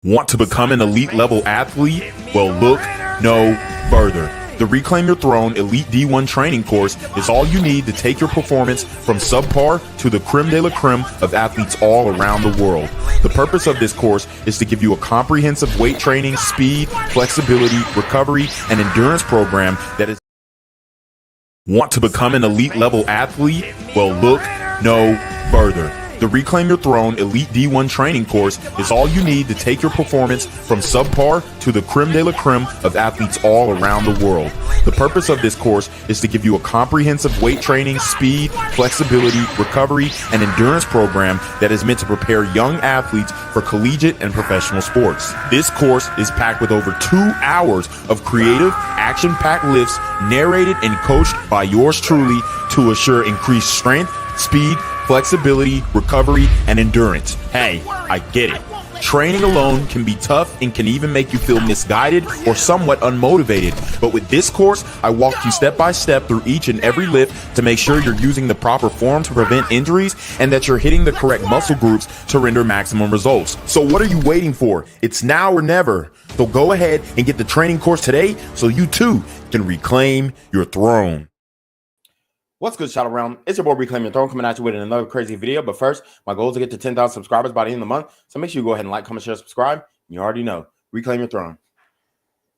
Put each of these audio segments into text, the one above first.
Want to become an elite level athlete? Well, look no further. The Reclaim Your Throne Elite D1 training course is all you need to take your performance from subpar to the creme de la creme of athletes all around the world. The purpose of this course is to give you a comprehensive weight training, speed, flexibility, recovery, and endurance program that is. Want to become an elite level athlete? Well, look no further. The Reclaim Your Throne Elite D1 training course is all you need to take your performance from subpar to the creme de la creme of athletes all around the world. The purpose of this course is to give you a comprehensive weight training, speed, flexibility, recovery, and endurance program that is meant to prepare young athletes for collegiate and professional sports. This course is packed with over 2 hours of creative, action-packed lifts narrated and coached by yours truly to assure increased strength, speed, flexibility, recovery, and endurance. Hey, I get it. Training alone can be tough and can even make you feel misguided or somewhat unmotivated. But with this course, I walk you step by step through each and every lift to make sure you're using the proper form to prevent injuries and that you're hitting the correct muscle groups to render maximum results. So what are you waiting for? It's now or never. So go ahead and get the training course today so you too can reclaim your throne. What's good, Shadow Realm? It's your boy Reclaim Your Throne coming at you with another crazy video. But first, my goal is to get to 10,000 subscribers by the end of the month. So make sure you go ahead and like, comment, share, subscribe. You already know. Reclaim Your Throne.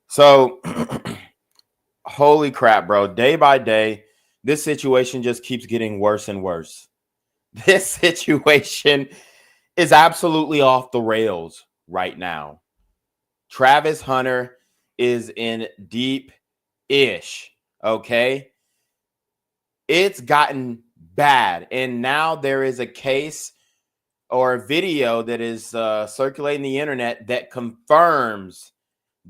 So, holy crap, bro. Day by day, this situation just keeps getting worse and worse. This situation is absolutely off the rails right now. Travis Hunter is in deep-ish, okay? It's gotten bad, and now there is a case or a video that is circulating the internet that confirms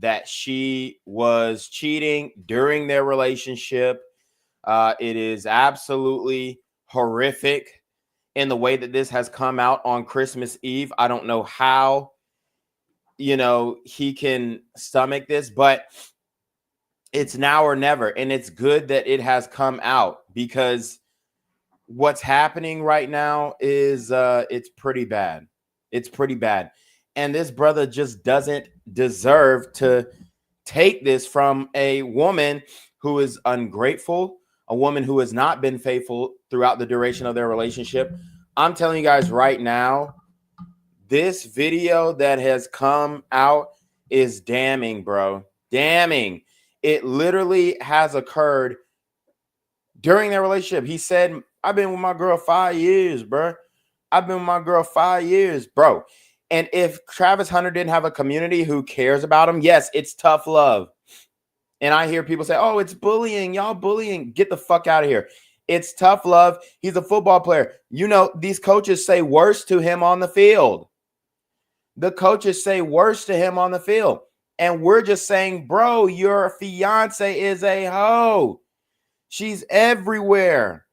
that she was cheating during their relationship. It is absolutely horrific in the way that this has come out on Christmas Eve. I don't know how, he can stomach this, but it's now or never. And it's good that it has come out because what's happening right now is it's pretty bad. It's pretty bad. And this brother just doesn't deserve to take this from a woman who is ungrateful, a woman who has not been faithful throughout the duration of their relationship. I'm telling you guys right now, this video that has come out is damning, bro. Damning. It literally has occurred during their relationship. He said, I've been with my girl 5 years, bro. I've been with my girl 5 years, bro. And if Travis Hunter didn't have a community who cares about him, yes, it's tough love. And I hear people say, oh, it's bullying. Y'all bullying. Get the fuck out of here. It's tough love. He's a football player. These coaches say worse to him on the field. The coaches say worse to him on the field. And we're just saying, bro, your fiance is a hoe. She's everywhere.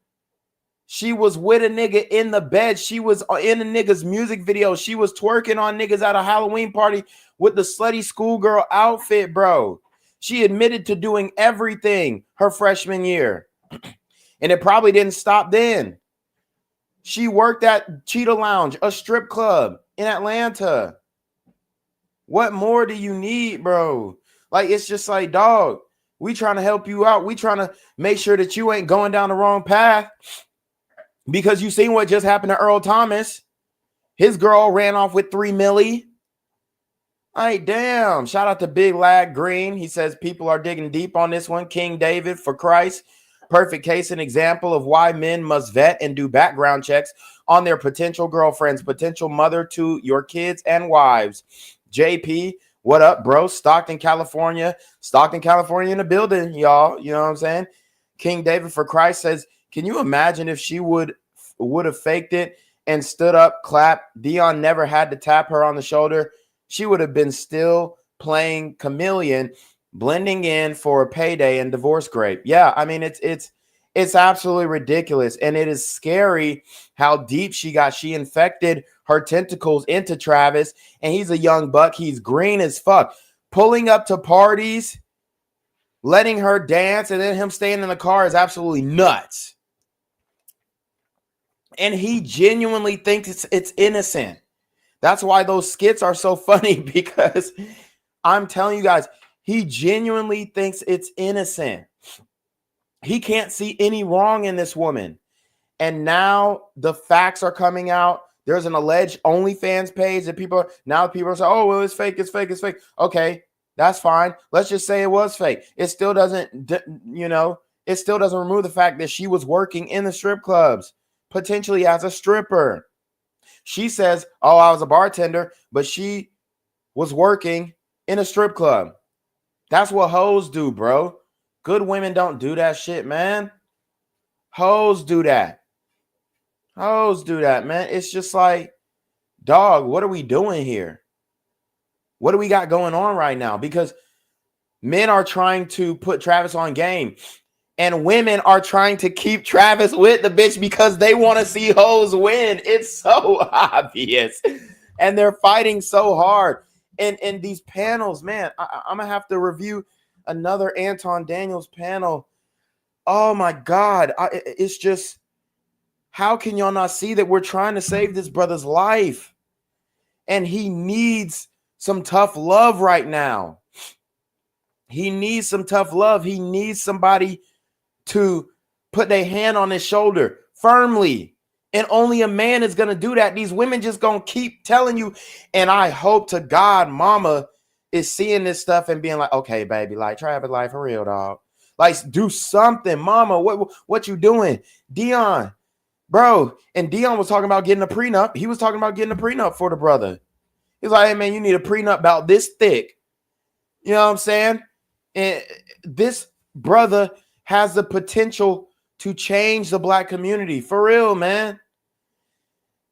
She was with a nigga in the bed. She was in a nigga's music video. She was twerking on niggas at a Halloween party with the slutty schoolgirl outfit, bro. She admitted to doing everything her freshman year. And it probably didn't stop then. She worked at Cheetah Lounge, a strip club in Atlanta. What more do you need, bro? Like, it's just like, dog, we trying to help you out. We trying to make sure that you ain't going down the wrong path because you seen what just happened to Earl Thomas. His girl ran off with 3 milli. Hey, damn. Shout out to Big Lag Green. He says people are digging deep on this one. King David, for Christ. Perfect case and example of why men must vet and do background checks on their potential girlfriends, potential mother to your kids and wives. JP, what up, bro? Stockton, California in the building, y'all. You know what I'm saying? King David for Christ says, can you imagine if she would have faked it and stood up, clapped? Dion never had to tap her on the shoulder. She would have been still playing chameleon, blending in for a payday and divorce grape. Yeah, I mean, it's absolutely ridiculous. And it is scary how deep she got. She infected her tentacles into Travis, and he's a young buck. He's green as fuck. Pulling up to parties, letting her dance, and then him staying in the car is absolutely nuts. And he genuinely thinks it's innocent. That's why those skits are so funny, because I'm telling you guys, he genuinely thinks it's innocent. He can't see any wrong in this woman. And now the facts are coming out. There's an alleged OnlyFans page that people are saying, oh, well, it's fake, it's fake, it's fake. Okay, that's fine. Let's just say it was fake. It still doesn't, it still doesn't remove the fact that she was working in the strip clubs, potentially as a stripper. She says, oh, I was a bartender, but she was working in a strip club. That's what hoes do, bro. Good women don't do that shit, man. Hoes do that. Hoes do that, man. It's just like, dog, what are we doing here? What do we got going on right now? Because men are trying to put Travis on game, and women are trying to keep Travis with the bitch because they want to see hoes win. It's so obvious. And they're fighting so hard. And these panels, man, I'm going to have to review another Anton Daniels panel. Oh, my God. It's just, how can y'all not see that we're trying to save this brother's life? And he needs some tough love right now. He needs some tough love. He needs somebody to put their hand on his shoulder firmly. And only a man is going to do that. These women just going to keep telling you. And I hope to God mama is seeing this stuff and being like, okay, baby, like, Travis, like, for real, dog. Like, do something, mama. What you doing? Dion, bro. And Dion was talking about getting a prenup. He was talking about getting a prenup for the brother. He's like, hey, man, you need a prenup about this thick. You know what I'm saying? And this brother has the potential to change the black community. For real, man.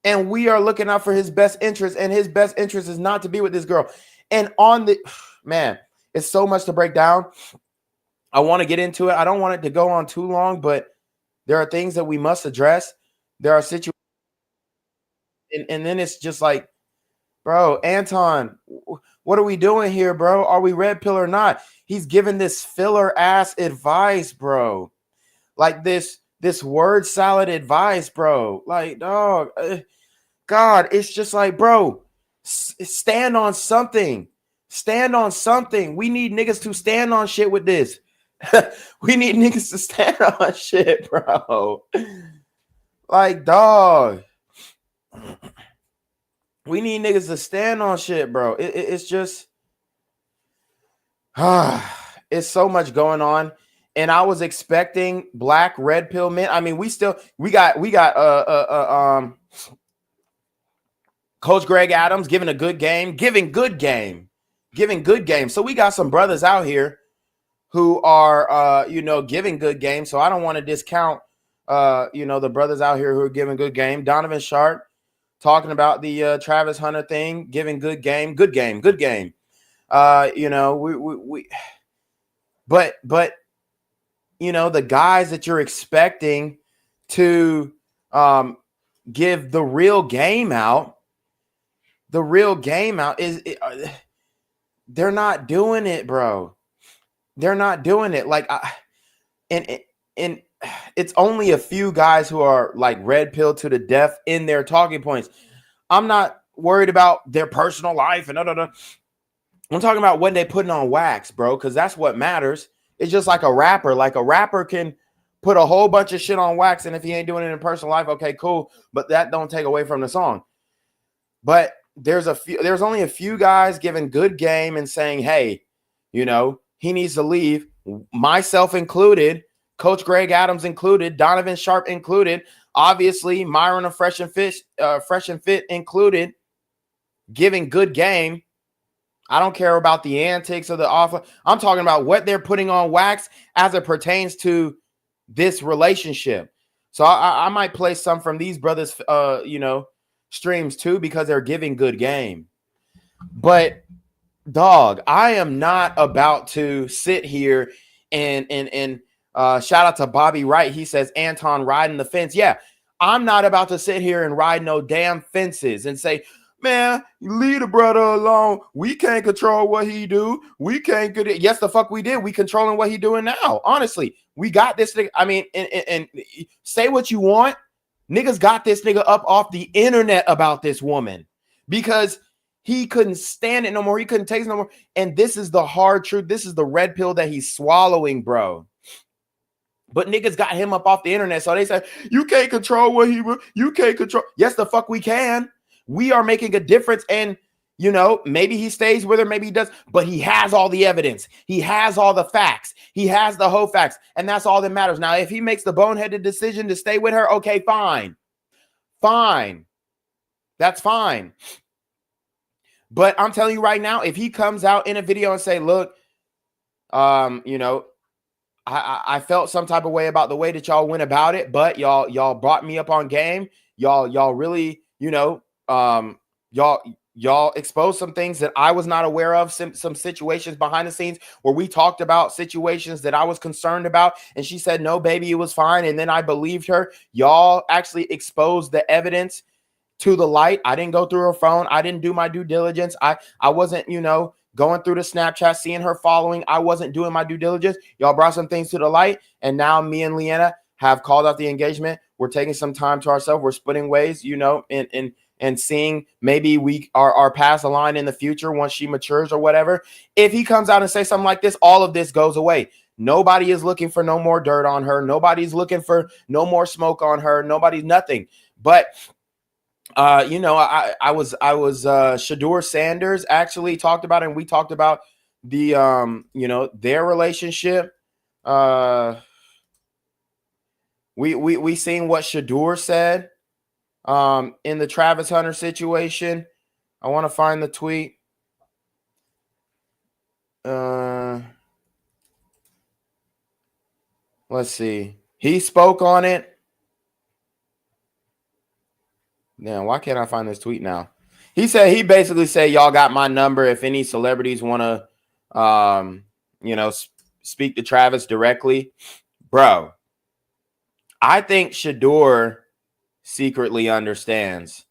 And we are looking out for his best interest. And his best interest is not to be with this girl. And on the, man, it's so much to break down. I want to get into it. I don't want it to go on too long, but there are things that we must address. There are situations. And then it's just like, bro, Anton, what are we doing here, bro? Are we red pill or not? He's giving this filler ass advice, bro. Like this word salad advice, bro. Like, dog, God, it's just like, bro, stand on something. Stand on something. We need niggas to stand on shit with this. We need niggas to stand on shit, bro. Like, dog. We need niggas to stand on shit, bro. It's just, it's so much going on. And I was expecting black red pill men. I mean, we got Coach Greg Adams giving good game. So we got some brothers out here who are, giving good game. So I don't want to discount, the brothers out here who are giving good game. Donovan Sharp talking about the Travis Hunter thing, giving good game. But the guys that you're expecting to give the real game out is they're not doing it, bro. They're not doing it. Like, and it's only a few guys who are like red pill to the death in their talking points. I'm not worried about their personal life and I'm talking about when they putting on wax, bro, because that's what matters. It's just like a rapper. Like a rapper can put a whole bunch of shit on wax, and if he ain't doing it in personal life, okay, cool. But that don't take away from the song. But there's only a few guys giving good game and saying, hey, he needs to leave, myself included, Coach Greg Adams included, Donovan Sharp included, obviously Myron of Fresh and Fit included, giving good game. I don't care about the antics or the offer. I'm talking about what they're putting on wax as it pertains to this relationship. So I might play some from these brothers, streams too, because they're giving good game. But dog, I am not about to sit here and shout out to Bobby Wright. He says Anton riding the fence. Yeah, I'm not about to sit here and ride no damn fences and say, man, leave the brother alone. We can't control what he do. We can't get it. Yes, the fuck we did. We controlling what he doing now. Honestly, we got this nigga. I mean, and say what you want. Niggas got this nigga up off the internet about this woman because he couldn't stand it no more. He couldn't take it no more. And this is the hard truth. This is the red pill that he's swallowing, bro. But niggas got him up off the internet. So they said, you can't control what you can't control. Yes, the fuck we can. We are making a difference. And, you know, maybe he stays with her, maybe he does. But he has all the evidence. He has all the facts. He has the whole facts. And that's all that matters. Now, if he makes the boneheaded decision to stay with her, okay, fine. Fine. That's fine. But I'm telling you right now, if he comes out in a video and say, look, you know, I felt some type of way about the way that y'all went about it, but y'all brought me up on game. Y'all really, you know, y'all exposed some things that I was not aware of, some situations behind the scenes where we talked about situations that I was concerned about. And she said, no, baby, it was fine. And then I believed her. Y'all actually exposed the evidence to the light. I didn't go through her phone. I didn't do my due diligence. I wasn't, you know, going through the Snapchat, seeing her following. I wasn't doing my due diligence. Y'all brought some things to the light. And now me and Leanna have called off the engagement. We're taking some time to ourselves. We're splitting ways, you know, and seeing maybe we our paths align in the future once she matures or whatever. If he comes out and say something like this, all of this goes away. Nobody is looking for no more dirt on her. Nobody's looking for no more smoke on her. Nobody's nothing. But you know, I was Shador Sanders actually talked about it, and we talked about the you know, their relationship. We seen what Shador said in the Travis Hunter situation. I want to find the tweet. Let's see. He spoke on it. Now, why can't I find this tweet now? He basically said, y'all got my number. If any celebrities want to, you know, speak to Travis directly. Bro, I think Shador secretly understands.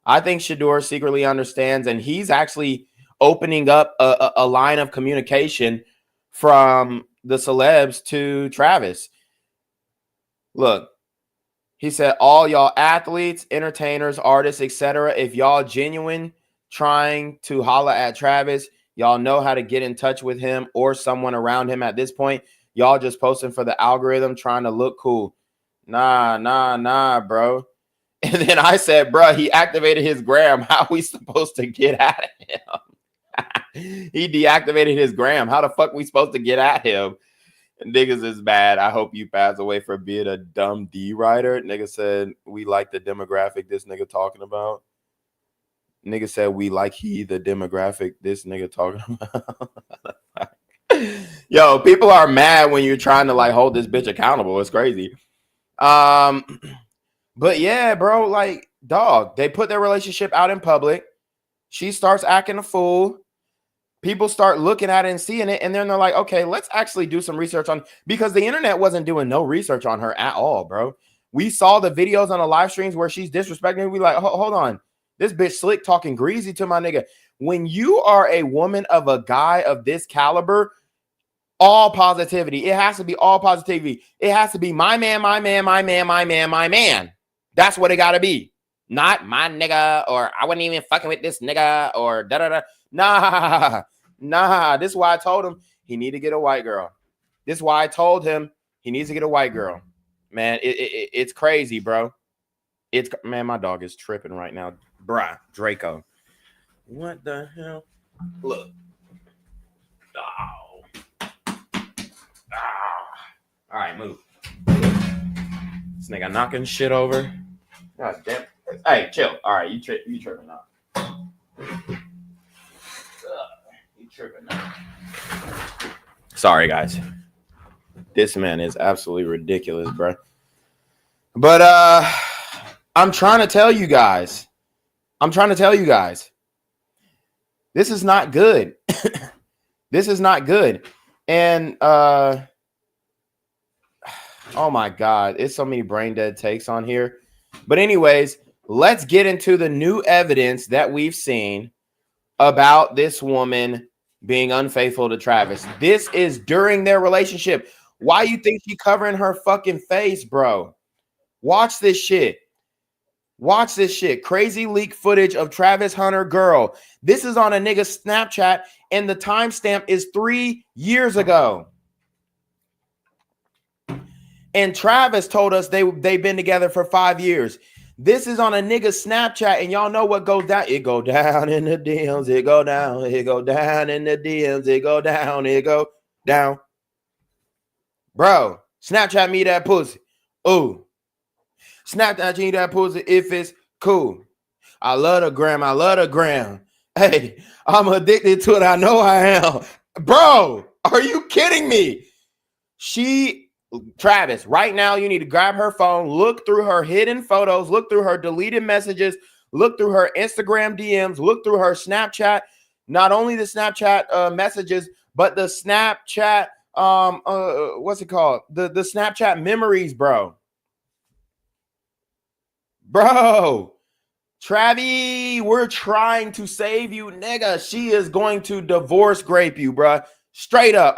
And he's actually opening up a line of communication from the celebs to Travis. Look. He said, all y'all athletes, entertainers, artists, etc., if y'all genuine trying to holla at Travis, y'all know how to get in touch with him or someone around him at this point. Y'all just posting for the algorithm, trying to look cool. Nah, bro. And then I said, bro, he activated his gram. How are we supposed to get at him? He deactivated his gram. How the fuck we supposed to get at him? Niggas is bad. I hope you pass away for being a dumb D writer. Nigga said we like the demographic this nigga talking about. Nigga said we like the demographic this nigga talking about. Yo, people are mad when you're trying to like hold this bitch accountable. It's crazy. But yeah, bro, like, dog, they put their relationship out in public. She starts acting a fool. People start looking at it and seeing it, and then they're like, okay, let's actually do some research on, because the internet wasn't doing no research on her at all, bro. We saw the videos on the live streams where she's disrespecting. We like, hold on. This bitch slick talking greasy to my nigga. When you are a woman of a guy of this caliber, all positivity. It has to be all positivity. It has to be my man, my man, my man, my man, my man. That's what it got to be. Not my nigga, or I wasn't even fucking with this nigga, or da-da-da. Nah. This is why I told him he need to get a white girl. This is why I told him he needs to get a white girl. Man, it's crazy, bro. Man, my dog is tripping right now. Bruh, Draco. What the hell? Look. Oh. All right, move. This nigga knocking shit over. God damn. Hey, chill. All right, you tripping now. You tripping now. Sorry, guys. This man is absolutely ridiculous, bro. But I'm trying to tell you guys. This is not good. This is not good. And oh my God, it's so many brain dead takes on here. But anyways, let's get into the new evidence that we've seen about this woman being unfaithful to Travis. This is during their relationship. Why you think she covering her fucking face, bro? Watch this shit. Watch this shit. Crazy leak footage of Travis Hunter girl. This is on a nigga Snapchat, and the timestamp is 3 years ago. And Travis told us they've been together for 5 years. This is on a nigga Snapchat, and y'all know what goes down. It go down in the DMs. It go down. It go down in the DMs. It go down. It go down. Bro, Snapchat me that pussy. Ooh. Snapchat me that pussy if it's cool. I love the gram. I love the gram. Hey, I'm addicted to it. I know I am. Bro, are you kidding me? Travis, right now you need to grab her phone, look through her hidden photos, look through her deleted messages, look through her Instagram DMs, look through her Snapchat, not only the Snapchat messages, but the Snapchat, what's it called? The Snapchat memories, bro. Bro, Travi, we're trying to save you, nigga. She is going to divorce grape you, bro. Straight up.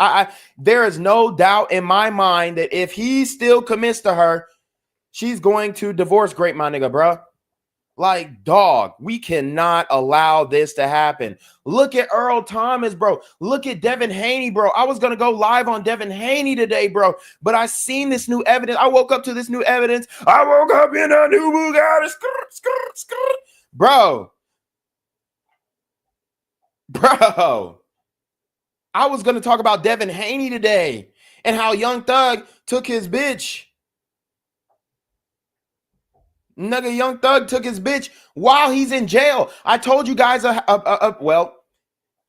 There is no doubt in my mind that if he still commits to her, she's going to divorce grape my nigga, bro. Like, dog, we cannot allow this to happen. Look at Earl Thomas, bro. Look at Devin Haney, bro. I was going to go live on Devin Haney today, bro. But I seen this new evidence. I woke up to this new evidence. I woke up in a new Bugatti. Bro. I was going to talk about Devin Haney today and how Young Thug took his bitch. Nigga, Young Thug took his bitch while he's in jail. I told you guys, well,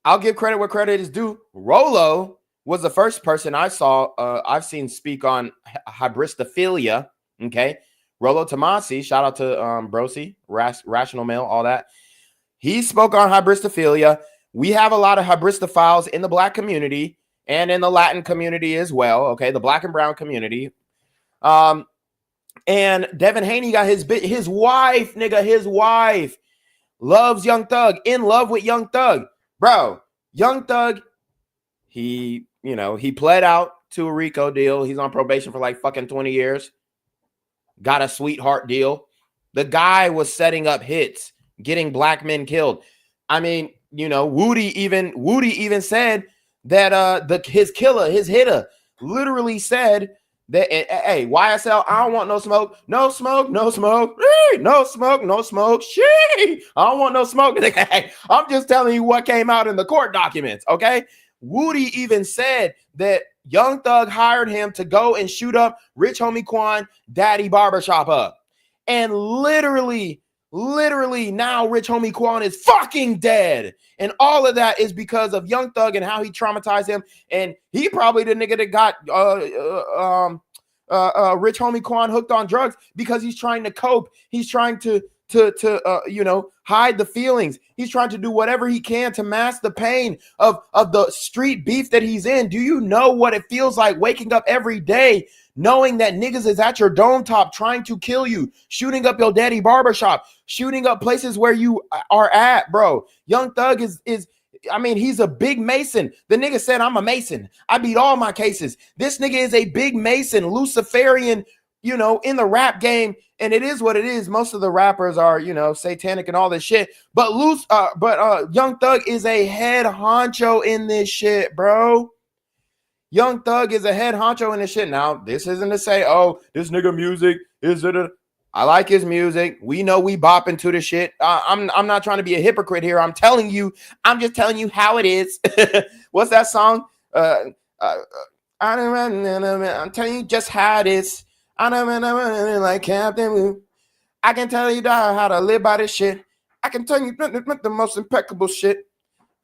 I'll give credit where credit is due. Rolo was the first person I've seen speak on hybristophilia. Okay. Rolo Tomasi, shout out to Brosi, Rational Male, all that. He spoke on hybristophilia. We have a lot of hybristophiles in the Black community and in the Latin community as well. Okay. The Black and brown community. And Devin Haney got his wife, nigga, his wife loves Young Thug, in love with Young Thug. Bro, Young Thug, he pled out to a RICO deal. He's on probation for like fucking 20 years. Got a sweetheart deal. The guy was setting up hits, getting black men killed. I mean, Woody even said that his hitter literally said that, hey, YSL, I don't want no smoke. No smoke, no smoke. No smoke, no smoke. Shit, I don't want no smoke. Hey, I'm just telling you what came out in the court documents, okay? Woody even said that Young Thug hired him to go and shoot up Rich Homie Quan Daddy Barbershop up. And literally now Rich Homie Quan is fucking dead. And all of that is because of Young Thug and how he traumatized him. And he probably the nigga that got Rich Homie Quan hooked on drugs because he's trying to cope. He's trying to hide the feelings. He's trying to do whatever he can to mask the pain of the street beef that he's in. Do you know what it feels like waking up every day knowing that niggas is at your dome top trying to kill you, shooting up your daddy barbershop, shooting up places where you are at, bro? Young Thug is he's a big Mason. The nigga said, I'm a Mason. I beat all my cases. This nigga is a big Mason, Luciferian, in the rap game. And it is what it is. Most of the rappers are, satanic and all this shit. But Young Thug is a head honcho in this shit, bro. Young Thug is a head honcho in this shit. Now, this isn't to say, oh, this nigga music is it. I like his music. We know we bop into the shit. I'm not trying to be a hypocrite here. I'm just telling you how it is. What's that song? I'm telling you just how it is. I'm like Captain. I can tell you how to live by this shit. I can tell you the most impeccable shit.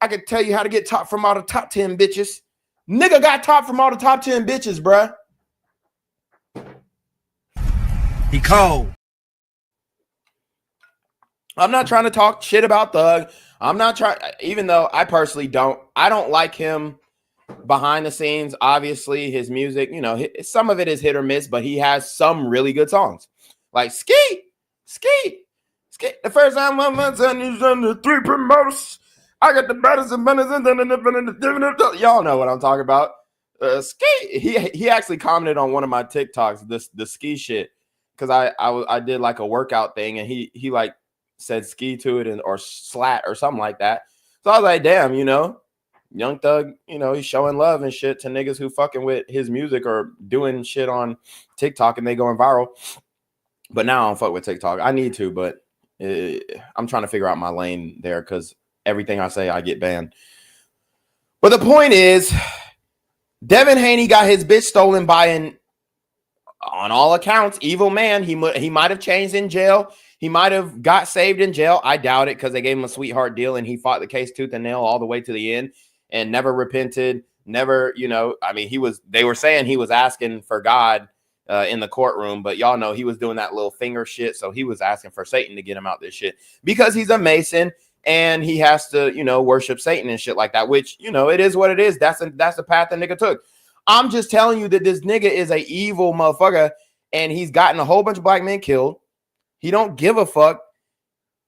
I can tell you how to get top from all the top 10 bitches. Nigga got top from all the top 10 bitches, bruh. He cold. I'm not trying to talk shit about Thug. I'm not trying, even though I personally I don't like him behind the scenes. Obviously, his music, some of it is hit or miss, but he has some really good songs. Like Skeet. The first time my son is under 3 promoters. I got the baddest and baddest and y'all know what I'm talking about. Ski. He actually commented on one of my TikToks, the ski shit. because I did like a workout thing, and he like said ski to it or slat or something like that. So I was like, damn, Young Thug, he's showing love and shit to niggas who fucking with his music or doing shit on TikTok and they going viral. But now I don't fuck with TikTok. I need to, but I'm trying to figure out my lane there because everything I say, I get banned. But the point is, Devin Haney got his bitch stolen by an, on all accounts, evil man. He might have changed in jail. He might have got saved in jail. I doubt it because they gave him a sweetheart deal and he fought the case tooth and nail all the way to the end and never repented. Never, I mean, they were saying he was asking for God in the courtroom, but y'all know he was doing that little finger shit. So he was asking for Satan to get him out this shit because he's a Mason and he has to, worship Satan and shit like that, which, it is what it is. That's the path the nigga took. I'm just telling you that this nigga is a evil motherfucker and he's gotten a whole bunch of black men killed. He don't give a fuck.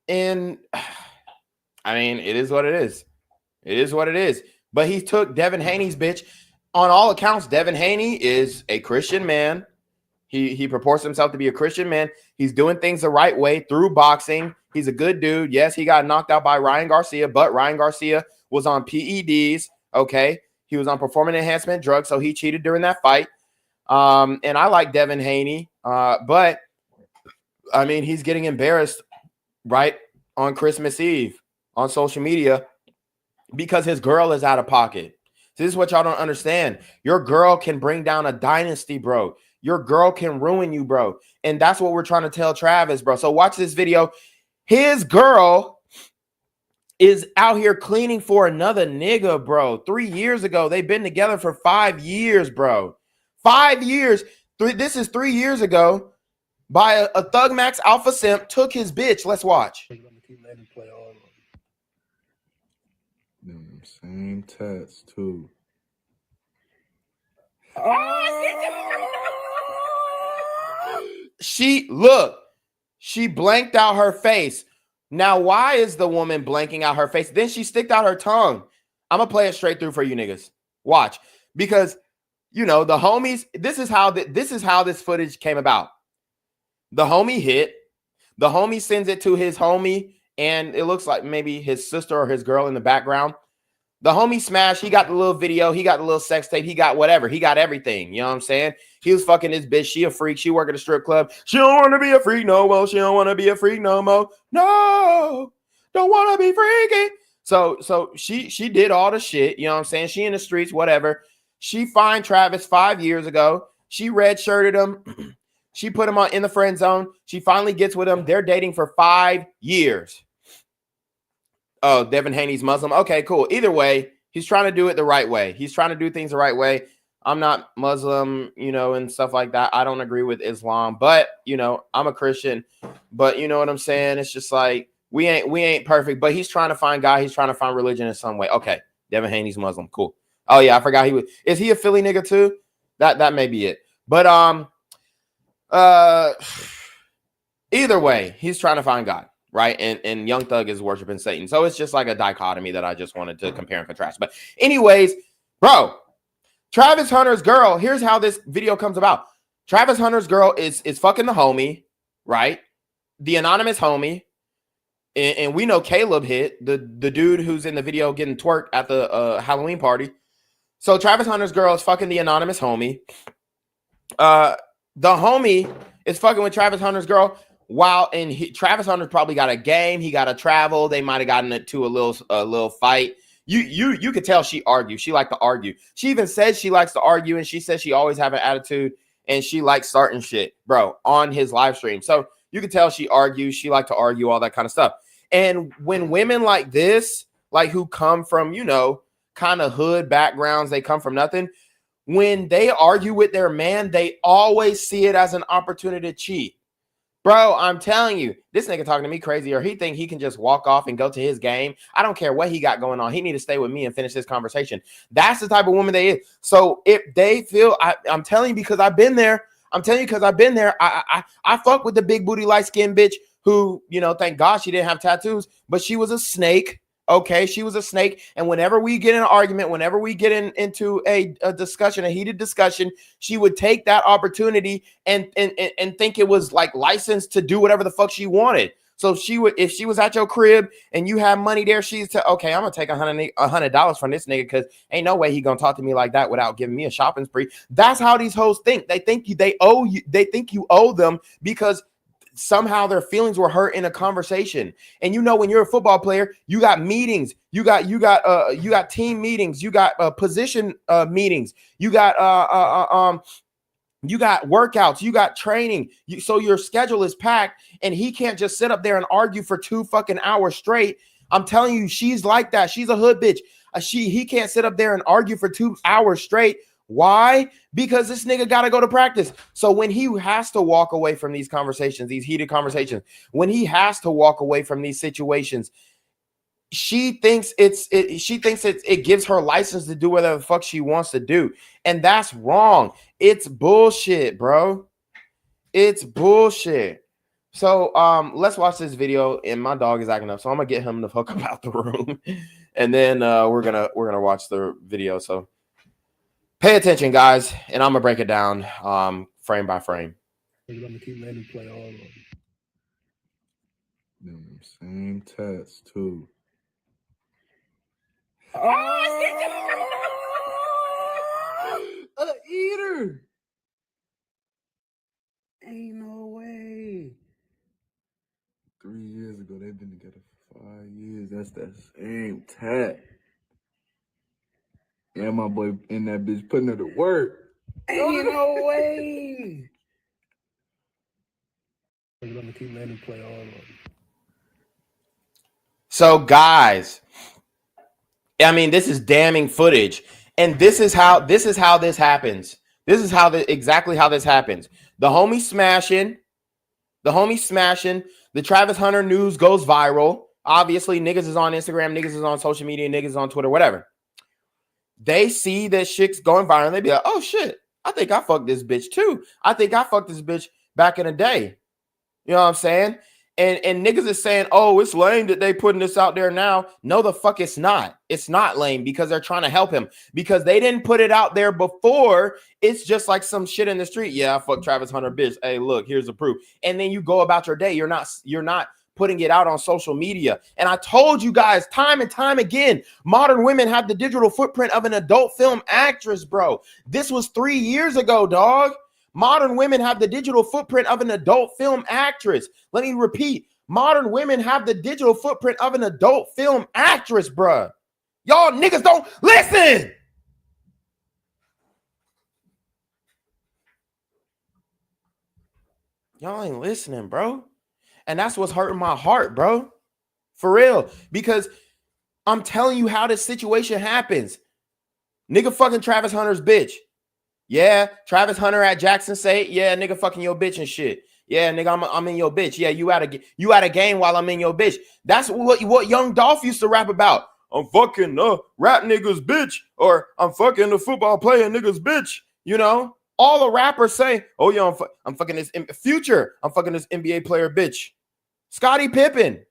And I mean, it is what it is. It is what it is. But he took Devin Haney's bitch. On all accounts, Devin Haney is a Christian man. He purports himself to be a Christian man. He's doing things the right way through boxing. He's a good dude. Yes, he got knocked out by Ryan Garcia, but Ryan Garcia was on PEDs. Okay. He was on performance enhancement drugs, so he cheated during that fight. And I like Devin Haney, but I mean, he's getting embarrassed right on Christmas Eve on social media because his girl is out of pocket. This is what y'all don't understand. Your girl can bring down a dynasty, bro. Your girl can ruin you, bro. And that's what we're trying to tell Travis, bro. So watch this video. His girl is out here cleaning for another nigga, bro. 3 years ago. They've been together for 5 years, bro. 5 years. This is 3 years ago. By a Thug Max Alpha Simp took his bitch. Let's watch. Same tats too. She blanked out her face. Now, why is the woman blanking out her face? Then she sticked out her tongue. I'm gonna play it straight through for you niggas. Watch, because the homies. This is how this footage came about. The homie hit. The homie sends it to his homie, and it looks like maybe his sister or his girl in the background. The homie smashed. He got the little video. He got the little sex tape. He got whatever. He got everything. You know what I'm saying? He was fucking this bitch. She a freak. She work at a strip club. She don't want to be a freak no more. She don't want to be a freak no more. No, don't want to be freaky. So she did all the shit. You know what I'm saying? She in the streets, whatever. She fined Travis 5 years ago. She redshirted him. She put him in the friend zone. She finally gets with him. They're dating for 5 years. Oh, Devin Haney's Muslim. Okay, cool. Either way, he's trying to do it the right way. He's trying to do things the right way. I'm not Muslim, and stuff like that. I don't agree with Islam, but I'm a Christian. But you know what I'm saying? It's just like we ain't perfect. But he's trying to find God. He's trying to find religion in some way. Okay, Devin Haney's Muslim. Cool. Oh yeah, I forgot he was. Is he a Philly nigga too? That may be it. But either way, he's trying to find God. Right. And Young Thug is worshiping Satan. So it's just like a dichotomy that I just wanted to compare and contrast. But anyways, bro, Travis Hunter's girl. Here's how this video comes about. Travis Hunter's girl is fucking the homie. Right. The anonymous homie. And we know Caleb hit the dude who's in the video getting twerked at the Halloween party. So Travis Hunter's girl is fucking the anonymous homie. The homie is fucking with Travis Hunter's girl. Wow, and Travis Hunter's probably got a game. He got to travel. They might have gotten into a little fight. You could tell she argued. She liked to argue. She even says she likes to argue, and she says she always have an attitude, and she likes starting shit, bro, on his live stream. So you could tell she argues. She liked to argue, all that kind of stuff. And when women like this, like who come from kind of hood backgrounds, they come from nothing. When they argue with their man, they always see it as an opportunity to cheat. Bro, I'm telling you, this nigga talking to me crazy, or he think he can just walk off and go to his game. I don't care what he got going on. He need to stay with me and finish this conversation. That's the type of woman they is. So if they feel, I'm telling you because I've been there. I'm telling you because I've been there. I fuck with the big booty light skinned bitch who, thank God she didn't have tattoos, but she was a snake. Okay, she was a snake. And whenever we get in an argument, whenever we get into a discussion, a heated discussion, she would take that opportunity and think it was like licensed to do whatever the fuck she wanted. So she would, if she was at your crib and you have money there, she's okay, I'm gonna take $100 from this nigga because ain't no way he gonna talk to me like that without giving me a shopping spree. That's how these hoes think. They think they owe you. They think you owe them because somehow their feelings were hurt in a conversation. And you know, when you're a football player, you got meetings, you got team meetings, you got position meetings, you got workouts, you got training. So your schedule is packed, and he can't just sit up there and argue for 2 fucking hours straight. I'm telling you, she's like that. She's a hood bitch. He can't sit up there and argue for 2 hours straight. Why? Because this nigga got to go to practice. So when he has to walk away from these conversations, these heated conversations, when he has to walk away from these situations, she thinks it gives her license to do whatever the fuck she wants to do. And that's wrong. It's bullshit, bro. It's bullshit. So let's watch this video, and my dog is acting up, so I'm gonna get him the fuck out the room, and then we're gonna watch the video. So pay attention, guys, and I'm gonna break it down frame by frame. I'm gonna keep letting him play all of them. Same test too. A eater. Ain't no way. 3 years ago, they've been together for 5 years. That's that same tat. Yeah, my boy in that bitch putting her to work. Ain't no way. I'm gonna keep letting him play all of them. So, guys, I mean, this is damning footage, and this is how this happens. This is exactly how this happens. The homie smashing. The Travis Hunter news goes viral. Obviously, niggas is on Instagram, niggas is on social media, niggas is on Twitter, whatever. They see that shit's going viral, and they be like, oh shit, I think I fucked this bitch too. I think I fucked this bitch back in the day. You know what I'm saying? And niggas is saying, oh, it's lame that they putting this out there now. No, the fuck it's not. It's not lame because they're trying to help him. Because they didn't put it out there before. It's just like some shit in the street. Yeah, I fucked Travis Hunter bitch. Hey, look, here's the proof. And then you go about your day. You're not putting it out on social media. And I told you guys time and time again, modern women have the digital footprint of an adult film actress, bro. This was 3 years ago, dog. Modern women have the digital footprint of an adult film actress. Let me repeat. Modern women have the digital footprint of an adult film actress, bruh. Y'all niggas don't listen. Y'all ain't listening, bro. And that's what's hurting my heart, bro. For real. Because I'm telling you how this situation happens. Nigga fucking Travis Hunter's bitch. Yeah, Travis Hunter at Jackson State. Yeah, nigga fucking your bitch and shit. Yeah, nigga, I'm in your bitch. Yeah, you at a game while I'm in your bitch. That's what Young Dolph used to rap about. I'm fucking rap niggas bitch, or I'm fucking the football player niggas bitch. You know, all the rappers say, oh yeah, I'm fucking this Future. I'm fucking this NBA player bitch. Scottie Pippen.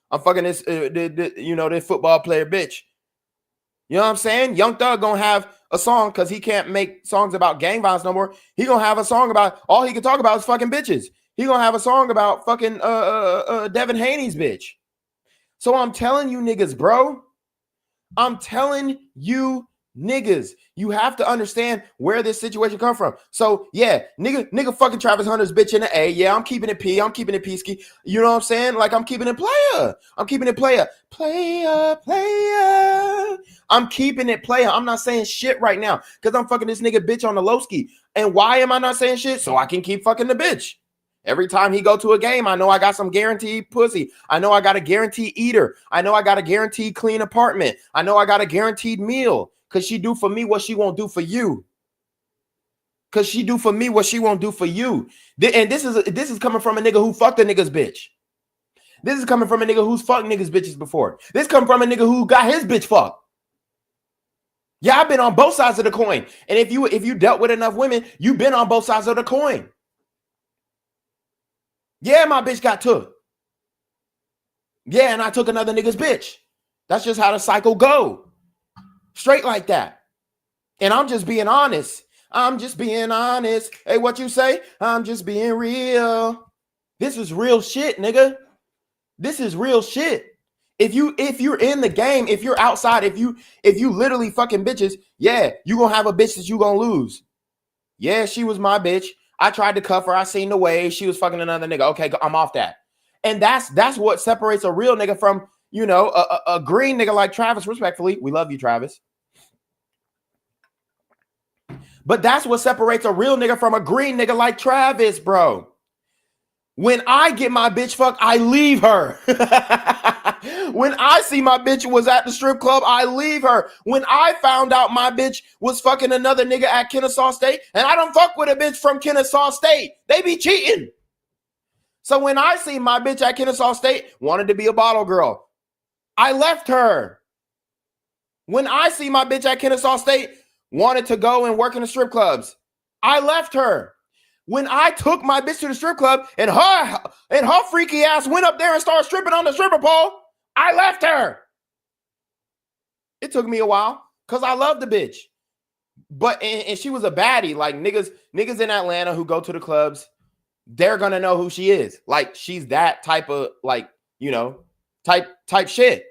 I'm fucking this this football player bitch. You know what I'm saying? Young Thug gonna have a song because he can't make songs about gang violence no more. He gonna have a song about all he can talk about is fucking bitches. He gonna have a song about fucking Devin Haney's bitch. So I'm telling you niggas, bro. I'm telling you niggas, you have to understand where this situation come from. So yeah, nigga fucking Travis Hunter's bitch in the A. Yeah, I'm keeping it P. I'm keeping it P-ski. You know what I'm saying? Like I'm keeping it player. I'm keeping it player. Player. I'm keeping it player. I'm not saying shit right now because I'm fucking this nigga bitch on the low ski. And why am I not saying shit? So I can keep fucking the bitch. Every time he go to a game, I know I got some guaranteed pussy. I know I got a guaranteed eater. I know I got a guaranteed clean apartment. I know I got a guaranteed meal because she do for me what she won't do for you. Because she do for me what she won't do for you. And this is coming from a nigga who fucked a nigga's bitch. This is coming from a nigga who's fucked niggas' bitches before. This come from a nigga who got his bitch fucked. Yeah, I've been on both sides of the coin. And if you dealt with enough women, you've been on both sides of the coin. Yeah, my bitch got took. Yeah, and I took another nigga's bitch. That's just how the cycle go. Straight like that. And I'm just being honest. I'm just being honest. Hey, what you say? I'm just being real. This is real shit, nigga. This is real shit. If you're in the game, if you're outside, if you literally fucking bitches, yeah, you gonna have a bitch that you gonna lose. Yeah, she was my bitch. I tried to cuff her. I seen the way she was fucking another nigga. Okay, I'm off that. And that's what separates a real nigga from, you know, a green nigga like Travis. Respectfully, we love you, Travis. But that's what separates a real nigga from a green nigga like Travis, bro. When I get my bitch fucked, I leave her. When I see my bitch was at the strip club, I leave her. When I found out my bitch was fucking another nigga at Kennesaw State, and I don't fuck with a bitch from Kennesaw State, they be cheating. So when I see my bitch at Kennesaw State wanted to be a bottle girl, I left her. When I see my bitch at Kennesaw State wanted to go and work in the strip clubs, I left her. When I took my bitch to the strip club and her freaky ass went up there and started stripping on the stripper pole, I left her. It took me a while because I love the bitch. But and she was a baddie. Like niggas in Atlanta who go to the clubs, they're gonna know who she is. Like she's that type of, like, you know, type shit.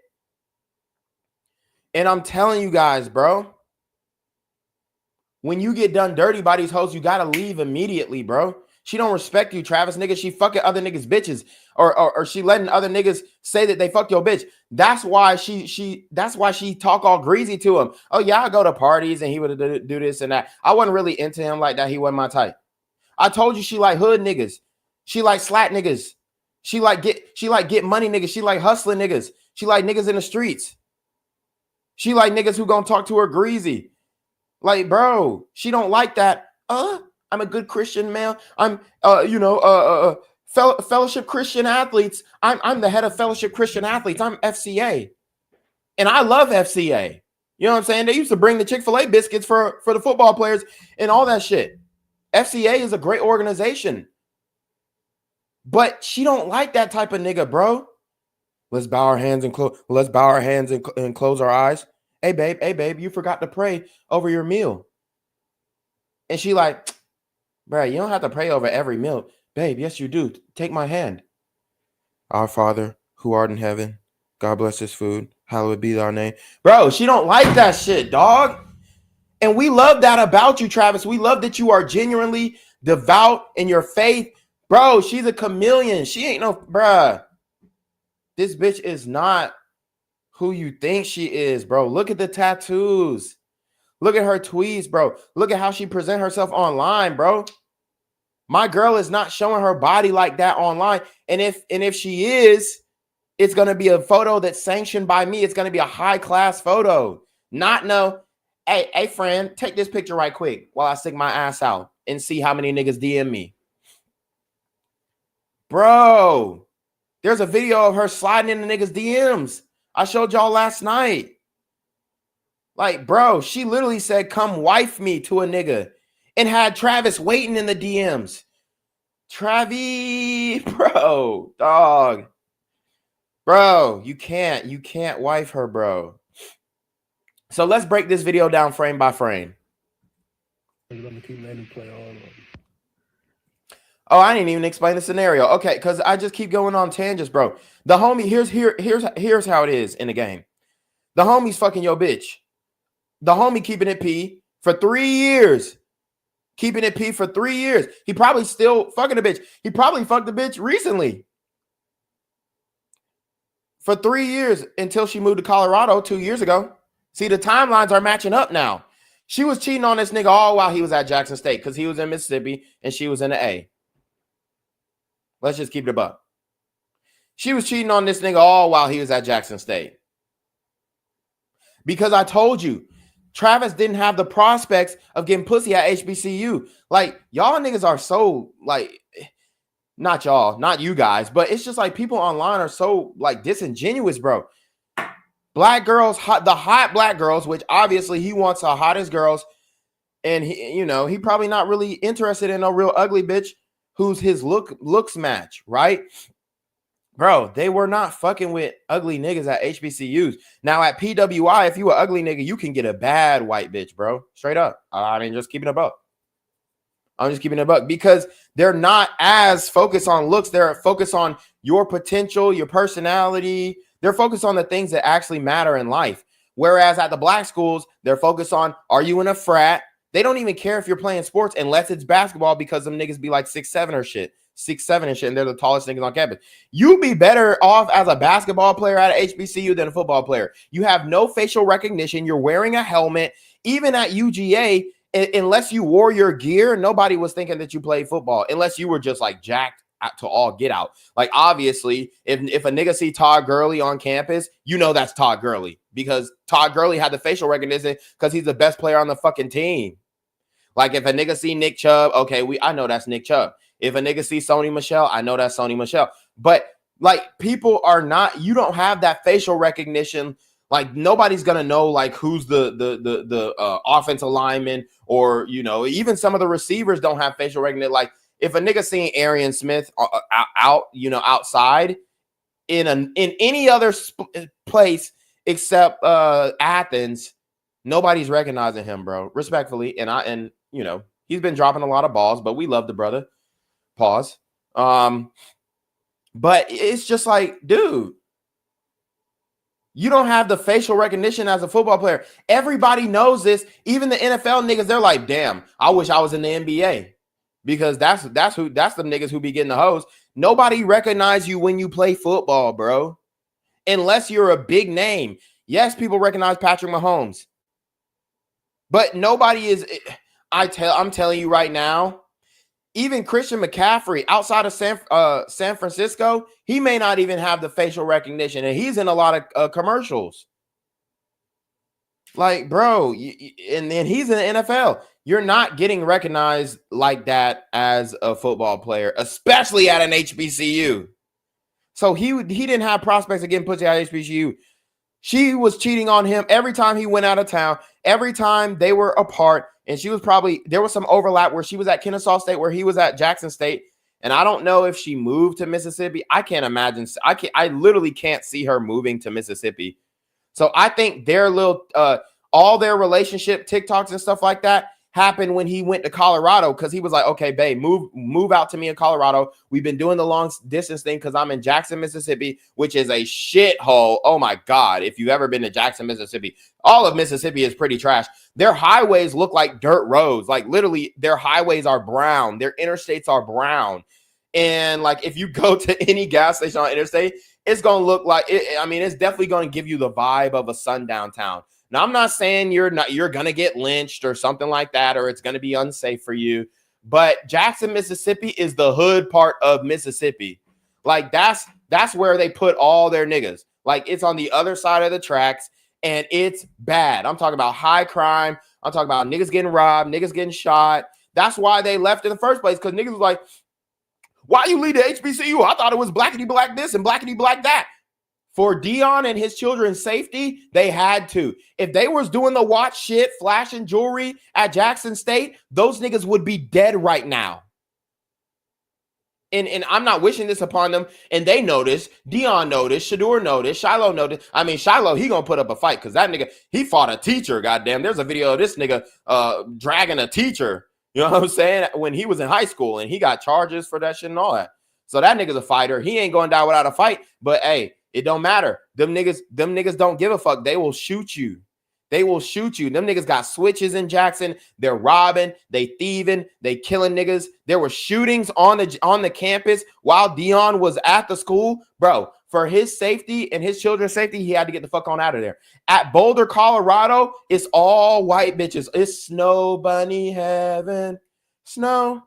And I'm telling you guys, bro, when you get done dirty by these hoes, you gotta leave immediately, bro. She don't respect you, Travis, nigga. She fucking other niggas' bitches, or she letting other niggas say that they fuck your bitch. That's why she talk all greasy to him. Oh yeah, I go to parties and he would do this and that. I wasn't really into him like that. He wasn't my type. I told you she like hood niggas. She like slat niggas. She like get money niggas. She like hustling niggas. She like niggas in the streets. She like niggas who gonna talk to her greasy. Like, bro, she don't like that. I'm a good Christian male. I'm, Fellowship Christian Athletes. I'm the head of Fellowship Christian Athletes. I'm FCA. And I love FCA. You know what I'm saying? They used to bring the Chick-fil-A biscuits for the football players and all that shit. FCA is a great organization. But she don't like that type of nigga, bro. Let's bow our hands and close our eyes. Hey babe, you forgot to pray over your meal. And she like, bro, you don't have to pray over every meal. Babe, yes, you do. Take my hand. Our Father, who art in heaven, God bless this food. Hallowed be thy name. Bro, she don't like that shit, dog. And we love that about you, Travis. We love that you are genuinely devout in your faith. Bro, she's a chameleon. She ain't no, bruh. This bitch is not who you think she is, bro. Look at the tattoos. Look at her tweets, bro. Look at how she present herself online, bro. My girl is not showing her body like that online. And if she is, it's going to be a photo that's sanctioned by me. It's going to be a high-class photo. Not no, hey, friend, take this picture right quick while I stick my ass out and see how many niggas DM me. Bro, there's a video of her sliding in the niggas' DMs. I showed y'all last night. Like, bro, she literally said, come wife me to a nigga and had Travis waiting in the DMs. Travis, bro, dog. Bro, you can't wife her, bro. So let's break this video down frame by frame. Oh, I didn't even explain the scenario. Okay, because I just keep going on tangents, bro. The homie, here's how it is in the game. The homie's fucking your bitch. The homie keeping it P for 3 years. Keeping it P for 3 years. He probably still fucking a bitch. He probably fucked the bitch recently. For 3 years until she moved to Colorado 2 years ago. See, the timelines are matching up now. She was cheating on this nigga all while he was at Jackson State because he was in Mississippi and she was in the A. Let's just keep it a buck. She was cheating on this nigga all while he was at Jackson State. Because I told you, Travis didn't have the prospects of getting pussy at HBCU. Like, y'all niggas are so, like, not y'all, not you guys, but it's just like people online are so, like, disingenuous, bro. Black girls, the hot black girls, which obviously he wants the hottest girls, and he probably not really interested in a real ugly bitch who's his looks match, right? Bro, they were not fucking with ugly niggas at HBCUs. Now at PWI, if you an ugly nigga, you can get a bad white bitch, bro. Straight up. I mean, just keeping it a buck. I'm just keeping it a buck because they're not as focused on looks. They're focused on your potential, your personality. They're focused on the things that actually matter in life. Whereas at the black schools, they're focused on, are you in a frat? They don't even care if you're playing sports unless it's basketball because them niggas be like 6'7" or shit. 6'7" and shit, and they're the tallest niggas on campus. You'd be better off as a basketball player at a HBCU than a football player. You have no facial recognition. You're wearing a helmet. Even at UGA, unless you wore your gear, nobody was thinking that you played football unless you were just like jacked out to all get out. Like obviously, if a nigga see Todd Gurley on campus, you know that's Todd Gurley because Todd Gurley had the facial recognition because he's the best player on the fucking team. Like if a nigga see Nick Chubb, okay, I know that's Nick Chubb. If a nigga see Sony Michel, I know that's Sony Michel. But like people are not, you don't have that facial recognition. Like nobody's gonna know like who's the offensive lineman, or you know, even some of the receivers don't have facial recognition. Like if a nigga seeing Arian Smith outside in any other place except Athens, nobody's recognizing him, bro. Respectfully, and you know he's been dropping a lot of balls, but we love the brother. Pause. But it's just like, dude. You don't have the facial recognition as a football player. Everybody knows this. Even the NFL niggas, they're like, damn, I wish I was in the NBA. Because that's the niggas who be getting the hose. Nobody recognize you when you play football, bro. Unless you're a big name. Yes, people recognize Patrick Mahomes. But nobody is. I'm telling you right now, even Christian McCaffrey outside of San Francisco, he may not even have the facial recognition, and he's in a lot of commercials. Like, bro, and then he's in the NFL. You're not getting recognized like that as a football player, especially at an HBCU. So he didn't have prospects of getting pussy at HBCU. She was cheating on him every time he went out of town, every time they were apart. And she was there was some overlap where she was at Kennesaw State, where he was at Jackson State. And I don't know if she moved to Mississippi. I can't imagine. I literally can't see her moving to Mississippi. So I think their little, all their relationship TikToks and stuff like that happened when he went to Colorado, because he was like, okay, babe, move out to me in Colorado. We've been doing the long distance thing because I'm in Jackson, Mississippi, which is a shithole. Oh my God. If you've ever been to Jackson, Mississippi, all of Mississippi is pretty trash. Their highways look like dirt roads. Like literally their highways are brown. Their interstates are brown. And like, if you go to any gas station on interstate, it's going to look like it. I mean, it's definitely going to give you the vibe of a sundown town. Now, I'm not saying you're going to get lynched or something like that, or it's going to be unsafe for you. But Jackson, Mississippi is the hood part of Mississippi. Like that's where they put all their niggas. Like it's on the other side of the tracks, and it's bad. I'm talking about high crime. I'm talking about niggas getting robbed, niggas getting shot. That's why they left in the first place, because niggas was like, why you leave the HBCU? I thought it was blackity black this and blackity black that. For Dion and his children's safety, they had to. If they was doing the watch shit, flashing jewelry at Jackson State, those niggas would be dead right now. And I'm not wishing this upon them. And they noticed. Dion noticed. Shador noticed. Shiloh noticed. I mean, Shiloh, he gonna put up a fight because that nigga, he fought a teacher, goddamn. There's a video of this nigga dragging a teacher, you know what I'm saying, when he was in high school, and he got charges for that shit and all that. So that nigga's a fighter. He ain't gonna die without a fight. But hey, it don't matter. Them niggas don't give a fuck. They will shoot you. They will shoot you. Them niggas got switches in Jackson. They're robbing. They thieving. They killing niggas. There were shootings on the campus while Dion was at the school. Bro, for his safety and his children's safety, he had to get the fuck on out of there. At Boulder, Colorado, it's all white bitches. It's snow bunny heaven. Snow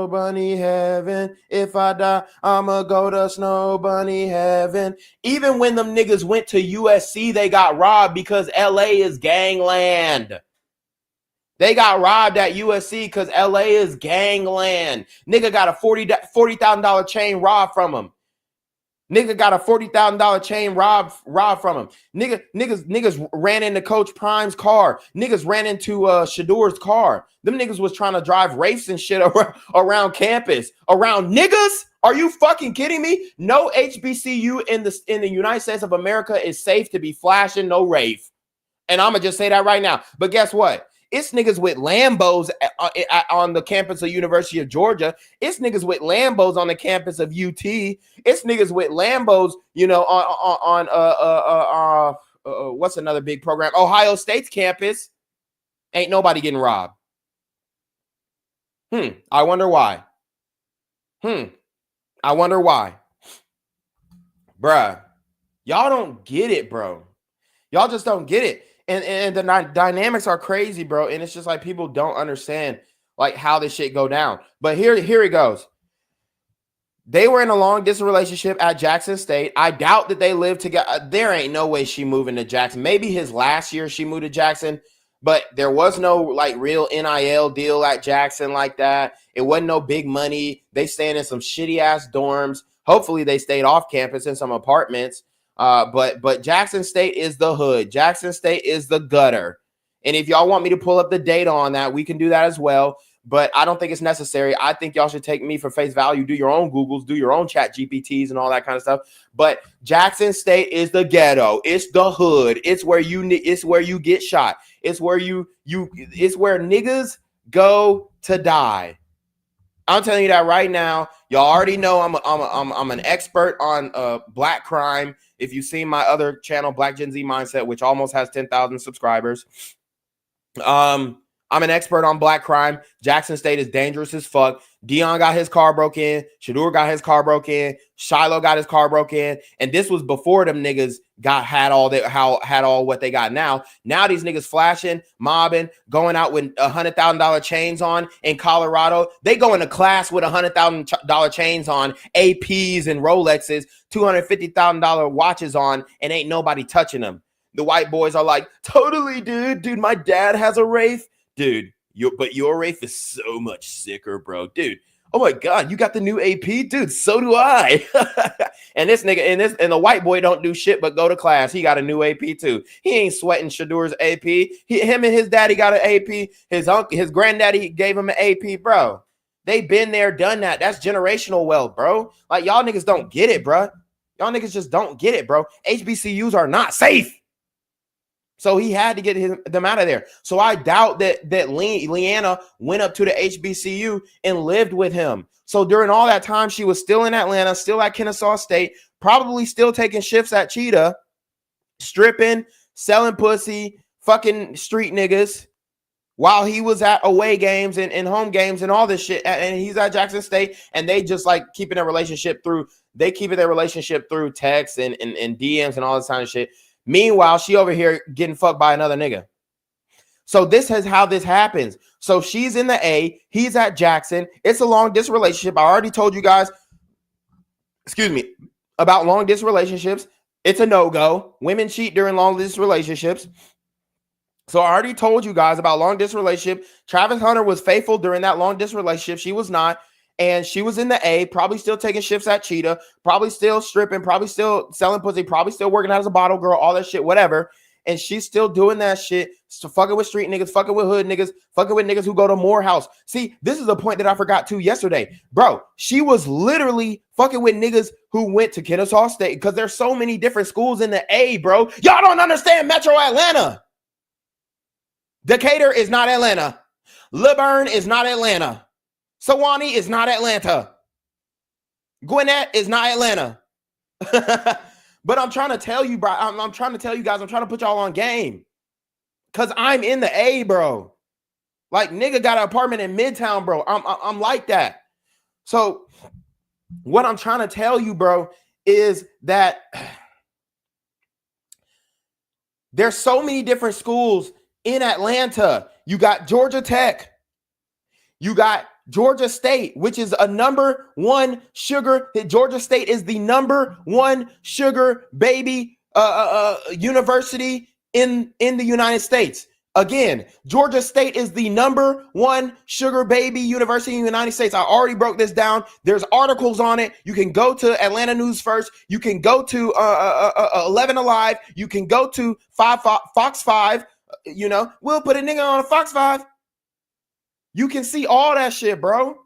bunny heaven. If I die, I'ma go to snow bunny heaven. Even when them niggas went to USC, they got robbed because LA is gangland. They got robbed at USC because LA is gangland. Nigga got a $40,000 chain robbed from him. Nigga got a $40,000 chain robbed from him. Niggas ran into Coach Prime's car. Niggas ran into Shador's car. Them niggas was trying to drive Wraiths and shit around campus. Around niggas? Are you fucking kidding me? No HBCU in the United States of America is safe to be flashing no Wraith. And I'm gonna just say that right now. But guess what? It's niggas with Lambos on the campus of University of Georgia. It's niggas with Lambos on the campus of UT. It's niggas with Lambos, you know, on what's another big program? Ohio State's campus. Ain't nobody getting robbed. I wonder why. I wonder why. Bruh, y'all don't get it, bro. Y'all just don't get it. And the dynamics are crazy, bro. And it's just like people don't understand like how this shit go down. But here it goes. They were in a long distance relationship at Jackson State. I doubt that they lived together. There ain't no way she moving to Jackson. Maybe his last year she moved to Jackson, but there was no like real NIL deal at Jackson like that. It wasn't no big money. They staying in some shitty ass dorms. Hopefully they stayed off campus in some apartments. But Jackson State is the hood. Jackson State is the gutter. And if y'all want me to pull up the data on that, we can do that as well. But I don't think it's necessary. I think y'all should take me for face value. Do your own Googles, do your own chat GPTs and all that kind of stuff. But Jackson State is the ghetto. It's the hood. It's where you get shot. It's where it's where niggas go to die. I'm telling you that right now. Y'all already know I'm an expert on black crime. If you've seen my other channel, Black Gen Z Mindset, which almost has 10,000 subscribers, I'm an expert on black crime. Jackson State is dangerous as fuck. Dion got his car broke in. Shador got his car broke in. Shiloh got his car broke in. And this was before them niggas had all what they got now. Now these niggas flashing, mobbing, going out with $100,000 chains on in Colorado. They go into class with $100,000 chains on, APs and Rolexes, $250,000 watches on, and ain't nobody touching them. The white boys are like, totally, dude, my dad has a Wraith. Dude, your Wraith is so much sicker, bro. Dude, oh my God, you got the new AP? Dude, so do I. And this nigga and the white boy don't do shit but go to class. He got a new AP too. He ain't sweating Shador's AP. Him and his daddy got an AP. His granddaddy gave him an AP, bro. They been there, done that. That's generational wealth, bro. Like y'all niggas don't get it, bro. Y'all niggas just don't get it, bro. HBCUs are not safe. So he had to get them out of there. So I doubt that Leanna went up to the HBCU and lived with him. So during all that time, she was still in Atlanta, still at Kennesaw State, probably still taking shifts at Cheetah, stripping, selling pussy, fucking street niggas, while he was at away games and home games and all this shit. And he's at Jackson State, and they just like keeping their relationship through texts and DMs and all this kind of shit. Meanwhile, she over here getting fucked by another nigga. So this is how this happens. So she's in the A, he's at Jackson. It's a long distance relationship. I already told you guys, about long distance relationships. It's a no-go. Women cheat during long distance relationships. So I already told you guys about long distance relationship. Travis Hunter was faithful during that long distance relationship. She was not. And she was in the A, probably still taking shifts at Cheetah, probably still stripping, probably still selling pussy, probably still working out as a bottle girl, all that shit, whatever. And she's still doing that shit, so fucking with street niggas, fucking with hood niggas, fucking with niggas who go to Morehouse. See, this is a point that I forgot to yesterday. Bro, she was literally fucking with niggas who went to Kennesaw State because there's so many different schools in the A, bro. Y'all don't understand Metro Atlanta. Decatur is not Atlanta. LeBurn is not Atlanta. Sewanee is not Atlanta. Gwinnett is not Atlanta. But I'm trying to tell you, bro. I'm trying to tell you guys. I'm trying to put y'all on game. Because I'm in the A, bro. Like, nigga got an apartment in Midtown, bro. I'm like that. So what I'm trying to tell you, bro, is that there's so many different schools in Atlanta. You got Georgia Tech. You got Georgia State, which is a number one sugar. Georgia State is the number one sugar baby university in the United States. Again, Georgia State is the #1 sugar baby university in the United States. I already broke this down. There's articles on it. You can go to Atlanta News First. You can go to 11 Alive. You can go to Fox 5. We'll put a nigga on a Fox 5. You can see all that shit, bro.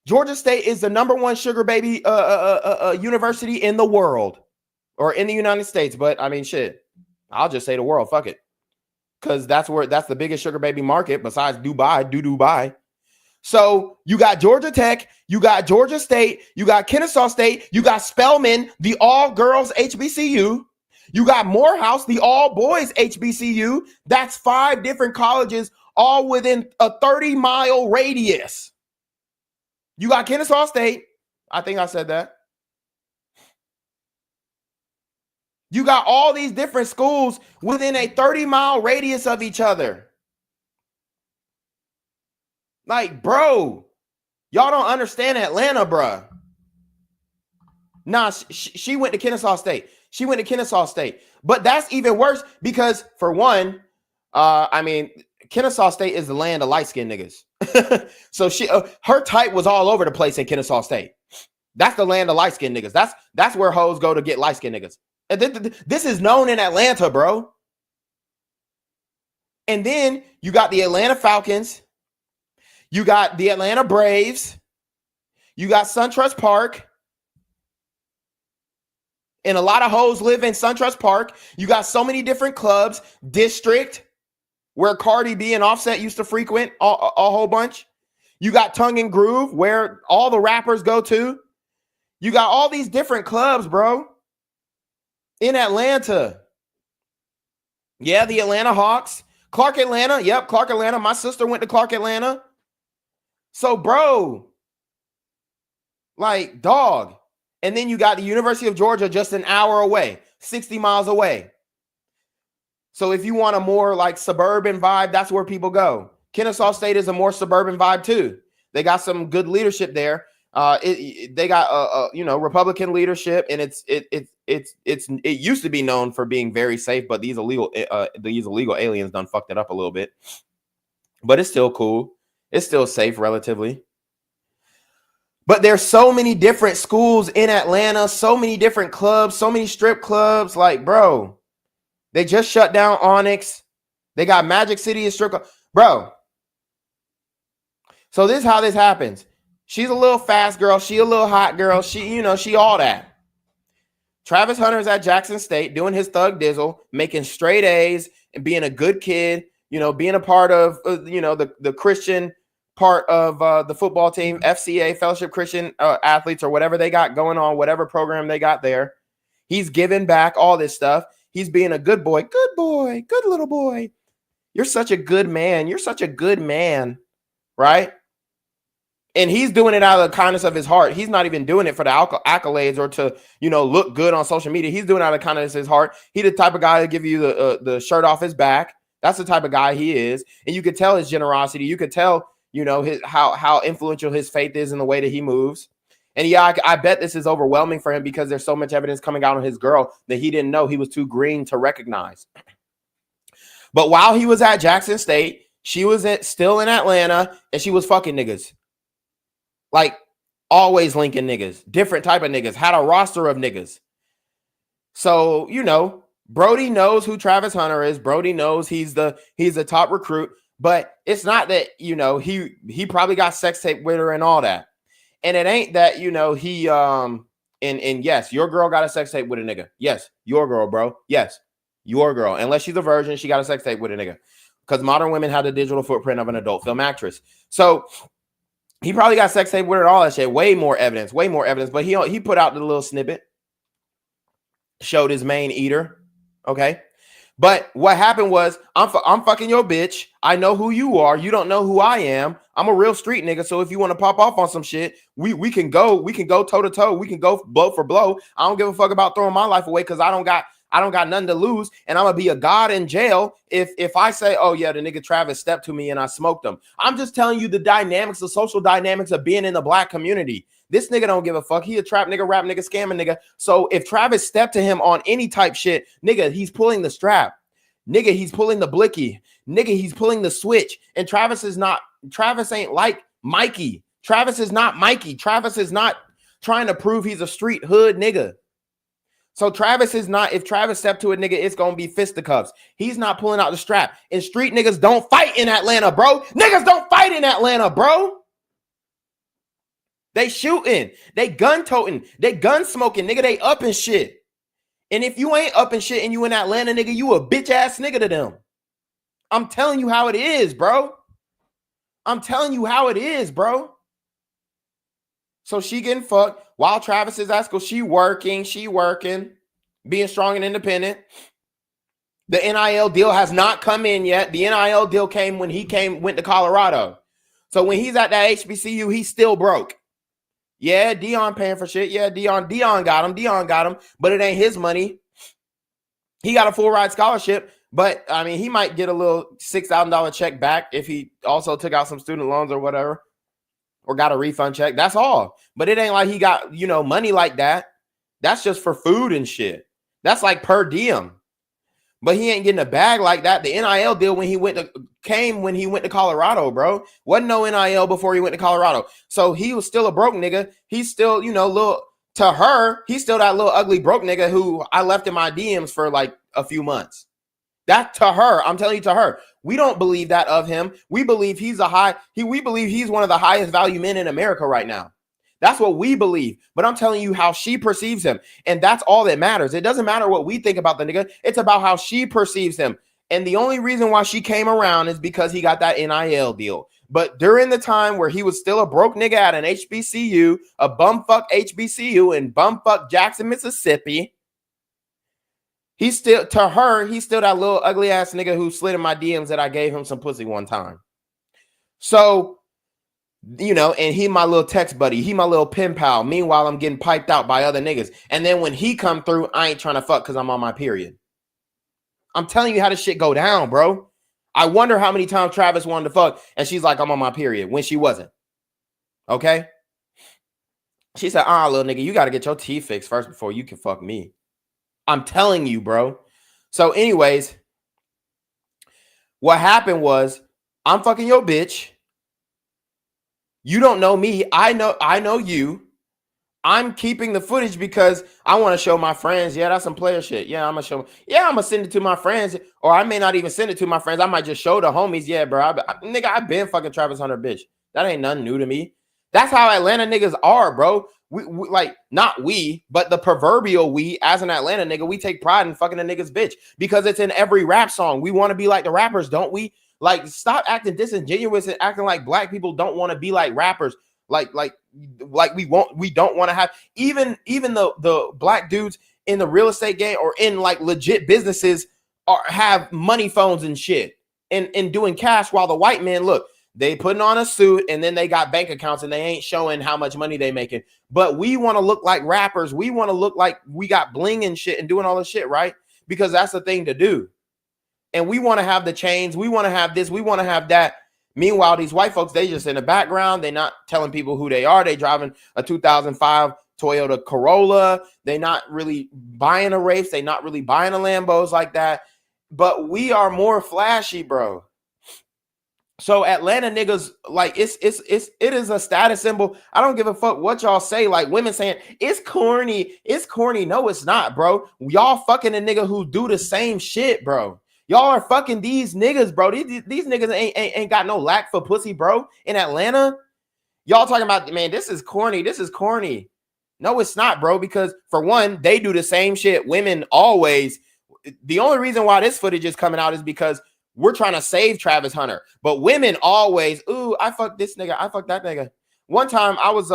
Georgia State is the #1 sugar baby university in the world, or in the United States. But I mean, shit, I'll just say the world. Fuck it. Because that's the biggest sugar baby market besides Dubai. So you got Georgia Tech, you got Georgia State, you got Kennesaw State, you got Spelman, the all-girls HBCU, you got Morehouse, the all-boys HBCU. That's 5 different colleges, all within a 30-mile radius. You got Kennesaw State. I think I said that. You got all these different schools within a 30-mile radius of each other. Like, bro, y'all don't understand Atlanta, bro. Nah, she went to Kennesaw State. She went to Kennesaw State. But that's even worse because, for one, Kennesaw State is the land of light-skinned niggas. So her type was all over the place in Kennesaw State. That's the land of light-skinned niggas. That's where hoes go to get light-skinned niggas. This is known in Atlanta, bro. And then you got the Atlanta Falcons. You got the Atlanta Braves. You got SunTrust Park. And a lot of hoes live in SunTrust Park. You got so many different clubs. District, where Cardi B and Offset used to frequent a whole bunch. You got Tongue and Groove, where all the rappers go to. You got all these different clubs, bro. In Atlanta. Yeah, the Atlanta Hawks. Clark Atlanta. Yep, Clark Atlanta. My sister went to Clark Atlanta. So, bro, like, dog. And then you got the University of Georgia just an hour away, 60 miles away. So if you want a more like suburban vibe, that's where people go. Kennesaw State is a more suburban vibe too. They got some good leadership there. They got Republican leadership, and it used to be known for being very safe, but these illegal aliens done fucked it up a little bit. But it's still cool. It's still safe relatively. But there's so many different schools in Atlanta, so many different clubs, so many strip clubs. Like, bro, they just shut down Onyx. They got Magic City and strip club, bro. So this is how this happens. She's a little fast girl. She a little hot girl. She all that. Travis Hunter's at Jackson State doing his thug dizzle, making straight A's and being a good kid, being a part of, the Christian part of the football team, FCA, Fellowship Christian Athletes, or whatever they got going on, whatever program they got there. He's giving back all this stuff. He's being a good boy, good little boy. You're such a good man. You're such a good man, right? And he's doing it out of the kindness of his heart. He's not even doing it for the accolades or to, look good on social media. He's doing it out of the kindness of his heart. He's the type of guy to give you the shirt off his back. That's the type of guy he is. And you could tell his generosity. You could tell, how influential his faith is in the way that he moves. And yeah, I bet this is overwhelming for him because there's so much evidence coming out on his girl that he didn't know he was too green to recognize. But while he was at Jackson State, she was still in Atlanta and she was fucking niggas. Like, always linking niggas, different type of niggas, had a roster of niggas. So, Brody knows who Travis Hunter is. Brody knows he's the top recruit, but it's not that, he probably got sex tape with her and all that. And it ain't that, he, and yes, your girl got a sex tape with a nigga. Yes, your girl, bro. Yes, your girl. Unless she's a virgin, she got a sex tape with a nigga. Because modern women have the digital footprint of an adult film actress. So he probably got sex tape with her and all that shit. Way more evidence. But he put out the little snippet. Showed his main eater. Okay. But what happened was, I'm fucking your bitch. I know who you are. You don't know who I am. I'm a real street nigga. So if you want to pop off on some shit, we can go toe to toe. We can go blow for blow. I don't give a fuck about throwing my life away because I don't got nothing to lose, and I'm gonna be a god in jail if I say, oh yeah, the nigga Travis stepped to me and I smoked him. I'm just telling you the social dynamics of being in the black community. This nigga don't give a fuck. He a trap nigga, rap nigga, scamming nigga. So if Travis stepped to him on any type shit, nigga, he's pulling the strap. Nigga, he's pulling the blicky. Nigga, he's pulling the switch. And Travis ain't like Mikey. Travis is not Mikey. Travis is not trying to prove he's a street hood nigga. So Travis is not, if Travis stepped to a nigga, it's going to be fisticuffs. He's not pulling out the strap. And street niggas don't fight in Atlanta, bro. Niggas don't fight in Atlanta, bro. They shooting. They gun toting. They gun smoking. Nigga, they up and shit. And if you ain't up and shit and you in Atlanta, nigga, you a bitch ass nigga to them. I'm telling you how it is, bro. I'm telling you how it is, bro. So she getting fucked while Travis is at school. She working, being strong and independent. The NIL deal has not come in yet. The NIL deal came when went to Colorado. So when he's at that HBCU, he's still broke. Yeah, Dion paying for shit. Yeah, Dion got him, but it ain't his money. He got a full ride scholarship, but I mean, he might get a little $6,000 check back if he also took out some student loans or whatever, or got a refund check. That's all. But it ain't like he got, money like that. That's just for food and shit. That's like per diem. But he ain't getting a bag like that. The NIL deal came when he went to Colorado, bro. Wasn't no NIL before he went to Colorado. So he was still a broke nigga. He's still, to her, he's still that little ugly broke nigga who I left in my DMs for like a few months. That to her, I'm telling you, to her. We don't believe that of him. We believe we believe he's one of the highest value men in America right now. That's what we believe. But I'm telling you how she perceives him. And that's all that matters. It doesn't matter what we think about the nigga. It's about how she perceives him. And the only reason why she came around is because he got that NIL deal. But during the time where he was still a broke nigga at an HBCU, a bumfuck HBCU in bumfuck Jackson, Mississippi, he's still that little ugly ass nigga who slid in my DMs that I gave him some pussy one time. So, and he my little text buddy. He my little pen pal. Meanwhile, I'm getting piped out by other niggas. And then when he come through, I ain't trying to fuck because I'm on my period. I'm telling you how this shit go down, bro. I wonder how many times Travis wanted to fuck and she's like, I'm on my period, when she wasn't. Okay? She said, little nigga, you got to get your teeth fixed first before you can fuck me. I'm telling you, bro. So anyways, what happened was I'm fucking your bitch. You don't know me. I know you. I'm keeping the footage because I want to show my friends. Yeah, that's some player shit. Yeah, I'm going to send it to my friends. Or I may not even send it to my friends. I might just show the homies. Yeah, bro. Nigga, I've been fucking Travis Hunter, bitch. That ain't nothing new to me. That's how Atlanta niggas are, bro. We like, not we, but the proverbial we, as an Atlanta nigga, we take pride in fucking a nigga's bitch because it's in every rap song. We want to be like the rappers, don't we? Like, stop acting disingenuous and acting like black people don't want to be like rappers. Like we don't want to have even the black dudes in the real estate game or in like legit businesses have money phones and shit and doing cash, while the white men, look, they putting on a suit and then they got bank accounts and they ain't showing how much money they making. But we want to look like rappers. We want to look like we got bling and shit and doing all this shit, right? Because that's the thing to do. And we want to have the chains. We want to have this. We want to have that. Meanwhile, these white folks, they just in the background. They're not telling people who they are. They driving a 2005 Toyota Corolla. They're not really buying a Wraiths. They're not really buying a Lambos like that. But we are more flashy, bro. So Atlanta niggas, like, it is a status symbol. I don't give a fuck what y'all say. Like, women saying it's corny. It's corny. No, it's not, bro. Y'all fucking a nigga who do the same shit, bro. Y'all are fucking these niggas, bro. These niggas ain't got no lack for pussy, bro. In Atlanta, y'all talking about, man, this is corny. This is corny. No, it's not, bro. Because for one, they do the same shit. Women always. The only reason why this footage is coming out is because we're trying to save Travis Hunter. But women always, ooh, I fucked this nigga. I fucked that nigga. One time I was,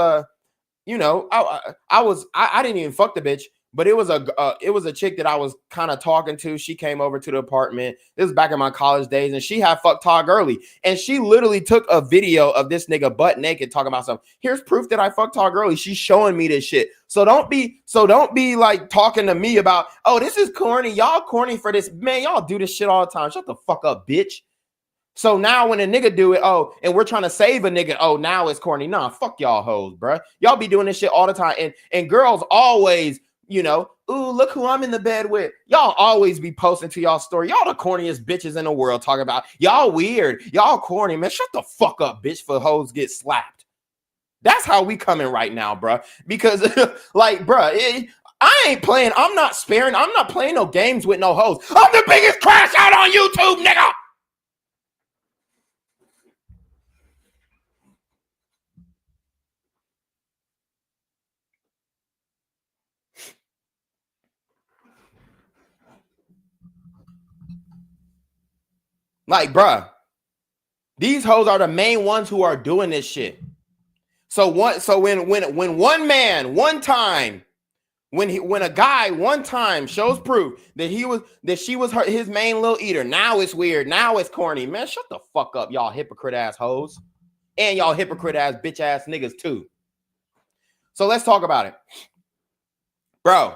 I didn't even fuck the bitch. But it was a chick that I was kind of talking to. She came over to the apartment. This was back in my college days, and she had fucked Todd Gurley. And she literally took a video of this nigga butt naked talking about something. Here's proof that I fucked Todd Gurley. She's showing me this shit. So don't be like talking to me about, oh, this is corny. Y'all corny for this. Man, y'all do this shit all the time. Shut the fuck up, bitch. So now when a nigga do it, oh, and we're trying to save a nigga, oh, now it's corny. Nah, fuck y'all hoes, bruh. Y'all be doing this shit all the time. And girls always you know, ooh, look who I'm in the bed with. Y'all always be posting to y'all story. Y'all the corniest bitches in the world talking about y'all weird. Y'all corny, man. Shut the fuck up, bitch, for hoes get slapped. That's how we coming right now, bruh. Because, like, bruh, I ain't playing. I'm not sparing. I'm not playing no games with no hoes. I'm the biggest crash out on YouTube, nigga. Like, bruh, these hoes are the main ones who are doing this shit. So when one man one time, when a guy one time shows proof that she was his main little eater, now it's weird, now it's corny. Man, shut the fuck up, y'all hypocrite ass hoes. And y'all hypocrite ass bitch ass niggas too. So let's talk about it. Bro,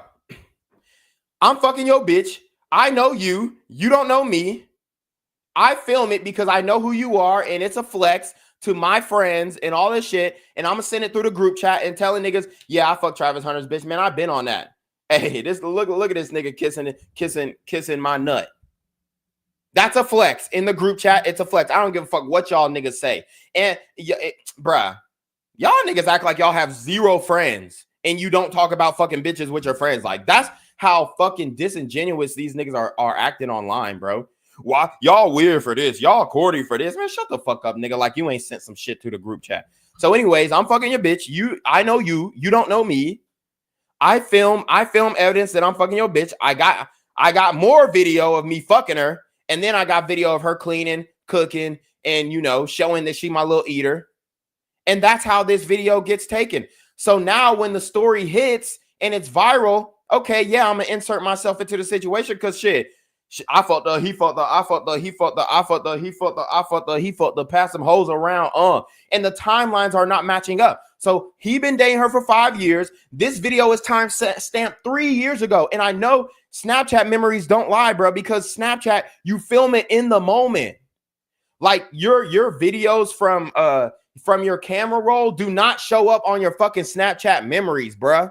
I'm fucking your bitch. I know you. You don't know me. I film it because I know who you are, and it's a flex to my friends and all this shit. And I'm gonna send it through the group chat and telling niggas, yeah, I fuck Travis Hunter's bitch. Man, I've been on that. Hey, this look at this nigga kissing my nut. That's a flex in the group chat. It's a flex. I don't give a fuck what y'all niggas say. And bruh, y'all niggas act like y'all have zero friends and you don't talk about fucking bitches with your friends. Like, that's how fucking disingenuous these niggas are acting online, bro. Why y'all weird for this? Y'all corny for this? Man, shut the fuck up, nigga. Like, you ain't sent some shit to the group chat. So anyways, I'm fucking your bitch. I know you. You don't know me. I film evidence that I'm fucking your bitch. I got more video of me fucking her. And then I got video of her cleaning, cooking, and, you know, showing that she my little eater. And that's how this video gets taken. So now when the story hits and it's viral, okay, yeah, I'm going to insert myself into the situation because shit, I fucked the, he fucked the, I fucked the, he fucked the, I fucked the, he fucked the, I fucked the, he fucked the, pass some hoes around, and the timelines are not matching up. So he been dating her for 5 years. This video is time stamped 3 years ago. And I know Snapchat memories don't lie, bro, because Snapchat, you film it in the moment. Like your videos from your camera roll do not show up on your fucking Snapchat memories, bro.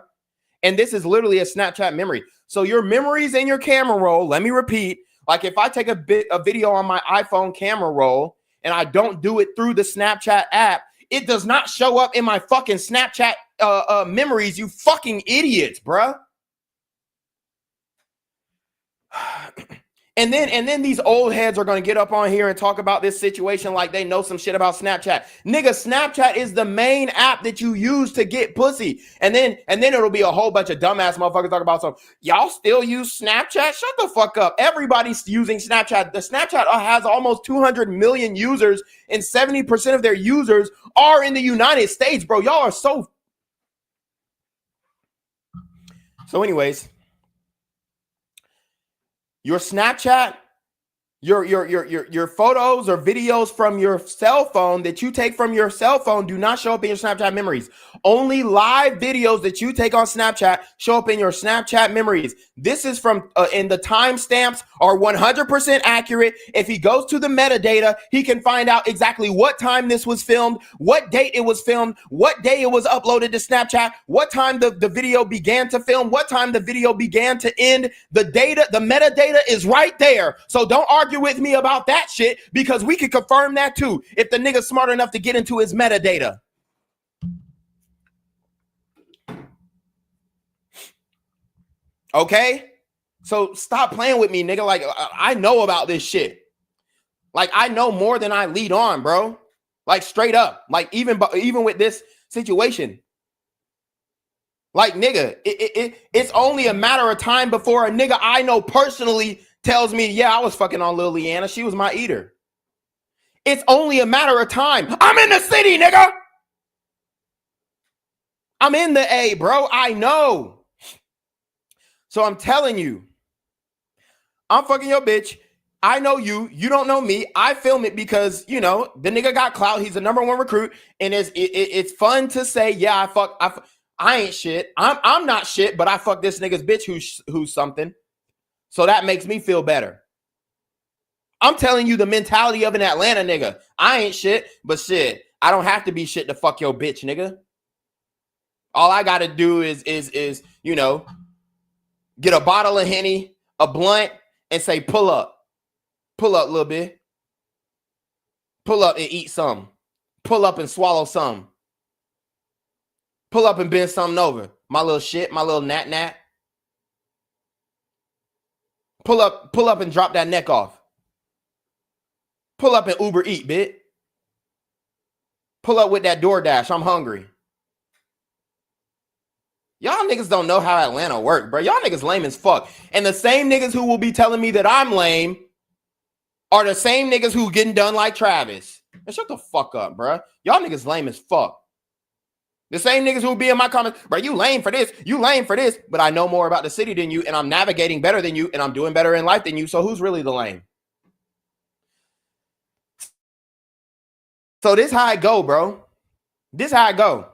And this is literally a Snapchat memory. So your memories in your camera roll, let me repeat, like if I take a video on my iPhone camera roll and I don't do it through the Snapchat app, it does not show up in my fucking Snapchat memories, you fucking idiots, bruh. And then these old heads are going to get up on here and talk about this situation like they know some shit about Snapchat. Nigga, Snapchat is the main app that you use to get pussy. And then it'll be a whole bunch of dumbass motherfuckers talking about some, y'all still use Snapchat? Shut the fuck up. Everybody's using Snapchat. The Snapchat has almost 200 million users and 70% of their users are in the United States, bro. Y'all are so anyways, your Snapchat, your photos or videos from your cell phone that you take from your cell phone do not show up in your Snapchat memories. Only live videos that you take on Snapchat show up in your Snapchat memories. This is from, and the timestamps are 100% accurate. If he goes to the metadata, he can find out exactly what time this was filmed, what date it was filmed, what day it was uploaded to Snapchat, what time the video began to film, what time the video began to end. The data, the metadata is right there. So don't argue with me about that shit because we can confirm that too if the nigga's smart enough to get into his metadata. Okay? So stop playing with me, nigga. Like, I know about this shit. Like, I know more than I lead on, bro. Like, straight up. Like, even with this situation. Like, nigga, it's only a matter of time before a nigga I know personally tells me, yeah, I was fucking on Lil Leanna. She was my eater. It's only a matter of time. I'm in the city, nigga. I'm in the A, bro. I know. So I'm telling you, I'm fucking your bitch. I know you. You don't know me. I film it because, you know, the nigga got clout. He's the #1 recruit. And it's fun to say, yeah, I ain't shit. I'm not shit, but I fuck this nigga's bitch who's something. So that makes me feel better. I'm telling you the mentality of an Atlanta nigga. I ain't shit, but shit, I don't have to be shit to fuck your bitch, nigga. All I gotta do is you know, get a bottle of Henny, a blunt, and say, pull up. Pull up a little bit. Pull up and eat some. Pull up and swallow some. Pull up and bend something over. My little shit, my little nat. Pull up and drop that neck off. Pull up and Uber Eat, bitch. Pull up with that DoorDash. I'm hungry. Y'all niggas don't know how Atlanta work, bro. Y'all niggas lame as fuck. And the same niggas who will be telling me that I'm lame are the same niggas who getting done like Travis. Man, shut the fuck up, bro. Y'all niggas lame as fuck. The same niggas who be in my comments, bro, you lame for this, you lame for this, but I know more about the city than you, and I'm navigating better than you, and I'm doing better in life than you, so who's really the lame? So this how I go, bro. This how I go.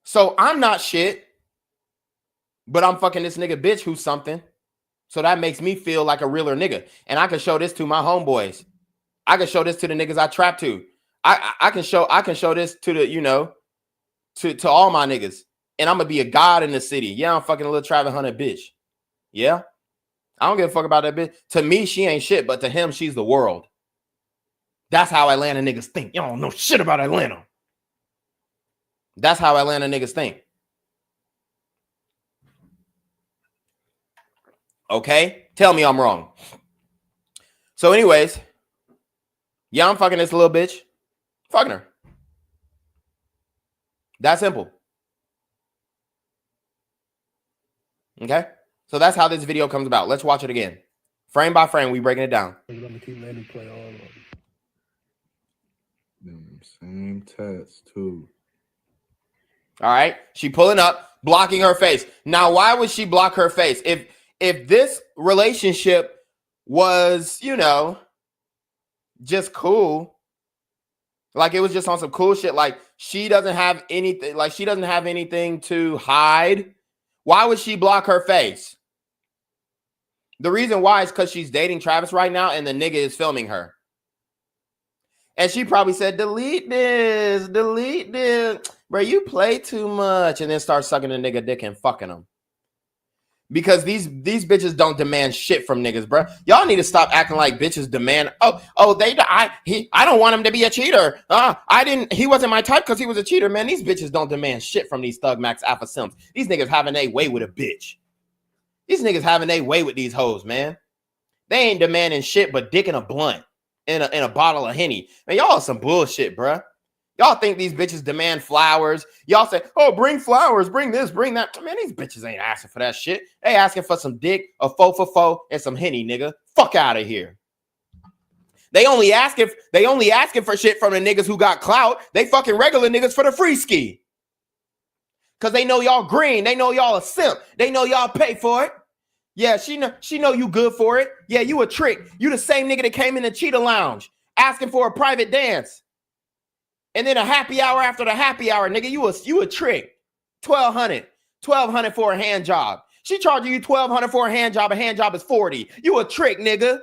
So I'm not shit, but I'm fucking this nigga bitch who's something. So that makes me feel like a realer nigga. And I can show this to my homeboys. I can show this to the niggas I trap to. I can show this to the, you know, to all my niggas. And I'm gonna be a god in the city. Yeah, I'm fucking a little Travis Hunter bitch. Yeah. I don't give a fuck about that bitch. To me, she ain't shit, but to him, she's the world. That's how Atlanta niggas think. Y'all don't know shit about Atlanta. That's how Atlanta niggas think. Okay? Tell me I'm wrong. So anyways, yeah, I'm fucking this little bitch. Fucking her. That simple. Okay? So that's how this video comes about. Let's watch it again. Frame by frame, we breaking it down. I'm gonna keep letting play all of them. Same tats too. All right. She pulling up, blocking her face. Now, why would she block her face? If this relationship was, you know, just cool, like it was just on some cool shit, like she doesn't have anything to hide, why would she block her face? The reason why is because she's dating Travis right now and the nigga is filming her. And she probably said, delete this. Bro, you play too much. And then start sucking the nigga dick and fucking him. Because these bitches don't demand shit from niggas, bro. Y'all need to stop acting like bitches demand. I don't want him to be a cheater. He wasn't my type because he was a cheater, man. These bitches don't demand shit from these Thug Max Alpha Sims. These niggas having their way with a bitch. These niggas having their way with these hoes, man. They ain't demanding shit but dick and a blunt and a bottle of Henny. Man, y'all are some bullshit, bro. Y'all think these bitches demand flowers. Y'all say, oh, bring flowers, bring this, bring that. Man, these bitches ain't asking for that shit. They asking for some dick, a faux for faux, and some Henny, nigga. Fuck out of here. They only asking for shit from the niggas who got clout. They fucking regular niggas for the free ski. Because they know y'all green. They know y'all a simp. They know y'all pay for it. Yeah, she know you good for it. Yeah, you a trick. You the same nigga that came in the Cheetah Lounge asking for a private dance. And then a happy hour after the happy hour, nigga, you a trick. $1,200 for a hand job. She charging you $1,200 for a hand job is $40. You a trick, nigga.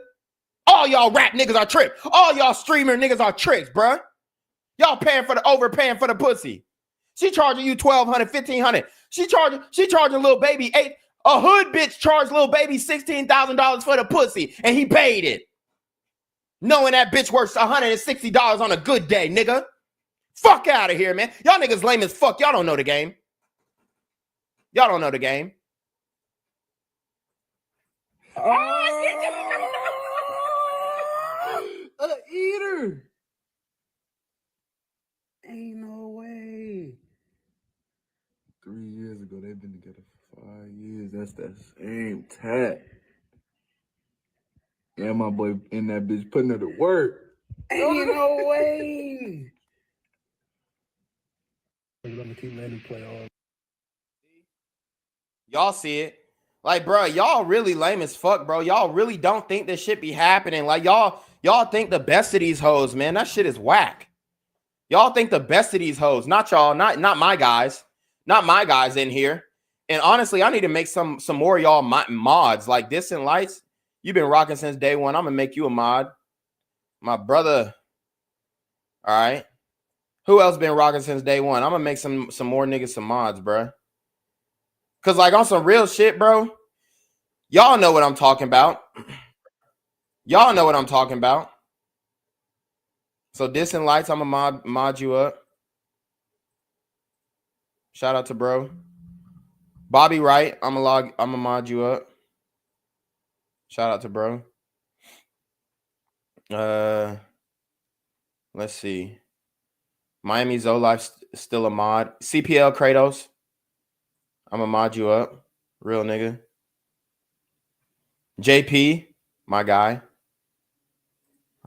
All y'all rap niggas are tricks. All y'all streamer niggas are tricks, bruh. Y'all overpaying for the pussy. She charging you $1,200, $1,500. She charging little baby a hood bitch charged little baby $16,000 for the pussy, and he paid it. Knowing that bitch worth $160 on a good day, nigga. Fuck out of here, man. Y'all niggas lame as fuck. Y'all don't know the game. Y'all don't know the game. A eater. Ain't no way. 3 years ago, they've been together for 5 years. That's that same tat. Yeah, my boy in that bitch putting her to work. Ain't no way. I'm gonna keep letting play all. Y'all see it. Like, bro, y'all really lame as fuck, bro. Y'all really don't think this shit be happening. Like, y'all think the best of these hoes, man. That shit is whack. Y'all think the best of these hoes. Not y'all, not my guys. Not my guys in here. And honestly, I need to make some more of y'all mods. Like Distant Lights, you've been rocking since day one. I'm gonna make you a mod. My brother. All right. Who else been rocking since day one? I'm gonna make some more niggas some mods, bro. Cause like on some real shit, bro. Y'all know what I'm talking about. Y'all know what I'm talking about. So Distant Lights, I'm gonna mod you up. Shout out to bro. Bobby Wright, I'm gonna mod you up. Shout out to bro. Let's see. Miami Zolife still a mod. CPL Kratos, I'm gonna mod you up. Real nigga. JP, my guy.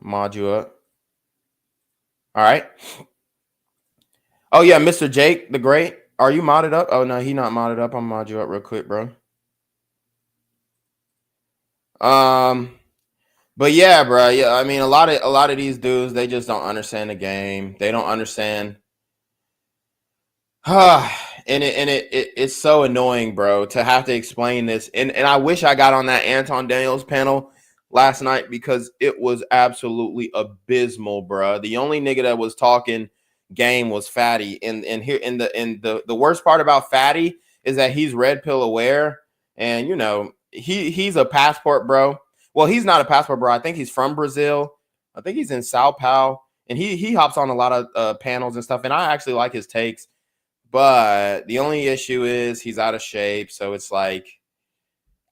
Mod you up. All right. Oh yeah, Mr. Jake the Great. Are you modded up? Oh no, he not modded up. I'm mod you up real quick, bro. But yeah, bro. Yeah, I mean, a lot of these dudes, they just don't understand the game. They don't understand. It's so annoying, bro, to have to explain this. And I wish I got on that Anton Daniels panel last night because it was absolutely abysmal, bro. The only nigga that was talking game was Fatty. And here in the worst part about Fatty is that he's red pill aware, and you know, he's a passport, bro. Well, he's not a passport, bro. I think he's from Brazil. I think he's in Sao Paulo, and he hops on a lot of panels and stuff. And I actually like his takes. But the only issue is he's out of shape. So it's like,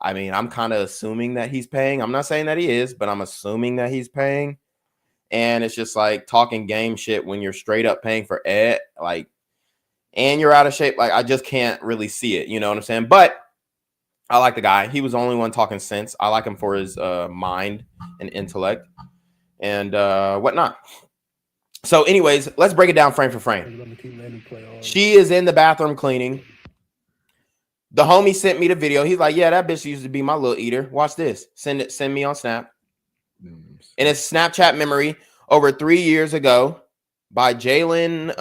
I mean, I'm kind of assuming that he's paying. I'm not saying that he is, but I'm assuming that he's paying. And it's just like talking game shit when you're straight up paying for it, like, and you're out of shape. Like, I just can't really see it. You know what I'm saying? But I like the guy. He was the only one talking sense. I like him for his mind and intellect and whatnot. So anyways, let's break it down frame for frame. She is in the bathroom cleaning. The homie sent me the video. He's like, yeah, that bitch used to be my little eater. Watch this. Send me on Snap. And it's Snapchat memory over 3 years ago by Jalen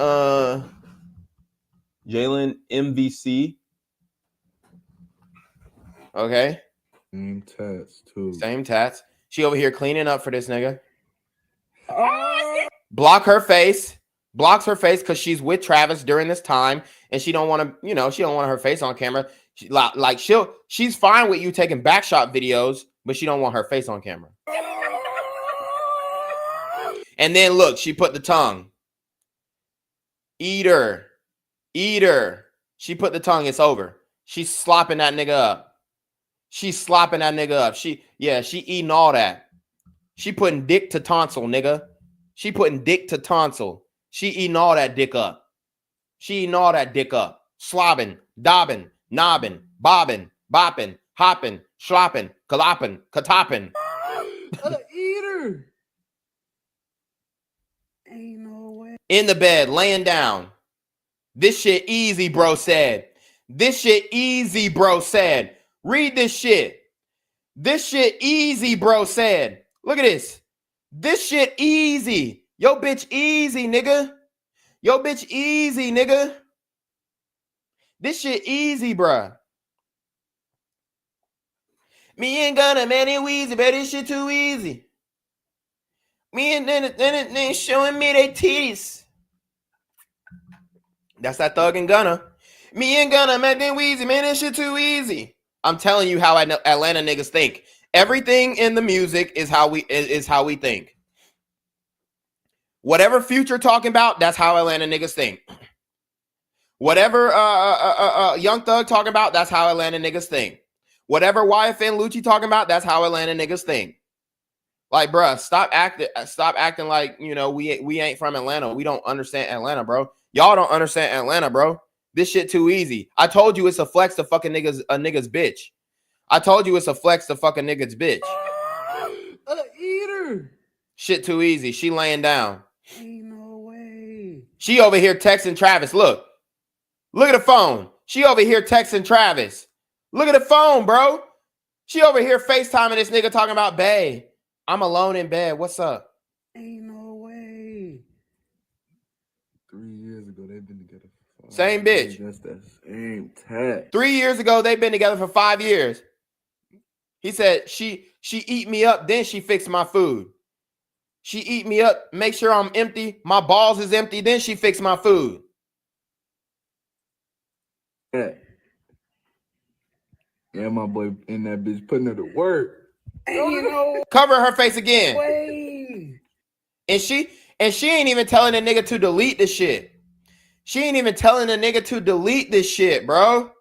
MVC. Okay. Same tats, too. Same tats. She over here cleaning up for this nigga. Block her face. Blocks her face because she's with Travis during this time, and she don't want to, you know, she don't want her face on camera. She's fine with you taking backshot videos, but she don't want her face on camera. And then look, she put the tongue. Eater. She put the tongue. It's over. She's slopping that nigga up. She eating all that. She putting dick to tonsil, nigga. She putting dick to tonsil. She eating all that dick up. Slobbing, dobbing, knobbing, bobbing, bopping, hopping, slopping, calopping, katopping. Eater. Ain't no way. In the bed, laying down. This shit easy, bro said. Read this shit. This shit easy, bro said. Look at this. This shit easy. Yo, bitch easy, nigga. This shit easy, bruh. Me ain't gonna man it wheezy, but this shit too easy. Me and then showing me they titties. That's that Thug and Gunna. Me ain't gonna man it wheezy, man, this shit too easy. I'm telling you how Atlanta niggas think. Everything in the music is how we think. Whatever Future talking about, that's how Atlanta niggas think. Whatever Young Thug talking about, that's how Atlanta niggas think. Whatever YFN Lucci talking about, that's how Atlanta niggas think. Like, bruh, stop acting like, you know, we ain't from Atlanta. We don't understand Atlanta, bro. Y'all don't understand Atlanta, bro. This shit too easy. I told you it's a flex to fucking niggas bitch. Eater. Shit too easy. She laying down. Ain't no way. She over here texting Travis. Look at the phone. She over here texting Travis. Look at the phone, bro. She over here FaceTiming this nigga talking about, bae, I'm alone in bed. What's up? Ain't no way. 3 years ago, they've been together for 5 Same bitch. That's that same tat. 3 years ago, they've been together for 5 years. He said, she eat me up, then she fixed my food. She eat me up, make sure I'm empty. My balls is empty, then she fixed my food. Yeah. Yeah, my boy in that bitch putting her to work. You know, Cover her face again. way. And she ain't even telling the nigga to delete the shit. She ain't even telling the nigga to delete this shit, bro.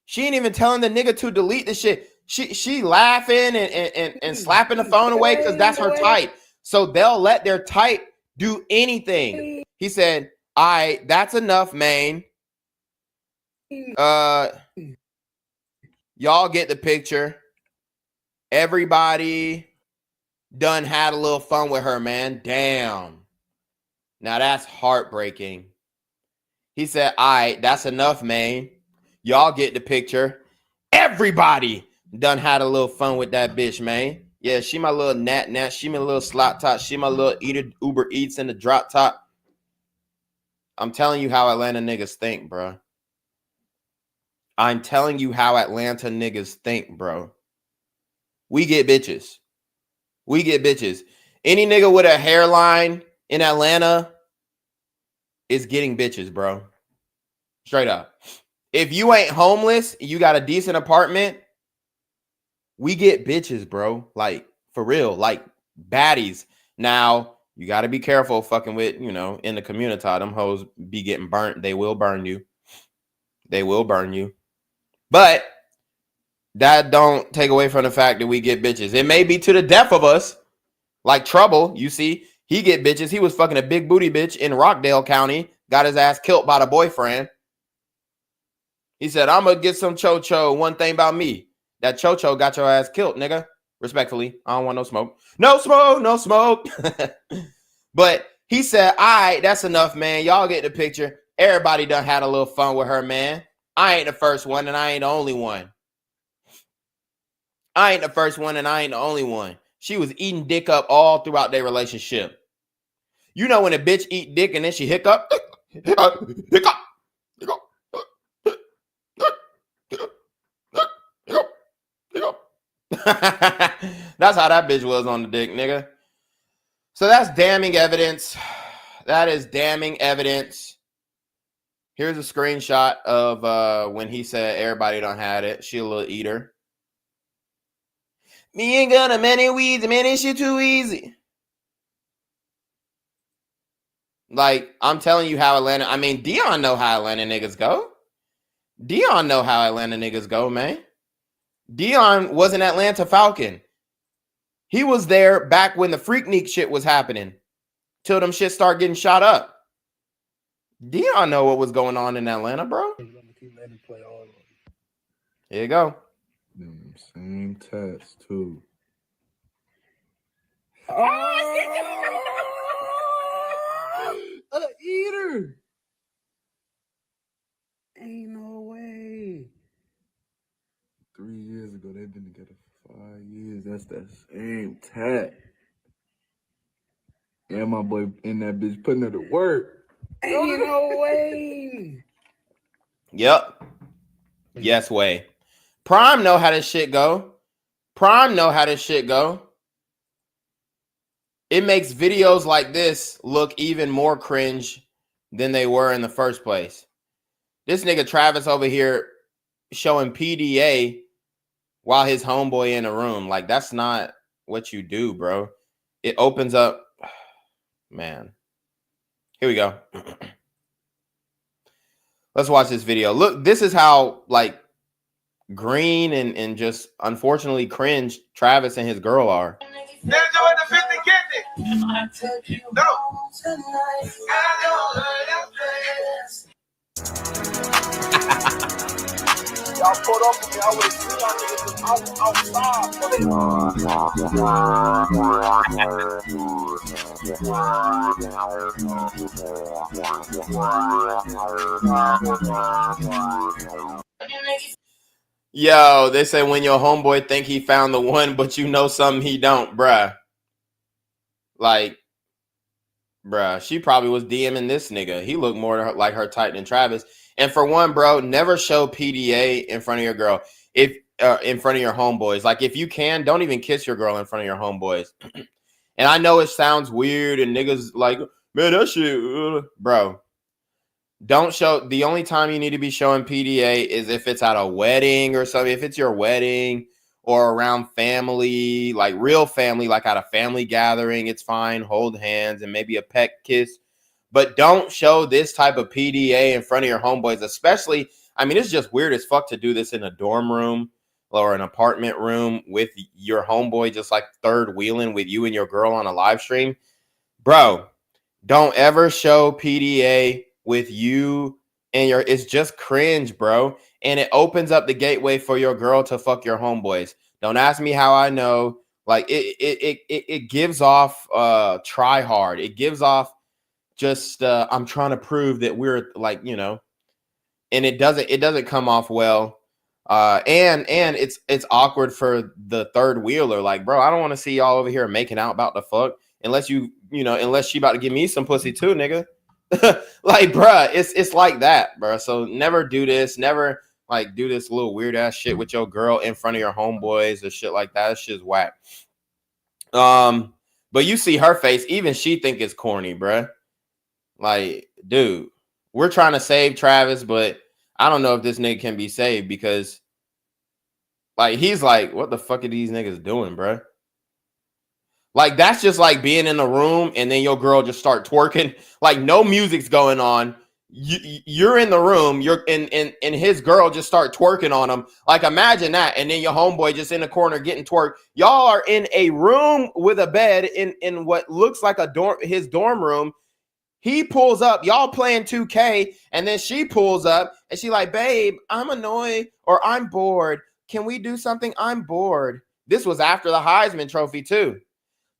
She ain't even telling the nigga to delete the shit. She laughing and slapping the phone away because that's her type. So they'll let their type do anything. He said, all right, that's enough, man. Y'all get the picture. Everybody done had a little fun with her, man. Damn. Now that's heartbreaking. He said, all right, that's enough, man. Y'all get the picture. Everybody done had a little fun with that bitch, man. Yeah, she my little nat. She my little slot top. She my little Uber Eats in the drop top. I'm telling you how Atlanta niggas think, bro. I'm telling you how Atlanta niggas think, bro. We get bitches. We get bitches. Any nigga with a hairline in Atlanta is getting bitches, bro. Straight up. If you ain't homeless, you got a decent apartment, we get bitches, bro. Like, for real. Like, baddies. Now, you got to be careful fucking with, you know, in the community. Them hoes be getting burnt. They will burn you. They will burn you. But that don't take away from the fact that we get bitches. It may be to the death of us. Like Trouble, you see, he get bitches. He was fucking a big booty bitch in Rockdale County. Got his ass killed by the boyfriend. He said, I'm going to get some cho-cho. One thing about me. That cho-cho got your ass killed, nigga. Respectfully. I don't want no smoke. No smoke, no smoke. But he said, all right, that's enough, man. Y'all get the picture. Everybody done had a little fun with her, man. I ain't the first one, and I ain't the only one. I ain't the first one, and I ain't the only one. She was eating dick up all throughout their relationship. You know when a bitch eat dick and then she hiccup? Hiccup. That's how that bitch was on the dick, nigga. So that's damning evidence. That is damning evidence. Here's a screenshot of when he said everybody don't have it. She a little eater. Me ain't gonna many weeds, man, this shit too easy. Like, I'm telling you how Atlanta, I mean, Dion know how Atlanta niggas go. Dion know how Atlanta niggas go, man. Dion was an Atlanta Falcon. He was there back when the Freaknik shit was happening. Till them shit start getting shot up. Dion know what was going on in Atlanta, bro. Here you go. Same tats, too. Eater. Ain't no way. 3 years ago, they've been together for 5 years. That's that same tat. Yeah, my boy in that bitch putting her to work. Ain't no way. Yep. Yes way. Prime know how this shit go. Prime know how this shit go. It makes videos like this look even more cringe than they were in the first place. This nigga Travis over here showing PDA while his homeboy in the room. Like, that's not what you do, bro. It opens up, man. Here we go. Let's watch this video. Look, this is how, like, green and just unfortunately cringe Travis and his girl are. They're doing the 50 kidney. No. Y'all pulled up with me. I would have seen y'all niggas outside. Yo, they say when your homeboy think he found the one, but you know something he don't, bruh. Like, bruh, she probably was DMing this nigga. He looked more like her type than Travis. And for one, bro, never show PDA in front of your girl. If in front of your homeboys. Like, if you can, don't even kiss your girl in front of your homeboys. And I know it sounds weird and niggas like, man, that shit, bro. Don't show. The only time you need to be showing PDA is if it's at a wedding or something. If it's your wedding or around family, like real family, like at a family gathering, it's fine. Hold hands and maybe a peck kiss. But don't show this type of PDA in front of your homeboys, especially. I mean, it's just weird as fuck to do this in a dorm room or an apartment room with your homeboy, just like third wheeling with you and your girl on a live stream. Bro, don't ever show PDA with you and your, it's just cringe, bro. And it opens up the gateway for your girl to fuck your homeboys. Don't ask me how I know. Like it gives off try hard. It gives off just I'm trying to prove that we're like, you know, and it doesn't come off well. And it's awkward for the third wheeler. Like, bro, I don't want to see y'all over here making out about the fuck unless unless she about to give me some pussy too, nigga. Like, bruh, it's like that, bruh. So never do this. Never like do this little weird ass shit with your girl in front of your homeboys or shit like that. That shit's whack. But you see her face, even she think it's corny, bruh. Like, dude, we're trying to save Travis, but I don't know if this nigga can be saved because, like, he's like, what the fuck are these niggas doing, bruh? Like, that's just like being in a room and then your girl just start twerking. Like, no music's going on. You're in the room, you're and his girl just start twerking on him. Like, imagine that. And then your homeboy just in the corner getting twerked. Y'all are in a room with a bed in what looks like his dorm room. He pulls up, y'all playing 2K, and then she pulls up and she like, babe, I'm annoyed or I'm bored. Can we do something? I'm bored. This was after the Heisman Trophy too.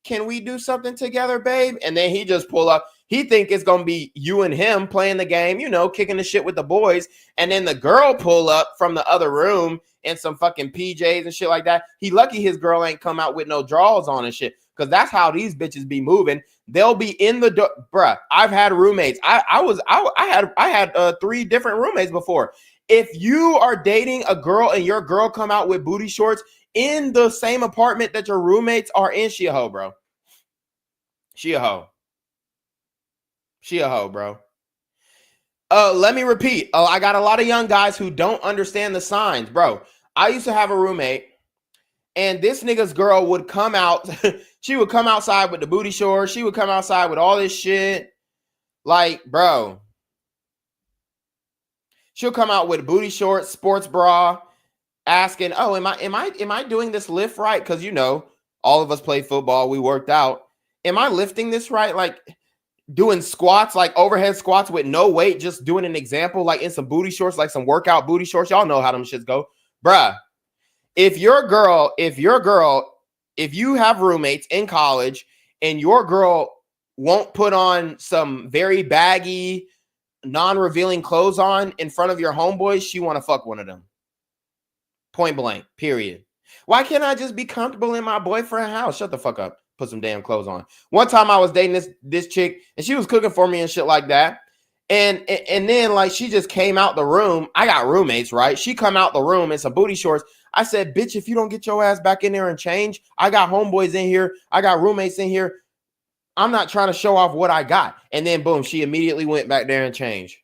Can we do something together, babe? And then he just pull up. He think it's going to be you and him playing the game, you know, kicking the shit with the boys. And then the girl pull up from the other room in some fucking PJs and shit like that. He lucky his girl ain't come out with no drawers on and shit. Because that's how these bitches be moving. They'll be in the door. Bruh, I've had roommates. I had 3 different roommates before. If you are dating a girl and your girl come out with booty shorts in the same apartment that your roommates are in, she a hoe, bro. She a hoe. She a hoe, bro. Let me repeat. I got a lot of young guys who don't understand the signs, bro. I used to have a roommate, and this nigga's girl would come out. She would come outside with the booty shorts. She would come outside with all this shit. Like, bro. She'll come out with booty shorts, sports bra, asking, "Oh, am I doing this lift right?" Because you know, all of us play football. We worked out. Am I lifting this right? Like doing squats, like overhead squats with no weight, just doing an example, like in some booty shorts, like some workout booty shorts. Y'all know how them shits go, bruh. If you have roommates in college and your girl won't put on some very baggy, non-revealing clothes on in front of your homeboys, she want to fuck one of them. Point blank, period. Why can't I just be comfortable in my boyfriend's house? Shut the fuck up. Put some damn clothes on. One time I was dating this chick and she was cooking for me and shit like that. And then like she just came out the room. I got roommates, right? She come out the room in some booty shorts. I said, bitch, if you don't get your ass back in there and change, I got homeboys in here. I got roommates in here. I'm not trying to show off what I got. And then boom, she immediately went back there and changed.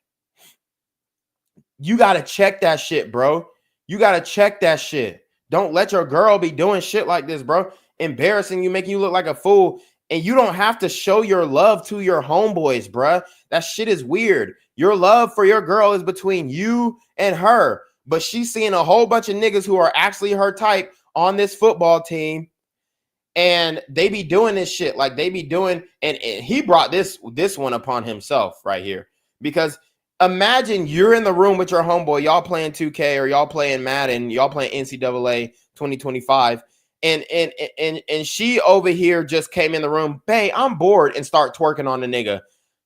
You got to check that shit, bro. You got to check that shit. Don't let your girl be doing shit like this, bro. Embarrassing you, making you look like a fool. And you don't have to show your love to your homeboys, bruh. That shit is weird. Your love for your girl is between you and her. But she's seeing a whole bunch of niggas who are actually her type on this football team. And they be doing this shit. Like they be doing, and he brought this one upon himself right here. Because imagine you're in the room with your homeboy, y'all playing 2K or y'all playing Madden, y'all playing NCAA 2025. And she over here just came in the room, babe, I'm bored, and start twerking on the nigga.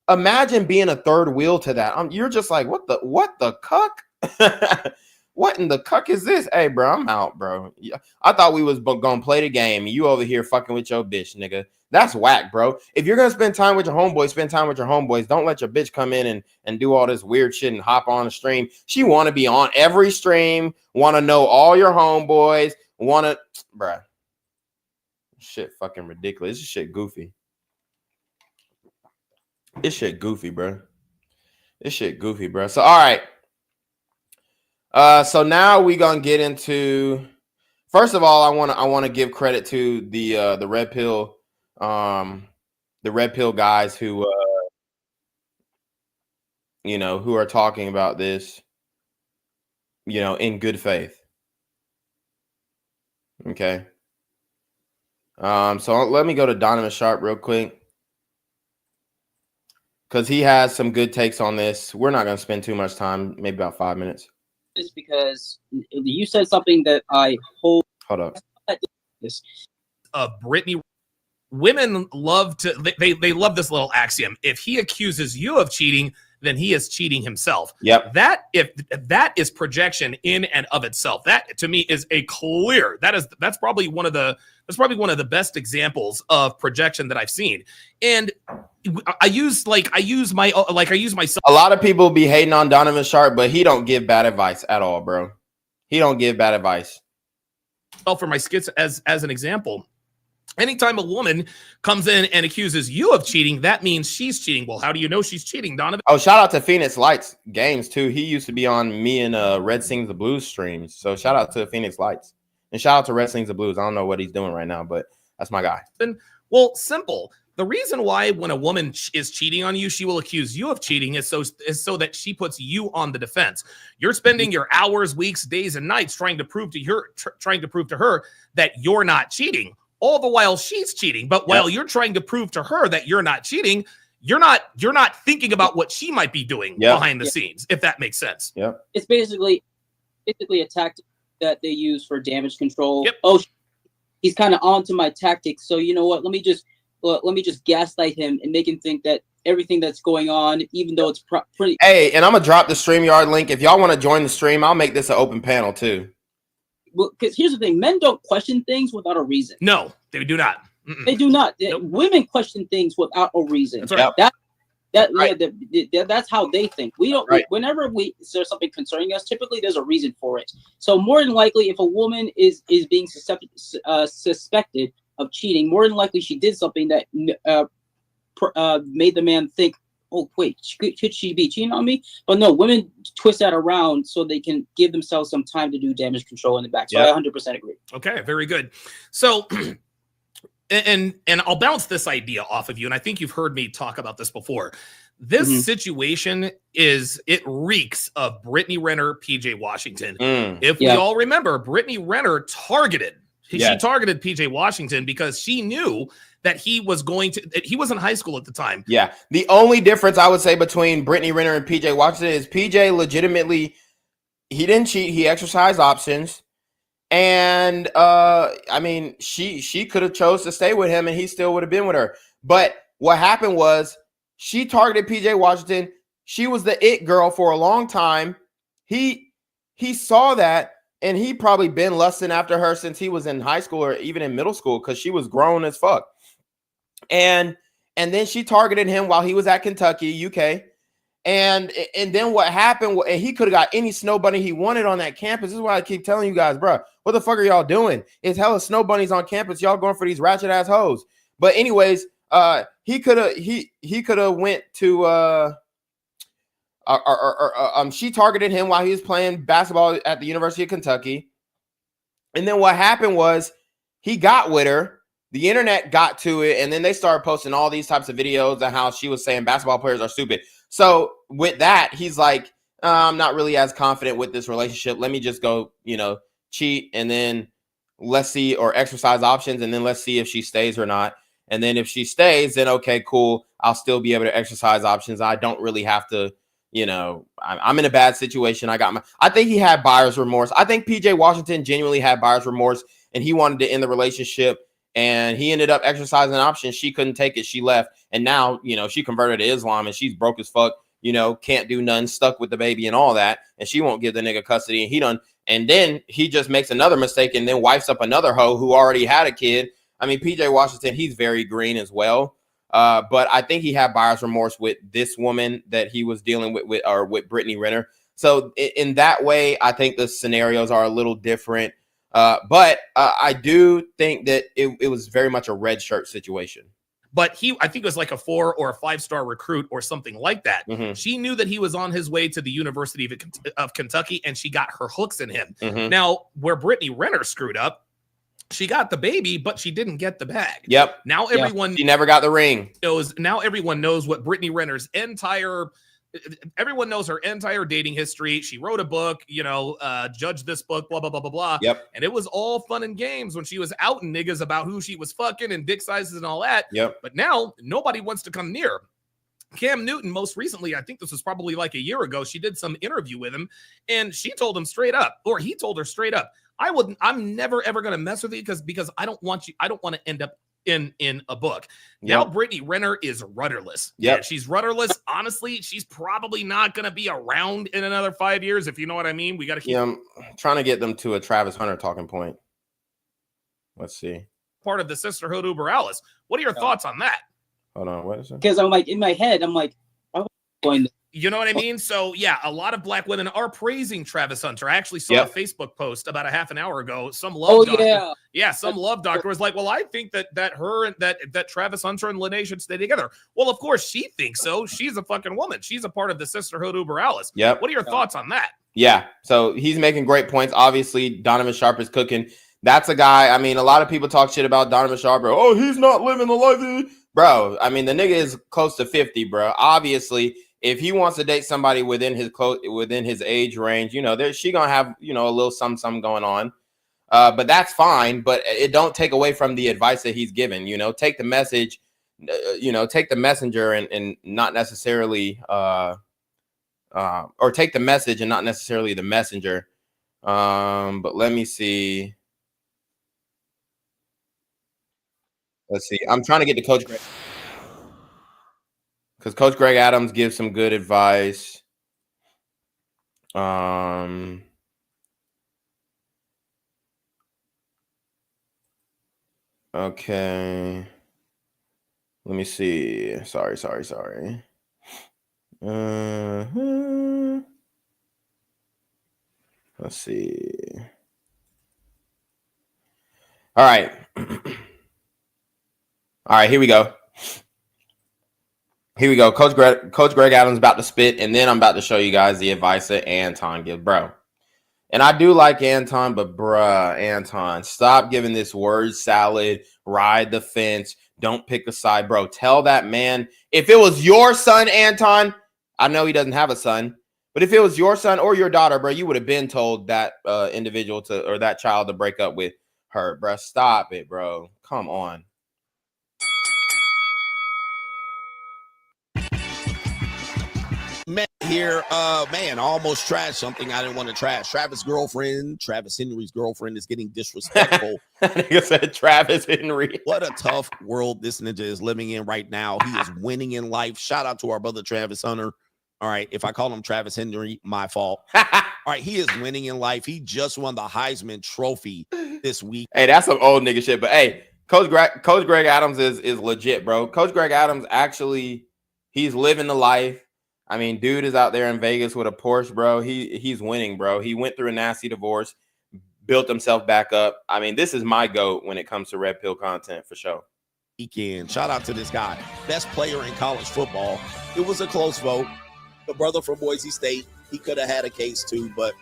Imagine being a third wheel to that. You're just like, what the cuck? What in the cuck is this? Hey, bro, I'm out, bro. I thought we was gonna play the game. You over here fucking with your bitch, nigga. That's whack, bro. If you're gonna spend time with your homeboys, spend time with your homeboys. Don't let your bitch come in and do all this weird shit and hop on a stream. She want to be on every stream, want to know all your homeboys, bruh. Shit fucking ridiculous. This shit goofy. This shit goofy, bro. This shit goofy, bro. So all right. So now we gonna get into. First of all, I want to give credit to the red pill, the red pill guys who who are talking about this, in good faith. Okay. So let me go to Donovan Sharp real quick, because he has some good takes on this. We're not going to spend too much time, maybe about 5 minutes. It's because you said something that I hold. Hold up. This. Brittany, women love to, they love this little axiom. If he accuses you of cheating, then he is cheating himself. Yep. That is projection in and of itself. That to me is a clear. That's probably one of the best examples of projection that I've seen. And I use myself. A lot of people be hating on Donovan Sharp, but he don't give bad advice at all, bro. He don't give bad advice. For my skits as an example. Anytime a woman comes in and accuses you of cheating, that means she's cheating. Well, how do you know she's cheating, Donovan? Oh, shout out to Phoenix Lights Games too. He used to be on me and Red Sings the Blues streams. So shout out to Phoenix Lights and shout out to Red Sings the Blues. I don't know what he's doing right now, but that's my guy. Well, simple. The reason why when a woman is cheating on you, she will accuse you of cheating is so that she puts you on the defense. You're spending your hours, weeks, days, and nights trying to prove to her that you're not cheating. All the while she's cheating, but while you're trying to prove to her that you're not cheating, you're not thinking about what she might be doing behind the scenes, if that makes sense. Yeah, it's basically a tactic that they use for damage control. Yep. Oh, he's kind of onto my tactics, so you know what? Let me just gaslight him and make him think that everything that's going on, even though it's pretty. Hey, and I'm gonna drop the StreamYard link. If y'all want to join the stream, I'll make this an open panel too. Well, because here's the thing: men don't question things without a reason. No, they do not. They do not. Nope. Women question things without a reason. That's right. That's how they think. We don't. Right. Whenever there's something concerning us, typically there's a reason for it. So more than likely, if a woman is being suspected of cheating, more than likely she did something that made the man think, oh wait, could she be cheating on me? But no, women twist that around so they can give themselves some time to do damage control in the back. So I 100% agree. Okay, very good. So, and I'll bounce this idea off of you, and I think you've heard me talk about this before. This situation reeks of Brittany Renner, PJ Washington. If we all remember, Brittany Renner targeted PJ Washington because she knew that he was in high school at the time. Yeah. The only difference I would say between Brittany Renner and PJ Washington is PJ legitimately, he didn't cheat. He exercised options. And I mean, she could have chose to stay with him and he still would have been with her. But what happened was she targeted PJ Washington. She was the it girl for a long time. He saw that. And he probably been lusting after her since he was in high school or even in middle school because she was grown as fuck. And then she targeted him while he was at Kentucky, UK. And then what happened, and he could have got any snow bunny he wanted on that campus. This is why I keep telling you guys, bro, what the fuck are y'all doing? It's hella snow bunnies on campus. Y'all going for these ratchet ass hoes. But anyways, he could have went to she targeted him while he was playing basketball at the University of Kentucky. And then what happened was he got with her. The internet got to it. And then they started posting all these types of videos of how she was saying basketball players are stupid. So with that, he's like, I'm not really as confident with this relationship. Let me just go, cheat. And then let's see, or exercise options. And then let's see if she stays or not. And then if she stays, then okay, cool. I'll still be able to exercise options. I don't really have to, I'm in a bad situation. I think he had buyer's remorse. I think PJ Washington genuinely had buyer's remorse and he wanted to end the relationship and he ended up exercising options. She couldn't take it. She left. And now, she converted to Islam and she's broke as fuck, can't do nothing, stuck with the baby and all that. And she won't give the nigga custody and then he just makes another mistake and then wifes up another hoe who already had a kid. I mean, PJ Washington, he's very green as well. But I think he had buyer's remorse with this woman that he was dealing with Brittany Renner. So in that way, I think the scenarios are a little different. But I do think that it was very much a red shirt situation. but I think it was like a 4 or a 5-star recruit or something like that. Mm-hmm. She knew that he was on his way to the University of Kentucky, and she got her hooks in him. Mm-hmm. Now, where Brittany Renner screwed up, she got the baby, but she didn't get the bag. Yep. Now everyone She never got the ring. Now everyone knows what Brittany Renner's everyone knows her entire dating history. She wrote a book, judge this book, blah, blah, blah, blah, blah. Yep. And it was all fun and games when she was outing niggas about who she was fucking and dick sizes and all that. Yep. But now nobody wants to come near. Cam Newton, most recently, I think this was probably like a year ago, she did some interview with him, and she told him straight up, or he told her straight up, I'm never ever going to mess with you because I don't want to end up in a book. Now Brittany Renner is rudderless. Yeah, she's rudderless. Honestly, she's probably not going to be around in another 5 years, if you know what I mean. We got to keep I'm trying to get them to a Travis Hunter talking point. Let's see. Part of the sisterhood uber alles. What are your thoughts on that? Hold on, what is it? Because I'm like, in my head, I'm like, I'm going to. You know what I mean? So, yeah, a lot of black women are praising Travis Hunter. I actually saw a Facebook post about a half an hour ago. Some love doctor. Yeah, some love doctor was like, well, I think that Travis Hunter and Lene should stay together. Well, of course, she thinks so. She's a fucking woman. She's a part of the sisterhood uber alles. Yep. What are your thoughts on that? Yeah, so he's making great points. Obviously, Donovan Sharp is cooking. That's a guy, I mean, a lot of people talk shit about Donovan Sharp. Oh, he's not living the life. Bro, I mean, the nigga is close to 50, bro. Obviously, if he wants to date somebody within his age range, she gonna have, a little something going on. But that's fine. But it don't take away from the advice that he's given. Take the message, take the messenger and not necessarily, or take the message and not necessarily the messenger. But let me see. Let's see. I'm trying to get to Coach Greg. Because Coach Greg Adams gives some good advice. Okay. Let me see. Sorry. Let's see. All right. All right, here we go. Coach Greg Adams about to spit, and then I'm about to show you guys the advice that Anton gives, bro. And I do like Anton, but bruh, Anton, stop giving this word salad, ride the fence, don't pick a side, bro. Tell that man, if it was your son, Anton, I know he doesn't have a son, but if it was your son or your daughter, bro, you would have been told that individual or that child to break up with her, bro. Stop it, bro. Come on. Man, here, man, I almost trashed something I didn't want to trash. Travis Henry's girlfriend is getting disrespectful. Nigga said Travis Henry. What a tough world this ninja is living in right now. He is winning in life. Shout out to our brother Travis Hunter. All right, if I call him Travis Henry, my fault. All right, he is winning in life. He just won the Heisman Trophy this week. Hey, that's some old nigga shit. But hey, Coach Greg Adams is legit, bro. Coach Greg Adams actually, he's living the life. I mean, dude is out there in Vegas with a Porsche, bro. He's winning, bro. He went through a nasty divorce, built himself back up. I mean, this is my GOAT when it comes to Red Pill content for sure. Weekend. Shout out to this guy. Best player in college football. It was a close vote. The brother from Boise State, he could have had a case too, but,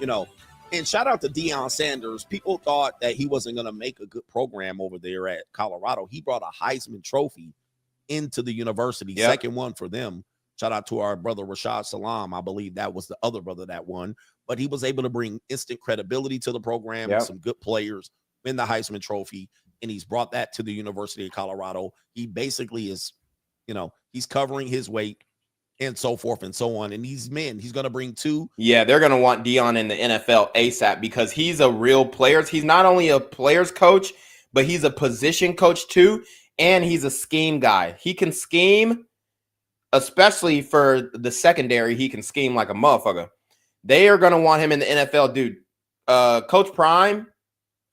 and shout out to Deion Sanders. People thought that he wasn't going to make a good program over there at Colorado. He brought a Heisman Trophy into the university, second one for them. Shout out to our brother Rashad Salam. I believe that was the other brother that won. But he was able to bring instant credibility to the program, some good players, win the Heisman Trophy, and he's brought that to the University of Colorado. He basically is, he's covering his weight and so forth and so on. And he's going to bring two. Yeah, they're going to want Deion in the NFL ASAP because he's a real player. He's not only a player's coach, but he's a position coach too, and he's a scheme guy. He can scheme. Especially for the secondary, he can scheme like a motherfucker. They are going to want him in the NFL, dude. Coach Prime,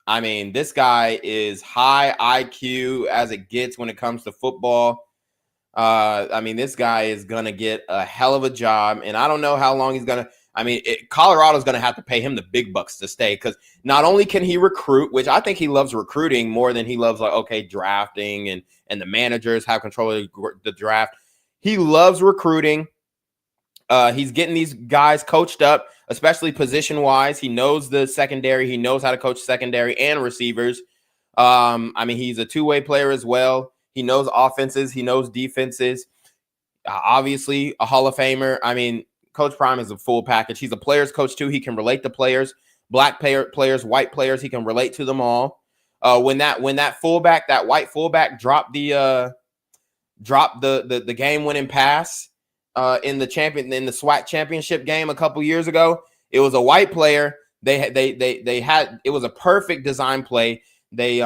I mean, this guy is high IQ as it gets when it comes to football. I mean, this guy is going to get a hell of a job, and I don't know how long he's going to I mean, Colorado's going to have to pay him the big bucks to stay, because not only can he recruit, which I think he loves recruiting more than he loves, like, okay, drafting and the managers have control of the draft. He loves recruiting. He's getting these guys coached up, especially position-wise. He knows the secondary. He knows how to coach secondary and receivers. I mean, he's a two-way player as well. He knows offenses. He knows defenses. Obviously, a Hall of Famer. I mean, Coach Prime is a full package. He's a players coach, too. He can relate to players, black players, white players. He can relate to them all. When that fullback, that white fullback, dropped the game-winning pass in the SWAC championship game a couple years ago, it was a white player. They had it was a perfect design play. They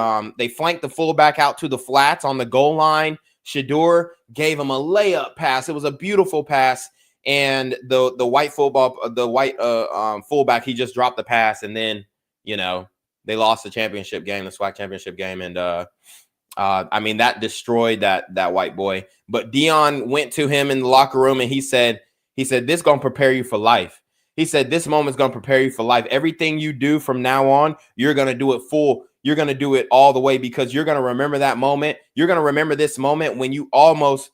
flanked the fullback out to the flats on the goal line. Shador gave him a layup pass. It was a beautiful pass, and the white fullback, he just dropped the pass, and then they lost the championship game, the SWAC championship game, and I mean, that destroyed that white boy. But Deion went to him in the locker room, and he said, this gonna prepare you for life. He said, this moment's gonna prepare you for life. Everything you do from now on, you're gonna do it full. You're gonna do it all the way, because you're gonna remember that moment. You're gonna remember this moment when you almost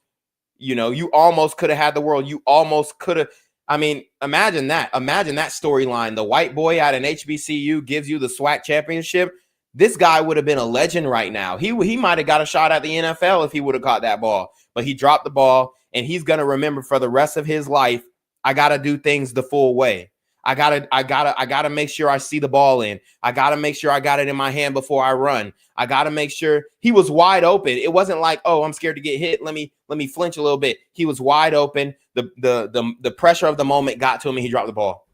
could have had the world. You almost could have. I mean, imagine that. Imagine that storyline. The white boy at an HBCU gives you the SWAC championship. This guy would have been a legend right now. He might have got a shot at the NFL if he would have caught that ball. But he dropped the ball, and he's gonna remember for the rest of his life, I gotta do things the full way. I gotta make sure I see the ball in. I gotta make sure I got it in my hand before I run. I gotta make sure he was wide open. It wasn't like, oh, I'm scared to get hit. Let me flinch a little bit. He was wide open. The pressure of the moment got to him, and he dropped the ball.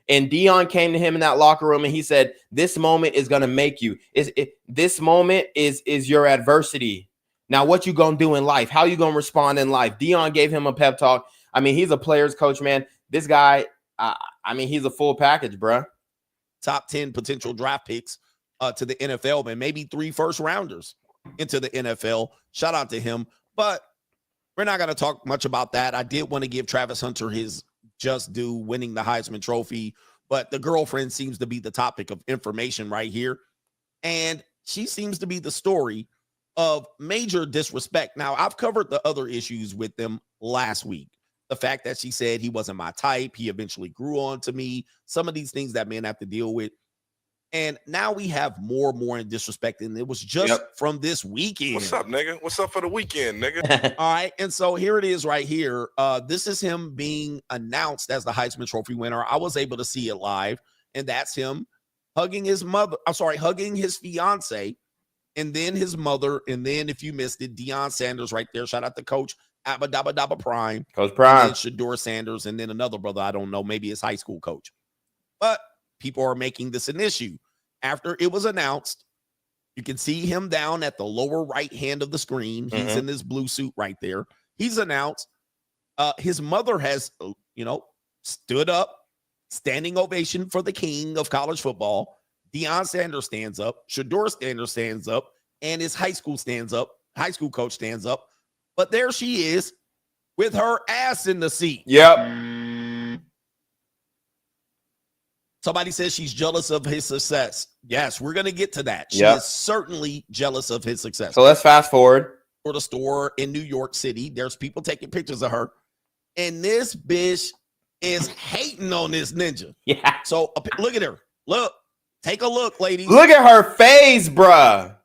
And Deion came to him in that locker room, and he said, this moment is going to make you. This moment is your adversity. Now, what you going to do in life? How you going to respond in life? Deion gave him a pep talk. I mean, he's a player's coach, man. This guy, I mean, he's a full package, bro. Top 10 potential draft picks to the NFL, man. Maybe 3 first-rounders into the NFL. Shout out to him. But we're not going to talk much about that. I did want to give Travis Hunter his just due, winning the Heisman Trophy, but the girlfriend seems to be the topic of information right here, and she seems to be the story of major disrespect. Now, I've covered the other issues with them last week. The fact that she said he wasn't my type, he eventually grew on to me, some of these things that men have to deal with. And now we have more in disrespect, and it was just from this weekend. What's up, nigga? What's up for the weekend, nigga? All right, and so here it is right here. This is him being announced as the Heisman Trophy winner. I was able to see it live, and that's him hugging his mother. I'm sorry, hugging his fiance, and then his mother, and then if you missed it, Deion Sanders right there. Shout out to Coach Abba Prime. Coach Prime. And Shador Sanders, and then another brother, I don't know, maybe his high school coach. But people are making this an issue. After it was announced, you can see him down at the lower right hand of the screen. He's in this blue suit right there. He's announced. His mother has, stood up, standing ovation for the king of college football. Deion Sanders stands up. Shador Sanders stands up. And his high school coach stands up. But there she is with her ass in the seat. Yep. Somebody says she's jealous of his success. Yes, we're going to get to that. She is certainly jealous of his success. So let's fast forward. For the store in New York City, there's people taking pictures of her. And this bitch is hating on this ninja. Yeah. So look at her. Look. Take a look, ladies. Look at her face, bruh.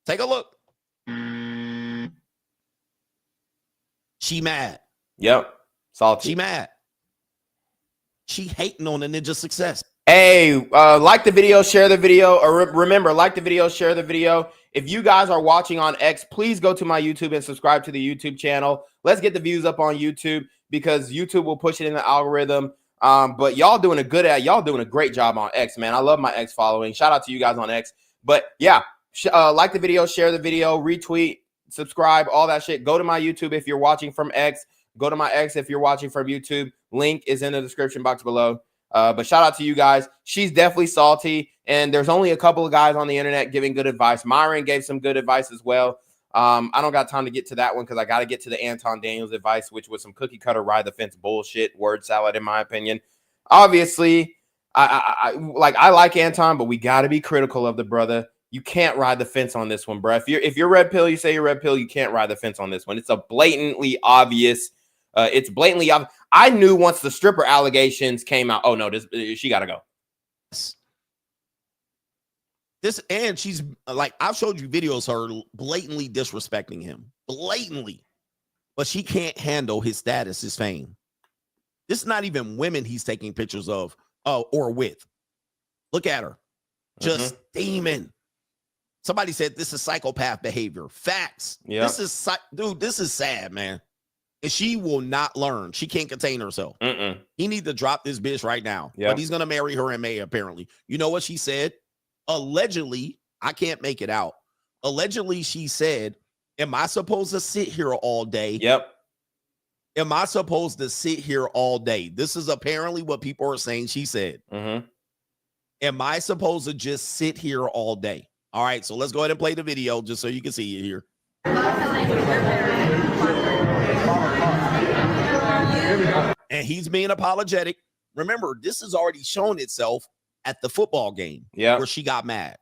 Take a look. She mad. Yep. Salty. She mad. She hating on the ninja's success. Hey, like the video, share the video, or remember, like the video, share the video. If you guys are watching on X, please go to my YouTube and subscribe to the YouTube channel. Let's get the views up on YouTube, because YouTube will push it in the algorithm. But y'all doing a great job on X, man. I love my X following. Shout out to you guys on X. But yeah, like the video, share the video, retweet, subscribe, all that shit. Go to my YouTube if you're watching from X. Go to my X if you're watching from YouTube. Link is in the description box below. But shout out to you guys. She's definitely salty, and there's only a couple of guys on the internet giving good advice. Myron gave some good advice as well. I don't got time to get to that one because I got to get to the Anton Daniels advice, which was some cookie cutter ride the fence bullshit, word salad, in my opinion. Obviously, I like Anton, but we got to be critical of the brother. You can't ride the fence on this one, bro. If you're red pill, you say you're red pill. You can't ride the fence on this one. It's a blatantly obvious. It's blatantly obvious. I knew once the stripper allegations came out. Oh no, she got to go. This, and she's like, I've showed you videos of her blatantly disrespecting him, blatantly, but she can't handle his status, his fame. This is not even women he's taking pictures of or with. Look at her, just steaming. Somebody said this is psychopath behavior. Facts. Yeah. This is dude. This is sad, man. And she will not learn. She can't contain herself. He need to drop this bitch right now. Yep. But he's gonna marry her in May. Apparently, you know what she said? Allegedly, I can't make it out. Allegedly, she said, am I supposed to sit here all day? Yep. Am I supposed to sit here all day? This is apparently what people are saying she said. Am I supposed to just sit here all day? All right, so let's go ahead and play the video just so you can see it here. And he's being apologetic. Remember, this has already shown itself at the football game where she got mad.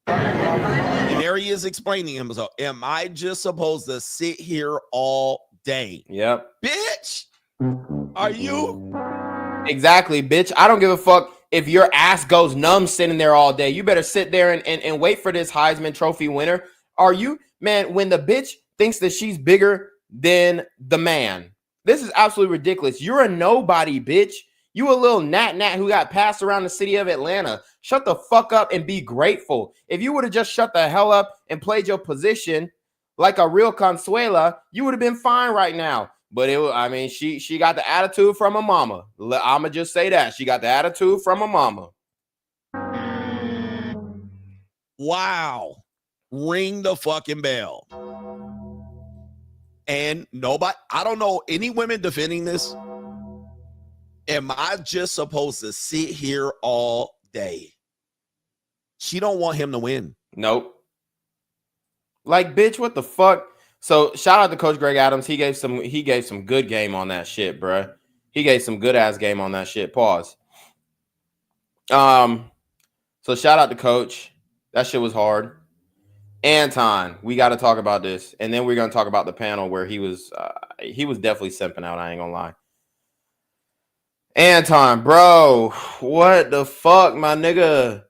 And there he is explaining himself. Am I just supposed to sit here all day? Yep. Bitch, are you? Exactly, bitch. I don't give a fuck if your ass goes numb sitting there all day. You better sit there and wait for this Heisman Trophy winner. Are you? Man, when the bitch thinks that she's bigger than the man, this is absolutely ridiculous. You're a nobody, bitch. You a little nat who got passed around the city of Atlanta. Shut the fuck up and be grateful. If you would have just shut the hell up and played your position like a real Consuela, you would have been fine right now. But she got the attitude from her mama. I'ma just say that. She got the attitude from her mama. Wow. Ring the fucking bell. And nobody, I don't know any women defending this. Am I just supposed to sit here all day? She don't want him to win. Nope. Like, bitch, what the fuck? So shout out to Coach Greg Adams. He gave some good game on that shit, bruh. He gave some good ass game on that shit. Pause. So shout out to Coach. That shit was hard. Anton, we got to talk about this, and then we're gonna talk about the panel where he was definitely simping out. I ain't gonna lie. Anton, bro, what the fuck, my nigga?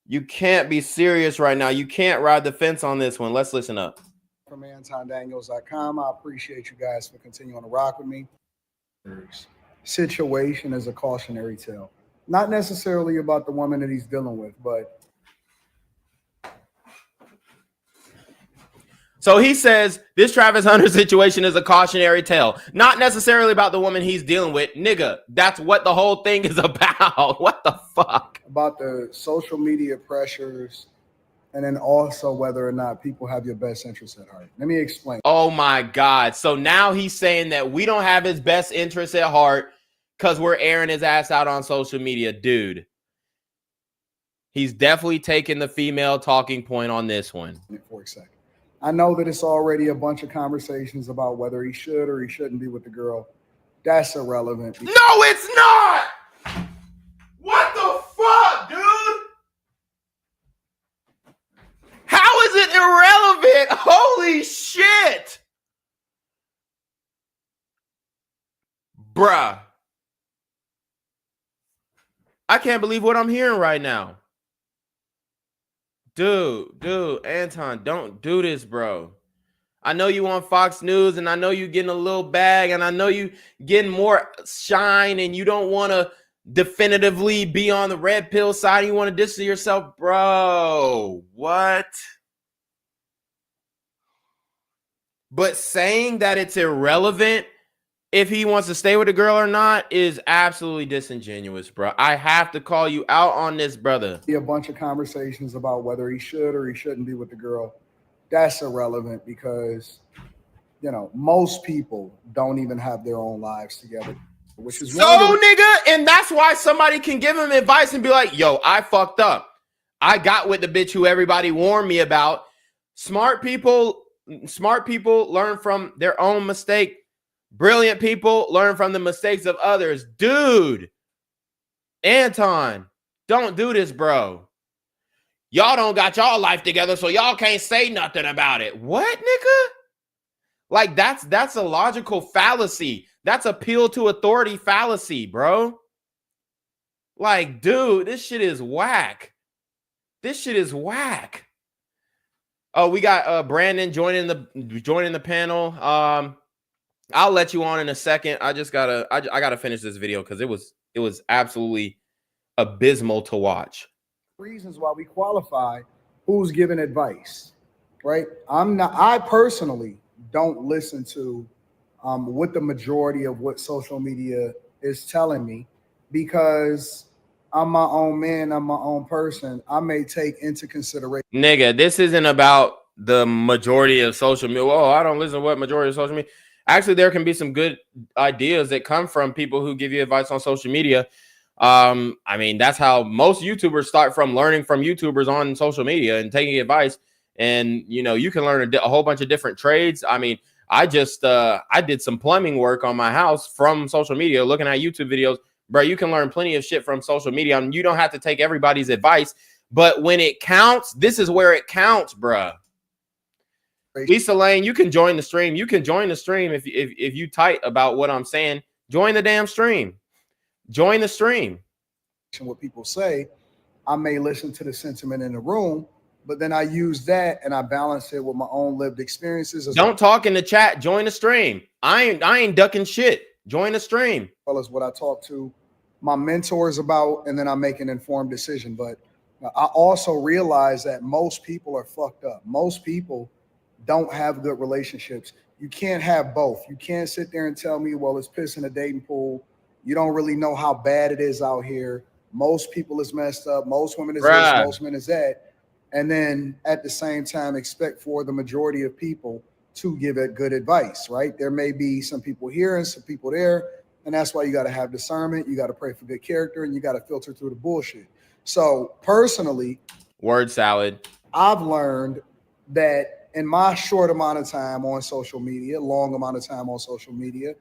You can't be serious right now. You can't ride the fence on this one. Let's listen up. From AntonDaniels.com, I appreciate you guys for continuing to rock with me. Situation is a cautionary tale. Not necessarily about the woman that he's dealing with, but so he says this Travis Hunter situation is a cautionary tale. Not necessarily about the woman he's dealing with. Nigga, that's what the whole thing is about. What the fuck? About the social media pressures, and then also whether or not people have your best interests at heart. Let me explain. Oh my God. So now he's saying that we don't have his best interests at heart because we're airing his ass out on social media. Dude, he's definitely taking the female talking point on this one. For a second. I know that it's already a bunch of conversations about whether he should or he shouldn't be with the girl. That's irrelevant. No, it's not. What the fuck, dude? How is it irrelevant? Holy shit. Bruh. I can't believe what I'm hearing right now. Dude, Anton, don't do this, bro. I know you on Fox News, and I know you getting a little bag, and I know you getting more shine, and you don't want to definitively be on the red pill side. You want to distance yourself, bro. What? But saying that it's irrelevant if he wants to stay with the girl or not is absolutely disingenuous, bro. I have to call you out on this, brother. A bunch of conversations about whether he should or he shouldn't be with the girl. That's irrelevant because, you know, most people don't even have their own lives together, which is nigga, and that's why somebody can give him advice and be like, yo, I fucked up. I got with the bitch who everybody warned me about. Smart people Smart people learn from their own mistake. Brilliant people learn from the mistakes of others. Dude, Anton, don't do this, bro. Y'all don't got y'all life together, so y'all can't say nothing about it. What, nigga? Like, that's a logical fallacy. That's appeal to authority fallacy, bro. Like, dude, this shit is whack. This shit is whack. Oh, we got Brandon joining the panel. I'll let you on in a second. I gotta finish this video because it was absolutely abysmal to watch. Reasons why we qualify who's giving advice, right? I personally don't listen to what the majority of what social media is telling me, because I'm my own man, I'm my own person. I may take into consideration. Nigga, this isn't about the majority of social media. Oh, I don't listen to what majority of social media. Actually, there can be some good ideas that come from people who give you advice on social media. I mean, that's how most YouTubers start, from learning from YouTubers on social media and taking advice. And, you know, you can learn a whole bunch of different trades. I mean, I did some plumbing work on my house from social media, looking at YouTube videos. Bro, you can learn plenty of shit from social media. I mean, you don't have to take everybody's advice, but when it counts, this is where it counts, bro. Lisa Lane, you can join the stream. You can join the stream if you tight about what I'm saying. Join the damn stream. Join the stream. What people say, I may listen to the sentiment in the room, but then I use that and I balance it with my own lived experiences. Don't talk in the chat. Join the stream. I ain't ducking shit. Join the stream. As well as what I talk to my mentors about, and then I make an informed decision. But I also realize that most people are fucked up. Most people don't have good relationships. You can't have both. You can't sit there and tell me, well, it's piss in a dating pool. You don't really know how bad it is out here. Most people is messed up. Most women is this, most men is that. And then at the same time, expect for the majority of people to give it good advice, right? There may be some people here and some people there. And that's why you got to have discernment. You got to pray for good character, and you got to filter through the bullshit. So personally, word salad, I've learned that in my short amount of time on social media, long amount of time on social media,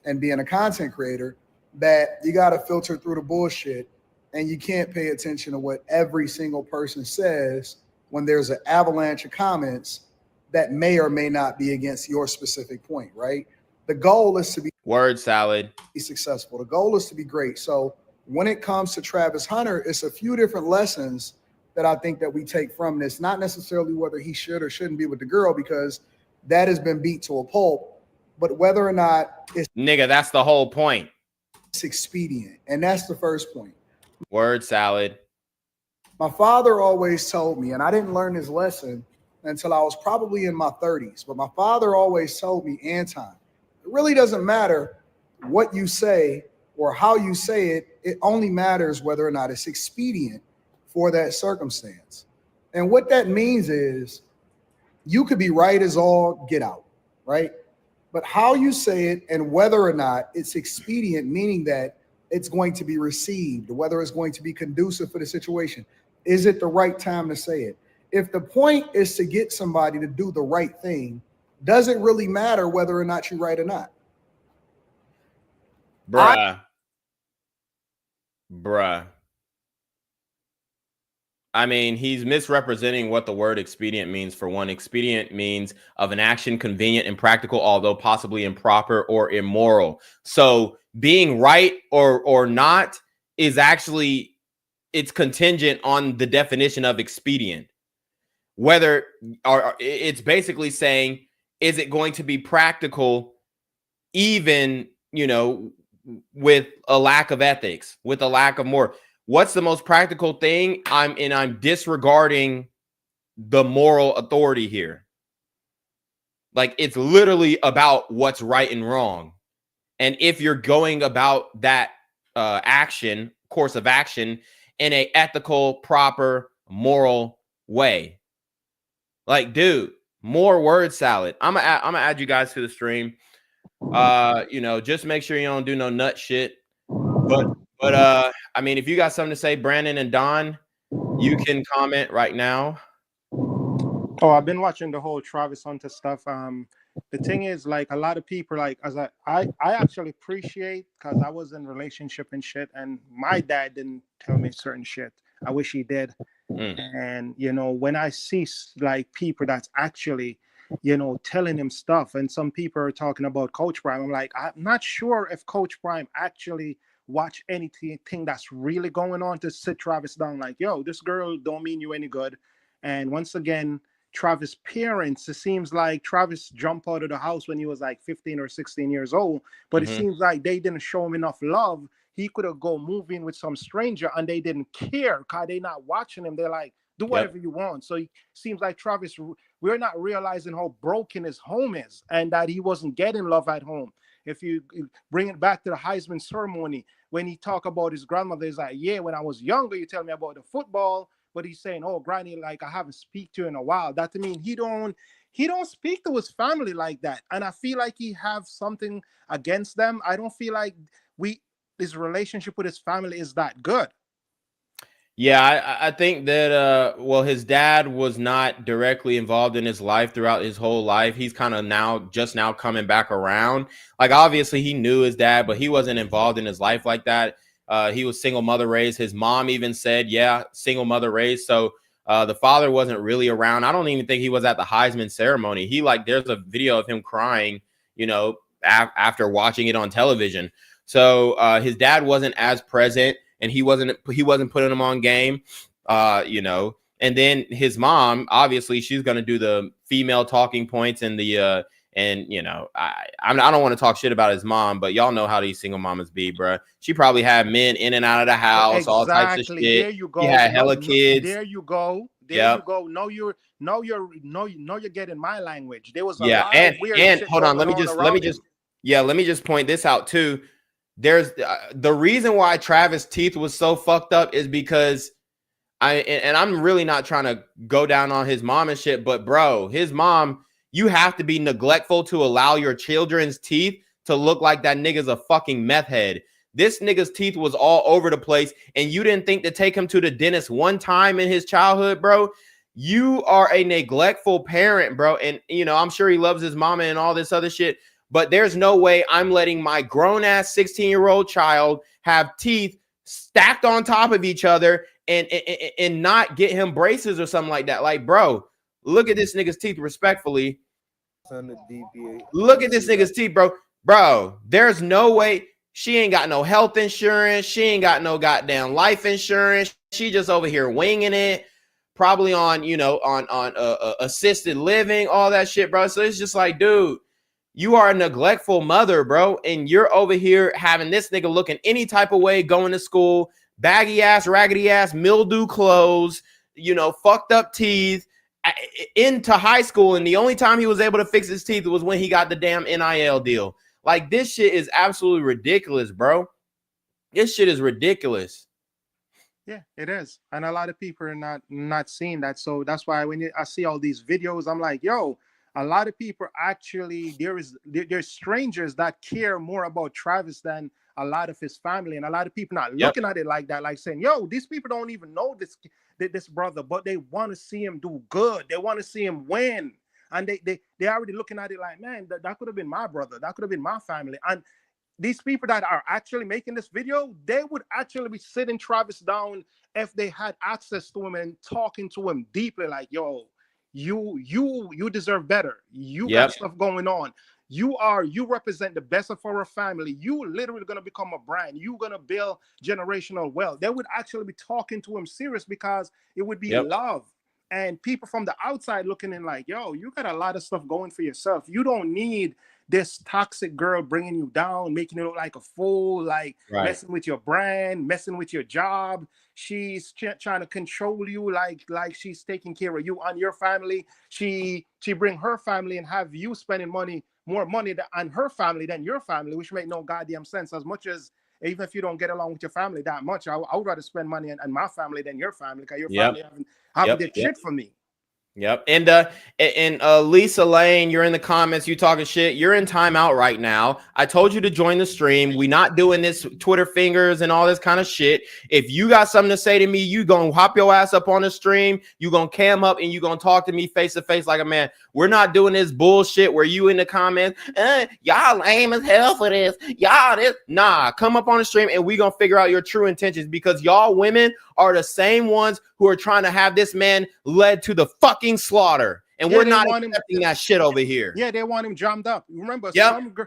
and being a content creator, that you got to filter through the bullshit, and you can't pay attention to what every single person says when there's an avalanche of comments that may or may not be against your specific point, right? The goal is to be word salad, be successful. The goal is to be great. So when it comes to Travis Hunter, it's a few different lessons that I think that we take from this, not necessarily whether he should or shouldn't be with the girl, because that has been beat to a pulp, but whether or not it's nigga, that's the whole point. It's expedient. And that's the first point. Word salad. My father always told me, and I didn't learn this lesson until I was probably in my 30s, but my father always told me, Anton, it really doesn't matter what you say or how you say it. It only matters whether or not it's expedient for that circumstance. And what that means is you could be right as all get out, right? But how you say it and whether or not it's expedient, meaning that it's going to be received, whether it's going to be conducive for the situation. Is it the right time to say it? If the point is to get somebody to do the right thing, does it really matter whether or not you're right or not? Bruh. I mean, he's misrepresenting what the word expedient means. For one, expedient means of an action convenient and practical, although possibly improper or immoral. So being right or not is actually, it's contingent on the definition of expedient. Whether, or it's basically saying, is it going to be practical even, you know, with a lack of ethics, with a lack of more. What's the most practical thing? I'm disregarding the moral authority here. Like, it's literally about what's right and wrong. And if you're going about that course of action in a ethical, proper, moral way. Like, dude, more word salad. I'm gonna add you guys to the stream. You know, just make sure you don't do no nut shit. But I mean, if you got something to say, Brandon and Don, you can comment right now. Oh, I've been watching the whole Travis Hunter stuff. The thing is, like, a lot of people, like, as I actually appreciate, because I was in a relationship and shit, and my dad didn't tell me certain shit. I wish he did. And when I see like people that's actually telling him stuff, and some people are talking about Coach Prime, I'm like, I'm not sure if Coach Prime actually watch anything that's really going on to sit Travis down like, yo, this girl don't mean you any good. And once again, Travis' parents, it seems like Travis jumped out of the house when he was like 15 or 16 years old, but it seems like they didn't show him enough love. He could have go move in with some stranger and they didn't care because they not watching him. They're like, do whatever you want. So it seems like Travis, we're not realizing how broken his home is and that he wasn't getting love at home. If you bring it back to the Heisman ceremony, when he talk about his grandmother, he's like, yeah, when I was younger, you tell me about the football, but he's saying, oh, granny, like I haven't speak to you in a while. That to mean he don't speak to his family like that. And I feel like he have something against them. I don't feel like his relationship with his family is that good. Yeah, I think that well, his dad was not directly involved in his life throughout his whole life. He's kind of just now coming back around. Like, obviously he knew his dad, but he wasn't involved in his life like that. He was single mother raised. His mom even said, yeah, single mother raised. So the father wasn't really around. I don't even think he was at the Heisman ceremony. There's a video of him crying, after watching it on television. So his dad wasn't as present. And he wasn't putting him on game, And then his mom, obviously, she's gonna do the female talking points and I don't want to talk shit about his mom, but y'all know how these single mamas be, bro. She probably had men in and out of the house, all types of shit. There you go. She had hella kids. There you go. There you go. No, you're getting my language. There was a lot of weird shit hold on. Let me just point this out too. There's the reason why Travis' teeth was so fucked up is because I'm really not trying to go down on his mom and shit, but bro, his mom, you have to be neglectful to allow your children's teeth to look like that nigga's a fucking meth head. This nigga's teeth was all over the place, and you didn't think to take him to the dentist one time in his childhood, bro. You are a neglectful parent, bro. And I'm sure he loves his mama and all this other shit. But there's no way I'm letting my grown-ass 16-year-old child have teeth stacked on top of each other and not get him braces or something like that. Like, bro, look at this nigga's teeth respectfully. Look at this nigga's teeth, bro. Bro, there's no way. She ain't got no health insurance. She ain't got no goddamn life insurance. She just over here winging it. Probably on assisted living, all that shit, bro. So it's just like, dude, you are a neglectful mother, bro, and you're over here having this nigga looking any type of way, going to school, baggy ass, raggedy ass, mildew clothes, fucked up teeth, into high school, and the only time he was able to fix his teeth was when he got the damn NIL deal. Like, this shit is absolutely ridiculous, bro. This shit is ridiculous. Yeah, it is, and a lot of people are not seeing that. So that's why when I see all these videos, I'm like, yo. A lot of people actually, there's strangers that care more about Travis than a lot of his family, and a lot of people not looking at it like that, like saying, yo, these people don't even know this brother, but they want to see him do good. They want to see him win. And they already looking at it like, man, that could have been my brother. That could have been my family. And these people that are actually making this video, they would actually be sitting Travis down if they had access to him and talking to him deeply, like, yo, you deserve better. You got stuff going on. You represent the best of our family. You literally gonna become a brand. You gonna build generational wealth. They would actually be talking to him serious because it would be love. And people from the outside looking in like, yo, you got a lot of stuff going for yourself. You don't need this toxic girl bringing you down, making you look like a fool, like messing with your brand, messing with your job. She's trying to control you, like she's taking care of you and your family. She bring her family and have you spending more money on her family than your family, which make no goddamn sense. As much as even if you don't get along with your family that much, I would rather spend money on my family than your family, because your family haven't did shit for me. Yep. And Lisa Lane, you're in the comments, you talking shit. You're in timeout right now. I told you to join the stream. We not doing this Twitter fingers and all this kind of shit. If you got something to say to me, you gonna hop your ass up on the stream, you gonna cam up and you gonna talk to me face to face like a man. We're not doing this bullshit where you in the comments, y'all lame as hell for this. Y'all this. Nah, come up on the stream and we gonna figure out your true intentions, because y'all women are the same ones who are trying to have this man led to the fucking slaughter. And we're not accepting that shit over here. Yeah, they want him jammed up. Remember,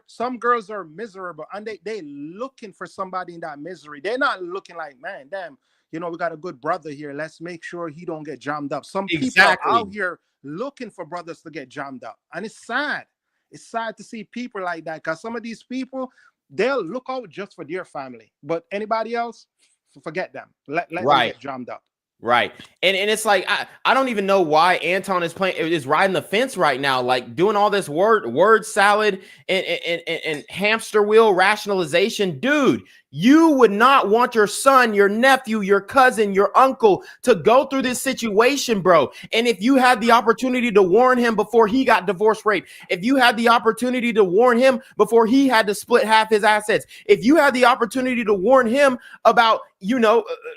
some girls are miserable and they looking for somebody in that misery. They're not looking like, man, damn, we got a good brother here. Let's make sure he don't get jammed up. Some people are out here looking for brothers to get jammed up. And it's sad. It's sad to see people like that, because some of these people, they'll look out just for their family. But anybody else, forget them. Let them get jammed up. Right. And it's like, I don't even know why Anton is riding the fence right now, like doing all this word salad and hamster wheel rationalization. Dude, you would not want your son, your nephew, your cousin, your uncle to go through this situation, bro. And if you had the opportunity to warn him before he got divorce raped, if you had the opportunity to warn him before he had to split half his assets, if you had the opportunity to warn him about,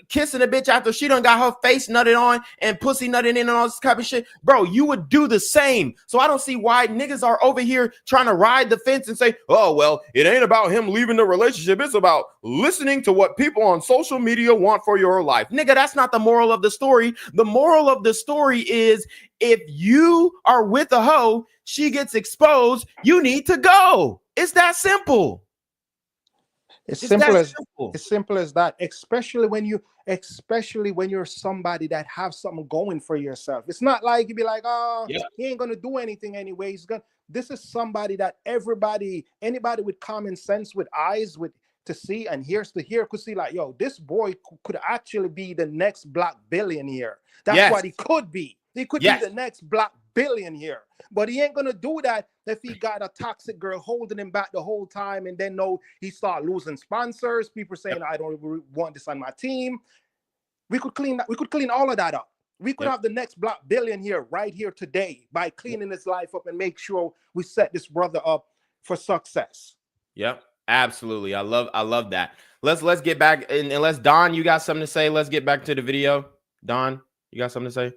kissing a bitch after she done got her face nutted on and pussy nutted in and all this type of shit, bro, you would do the same. So I don't see why niggas are over here trying to ride the fence and say, oh, well, it ain't about him leaving the relationship. It's about listening to what people on social media want for your life. Nigga, that's not the moral of the story. The moral of the story is, if you are with a hoe, she gets exposed, you need to go. It's that simple. It's simple as that, especially when you're somebody that have something going for yourself. It's not like you be like, he ain't gonna do anything anyway. This is somebody that anybody with common sense, with eyes, to see and ears to hear could see, like, yo, this boy could actually be the next black billionaire. That's what he could be. He could be the next black billionaire. But he ain't gonna do that if he got a toxic girl holding him back the whole time, and then he start losing sponsors. People saying, I don't want this on my team. We could clean that. We could clean all of that up. We could have the next black billionaire right here today by cleaning his life up and make sure we set this brother up for success. Yep, absolutely. I love that. Let's get back, and unless Don, you got something to say, let's get back to the video. Don, you got something to say?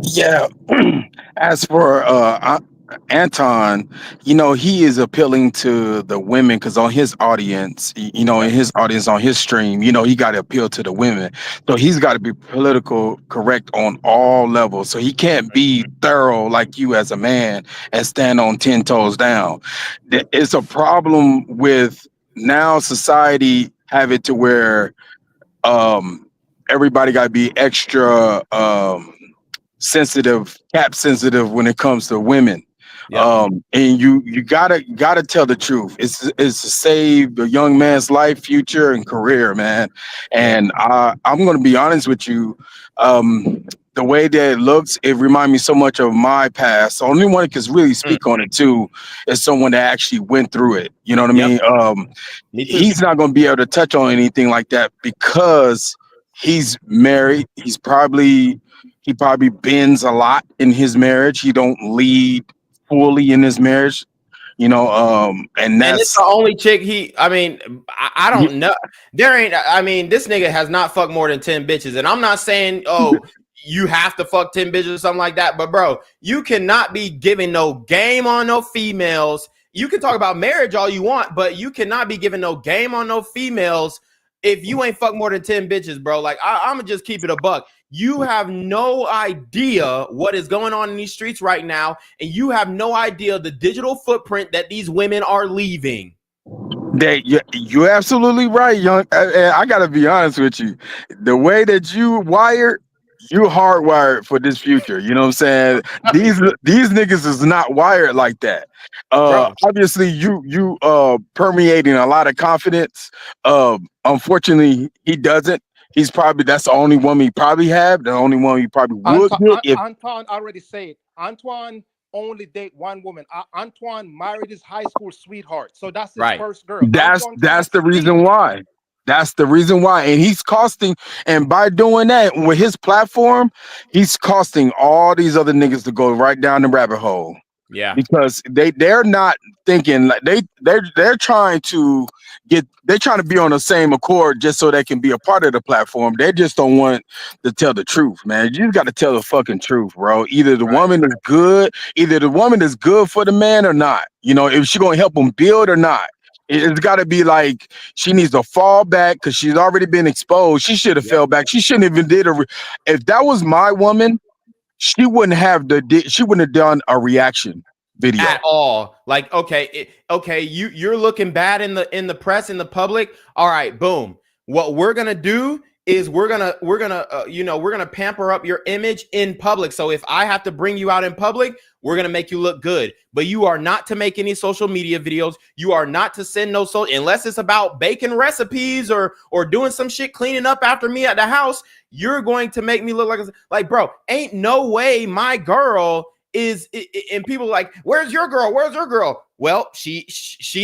Yeah. As for Anton, he is appealing to the women, because on his audience, in his audience, on his stream, he got to appeal to the women. So he's got to be political correct on all levels. So he can't be thorough like you as a man and stand on 10 toes down. It's a problem with now society have it to where everybody got to be extra sensitive, cap sensitive when it comes to women. And you gotta tell the truth. It's to save a young man's life, future, and career, man. And I'm gonna be honest with you. The way that it looks, it reminds me so much of my past. The only one that can really speak on it too is someone that actually went through it. You know what I mean? He's not gonna be able to touch on anything like that because he's married. He probably bends a lot in his marriage. He don't lead fully in his marriage, and it's the only chick I don't know. This nigga has not fucked more than 10 bitches. And I'm not saying, you have to fuck 10 bitches or something like that. But bro, you cannot be giving no game on no females. You can talk about marriage all you want, but you cannot be giving no game on no females if you ain't fucked more than 10 bitches, bro. Like, I'm gonna just keep it a buck. You have no idea what is going on in these streets right now, and you have no idea the digital footprint that these women are leaving. You're absolutely right, young. I gotta be honest with you. The way that you wired, you hardwired for this future. You know what I'm saying? These niggas is not wired like that. Obviously, you permeating a lot of confidence. Unfortunately, he doesn't. That's the only one he probably have. The only one he probably would get. Antoine already said. Antoine only date one woman. Antoine married his high school sweetheart, so that's his first girl. That's the reason why. That's the reason why. And he's costing, and by doing that with his platform, he's costing all these other niggas to go right down the rabbit hole. Yeah. Because they're not thinking like they're trying to be on the same accord just so they can be a part of the platform. They just don't want to tell the truth, man. You just got to tell the fucking truth, bro. Either the woman is good for the man or not. You know, if she gonna help him build or not. It's got to be like she needs to fall back because she's already been exposed. She should have fell back. She shouldn't even did if that was my woman, she wouldn't have done a reaction video at all. Like, okay, you're looking bad in the press, in the public. All right, boom. What we're gonna do is we're gonna pamper up your image in public. So if I have to bring you out in public, we're gonna make you look good. But you are not to make any social media videos. You are not to send unless it's about baking recipes or doing some shit cleaning up after me at the house. You're going to make me look like bro. Ain't no way my girl is, and people like, where's your girl? Where's your girl? Well, she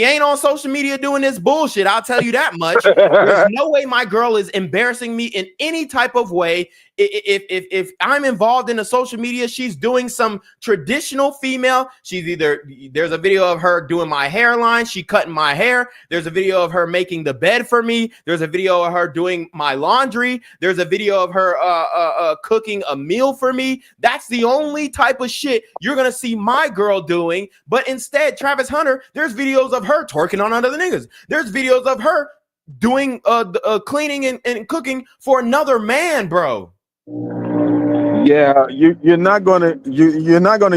ain't on social media doing this bullshit. I'll tell you that much. There's no way my girl is embarrassing me in any type of way. If I'm involved in the social media, she's doing some traditional female. There's a video of her doing my hairline. She cutting my hair. There's a video of her making the bed for me. There's a video of her doing my laundry. There's a video of her cooking a meal for me. That's the only type of shit you're going to see my girl doing. But instead, Travis Hunter, there's videos of her twerking on other niggas. There's videos of her doing cleaning and cooking for another man, bro. Yeah, you're not gonna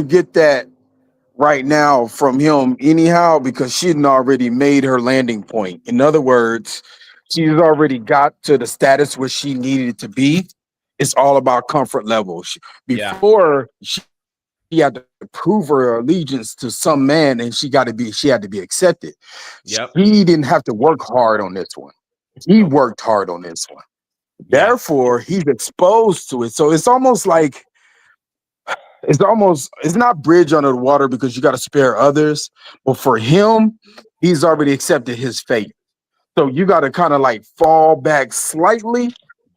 get that right now from him anyhow because she's already made her landing point. In other words, she's already got to the status where she needed to be. It's all about comfort level. Before she had to prove her allegiance to some man, and she had to be accepted. Yep. He didn't have to work hard on this one. He worked hard on this one. Therefore, he's exposed to it. So it's almost like it's not bridge under the water because you got to spare others. But for him, he's already accepted his fate. So you got to kind of like fall back slightly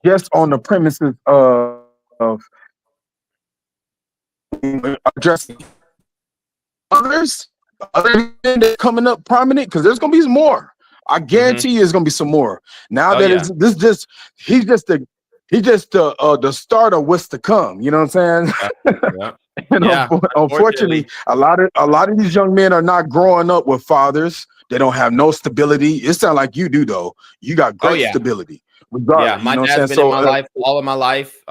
just on the premises of addressing others, other than coming up prominent, because there's gonna be some more. I guarantee you, there's gonna be some more. Now he's just the start of what's to come. You know what I'm saying? And unfortunately, a lot of these young men are not growing up with fathers. They don't have no stability. It sounds like you do though. You got great stability. Yeah, my dad's been in my life all of my life.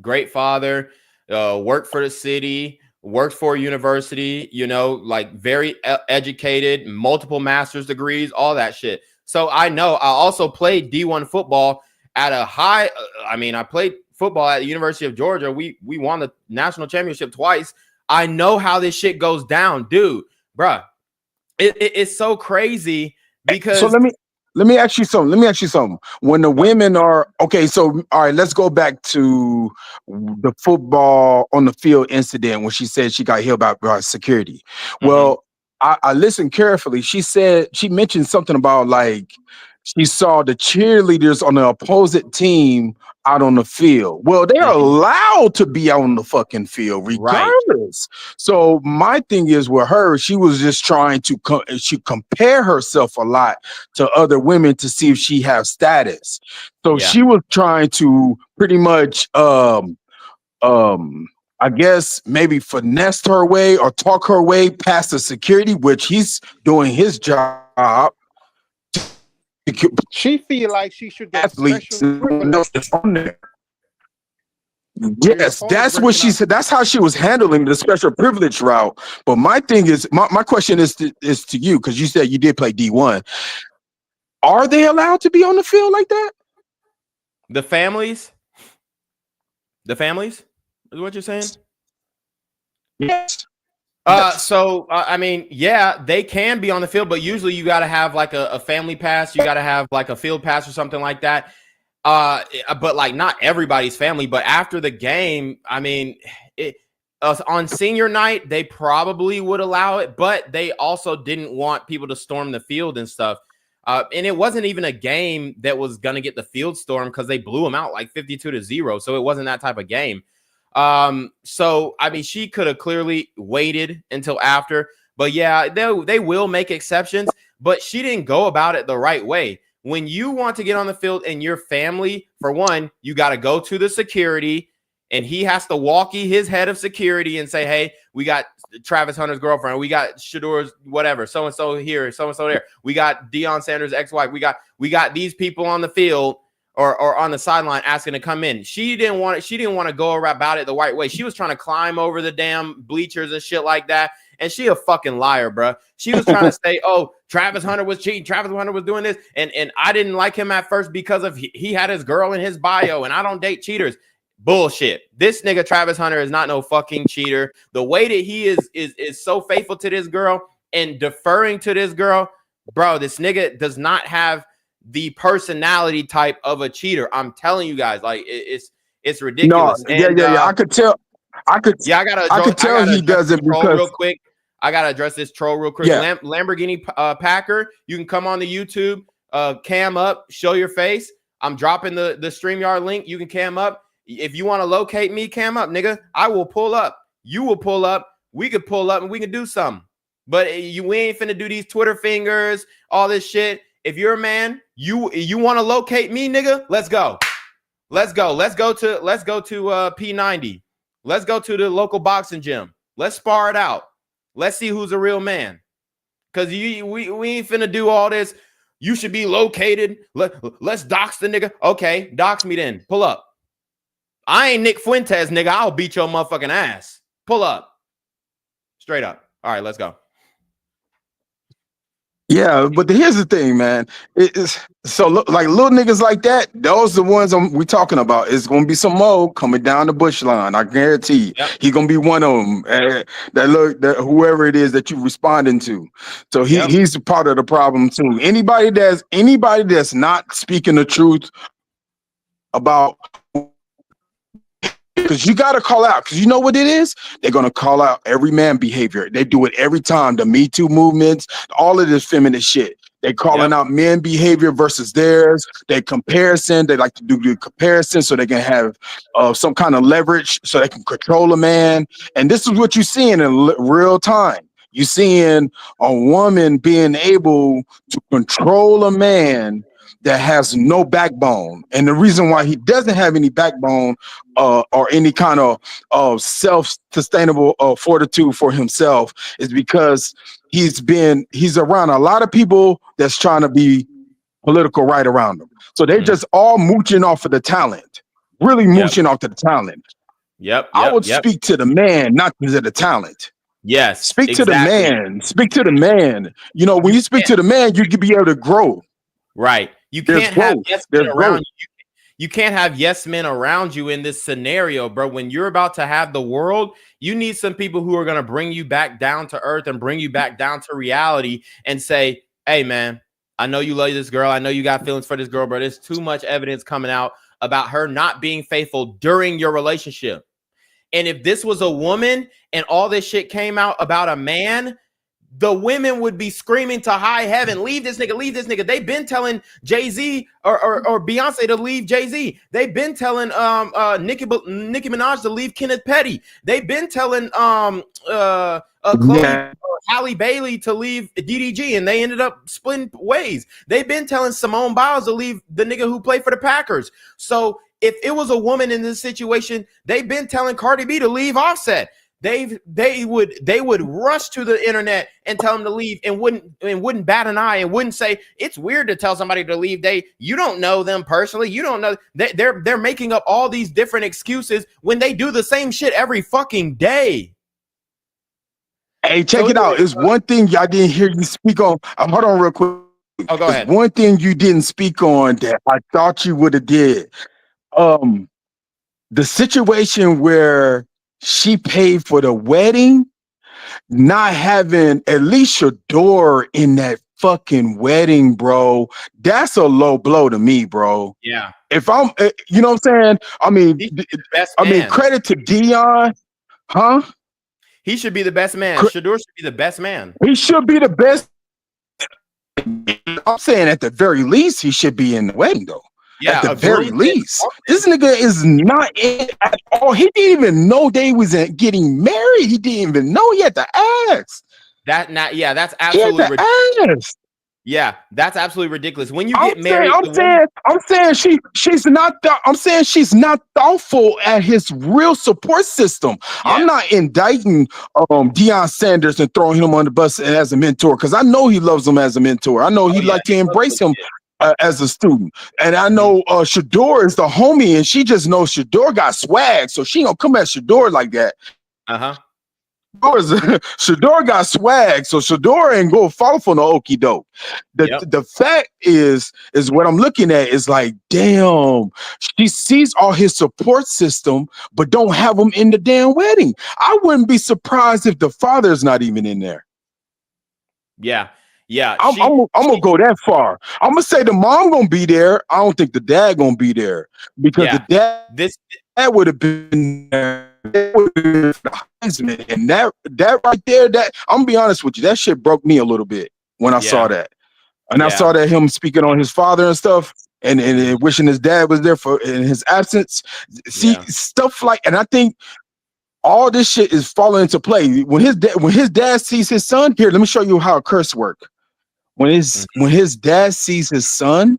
Great father. Worked for the city. Worked for a university, like very educated, multiple master's degrees, all that shit. So I know. I also played D1 football at a high. I played football at the University of Georgia. We won the national championship twice. I know how this shit goes down, dude, bruh. It's so crazy because. So let me ask you something. When the women are okay, so all right, let's go back to the football on the field incident when she said she got hit by security. Well, I listened carefully. She mentioned something about like she saw the cheerleaders on the opposite team out on the field. Well, they're allowed to be out on the fucking field regardless. So my thing is with her, she was just trying to she compare herself a lot to other women to see if she has status. So she was trying to pretty much I guess maybe finesse her way or talk her way past the security, which he's doing his job. She feel like she should get athletes special on there. Yes, that's what she said. That's how she was handling the special privilege route. But my thing is, my question is to you, because you said you did play D1. Are they allowed to be on the field like that? The families is what you're saying? Yes. They can be on the field, but usually you got to have like a family pass. You got to have like a field pass or something like that. But like not everybody's family. But after the game, on senior night, they probably would allow it, but they also didn't want people to storm the field and stuff. And it wasn't even a game that was going to get the field storm because they blew them out like 52-0. So it wasn't that type of game. So, I mean, she could have clearly waited until after. But yeah, they will make exceptions. But she didn't go about it the right way. When you want to get on the field and your family, for one, you got to go to the security. And he has to walkie his head of security and say, hey, we got Travis Hunter's girlfriend. We got Shador's whatever. So-and-so here, so-and-so there. We got Deion Sanders' ex-wife. We got these people on the field or on the sideline asking to come in. She didn't want to go about it the right way. She was trying to climb over the damn bleachers and shit like that. And she a fucking liar, bro. She was trying to say, oh, Travis Hunter was cheating. Travis Hunter was doing this. And I didn't like him at first because of he had his girl in his bio and I don't date cheaters. Bullshit. This nigga Travis Hunter is not no fucking cheater. The way that he is so faithful to this girl and deferring to this girl, bro, this nigga does not have the personality type of a cheater. I'm telling you guys, like it's ridiculous. No, yeah. I could tell. I could tell he doesn't because real quick. I gotta address this troll real quick. Yeah. Lamborghini Packer. You can come on the YouTube, cam up, show your face. I'm dropping the StreamYard link. You can cam up. If you want to locate me, cam up, nigga. I will pull up. You will pull up. We could pull up and we can do something. But we ain't finna do these Twitter fingers, all this shit. If you're a man, you want to locate me, nigga. Let's go. Let's go to P90. Let's go to the local boxing gym. Let's spar it out. Let's see who's a real man. Cause we ain't finna do all this. You should be located. Let's dox the nigga. Okay, dox me then. Pull up. I ain't Nick Fuentes, nigga. I'll beat your motherfucking ass. Pull up. Straight up. All right, let's go. Yeah, but here's the thing, man. Like little niggas like that, those are the ones we talking about. It's gonna be some more coming down the bush line. I guarantee you. Yep. He gonna be one of them. That whoever it is that you responding to. So he's a part of the problem too. Anybody that's not speaking the truth about. Because you got to call out, because you know what it is? They're going to call out every man behavior. They do it every time. The Me Too movements, all of this feminist shit. They calling out men behavior versus theirs. They comparison. They like to do the comparison so they can have some kind of leverage so they can control a man. And this is what you're seeing in real time. You're seeing a woman being able to control a man that has no backbone. And the reason why he doesn't have any backbone or any kind of self-sustainable fortitude for himself is because he's around a lot of people that's trying to be political right around him. So they're just all mooching off of the talent, really mooching off of the talent. I would speak to the man, not to the talent. Yes. Speak to the man. Speak to the man. You know, when you speak to the man, you can be able to grow. Right. You can't have yes men around you. You can't have yes men around you in this scenario, bro. When you're about to have the world, you need some people who are going to bring you back down to earth and bring you back down to reality and say, hey, man, I know you love this girl. I know you got feelings for this girl, but there's too much evidence coming out about her not being faithful during your relationship. And if this was a woman and all this shit came out about a man, the women would be screaming to high heaven, leave this nigga, leave this nigga. They've been telling Jay-Z or Beyonce to leave Jay-Z. They've been telling Nicki Minaj to leave Kenneth Petty. They've been telling Chloe Halle Bailey to leave DDG, and they ended up splitting ways. They've been telling Simone Biles to leave the nigga who played for the Packers. So if it was a woman in this situation, they've been telling Cardi B to leave Offset. They would rush to the internet and tell them to leave and wouldn't bat an eye and wouldn't say it's weird to tell somebody to leave. You don't know them personally. You don't know. They're making up all these different excuses when they do the same shit every fucking day. Hey, check it out. It's one thing I didn't hear you speak on. Hold on real quick. Oh, go ahead. One thing you didn't speak on that I thought you would have did. The situation where she paid for the wedding, not having at least your door in that fucking wedding, bro. That's a low blow to me, bro. Yeah. If I'm, you know what I'm saying? I mean, credit to Deion, huh? He should be the best man. Shador should be the best man. He should be the best. I'm saying at the very least, he should be in the wedding, though. Yeah, at the a very groom least, this nigga is not in at all. He didn't even know they was getting married. He didn't even know. He had to ask. That's He had absolutely to ridiculous. ask. Yeah, that's absolutely ridiculous. When you I'm get married, saying she's not. I'm saying she's not thoughtful at his real support system. I'm not indicting Deion Sanders and throwing him on the bus as a mentor, because I know he loves him as a mentor. I know he'd like to embrace him as a student, and I know Shador is the homie, and she just knows Shador got swag, so she don't come at Shador like that. Shador got swag, so Shador ain't go follow for no okie doke. The fact is what I'm looking at is like, damn, she sees all his support system, but don't have him in the damn wedding. I wouldn't be surprised if the father's not even in there. Yeah. I'm gonna go that far. I'm gonna say the mom gonna be there. I don't think the dad gonna be there, because the dad would have been there. And that right there, that I'm gonna be honest with you, that shit broke me a little bit when I saw that. And I saw that him speaking on his father and stuff, and wishing his dad was there in his absence. See, stuff like, and I think all this shit is falling into play. When his dad sees his son, here, let me show you how a curse work. When his dad sees his son,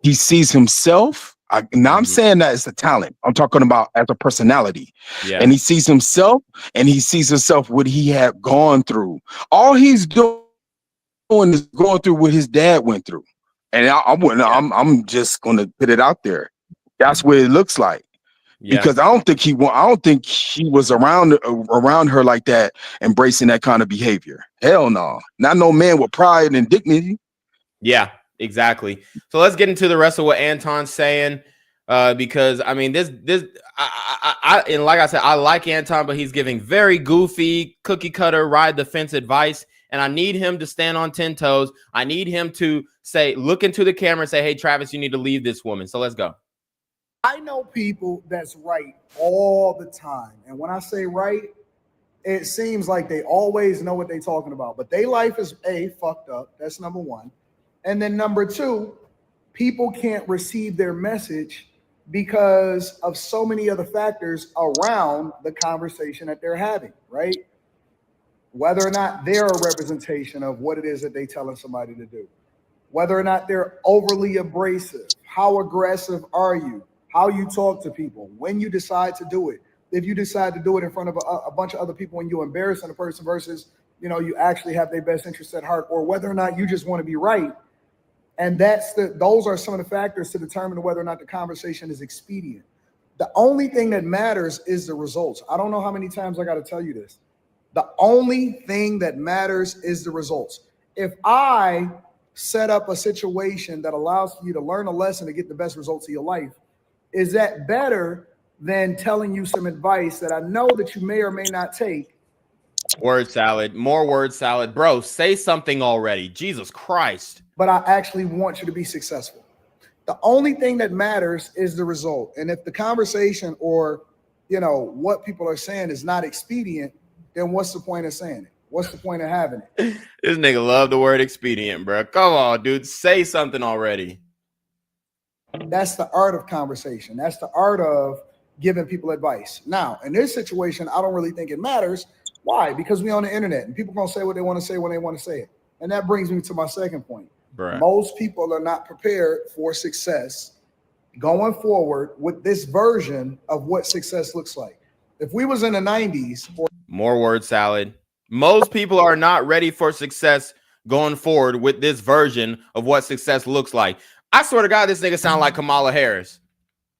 he sees himself. Now I'm saying that it's a talent. I'm talking about as a personality. And he sees himself, and he sees himself what he had gone through. All he's doing is going through what his dad went through. And I'm just gonna put it out there. That's what it looks like. Because I don't think he was around her like that, embracing that kind of behavior. Hell no. Not no man with pride and dignity. Yeah, exactly. So let's get into the rest of what Anton's saying, because I mean, and like I said, I like Anton, but he's giving very goofy, cookie cutter, ride the fence advice, and I need him to stand on 10 toes. I need him to look into the camera and say, "Hey, Travis, you need to leave this woman." So let's go. I know people that's right all the time, and when I say right, it seems like they always know what they're talking about, but their life is fucked up. That's number one. And then number two, people can't receive their message because of so many other factors around the conversation that they're having, right? Whether or not they're a representation of what it is that they're telling somebody to do, whether or not they're overly abrasive, how aggressive are you, how you talk to people, when you decide to do it, if you decide to do it in front of a bunch of other people and you embarrassing a person versus, you actually have their best interest at heart, or whether or not you just want to be right. And those are some of the factors to determine whether or not the conversation is expedient. The only thing that matters is the results. I don't know how many times I got to tell you this. The only thing that matters is the results. If I set up a situation that allows you to learn a lesson to get the best results of your life, is that better than telling you some advice that I know that you may or may not take? Word salad, more word salad. Bro, say something already. Jesus Christ. But I actually want you to be successful. The only thing that matters is the result. And if the conversation or, what people are saying is not expedient, then what's the point of saying it? What's the point of having it? This nigga love the word expedient, bro. Come on, dude. Say something already. That's the art of conversation. That's the art of giving people advice. Now, in this situation, I don't really think it matters. Why? Because we're on the internet and people gonna say what they want to say when they want to say it. And that brings me to my second point. Bruh. Most people are not prepared for success going forward with this version of what success looks like. If we was in the 90s, more word salad. Most people are not ready for success going forward with this version of what success looks like. I swear to God, this nigga sound like Kamala Harris.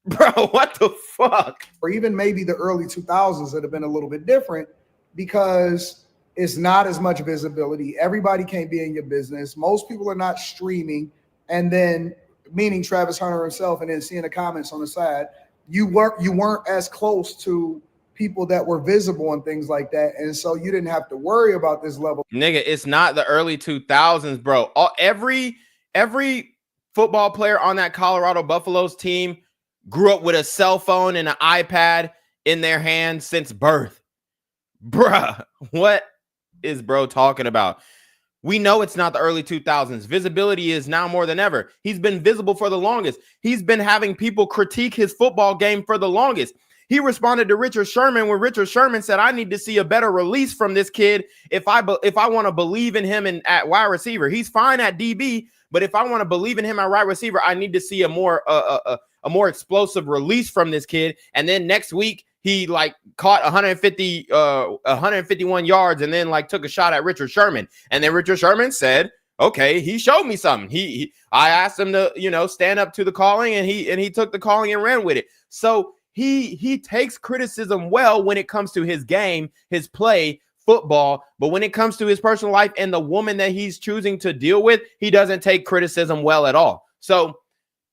Bro, what the fuck? Or even maybe the early 2000s that have been a little bit different because it's not as much visibility. Everybody can't be in your business. Most people are not streaming. And then, meaning Travis Hunter himself, and then seeing the comments on the side, you weren't as close to people that were visible and things like that. And so you didn't have to worry about this level. Nigga, it's not the early 2000s, bro. Every football player on that Colorado Buffaloes team grew up with a cell phone and an iPad in their hand since birth. Bruh, what is bro talking about? We know it's not the early 2000s. Visibility is now more than ever. He's been visible for the longest. He's been having people critique his football game for the longest. He responded to Richard Sherman when Richard Sherman said, I need to see a better release from this kid if I want to believe in him at wide receiver. He's fine at DB, but if I want to believe in him at wide receiver, I need to see a more explosive release from this kid. And then next week, he like caught 151 yards and then like took a shot at Richard Sherman. And then Richard Sherman said, okay, he showed me something. I asked him to, stand up to the calling, and he took the calling and ran with it. So he takes criticism well when it comes to his game, his play, football, but when it comes to his personal life and the woman that he's choosing to deal with, he doesn't take criticism well at all. So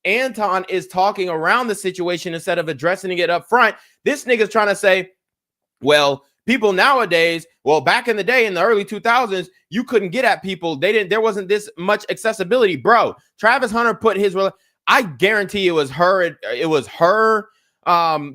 Anton is talking around the situation instead of addressing it up front. This nigga's trying to say, well, people nowadays, back in the day in the early 2000s, you couldn't get at people. There wasn't this much accessibility, bro. Travis Hunter put I guarantee it was her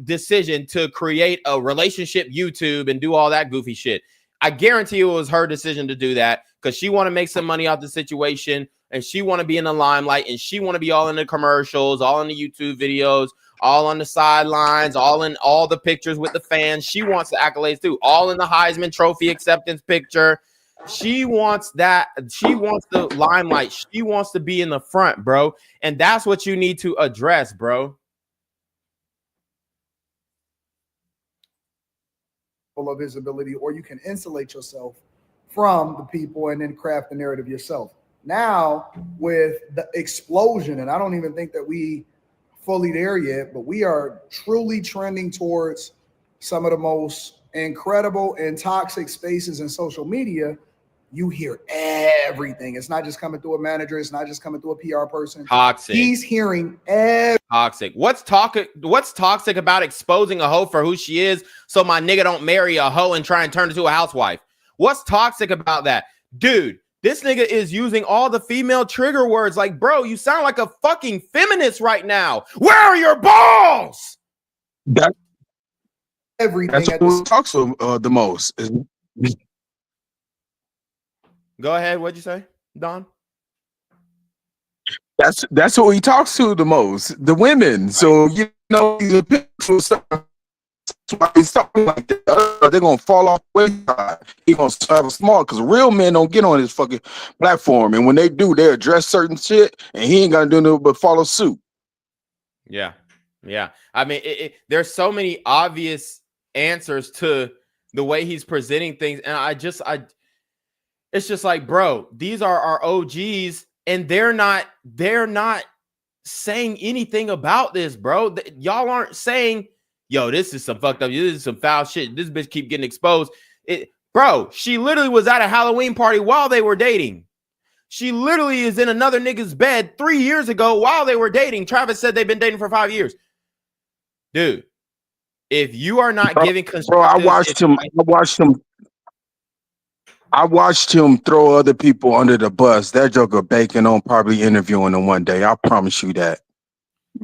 decision to create a relationship YouTube and do all that goofy shit. I guarantee it was her decision to do that because she want to make some money out the situation. And she want to be in the limelight, and she want to be all in the commercials, all in the YouTube videos, all on the sidelines, all in all the pictures with the fans. She wants the accolades too, all in the Heisman Trophy acceptance picture. She wants that. She wants the limelight. She wants to be in the front, bro. And that's what you need to address, bro. Of visibility, or you can insulate yourself from the people and then craft the narrative yourself. Now, with the explosion, and I don't even think that we fully there yet, but we are truly trending towards some of the most incredible and toxic spaces in social media. You hear everything. It's not just coming through a manager. It's not just coming through a PR person. Toxic. He's hearing everything. Toxic. What's toxic about exposing a hoe for who she is so my nigga don't marry a hoe and try and turn her into a housewife? What's toxic about that? Dude, this nigga is using all the female trigger words. Like, bro, you sound like a fucking feminist right now. Where are your balls? Everything. That's who talks the most. Go ahead. What'd you say, Don? That's who he talks to the most, the women. So he's a picture. Why he's talking like that. They're gonna fall off the wayside. He's gonna have a smart because real men don't get on his fucking platform, and when they do, they address certain shit, and he ain't gonna do nothing but follow suit. Yeah. I mean, there's so many obvious answers to the way he's presenting things, and it's just like, bro, these are our OGs, and they're not saying anything about this, bro. Y'all aren't saying, yo, this is some fucked up, this is some foul shit, this bitch keep getting exposed. Bro, she literally was at a Halloween party while they were dating. She literally is in another nigga's bed 3 years ago while they were dating. Travis said they've been dating for 5 years. Dude, if you are not giving constructive... Bro, I watched him throw other people under the bus. That joker Bacon on probably interviewing him one day. I promise you that.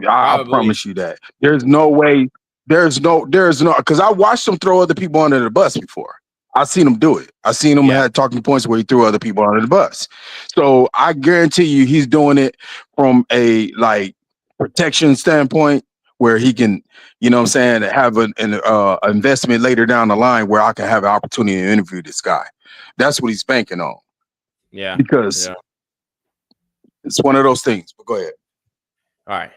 I promise you that. There's no way. There's no, because I watched him throw other people under the bus before. I seen him do it. I seen him had talking points where he threw other people under the bus. So I guarantee you he's doing it from a like protection standpoint where he can, you know what I'm saying, have an investment later down the line where I can have an opportunity to interview this guy. That's what he's banking on. Yeah. Because it's one of those things. But go ahead. All right.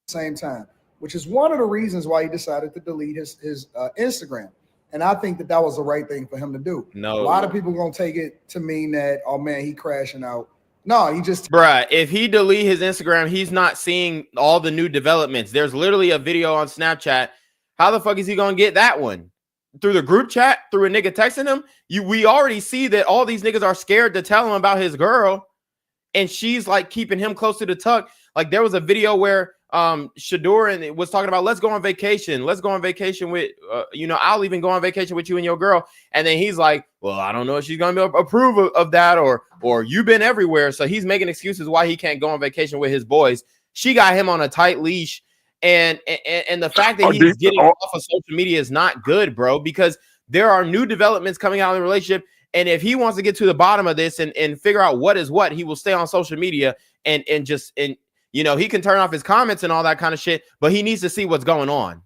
Same time, which is one of the reasons why he decided to delete his Instagram. And I think that was the right thing for him to do. No. A lot of people going to take it to mean that, oh man, he crashing out. No, he just... Bruh, if he delete his Instagram, he's not seeing all the new developments. There's literally a video on Snapchat. How the fuck is he going to get that one? Through the group chat? Through a nigga texting him? We already see that all these niggas are scared to tell him about his girl. And she's like keeping him close to the tuck. Like there was a video where Shador and was talking about, let's go on vacation. Let's go on vacation with, I'll even go on vacation with you and your girl. And then he's like, well, I don't know if she's going to approve of that or you've been everywhere. So he's making excuses why he can't go on vacation with his boys. She got him on a tight leash. And the fact that he's getting off of social media is not good, bro, because there are new developments coming out in the relationship. And if he wants to get to the bottom of this and figure out what is what, he will stay on social media and you know, he can turn off his comments and all that kind of shit, but he needs to see what's going on.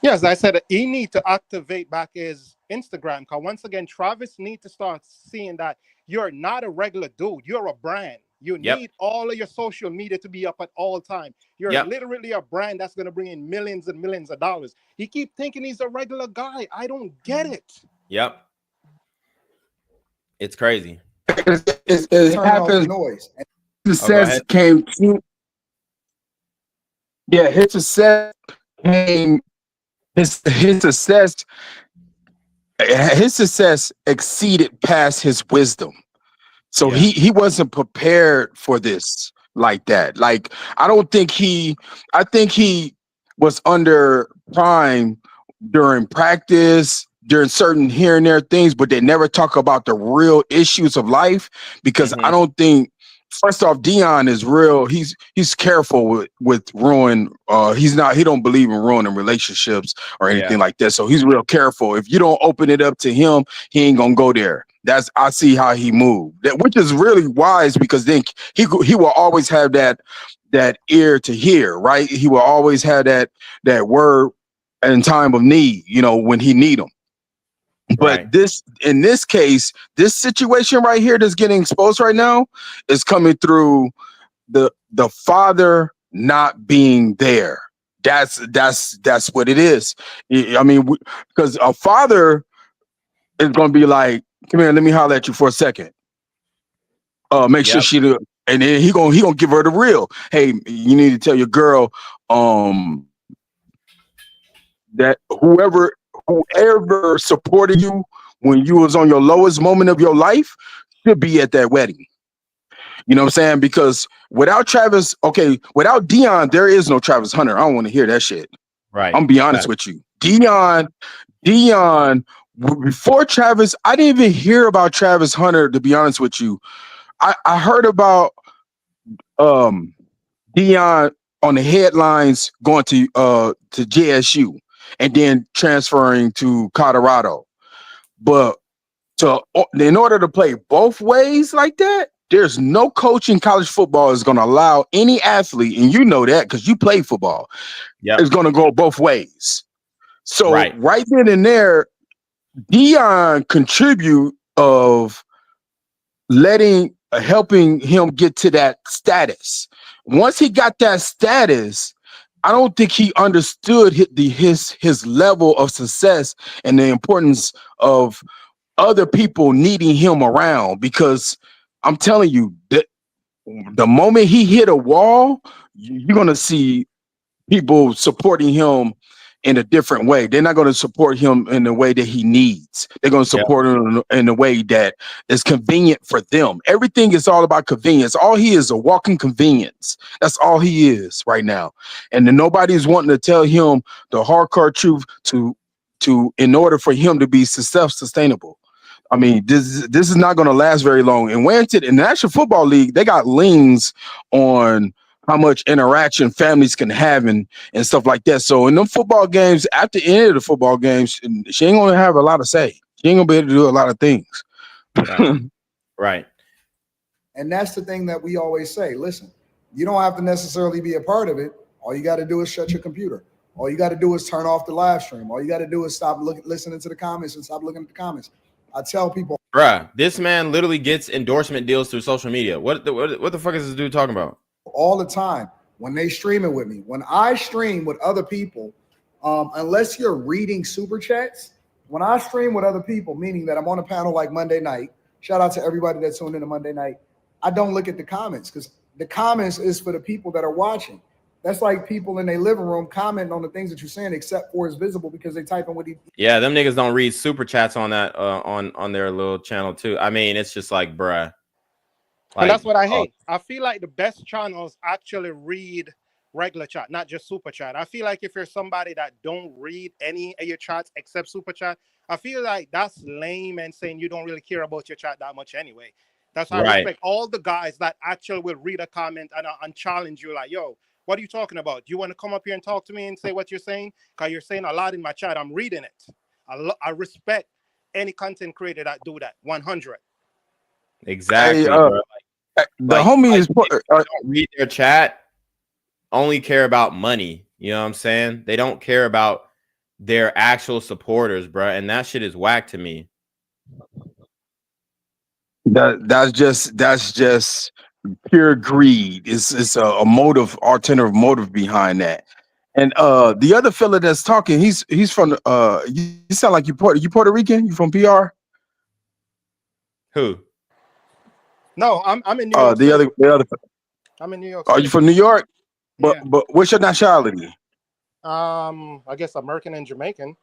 Yes, I said he need to activate back his Instagram, because once again, Travis need to start seeing that you're not a regular dude. You're a brand. You need all of your social media to be up at all time. You're literally a brand that's going to bring in millions and millions of dollars. He keep thinking he's a regular guy. I don't get it. Yep. It's crazy. It happens. Noise. Success came to. Yeah, his success came. His success exceeded past his wisdom. So he wasn't prepared for this like that. Like, I think he was under prime during practice, during certain here and there things, but they never talk about the real issues of life, because I don't think, first off, Dion is real. He's careful with ruin. He don't believe in ruining relationships or anything like that. So he's real careful. If you don't open it up to him, he ain't gonna go there. I see how he moved, which is really wise, because then he will always have that ear to hear, right? He will always have that word in time of need, you know, when he need them. But in this case, this situation right here that's getting exposed right now is coming through the father not being there. That's what it is. I mean, because a father is going to be like, come here, let me holler at you for a second. Make sure she do, and then he gonna give her the real. Hey, you need to tell your girl that whoever supported you when you was on your lowest moment of your life should be at that wedding. You know what I'm saying? Because without Travis, without Dion, there is no Travis Hunter. I don't want to hear that shit. Right. I'm gonna be honest with you. Dion, before Travis, I didn't even hear about Travis Hunter, to be honest with you. I heard about Dion on the headlines going to JSU and then transferring to Colorado. But in order to play both ways like that, there's no coach in college football is going to allow any athlete, and you know that because you play football, is going to go both ways. So right then and there, Dion contribute of helping him get to that status. Once he got that status, I don't think he understood his level of success and the importance of other people needing him around, because I'm telling you that the moment he hit a wall, you're going to see people supporting him in a different way. They're not going to support him in the way that he needs. They're going to support him in a way that is convenient for them. Everything is all about convenience. All he is a walking convenience. That's all he is right now. And then nobody's wanting to tell him the hardcore truth in order for him to be sustainable. I mean, this is not going to last very long. And in the National Football League, they got liens on how much interaction families can have and stuff like that. So in them football games, at the end of the football games, she ain't going to have a lot to say. She ain't going to be able to do a lot of things. Right. And that's the thing that we always say. Listen, you don't have to necessarily be a part of it. All you got to do is shut your computer. All you got to do is turn off the live stream. All you got to do is stop listening to the comments and stop looking at the comments. I tell people, bruh, this man literally gets endorsement deals through social media. What the fuck is this dude talking about? All the time when they stream it with me. When I stream with other people, unless you're reading super chats, when I stream with other people, meaning that I'm on a panel like Monday night, shout out to everybody that tuned in to Monday night, I don't look at the comments, because the comments is for the people that are watching. That's like people in their living room commenting on the things that you're saying, except for it's visible because they type in what he. Yeah, them niggas don't read super chats on that on their little channel too. I mean, it's just like, bruh. And that's what I hate. I feel like the best channels actually read regular chat, not just super chat. I feel like if you're somebody that don't read any of your chats except super chat, I feel like that's lame and saying you don't really care about your chat that much anyway. That's why I respect all the guys that actually will read a comment and challenge you like, yo, what are you talking about? You want to come up here and talk to me and say what you're saying? Because you're saying a lot in my chat. I'm reading it. I respect any content creator that do that. 100. Exactly, Hey, bro. the Like, homie is they don't read their chat, only care about money. You know what I'm saying? They don't care about their actual supporters, bro. And that shit is whack to me. that's just pure greed. It's a motive, alternative motive behind that. And the other fella that's talking, he's from you sound like you Puerto Rican, you from PR? Who? No, I'm in New York The City. other I'm in New York are City. you from New York? But Yeah. but what's your nationality? I guess American and Jamaican.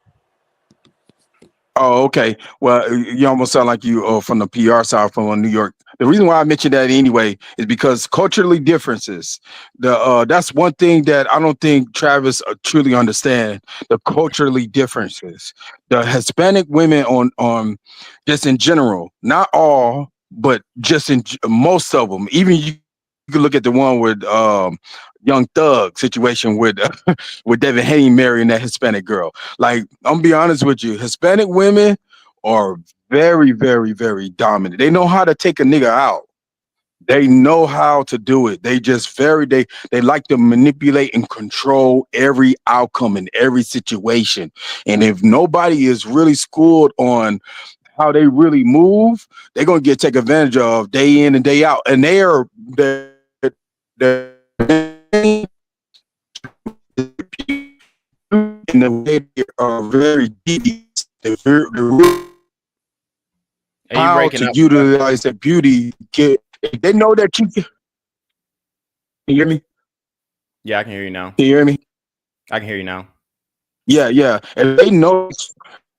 Oh, okay. Well, you almost sound like you from the PR side from New York. The reason why I mentioned that anyway is because culturally differences. That's one thing that I don't think Travis truly understand. The culturally differences. The Hispanic women on just in general, not all, but just in most of them. Even you can look at the one with Young Thug situation with with Devin Haney marrying that Hispanic girl. Like, I'm gonna be honest with you, Hispanic women are very, very, very dominant. They know how to take a nigga out. They know how to do it. They just they like to manipulate and control every outcome in every situation. And if nobody is really schooled on how they really move, they're gonna get taken advantage of day in and day out. And they're in the way they are very devious. They're Are you how breaking to up, bro? utilize that beauty. If they know that can you hear me? Yeah, I can hear you now. Can you hear me? I can hear you now. Yeah. If they know it's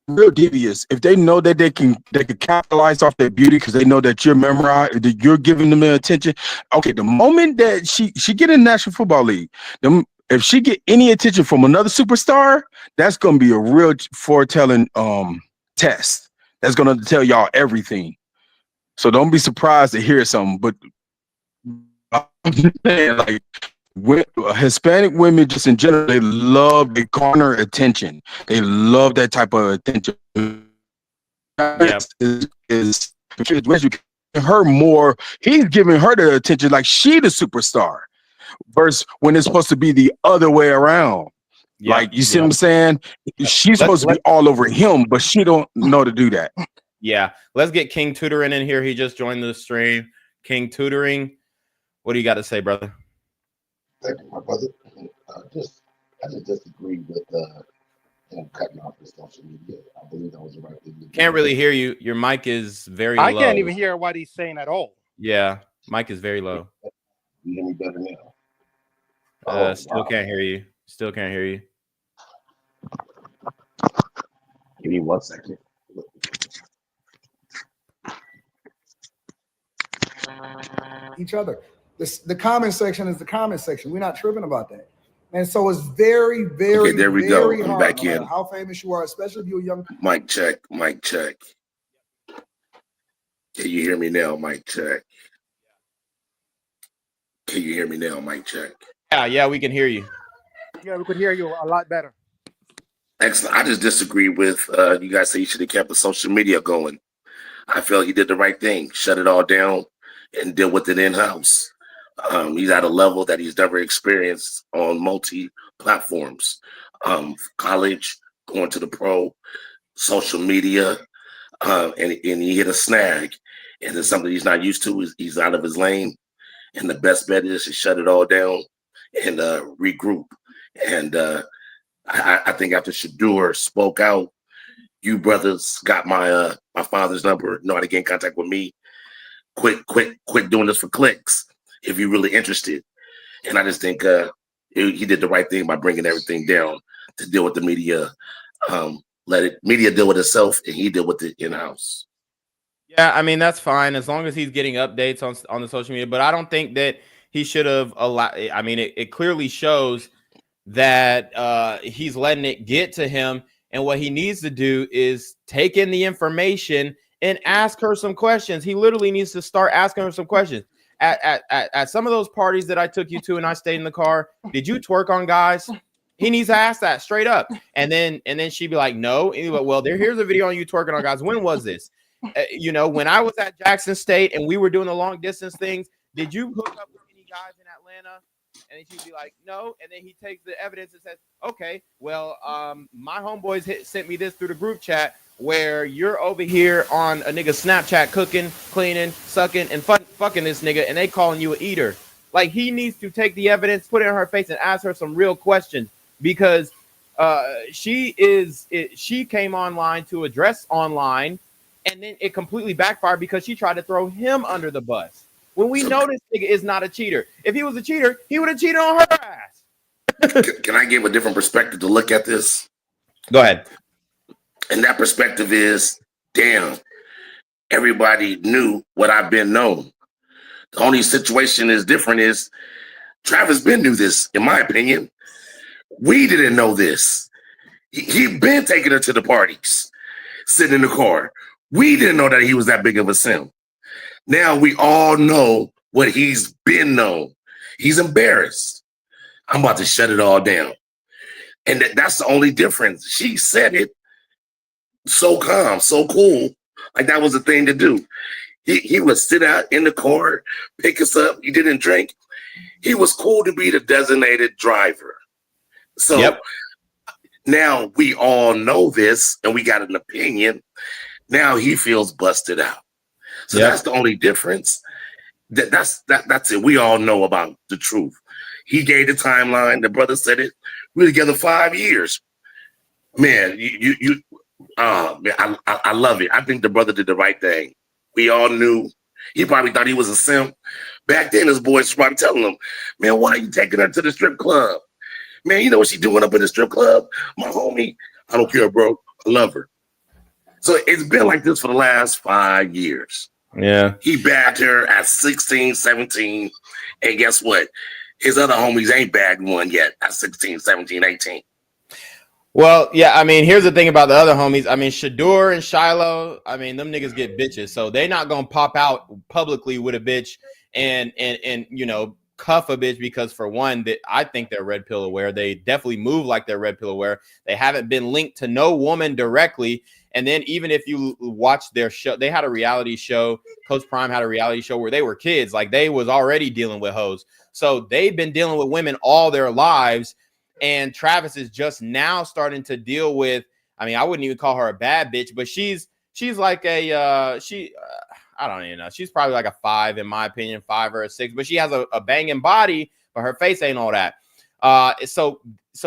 real devious, if they know that they can capitalize off their beauty because they know that you're memorized, that you're giving them their attention. Okay, the moment that she get in the National Football League, if she get any attention from another superstar, that's gonna be a real foretelling test. That's gonna tell y'all everything. So don't be surprised to hear something. But I'm just saying, like, Hispanic women just in general, they garner attention. They love that type of attention. Yeah. Is her more, he's giving her the attention like she the superstar, versus when it's supposed to be the other way around. Like, you see what I'm saying? She's supposed to be all over him, but she don't know to do that. Yeah. Let's get King Tutoring in here. He just joined the stream. King Tutoring, what do you got to say, brother? Thank you, my brother. I just disagree with him cutting off his social media. I believe that was the right thing to do. Can't really hear you. Your mic is very low. I can't even hear what he's saying at all. Yeah, mic is very low. You hear me better now? Still can't hear you. Still can't hear you. Give me 1 second. Each other. The comment section is the comment section. We're not tripping about that. And so it's very, very, Okay, there we very go. I'm hard, back no matter in. how famous you are, especially if you're young. Mic check. Mic check. Can you hear me now? Mic check. Can you hear me now? Mic check. Yeah, we can hear you. Yeah, we could hear you a lot better. Excellent. I just disagree with you guys say you should have kept the social media going. I feel he did the right thing. Shut it all down and deal with it in-house. He's at a level that he's never experienced on multi-platforms. College, going to the pro, social media, and he hit a snag. And it's something he's not used to. He's out of his lane. And the best bet is to shut it all down and regroup. And I think after Shadur spoke out, you brothers got my my father's number, know how to get in contact with me. Quit doing this for clicks if you're really interested. And I just think he did the right thing by bringing everything down to deal with the media. Media deal with itself, and he deal with it in-house. Yeah, I mean, that's fine as long as he's getting updates on the social media. But I don't think that he should have allowed. I mean, it clearly shows that he's letting it get to him. And what he needs to do is take in the information and ask her some questions. He literally needs to start asking her some questions. At some of those parties that I took you to and I stayed in the car, did you twerk on guys? He needs to ask that straight up. And then she'd be like, no. And he'd be like, well, here's a video on you twerking on guys. When was this? When I was at Jackson State and we were doing the long distance things, did you hook up with any guys in Atlanta? And then she'd be like, no. And then he takes the evidence and says, okay, well, my homeboys sent me this through the group chat where you're over here on a nigga Snapchat cooking, cleaning, sucking, and fucking this nigga, and they calling you an eater. Like, he needs to take the evidence, put it in her face, and ask her some real questions, because she came online to address online, and then it completely backfired because she tried to throw him under the bus. When we know this nigga is not a cheater. If he was a cheater, he would have cheated on her ass. Can I give a different perspective to look at this? Go ahead. And that perspective is, damn, everybody knew what I've been known. The only situation is different is Travis Ben knew this, in my opinion. We didn't know this. He been taking her to the parties, sitting in the car. We didn't know that he was that big of a sim. Now we all know what he's been known. He's embarrassed. I'm about to shut it all down. And that's the only difference. She said it so calm, so cool. Like that was the thing to do. He would sit out in the car, pick us up. He didn't drink. He was cool to be the designated driver. So now we all know this and we got an opinion. Now he feels busted out. So that's the only difference. That's it. We all know about the truth. He gave the timeline. The brother said it. We were together 5 years. Man, I love it. I think the brother did the right thing. We all knew. He probably thought he was a simp. Back then, his boys were probably telling him, man, why are you taking her to the strip club? Man, you know what she's doing up in the strip club? My homie, I don't care, bro. I love her. So it's been like this for the last 5 years. Yeah. He bagged her at 16, 17. And guess what? His other homies ain't bagged one yet at 16, 17, 18. Well, yeah, I mean, here's the thing about the other homies. I mean, Shador and Shiloh, I mean, them niggas get bitches. So they're not going to pop out publicly with a bitch and cuff a bitch because, for one, that I think they're red pill aware. They definitely move like they're red pill aware. They haven't been linked to no woman directly. And then even if you watch their show, they had a reality show. Coach Prime had a reality show where they were kids. Like, they was already dealing with hoes. So they've been dealing with women all their lives. And Travis is just now starting to deal with, I mean, I wouldn't even call her a bad bitch, but she's like I don't even know. She's probably like a 5 in my opinion, 5 or a 6, but she has a banging body, but her face ain't all that. So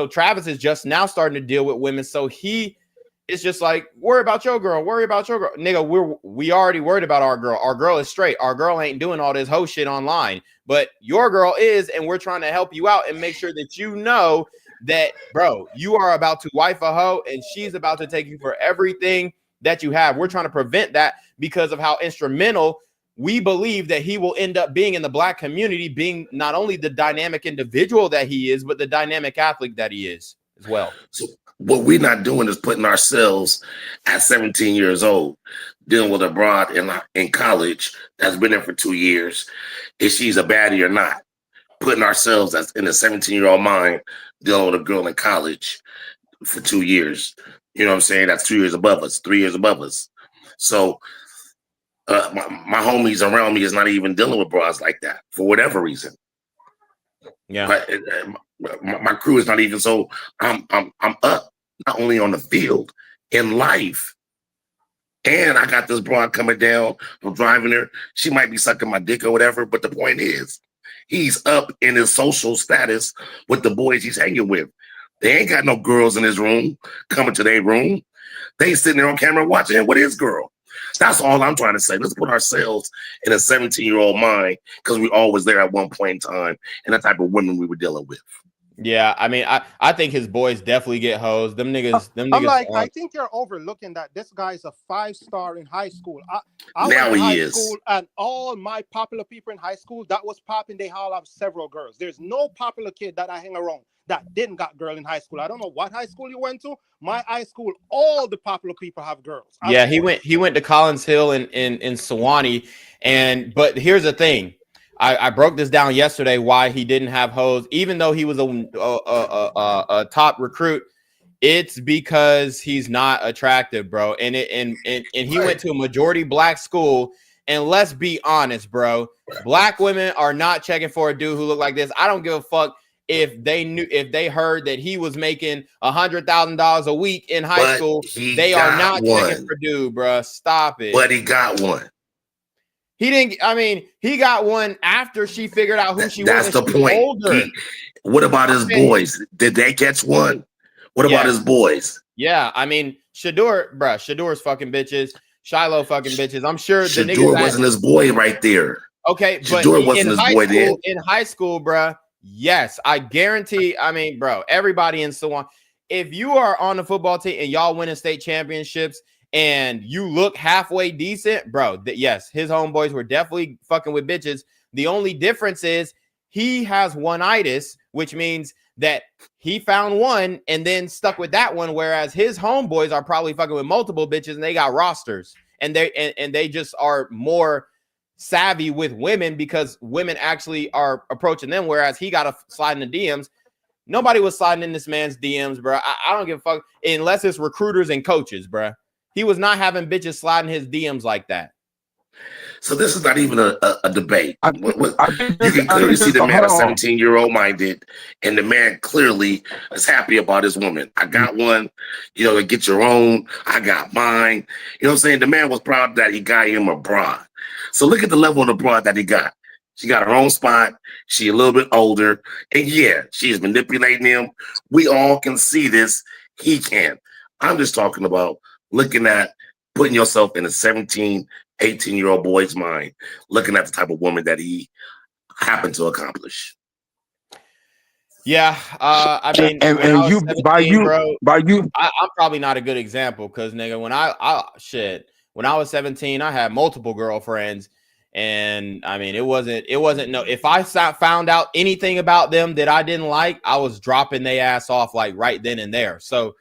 Travis is just now starting to deal with women. So it's just like, worry about your girl, nigga. We already worried about our girl. Our girl is straight. Our girl ain't doing all this hoe shit online, but your girl is, and we're trying to help you out and make sure that you know that, bro, you are about to wife a hoe and she's about to take you for everything that you have. We're trying to prevent that because of how instrumental we believe that he will end up being in the black community, being not only the dynamic individual that he is, but the dynamic athlete that he is as well. So what we're not doing is putting ourselves at 17 years old, dealing with a broad in college that's been there for 2 years, if she's a baddie or not. Putting ourselves as in a 17-year-old mind, dealing with a girl in college for 2 years. You know what I'm saying? That's 2 years above us, 3 years above us. So my homies around me is not even dealing with bras like that for whatever reason. Yeah. My crew is not even, so I'm up, not only on the field, in life. And I got this broad coming down from driving her. She might be sucking my dick or whatever, but the point is, he's up in his social status with the boys he's hanging with. They ain't got no girls in his room coming to their room. They sitting there on camera watching him with his girl. That's all I'm trying to say. Let's put ourselves in a 17-year-old mind, because we always there at one point in time and the type of women we were dealing with. Yeah, I mean, I think his boys definitely get hoes. Them niggas. I'm like, I think you're overlooking that this guy's a 5-star in high school. I now was in he high is. school, and all my popular people in high school that was popping, they all have several girls. There's no popular kid that I hang around that didn't got girl in high school. I don't know what high school you went to. My high school, all the popular people have girls. Yeah, he went to Collins Hill in Sewanee, but here's the thing. I broke this down yesterday why he didn't have hoes, even though he was a top recruit. It's because he's not attractive, bro. And he went to a majority black school. And let's be honest, bro. Black women are not checking for a dude who look like this. I don't give a fuck if they heard that he was making $100,000 a week in high school. They are not checking for dude, bro. Stop it. But he got one. He didn't. I mean, he got one after she figured out who she was. That's the point. Older. What about his boys? Did they catch one? What about his boys? Yeah, I mean, Shador's fucking bitches. Shiloh fucking bitches. I'm sure the niggas wasn't his boy right there. Okay, but Shador wasn't his boy then. In high school, bruh, yes, I guarantee. I mean, bro, everybody in Swan. If you are on the football team and y'all winning state championships and you look halfway decent, bro, yes, his homeboys were definitely fucking with bitches. The only difference is he has one-itis, which means that he found one and then stuck with that one, whereas his homeboys are probably fucking with multiple bitches and they got rosters and they just are more savvy with women because women actually are approaching them, whereas he got to slide in the DMs. Nobody was sliding in this man's DMs, bro. I don't give a fuck unless it's recruiters and coaches, bro. He was not having bitches sliding his DMs like that. So this is not even a debate. You can clearly see the man is 17-year-old minded, and the man clearly is happy about his woman. I got one, to get your own. I got mine. You know what I'm saying? The man was proud that he got him a broad. So look at the level of the broad that he got. She got her own spot. She a little bit older. And yeah, she's manipulating him. We all can see this. He can. I'm just talking about looking at putting yourself in a 17, 18-year-old boy's mind, looking at the type of woman that he happened to accomplish. Yeah, I mean, and you 17, I'm probably not a good example because nigga, when I was 17, I had multiple girlfriends, and I mean, it wasn't no. If I found out anything about them that I didn't like, I was dropping their ass off like right then and there. So.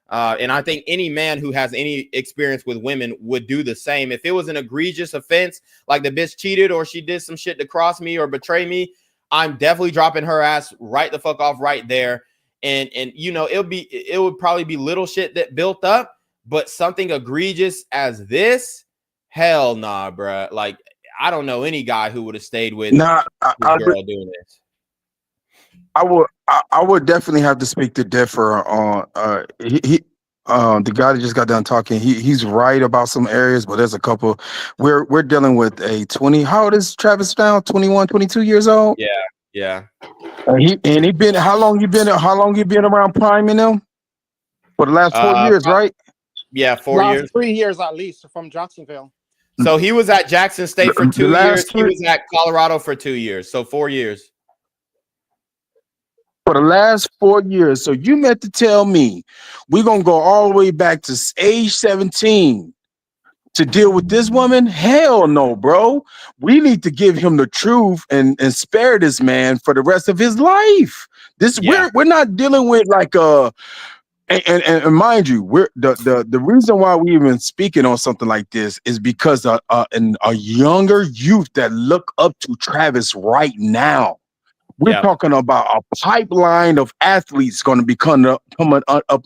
And I think any man who has any experience with women would do the same. If it was an egregious offense, like the bitch cheated or she did some shit to cross me or betray me, I'm definitely dropping her ass right the fuck off right there. And it would probably be little shit that built up, but something egregious as this, hell nah, bruh. Like, I don't know any guy who would have stayed with this girl doing this. I would definitely have to speak to differ on the guy that just got done talking. He's right about some areas, but there's a couple. We're dealing with a 20. How old is Travis now? 21, 22 years old. Yeah. And he been. How long you been around priming them? For the last 4 years, right? Yeah, 4 years. 3 years at least from Jacksonville. So he was at Jackson State for 2 years. He was at Colorado for 2 years. So 4 years. For the last 4 years. So you meant to tell me we're going to go all the way back to age 17 to deal with this woman? Hell no, bro. We need to give him the truth and spare this man for the rest of his life. We're not dealing with like and mind you, we're the reason why we even speaking on something like this is because a younger youth that look up to Travis right now. We're talking about a pipeline of athletes going to be coming up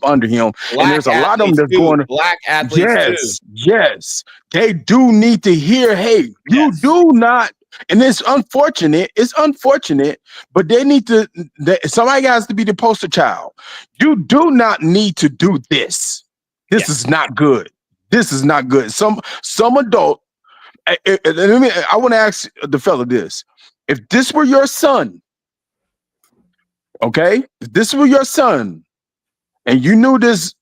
under him. Black and there's a lot of them that's going to black athletes too. Yes. They do need to hear, hey, you do not, and it's unfortunate, but they need to, somebody has to be the poster child. You do not need to do this. This is not good. This is not good. Some adult, I want to ask the fella this. If this were your son, okay, if this were your son, and you knew this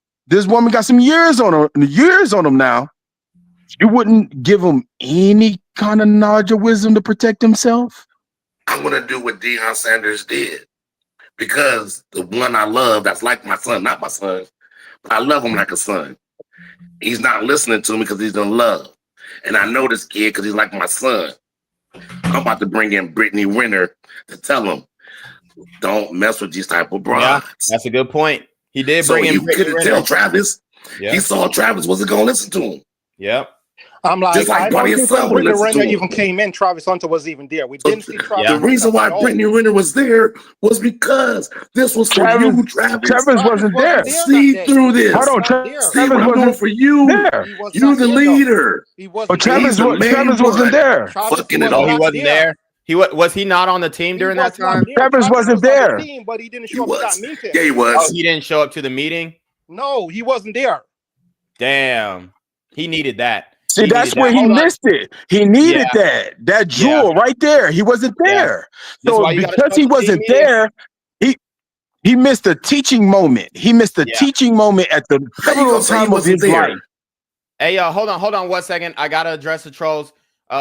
woman got some years on him now, you wouldn't give him any kind of knowledge or wisdom to protect himself? I'm gonna do what Deion Sanders did, because the one I love, that's like my son, not my son, but I love him like a son. He's not listening to me because he's in love, and I know this kid because he's like my son. I'm about to bring in Brittany Renner to tell him, don't mess with these type of broads. Yeah, that's a good point. He did bring in Brittany Renner. Tell Travis. Yeah. He saw Travis wasn't going to listen to him. Yep. I'm like, Just like I Bonnie don't and think when Son were Brittany listening Renner to even him. came in, Travis Hunter was even there. We So didn't see Travis the Hunter reason why at all. Brittany Renner was there was because this was for you, Travis. Travis wasn't there. See that day. through He this. Hold was on, not there. See what Travis I'm doing wasn't for you. there. He was You not the there, though. leader. He Oh, wasn't there. He's the main Travis wasn't one. there. Travis Fucking it was Oh, up. he not wasn't there. Was he not on the team He during was that not time? there. Travis wasn't was on there. the team, but he didn't He show up to that was. meeting. Yeah, he Oh, was. he didn't show up to the meeting. No, he wasn't there. Damn, he needed that. See, He that's needed where that. he Hold on. missed it. He needed Yeah, that yeah, jewel right there. He wasn't yeah. there. This is So why you got to because show he up to team wasn't meetings. there, he missed a teaching moment. He missed a Yeah. teaching moment at the How you pivotal gonna say he time of wasn't his there? life. Hey, hold on 1 second. I gotta address the trolls.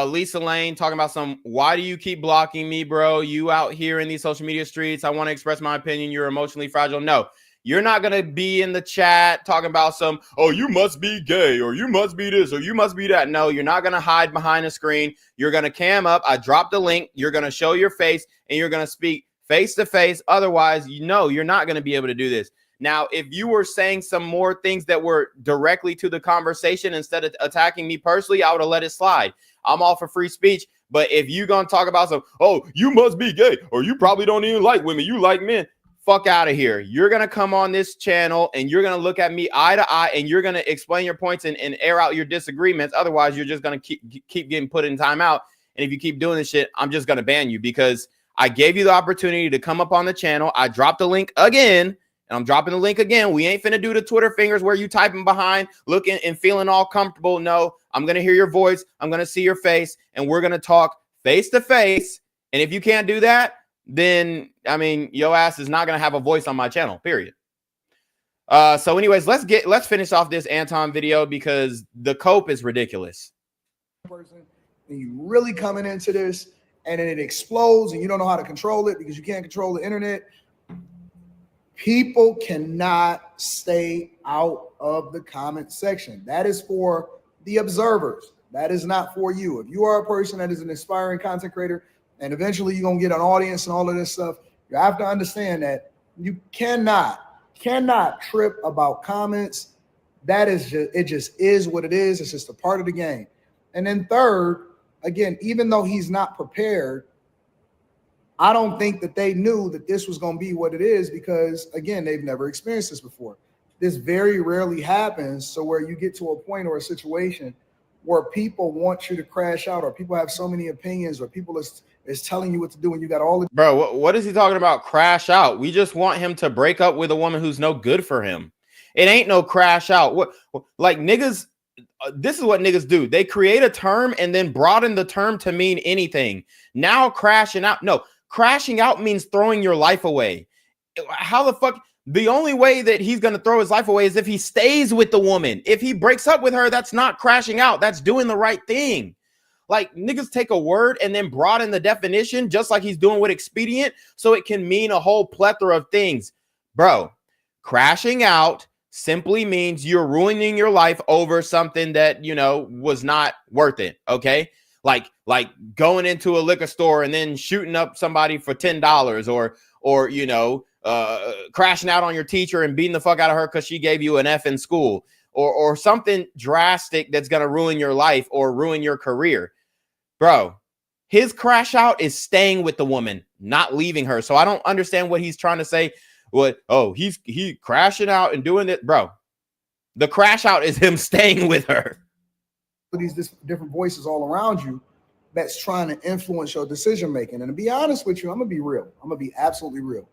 Lisa Lane talking about why do you keep blocking me, bro? You out here in these social media streets. I want to express my opinion. You're emotionally fragile. No, you're not gonna be in the chat talking about oh, you must be gay, or you must be this, or you must be that. No, you're not gonna hide behind a screen. You're gonna cam up. I dropped the link. You're gonna show your face and you're gonna speak face to face. Otherwise, you're not gonna be able to do this. Now, if you were saying some more things that were directly to the conversation instead of attacking me personally, I would have let it slide. I'm all for free speech. But if you're going to talk about oh, you must be gay, or you probably don't even like women, you like men, fuck out of here. You're going to come on this channel and you're going to look at me eye to eye and you're going to explain your points and air out your disagreements. Otherwise, you're just going to keep getting put in timeout. And if you keep doing this shit, I'm just going to ban you because I gave you the opportunity to come up on the channel. I dropped the link again. And I'm dropping the link again. We ain't finna do the Twitter fingers where you typing behind, looking and feeling all comfortable. No, I'm going to hear your voice. I'm going to see your face and we're going to talk face to face. And if you can't do that, then, I mean, your ass is not going to have a voice on my channel, period. So anyways, let's finish off this Anton video because the cope is ridiculous. And you really coming into this and then it explodes and you don't know how to control it because you can't control the internet. People cannot stay out of the comment section. That is for the observers. That is not for you. If you are a person that is an aspiring content creator and eventually you're going to get an audience and all of this stuff, you have to understand that you cannot trip about comments. That is it just is what it is. It's just a part of the game. And then third, again, even though he's not prepared, I don't think that they knew that this was going to be what it is because, again, they've never experienced this before. This very rarely happens. So where you get to a point or a situation where people want you to crash out or people have so many opinions or people is telling you what to do and you got all the... Bro, what is he talking about? Crash out. We just want him to break up with a woman who's no good for him. It ain't no crash out. What like niggas... this is what niggas do. They create a term and then broaden the term to mean anything. Now crashing out. No, crashing out means throwing your life away. How the fuck? The only way that he's going to throw his life away is if he stays with the woman. If he breaks up with her, that's not crashing out. That's doing the right thing. Like niggas take a word and then broaden the definition just like he's doing with expedient so it can mean a whole plethora of things. Bro, crashing out simply means you're ruining your life over something that, was not worth it. Okay. Like going into a liquor store and then shooting up somebody for $10 or crashing out on your teacher and beating the fuck out of her because she gave you an F in school or something drastic that's going to ruin your life or ruin your career. Bro, his crash out is staying with the woman, not leaving her. So I don't understand what he's trying to say. He crashing out and doing it, bro. The crash out is him staying with her. These different voices all around you that's trying to influence your decision making. And to be honest with you, I'm gonna be real. I'm gonna be absolutely real.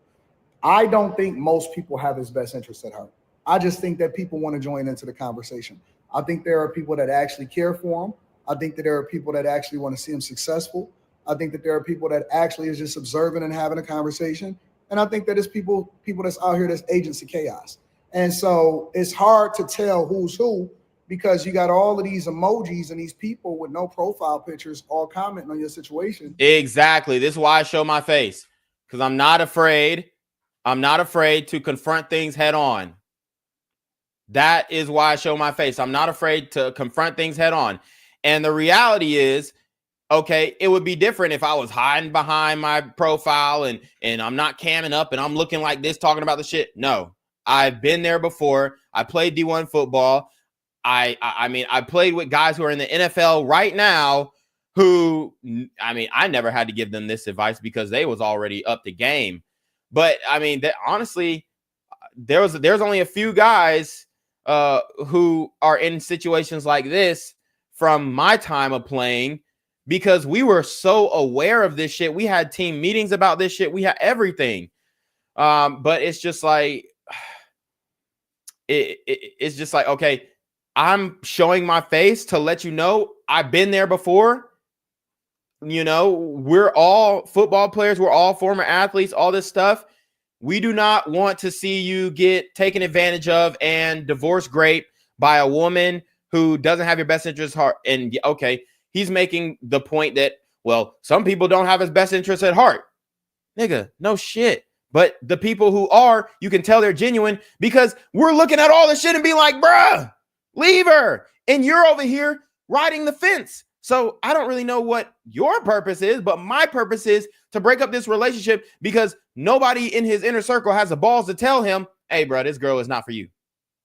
I don't think most people have his best interest at heart. I just think that people want to join into the conversation. I think there are people that actually care for him. I think that there are people that actually want to see him successful. I think that there are people that actually is just observing and having a conversation. And I think that it's people that's out here that's agents of chaos. And so it's hard to tell who's who because you got all of these emojis and these people with no profile pictures all commenting on your situation. Exactly. This is why I show my face because I'm not afraid. I'm not afraid to confront things head on. That is why I show my face. I'm not afraid to confront things head on. And the reality is, okay, it would be different if I was hiding behind my profile and I'm not camming up and I'm looking like this talking about the shit. No, I've been there before. I played D1 football. I mean, I played with guys who are in the NFL right now who, I mean, I never had to give them this advice because they was already up the game. But I mean, honestly, there's only a few guys who are in situations like this from my time of playing because we were so aware of this shit. We had team meetings about this shit. We had everything. But it's just like, it's just like, okay, I'm showing my face to let you know I've been there before. You know, we're all football players. We're all former athletes, all this stuff. We do not want to see you get taken advantage of and divorce grape by a woman who doesn't have your best interest at heart. And okay, he's making the point that, well, some people don't have his best interest at heart. Nigga, no shit. But the people who are, you can tell they're genuine because we're looking at all this shit and be like, bruh, leave her. And you're over here riding the fence. So I don't really know what your purpose is, but my purpose is to break up this relationship because nobody in his inner circle has the balls to tell him, hey, bro, this girl is not for you.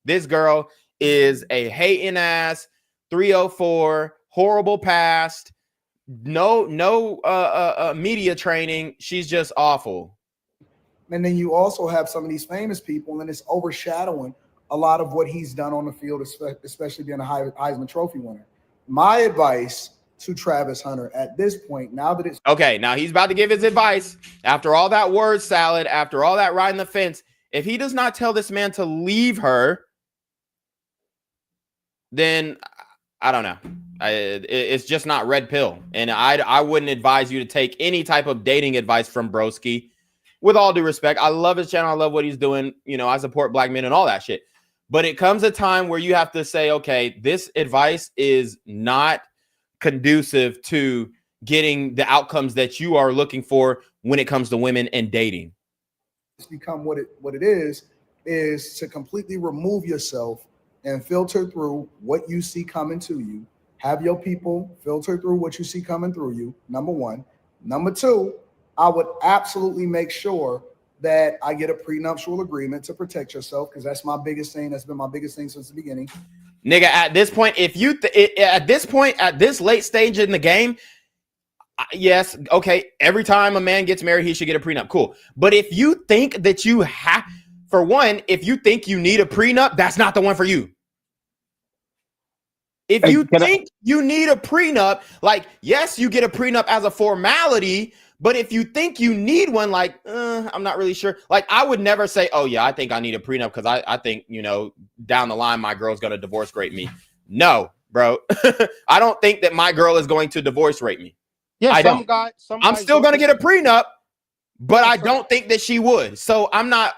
This girl is a hating ass 304, horrible past, no media training. She's just awful. And then you also have some of these famous people, and it's overshadowing a lot of what he's done on the field, especially being a Heisman Trophy winner. My advice to Travis Hunter at this point, now that it's okay, now he's about to give his advice after all that word salad, after all that riding the fence. If he does not tell this man to leave her, then I don't know. It's just not red pill. And I wouldn't advise you to take any type of dating advice from Broski. With all due respect, I love his channel. I love what he's doing. You know, I support black men and all that shit. But it comes a time where you have to say, okay, this advice is not conducive to getting the outcomes that you are looking for when it comes to women and dating. It's become what it is to completely remove yourself and filter through what you see coming to you. Have your people filter through what you see coming through you, number one. Number two, I would absolutely make sure that I get a prenuptial agreement to protect yourself because that's my biggest thing. That's been my biggest thing since the beginning. Nigga, at this point, if you at this late stage in the game, yes, okay, every time a man gets married, he should get a prenup. Cool. But if you think that you have, for one, if you think you need a prenup, that's not the one for you. If you think you need a prenup, like, yes, you get a prenup as a formality, but if you think you need one, like, I'm not really sure. Like, I would never say, oh, yeah, I think I need a prenup because I think, you know, down the line, my girl's going to divorce rape me. No, bro. I don't think that my girl is going to divorce rape me. Yeah, I don't. I'm still going to get a prenup, but I don't think that she would. So I'm not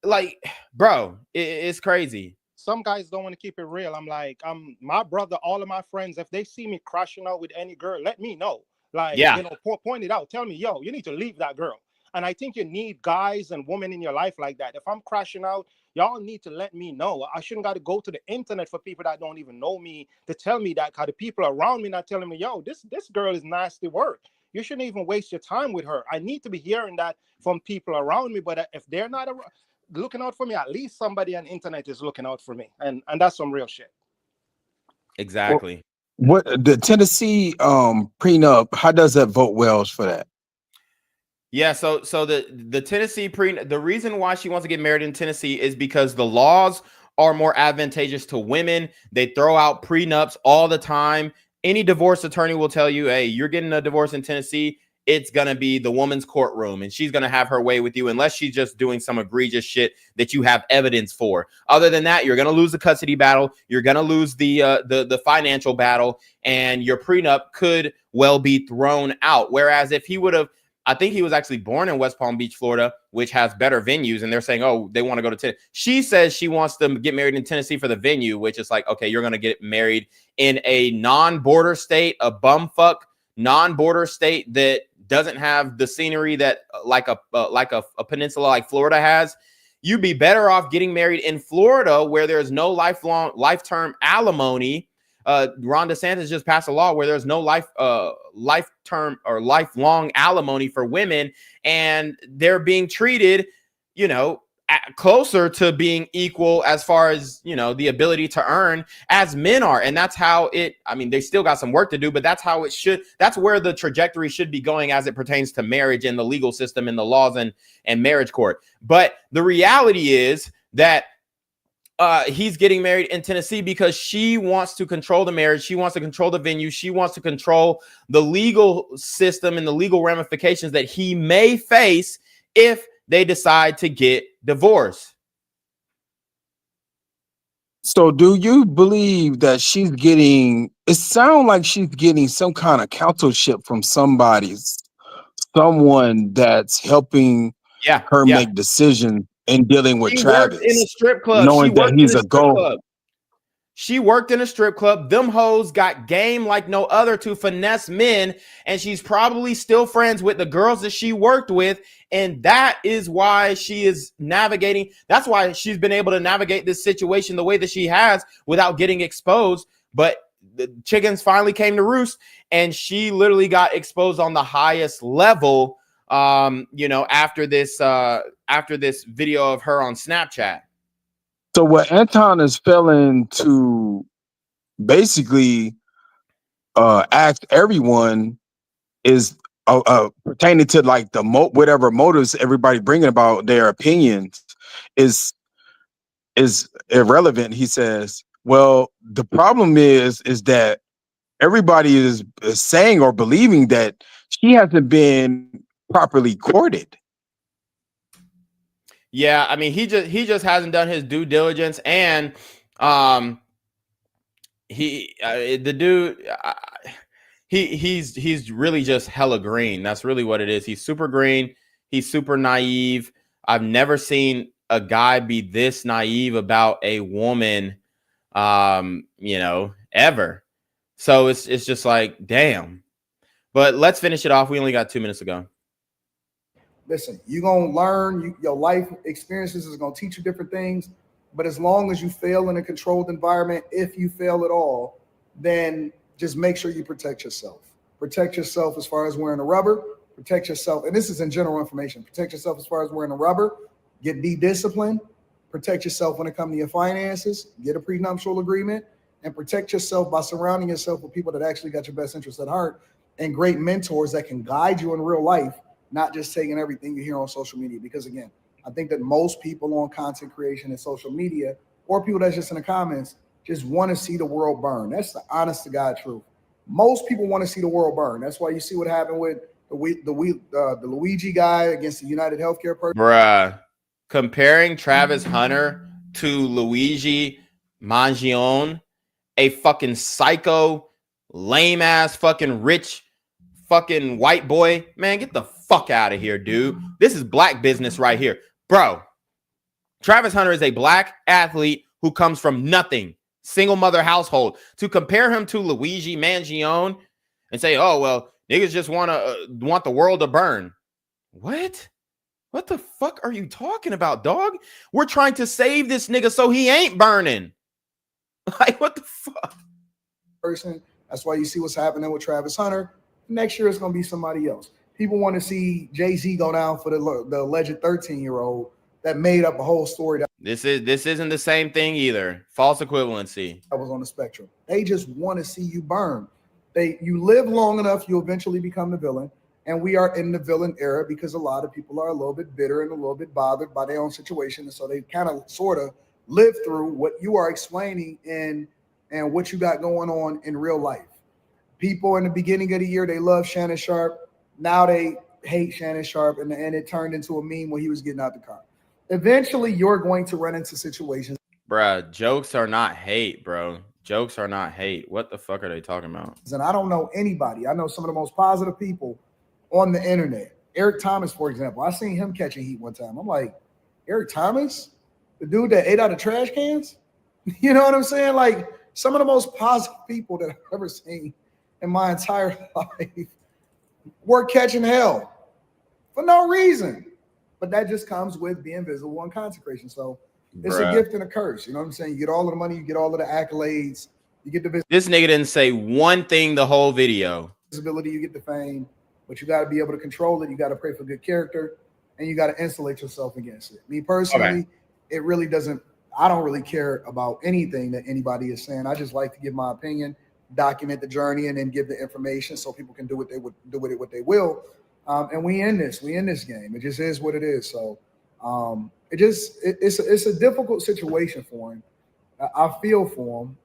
like, bro, it's crazy. Some guys don't want to keep it real. I'm like, my brother, all of my friends, if they see me crashing out with any girl, let me know. Like, yeah, you know, point it out. Tell me, yo, you need to leave that girl. And I think you need guys and women in your life like that. If I'm crashing out, y'all need to let me know. I shouldn't got to go to the internet for people that don't even know me to tell me that, because the people around me not telling me, yo, this girl is nasty work. You shouldn't even waste your time with her. I need to be hearing that from people around me. But if they're not looking out for me, at least somebody on the internet is looking out for me. And that's some real shit. Exactly. Well, what the Tennessee prenup, how does that vote well for that? Yeah, so the Tennessee the reason why she wants to get married in Tennessee is because the laws are more advantageous to women. They throw out prenups all the time. Any divorce attorney will tell you, hey, you're getting a divorce in Tennessee, it's going to be the woman's courtroom and she's going to have her way with you unless she's just doing some egregious shit that you have evidence for. Other than that, you're going to lose the custody battle. You're going to lose the financial battle, and your prenup could well be thrown out. Whereas if he would have, I think he was actually born in West Palm Beach, Florida, which has better venues. And they're saying, oh, they want to go to Tennessee. She says she wants to get married in Tennessee for the venue, which is like, okay, you're going to get married in a non-border state, a bumfuck non-border state that doesn't have the scenery that like a peninsula like Florida has. You'd be better off getting married in Florida where there's no lifetime alimony. Ron DeSantis just passed a law where there's no lifetime or lifelong alimony for women, and they're being treated, you know, closer to being equal as far as, you know, the ability to earn as men are. And that's how it, I mean, they still got some work to do, but that's how it should, that's where the trajectory should be going as it pertains to marriage and the legal system and the laws and marriage court. But the reality is that he's getting married in Tennessee because she wants to control the marriage. She wants to control the venue. She wants to control the legal system and the legal ramifications that he may face if they decide to get divorced. So do you believe that she's getting, it sounds like she's getting some kind of counselship from someone that's helping her make decisions in dealing with She Travis, worked in a strip club. knowing that he's a goal. She worked in a strip club. Them hoes got game like no other to finesse men, and she's probably still friends with the girls that she worked with, and that is why she is navigating. That's why she's been able to navigate this situation the way that she has without getting exposed. But the chickens finally came to roost, and she literally got exposed on the highest level. You know, after this video of her on Snapchat. So what Anton is failing to basically ask everyone is pertaining to like the whatever motives everybody bringing about their opinions is irrelevant. He says, well, the problem is that everybody is saying or believing that she hasn't been properly courted. Yeah, I mean, he just hasn't done his due diligence, and he's really just hella green. That's really what it is. He's super green. He's super naive. I've never seen a guy be this naive about a woman, you know, ever. So it's just like, damn. But let's finish it off. We only got 2 minutes to go. Listen, you're going to learn, your life experiences is going to teach you different things. But as long as you fail in a controlled environment, if you fail at all, then just make sure you protect yourself. Protect yourself as far as wearing a rubber. Protect yourself. And this is in general information. Protect yourself as far as wearing a rubber. Be disciplined. Protect yourself when it comes to your finances. Get a prenuptial agreement. And protect yourself by surrounding yourself with people that actually got your best interests at heart and great mentors that can guide you in real life, not just taking everything you hear on social media. Because again, I think that most people on content creation and social media, or people that's just in the comments, just want to see the world burn. That's the honest to God truth. Most people want to see the world burn. That's why you see what happened with the Luigi guy against the United Healthcare person. Bruh, comparing Travis Hunter to Luigi Mangione, a fucking psycho, lame ass fucking rich fucking white boy, man, get the fuck out of here, dude. This is black business right here. Bro, Travis Hunter is a black athlete who comes from nothing, single mother household. To compare him to Luigi Mangione and say, oh, well, niggas just want the world to burn. What? What the fuck are you talking about, dog? We're trying to save this nigga so he ain't burning. Like, what the fuck? Person. That's why you see what's happening with Travis Hunter. Next year, it's going to be somebody else. People want to see Jay-Z go down for the alleged 13-year-old that made up a whole story. This isn't the same thing either. False equivalency. That was on the spectrum. They just want to see you burn. You live long enough, you eventually become the villain. And we are in the villain era because a lot of people are a little bit bitter and a little bit bothered by their own situation. And so they kind of sort of live through what you are explaining and what you got going on in real life. People in the beginning of the year, they love Shannon Sharp. Now they hate Shannon Sharp, and it turned into a meme when he was getting out the car. Eventually, you're going to run into situations. Bruh, jokes are not hate, bro. Jokes are not hate. What the fuck are they talking about? And I don't know anybody. I know some of the most positive people on the internet. Eric Thomas, for example. I seen him catching heat one time. I'm like, Eric Thomas? The dude that ate out of trash cans? You know what I'm saying? Like, some of the most positive people that I've ever seen in my entire life were catching hell for no reason. But that just comes with being visible and consecration. So it's a gift and a curse. You know what I'm saying? You get all of the money, you get all of the accolades, you get the This nigga didn't say one thing the whole video. visibility, you get the fame, but you got to be able to control it. You got to pray for good character and you got to insulate yourself against it. Me personally, it really doesn't. I don't really care about anything that anybody is saying. I just like to give my opinion, document the journey, and then give the information so people can do what they would do with it, what they will. And we in this game. It just is what it is. So it's a difficult situation for him. I feel for him,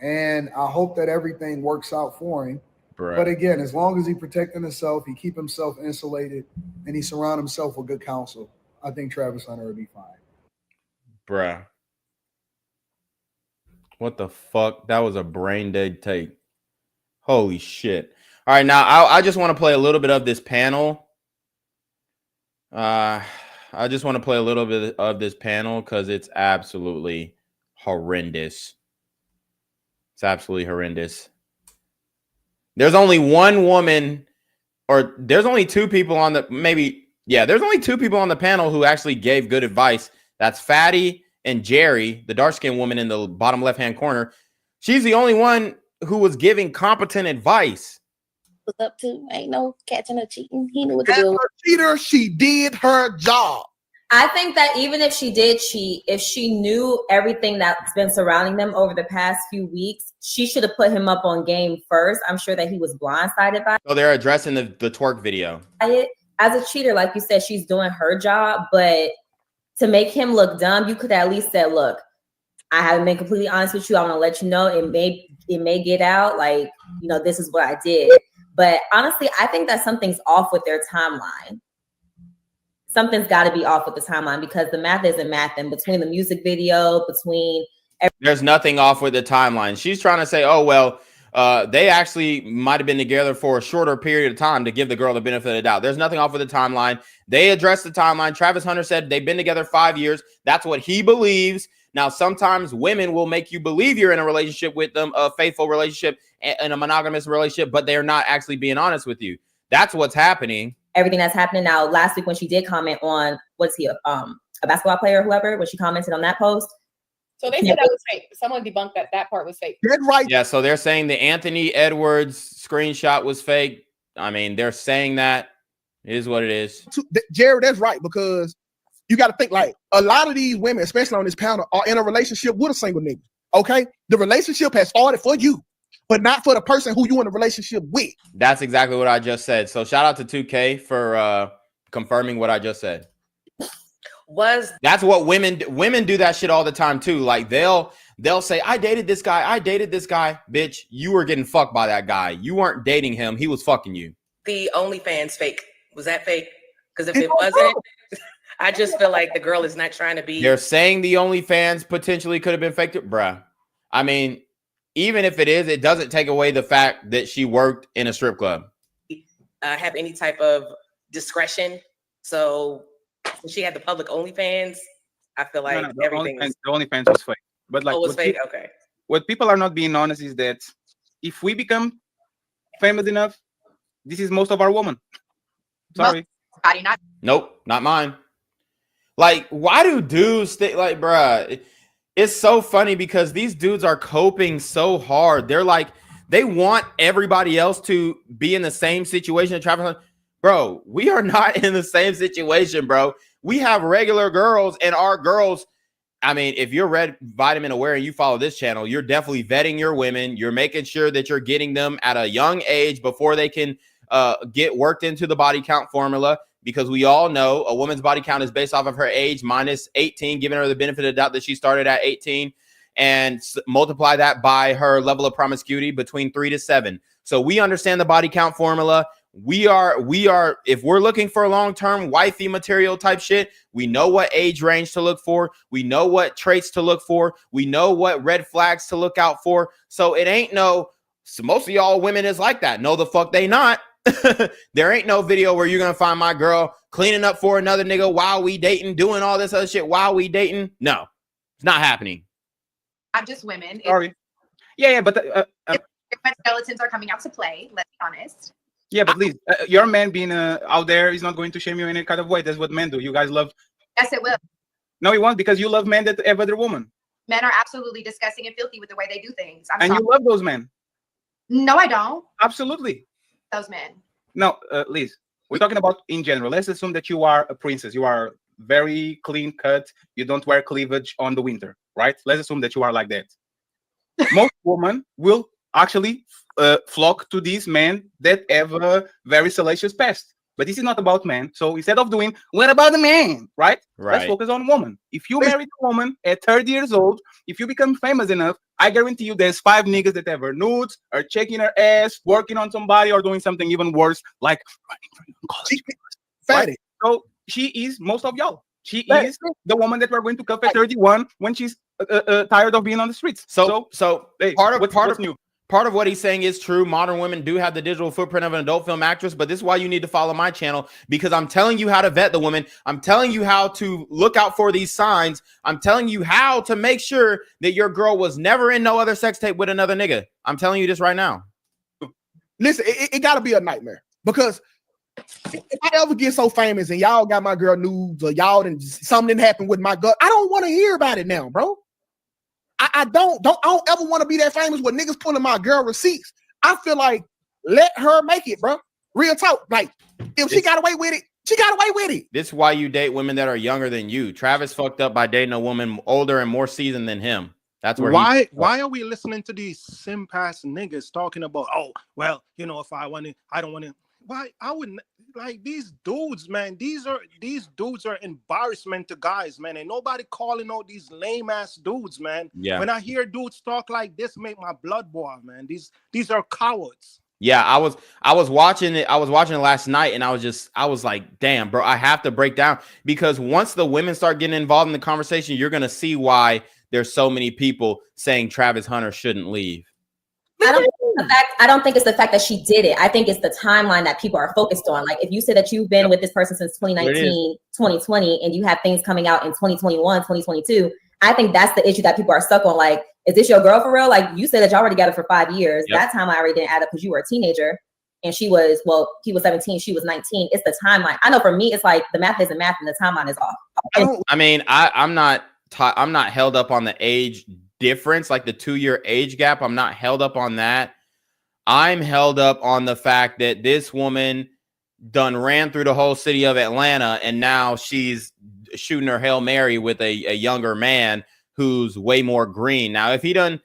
and I hope that everything works out for him. Bruh. But again, as long as he protecting himself, he keep himself insulated, and he surround himself with good counsel, I think Travis Hunter will be fine. Bruh. What the fuck? That was a brain dead take. Holy shit. All right, now I just want to play a little bit of this panel. I just want to play a little bit of this panel because it's absolutely horrendous. It's absolutely horrendous. There's only one woman, or there's only two people on the, there's only two people on the panel who actually gave good advice. That's Fatty and Jerry, the dark-skinned woman in the bottom left-hand corner. She's the only one who was giving competent advice. Was up to ain't no catching or cheating. He knew what to do. Cheater, she did her job. I think that even if she did cheat, if she knew everything that's been surrounding them over the past few weeks, she should have put him up on game first. I'm sure that he was blindsided by it. So they're addressing the twerk video. As a cheater, like you said, she's doing her job, but to make him look dumb, you could at least say, look, I haven't been completely honest with you. I want to let you know it may get out. Like, you know, this is what I did. But honestly, I think that something's off with their timeline. Something's got to be off with the timeline because the math isn't mathing between the music video, between there's nothing off with the timeline. She's trying to say, oh, well, they actually might have been together for a shorter period of time to give the girl the benefit of the doubt. There's nothing off with the timeline. They addressed the timeline. Travis Hunter said they've been together 5 years. That's what he believes. Now, sometimes women will make you believe you're in a relationship with them, a faithful relationship and a monogamous relationship, but they're not actually being honest with you. That's what's happening. Everything that's happening now. Last week when she did comment on, what's he, a basketball player or whoever, when she commented on that post. So they said that was fake. Someone debunked that part was fake. Dead right. Yeah, so they're saying the Anthony Edwards screenshot was fake. I mean, they're saying that. It is what it is. Jared, that's right, because you got to think like a lot of these women, especially on this panel, are in a relationship with a single nigga. Okay? The relationship has started for you, but not for the person who you in a relationship with. That's exactly what I just said. So shout out to 2K for confirming what I just said. That's what women do that shit all the time too. Like they'll say, I dated this guy. Bitch, you were getting fucked by that guy. You weren't dating him. He was fucking you. The OnlyFans fake. Was that fake? Because if it wasn't, I just feel like the girl is not trying to be. They're saying the OnlyFans potentially could have been faked. Bruh. I mean, even if it is, it doesn't take away the fact that she worked in a strip club. Have any type of discretion. So she had the public OnlyFans. I feel like everything. The OnlyFans was fake. But like, was fake. Okay. What people are not being honest is that if we become famous enough, this is most of our women. Sorry. Nope, not mine. Like, why do dudes think like, bruh? It's so funny because these dudes are coping so hard. They're like, they want everybody else to be in the same situation. Travis, bro, we are not in the same situation, bro. We have regular girls, and our girls. I mean, if you're Red Vitamin aware and you follow this channel, you're definitely vetting your women. You're making sure that you're getting them at a young age before they can get worked into the body count formula, because we all know a woman's body count is based off of her age minus 18, giving her the benefit of the doubt that she started at 18, and multiply that by her level of promiscuity between 3 to 7. So we understand the body count formula. We are, if we're looking for a long-term wifey material type shit, we know what age range to look for. We know what traits to look for. We know what red flags to look out for. So it ain't no, so most of y'all women is like that. No, the fuck they not. There ain't no video where you're going to find my girl cleaning up for another nigga while we dating, doing all this other shit while we dating. No, it's not happening. I'm just women. Sorry. Yeah, but if skeletons are coming out to play, let's be honest. Yeah, but please, your man being out there is not going to shame you in any kind of way. That's what men do. You guys love. Yes, it will. No, it won't, because you love men that every other woman. Men are absolutely disgusting and filthy with the way they do things. You love those men. No, I don't. Absolutely. Those men. No, Liz, We're talking about in general. Let's assume that you are a princess. You are very clean cut. You don't wear cleavage on the winter, right? Let's assume that you are like that. Most women will actually flock to these men that have a very salacious past. But this is not about men. So instead of doing, what about the man, right? Let's Right. focus on woman. If you marry a woman at 30 years old, if you become famous enough, I guarantee you there's 5 niggas that have her nudes, or checking her ass, working on somebody, or doing something even worse, like running for your college. Fatty. So she is most of y'all. She is the woman that we're going to cuff at 31 when she's tired of being on the streets. So hey, part of what's new? Part of what he's saying is true. Modern women do have the digital footprint of an adult film actress, but this is why you need to follow my channel, because I'm telling you how to vet the woman. I'm telling you how to look out for these signs. I'm telling you how to make sure that your girl was never in no other sex tape with another nigga. I'm telling you this right now. Listen, it got to be a nightmare, because if I ever get so famous and y'all got my girl nudes, or y'all didn't, something didn't happen with my gut, I don't want to hear about it now, bro. I don't ever want to be that famous with niggas pulling my girl receipts. I feel like let her make it, bro. Real talk. Like, if she got away with it, she got away with it. This is why you date women that are younger than you. Travis fucked up by dating a woman older and more seasoned than him. That's where why are we listening to these simp ass niggas talking about, oh, well, you know, if I want to, I don't want to. Why I wouldn't, like, these dudes, man. These dudes are embarrassment to guys, man. Ain't nobody calling out these lame ass dudes, man. Yeah. When I hear dudes talk like this, make my blood boil, man. These are cowards. Yeah, I was watching it. I was watching it last night, and I was like, damn, bro, I have to break down, because once the women start getting involved in the conversation, you're gonna see why there's so many people saying Travis Hunter shouldn't leave. I don't think it's the fact that she did it. I think it's the timeline that people are focused on. Like, if you say that you've been with this person since 2019, 2020, and you have things coming out in 2021, 2022, I think that's the issue that people are stuck on. Like, is this your girl for real? Like, you said that you already got it for 5 years. Yep. That timeline already didn't add up because you were a teenager and she was, well, he was 17, she was 19. It's the timeline. I know for me, it's like the math isn't math and the timeline is off. I mean, I'm not held up on the age difference, like the 2-year age gap. I'm not held up on that. I'm held up on the fact that this woman done ran through the whole city of Atlanta, and now she's shooting her Hail Mary with a younger man who's way more green. Now, if he done,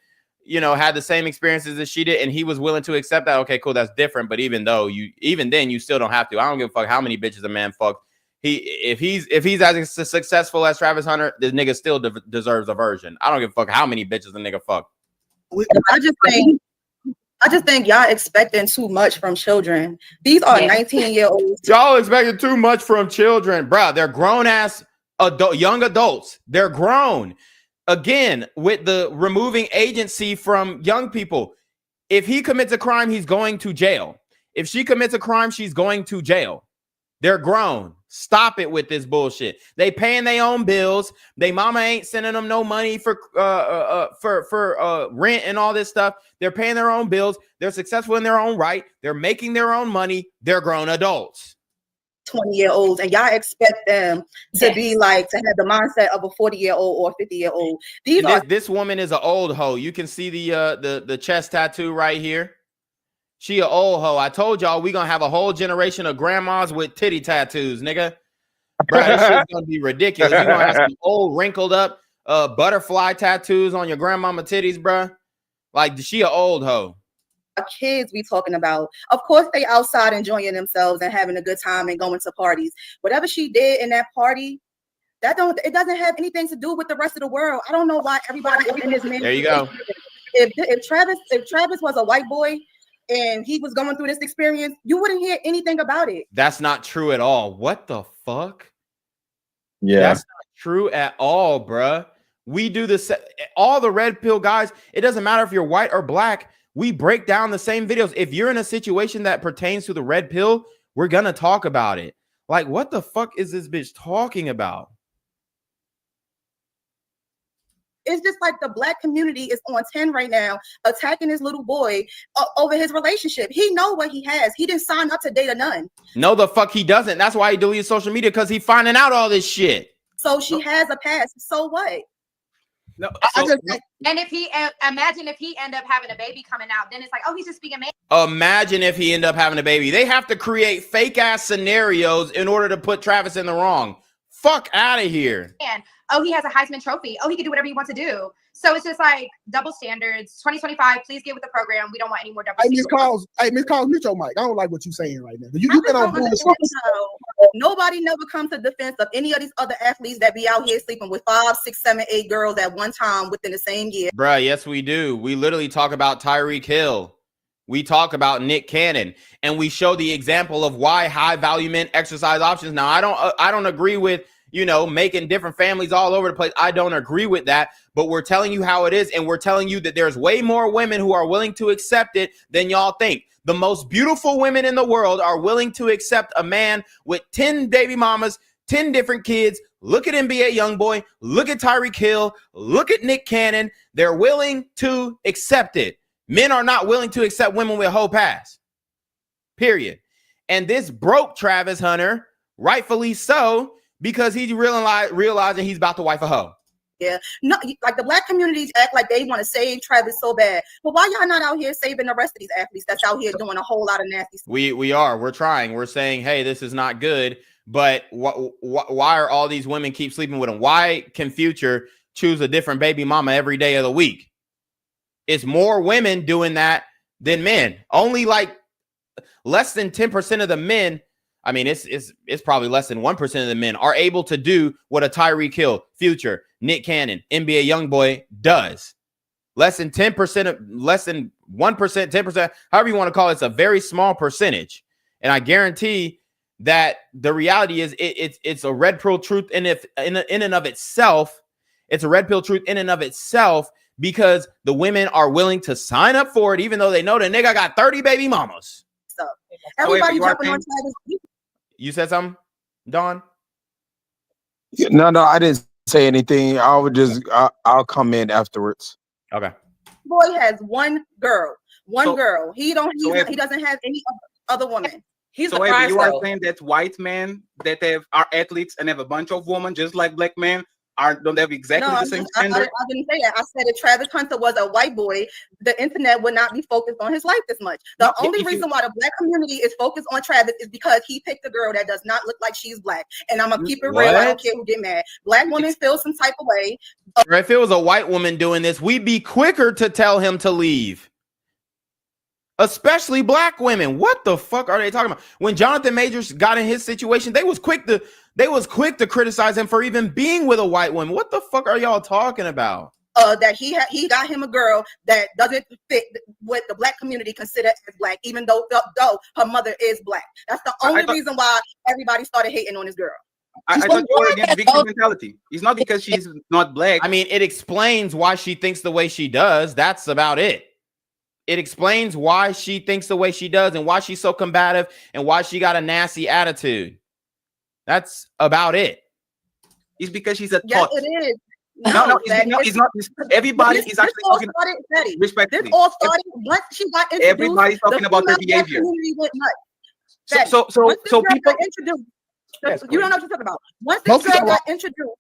had the same experiences as she did, and he was willing to accept that, okay, cool, that's different. But even then, you still don't have to. I don't give a fuck how many bitches a man fucks. If he's as successful as Travis Hunter, this nigga still deserves a version. I don't give a fuck how many bitches a nigga fuck. I just think y'all expecting too much from children. These are 19-year-olds. Y'all expecting too much from children, bro. They're grown ass young adults. They're grown. Again, with the removing agency from young people. If he commits a crime, he's going to jail. If she commits a crime, she's going to jail. They're grown. Stop it with this bullshit. They paying their own bills. They mama ain't sending them no money for rent and all this stuff. They're paying their own bills. They're successful in their own right. They're making their own money. They're grown adults. 20-year-olds, and y'all expect them to be like, to have the mindset of a 40-year-old or 50-year-old. This woman is an old hoe. You can see the chest tattoo right here. She an old hoe. I told y'all we gonna have a whole generation of grandmas with titty tattoos, nigga. Bro, this shit's gonna be ridiculous. You gonna have some old wrinkled up butterfly tattoos on your grandmama titties, bro. Like, she an old hoe. Kids we talking about, of course they outside enjoying themselves and having a good time and going to parties. Whatever she did in that party, it doesn't have anything to do with the rest of the world. I don't know why everybody in this man. There you go. If Travis was a white boy and he was going through this experience, you wouldn't hear anything about it. That's not true at all. What the fuck? Yeah, that's not true at all, bruh. We do this. All the red pill guys, it doesn't matter if you're white or black. We break down the same videos. If you're in a situation that pertains to the red pill, we're going to talk about it. Like, what the fuck is this bitch talking about? It's just like the black community is on 10 right now, attacking this little boy over his relationship. He know what he has. He didn't sign up to date a nun. No, the fuck he doesn't. That's why he deleted social media, because he finding out all this shit. So she has a past. So what? No, I just And if he imagine if he end up having a baby coming out, then it's like, oh, he's just being a man. Imagine if he end up having a baby. They have to create fake ass scenarios in order to put Travis in the wrong. Fuck out of here. And oh, he has a Heisman Trophy. Oh, he can do whatever he wants to do. So it's just like double standards. 2025, please get with the program. We don't want any more double Hey, Miss standards. Miss Calls, mute your mic. I don't like what you're saying right now. You I'm been just on gonna bullshit. say this, nobody never comes to defense of any of these other athletes that be out here sleeping with 5, 6, 7, 8 girls at one time within the same year. Bruh, yes, we do. We literally talk about Tyreek Hill. We talk about Nick Cannon, and we show the example of why high value men exercise options. Now, I don't agree with, making different families all over the place. I don't agree with that, but we're telling you how it is, and we're telling you that there's way more women who are willing to accept it than y'all think. The most beautiful women in the world are willing to accept a man with 10 baby mamas, 10 different kids. Look at NBA YoungBoy. Look at Tyreek Hill. Look at Nick Cannon. They're willing to accept it. Men are not willing to accept women with a whole pass. Period. And this broke Travis Hunter, rightfully so, because he's realizing he's about to wife a hoe. Yeah, no, like the black communities act like they want to save Travis so bad, but why y'all not out here saving the rest of these athletes that's out here doing a whole lot of nasty stuff? We're trying. We're saying, hey, this is not good. But why are all these women keep sleeping with him? Why can Future choose a different baby mama every day of the week? It's more women doing that than men. Only like less than 10% of the men. I mean, it's probably less than 1% of the men are able to do what a Tyreek Hill, Future, Nick Cannon, NBA YoungBoy does. Less than 10%, less than 1%, 10%, however you want to call it. It's a very small percentage. And I guarantee that the reality is it's a red pill truth in and of itself. It's a red pill truth in and of itself, because the women are willing to sign up for it, even though they know the nigga got 30 baby mamas. So everybody jumping on Travis. You said something, Dawn? No, I didn't say anything. I'll come in afterwards. Okay. Boy has one girl. Girl. He doesn't have any other woman. He's so the prize, you are though. saying that white men that are athletes and have a bunch of women just like black men don't have exactly the same standard? I didn't say that. I said if Travis Hunter was a white boy, the internet would not be focused on his life as much. The only reason why the black community is focused on Travis is because he picked a girl that does not look like she's black. And I'm gonna keep it real. I don't care who get mad. Black women feel some type of way. If it was a white woman doing this, we'd be quicker to tell him to leave. Especially black women. What the fuck are they talking about? When Jonathan Majors got in his situation, they was quick to criticize him for even being with a white woman. What the fuck are y'all talking about? That he got him a girl that doesn't fit what the black community consider as black, even though her mother is black. That's the only reason why everybody started hating on this girl. I thought you were against victim mentality. It's not because she's not black. I mean, it explains why she thinks the way she does. That's about it. It explains why she thinks the way she does and why she's so combative and why she got a nasty attitude. That's about it. It's because she's a Yes, it is. No, it's not. Everybody is actually talking. Respectfully. This all started once she got introduced. Everybody's talking about her behavior. Went nuts. So people got introduced. You don't know what you're talking about. Once this girl got introduced,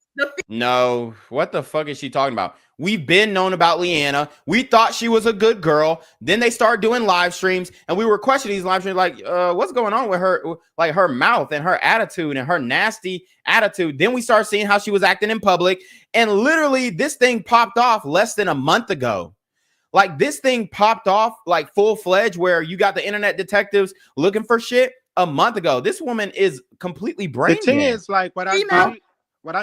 no, what the fuck is she talking about? We've been known about Leanna. We thought she was a good girl. Then they started doing live streams, and we were questioning these live streams, like, what's going on with her, like her mouth and her attitude and her nasty attitude. Then we started seeing how she was acting in public, and literally this thing popped off less than a month ago. Like this thing popped off like full-fledged, where you got the internet detectives looking for shit a month ago. This woman is completely brain dead. The thing is, like, what I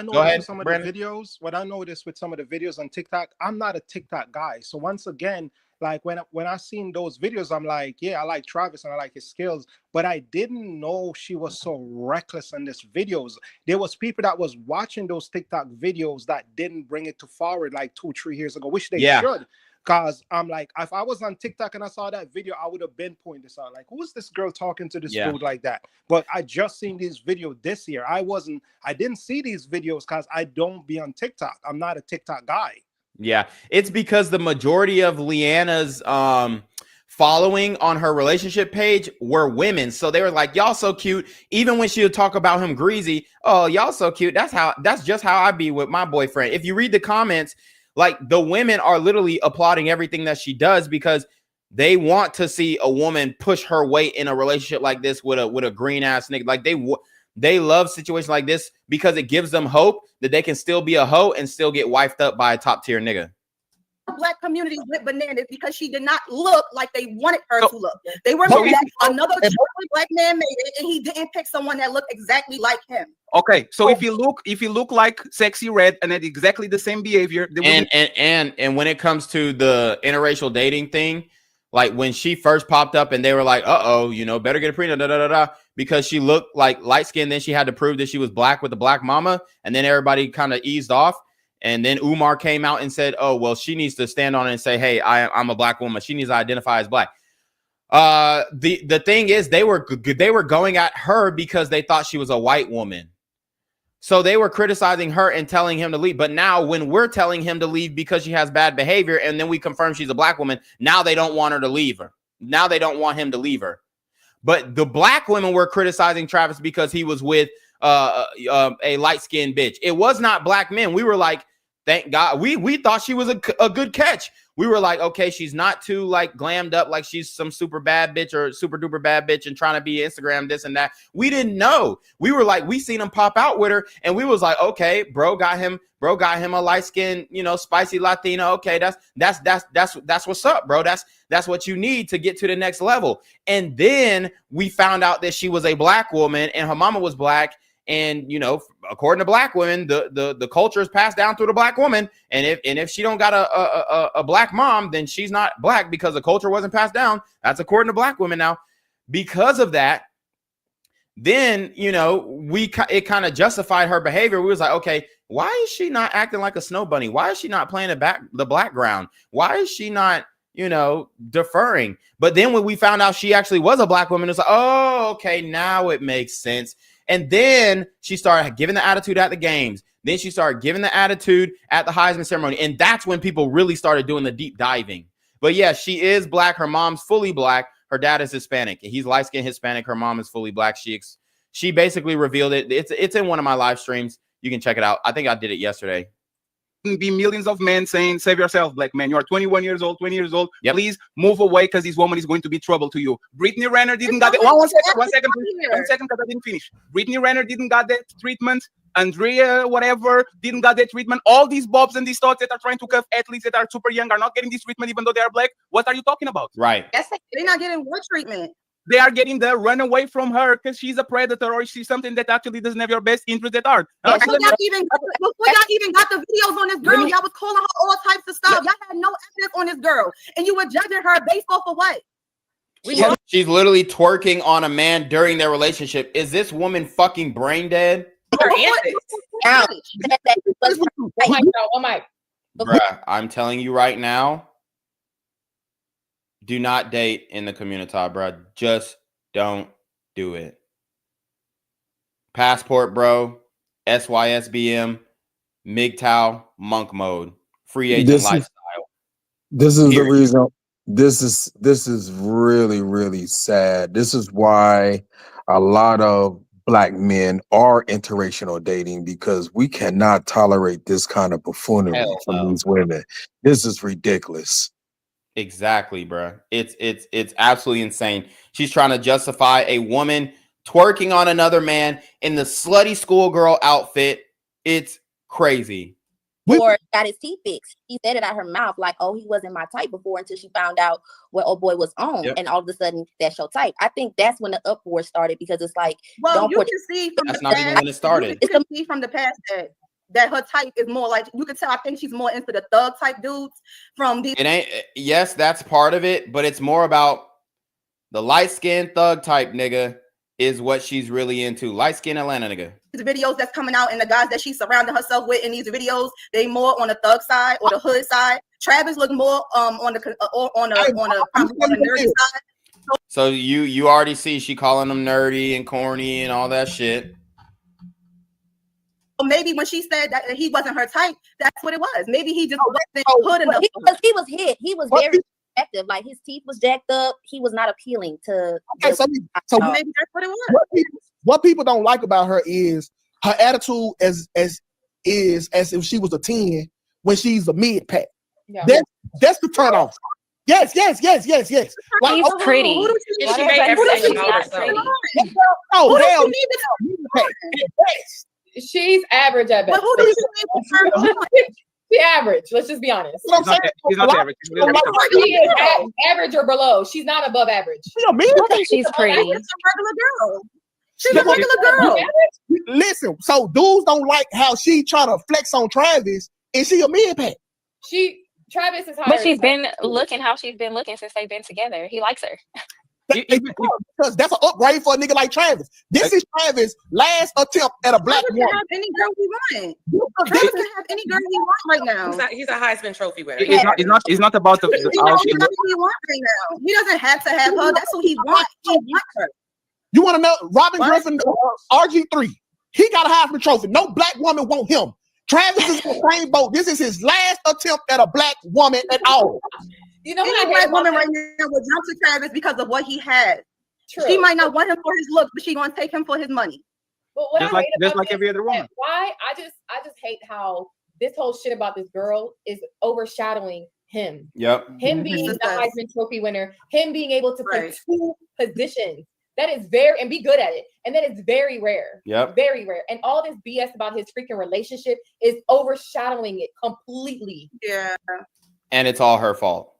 noticed with some of Brandon. the videos, what I noticed with some of the videos on TikTok, I'm not a TikTok guy. So once again, like when I seen those videos, I'm like, yeah, I like Travis and I like his skills, but I didn't know she was so reckless in these videos. There was people that was watching those TikTok videos that didn't bring it to forward like 2-3 years ago, which they should. Because I'm like, if I was on TikTok and I saw that video, I would have been pointing this out. Like, who is this girl talking to this dude like that? But I just seen this video this year. I didn't see these videos because I don't be on TikTok. I'm not a TikTok guy. Yeah, it's because the majority of Leanna's following on her relationship page were women. So they were like, y'all so cute. Even when she would talk about him greasy, oh, y'all so cute. That's just how I be with my boyfriend. If you read the comments, Like the women are literally applauding everything that she does because they want to see a woman push her weight in a relationship like this with a green ass nigga. Like they love situations like this because it gives them hope that they can still be a hoe and still get wifed up by a top tier nigga. Black communities went bananas because she did not look like they wanted her to look. They were mad that another black man made it, and he didn't pick someone that looked exactly like him. Okay, so if you look like Sexy Red and had exactly the same behavior, and when it comes to the interracial dating thing, like when she first popped up and they were like, uh-oh, you know, better get a prenup, because she looked like light skinned, then she had to prove that she was black with a black mama, and then everybody kind of eased off. And then Umar came out and said, oh, well, she needs to stand on it and say, hey, I'm a black woman. She needs to identify as black. The thing is, they were going at her because they thought she was a white woman. So they were criticizing her and telling him to leave. But now when we're telling him to leave because she has bad behavior and then we confirm she's a black woman, now they don't want her to leave her. Now they don't want him to leave her. But the black women were criticizing Travis because he was with a light-skinned bitch. It was not black men. We were like, thank God. We thought she was a good catch. We were like, okay, she's not too like glammed up like she's some super bad bitch or super duper bad bitch and trying to be Instagram this and that. We didn't know. We were like, we seen him pop out with her and we was like, okay, bro got him a light-skinned, you know, spicy Latina. Okay, that's what's up, bro. That's what you need to get to the next level. And then we found out that she was a black woman and her mama was black. And, you know, according to black women, the culture is passed down through the black woman. And if she don't got a black mom, then she's not black because the culture wasn't passed down. That's according to black women now. Because of that, then, you know, it kind of justified her behavior. We was like, okay, why is she not acting like a snow bunny? Why is she not playing the background? Why is she not, you know, deferring? But then when we found out she actually was a black woman, it's like, oh, okay, now it makes sense. And then she started giving the attitude at the games. Then she started giving the attitude at the Heisman ceremony. And that's when people really started doing the deep diving. But yeah, she is black. Her mom's fully black. Her dad is Hispanic. He's light-skinned Hispanic. Her mom is fully black. She basically revealed it. It's in one of my live streams. You can check it out. I think I did it yesterday. Be millions of men saying, save yourself, black man. You are 21 years old, 20 years old. Yep. Please move away because this woman is going to be trouble to you. Brittany Renner didn't got it. One second, because I didn't finish. Brittany Renner didn't got that treatment. Andrea, whatever, didn't got that treatment. All these bobs and these thoughts that are trying to cuff athletes that are super young are not getting this treatment even though they are black. What are you talking about? Right. They're not getting what treatment? They are getting the run away from her because she's a predator or she's something that actually doesn't have your best interest at heart. Before y'all even got the videos on this girl, y'all was calling her all types of stuff. Y'all had no evidence on this girl, and you were judging her based off of what? She's literally twerking on a man during their relationship. Is this woman fucking brain dead? Oh my. Bruh, I'm telling you right now. Do not date in the community, bro. Just don't do it. Passport, bro. SYSBM. MGTOW. Monk mode. Free agent lifestyle. This is the reason. This is really, really sad. This is why a lot of black men are interracial dating because we cannot tolerate this kind of buffoonery from these women. This is ridiculous. Exactly, bro. It's absolutely insane. She's trying to justify a woman twerking on another man in the slutty schoolgirl outfit. It's crazy. Or got his teeth fixed. He said it out her mouth, like, "Oh, he wasn't my type before," until she found out what old boy was on, and all of a sudden, that's your type. I think that's when the uproar started because it's like, well, you can see from that's the not past, even when it started. You can see from the past that her type is more like, you can tell. I think she's more into the thug type dudes from these. It ain't. Yes, that's part of it, but it's more about the light skinned thug type nigga is what she's really into. Light skinned Atlanta nigga. The videos that's coming out and the guys that she's surrounding herself with in these videos, they more on the thug side or the hood side. Travis look more on the nerdy side. So you already see she calling them nerdy and corny and all that shit. Maybe when she said that he wasn't her type, that's what it was. Maybe he just wasn't hood enough. He was hit. He was very effective. Like his teeth was jacked up. He was not appealing to. Okay, so maybe that's what it was. What people don't like about her is her attitude as if she was a 10 when she's a mid pack. Yeah. That's the turn off. Yes. She's pretty. Who does She made everything about herself. Oh, Who does hell, she need to She's average at best. But who does she need to She average. Let's just be honest. What I'm saying, She's not average. She is average or below. She's not above average. I think she's pretty. She's a regular girl. She's a regular girl. Listen, so dudes don't like how she trying to flex on Travis, and she a mid pack. Travis is higher. But she's been looking how she's been looking since they've been together. He likes her. Because that's an upgrade for a nigga like Travis. This is Travis' last attempt at a black Travis woman. can have any girl he wants. Travis can have any girl he wants right now. He's a Heisman Trophy winner. It's not about the He knows who he wants right now. He doesn't have to have her. That's who he wants. He wants her. You want to know Robin Griffin, RG3? He got a Heisman Trophy. No black woman want him. Travis is in the same boat. This is his last attempt at a black woman at all. You know, any black woman right now would jump to Travis because of what he has. True. She might not want him for his looks, but she gonna take him for his money. But what just I hate just about like this every other is woman. why I just hate how this whole shit about this girl is overshadowing him. Yep. Him being the Heisman Trophy winner, him being able to play two positions. That is very, and be good at it. And that is very rare. Yep. Very rare. And all this BS about his freaking relationship is overshadowing it completely. Yeah. And it's all her fault.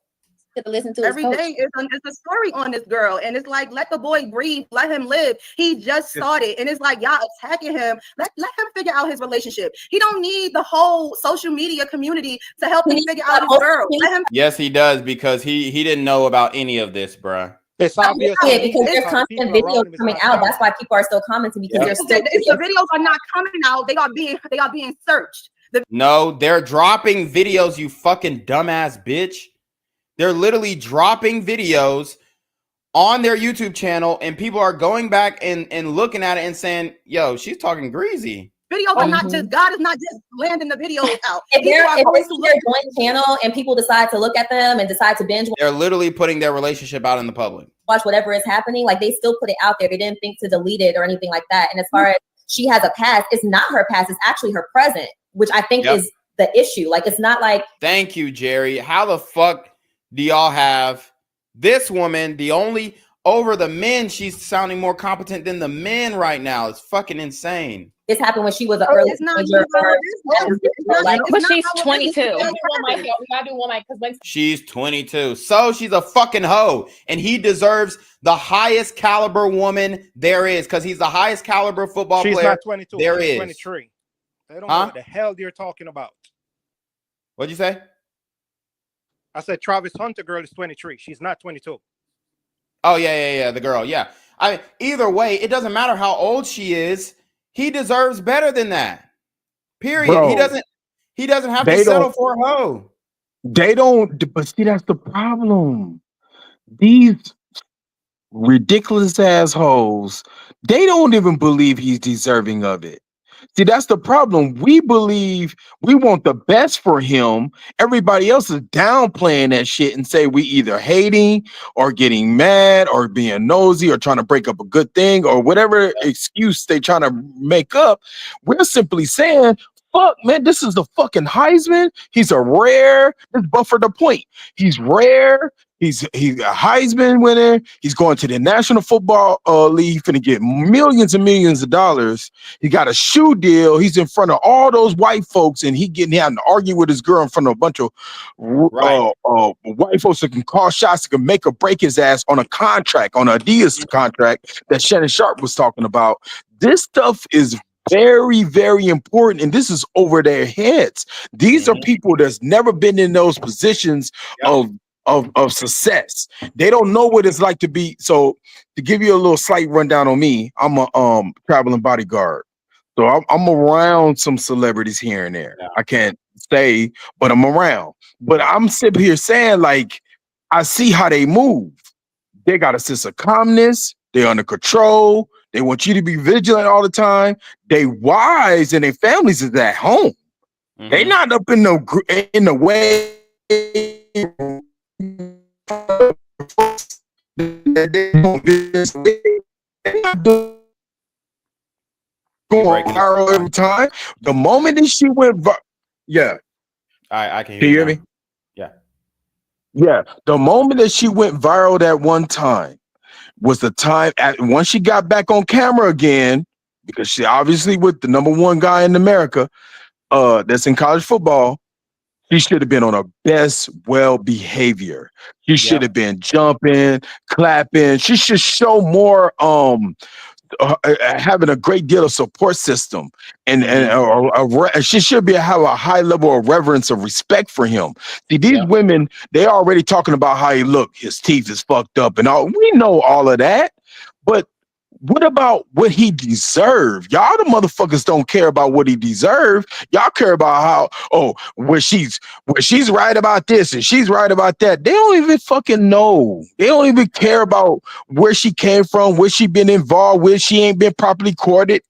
To listen to Every day is a story on this girl, and it's like, let the boy breathe, let him live. He just started, and it's like y'all attacking him. Let him figure out his relationship. He don't need the whole social media community to help him figure out his girl. Let him. Yes, he does, because he didn't know about any of this, bruh. It's obvious. Yeah, because there's constant videos coming out. That's why people are still commenting because they're still. If the videos are not coming out, they are being searched. No, they're dropping videos, you fucking dumbass bitch. They're literally dropping videos on their YouTube channel, and people are going back and looking at it and saying, yo, she's talking greasy. Videos are not just, God is not just landing the videos out. If it's their joint channel and people decide to look at them and decide to binge They're literally putting their relationship out in the public. watch whatever is happening, like they still put it out there. They didn't think to delete it or anything like that. And as far as she has a past, it's not her past, it's actually her present, which I think is the issue. Like, it's not like. Thank you, Jerry. How the fuck do y'all have this woman, the only over the men, she's sounding more competent than the men right now? It's fucking insane. This happened when she was an early teenager. But she's 22. We gotta do one mic because when She's 22. So she's a fucking hoe. And he deserves the highest caliber woman there is, because he's the highest caliber football She's player not 22. there She's is. 23. They don't know what the hell you're talking about. What'd you say? I said Travis Hunter girl is 23. She's not 22. Oh, yeah. The girl. Yeah. Either way, it doesn't matter how old she is. He deserves better than that. Period. Bro, he doesn't have to settle for a hoe. They don't, but see, that's the problem. These ridiculous assholes, they don't even believe he's deserving of it. See, that's the problem. We believe we want the best for him. Everybody else is downplaying that shit and say we either hating or getting mad or being nosy or trying to break up a good thing or whatever excuse they trying to make up. We're simply saying, fuck, man, this is the fucking Heisman. He's a rare, let's buffer the point. He's rare. He's a Heisman winner. He's going to the National Football League, finna get millions and millions of dollars. He got a shoe deal. He's in front of all those white folks, and he having to argue with his girl in front of a bunch of white folks that can call shots, that can make or break his ass on a contract, on an Adidas contract that Shannon Sharp was talking about. This stuff is very, very important, and this is over their heads. These are people that's never been in those positions of success. They don't know what it's like to be. So to give you a little slight rundown on me, I'm a traveling bodyguard. So I'm around some celebrities here and there. I can't stay, but I'm around. But I'm sitting here saying, like, I see how they move. They got a sense of calmness. They're under control. They want you to be vigilant all the time. They wives and their families is at home. They not up in the way. Going viral every time. The moment that she went, I can Can you hear me? Yeah. Yeah. The moment that she went viral that one time was the time once she got back on camera again, because she obviously with the #1 guy in America, that's in college football. She should have been on her best well behavior. She should have been jumping, clapping. She should show more having a great deal of support system, and she should have a high level of reverence of respect for him. See, these women, they already talking about how he look, his teeth is fucked up and all. We know all of that, but what about what he deserved? Y'all the motherfuckers don't care about what he deserved. Y'all care about how, where she's right about this and she's right about that. They don't even fucking know. They don't even care about where she came from, where she been involved with. She ain't been properly courted.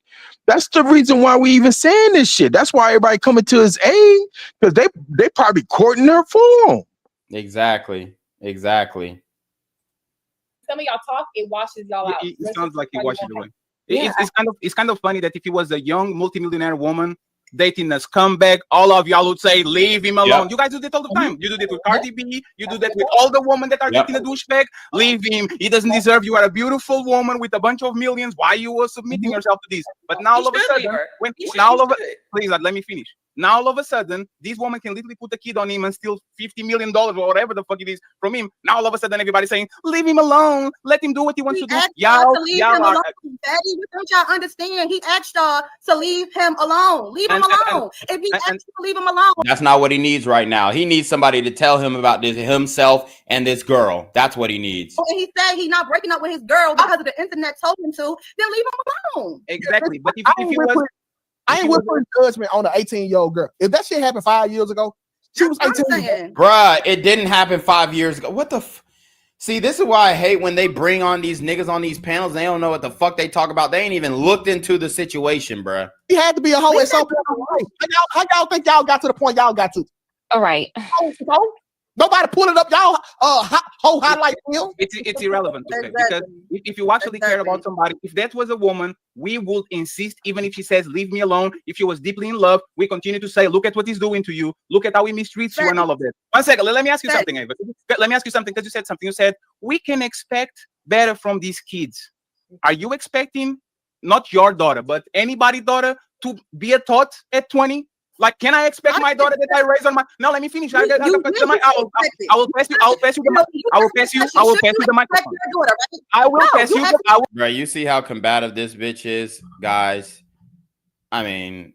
That's the reason why we even saying this shit. That's why everybody coming to his aid, because they probably courting her for him. Exactly. Some of y'all talk, it washes y'all out. It sounds like he washes it away. Yeah. It's kind of funny that if he was a young multimillionaire woman dating a scumbag, all of y'all would say, leave him alone. You guys do that all the time. You do that with Cardi B. You do that with all the women that are dating a douchebag. Leave him. He doesn't deserve you. You are a beautiful woman with a bunch of millions. Why you were submitting yourself to this? But now all of a sudden, please let me finish. Now all of a sudden, this woman can literally put a kid on him and steal $50 million or whatever the fuck it is from him. Now all of a sudden, everybody's saying, leave him alone. Let him do what he wants to do. Y'all are. Daddy, don't y'all understand? He asked y'all to leave him alone. Leave him alone. If he asked you to leave him alone. That's not what he needs right now. He needs somebody to tell him about this himself and this girl. That's what he needs. And he said he's not breaking up with his girl because of the internet told him to. Then leave him alone. Exactly. But if he was. I ain't with judgment on an 18-year-old girl. If that shit happened 5 years ago, she was 18. Bruh, it didn't happen 5 years ago. What the See, this is why I hate when they bring on these niggas on these panels. They don't know what the fuck they talk about. They ain't even looked into the situation, bruh. He had to be a hoe at some point. How y'all think y'all got to the point y'all got to? All right. Nobody pull it up. Y'all whole highlight film. It's irrelevant, okay? Because if you actually care about somebody, if that was a woman, we would insist, even if she says leave me alone. If she was deeply in love, we continue to say, look at what he's doing to you, look at how he mistreats you and all of that. 1 second, let me ask you something, Ava. Let me ask you something, because you said something. You said we can expect better from these kids. Are you expecting not your daughter, but anybody's daughter to be a thought at 20? Like, can I expect my daughter that I raised on my? No, let me finish. I will pass you the microphone. I will pass you. Bro, you see how combative this bitch is, guys. I mean,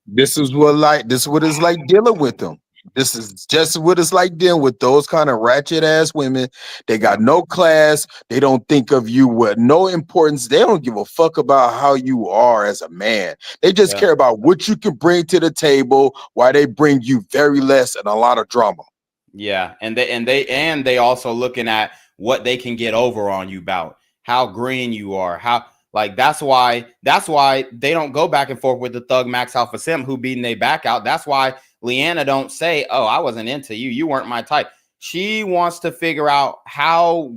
this is what it's like dealing with them. This is just what it's like dealing with those kind of ratchet ass women. They got no class. They don't think of you with no importance. They don't give a fuck about how you are as a man. They just care about what you can bring to the table, why they bring you very less and a lot of drama. Yeah, and they also looking at what they can get over on you about how green you are, how like that's why they don't go back and forth with the thug Max Alpha Sim who beating they back out. That's why Leanna don't say, "Oh, I wasn't into you. You weren't my type." She wants to figure out how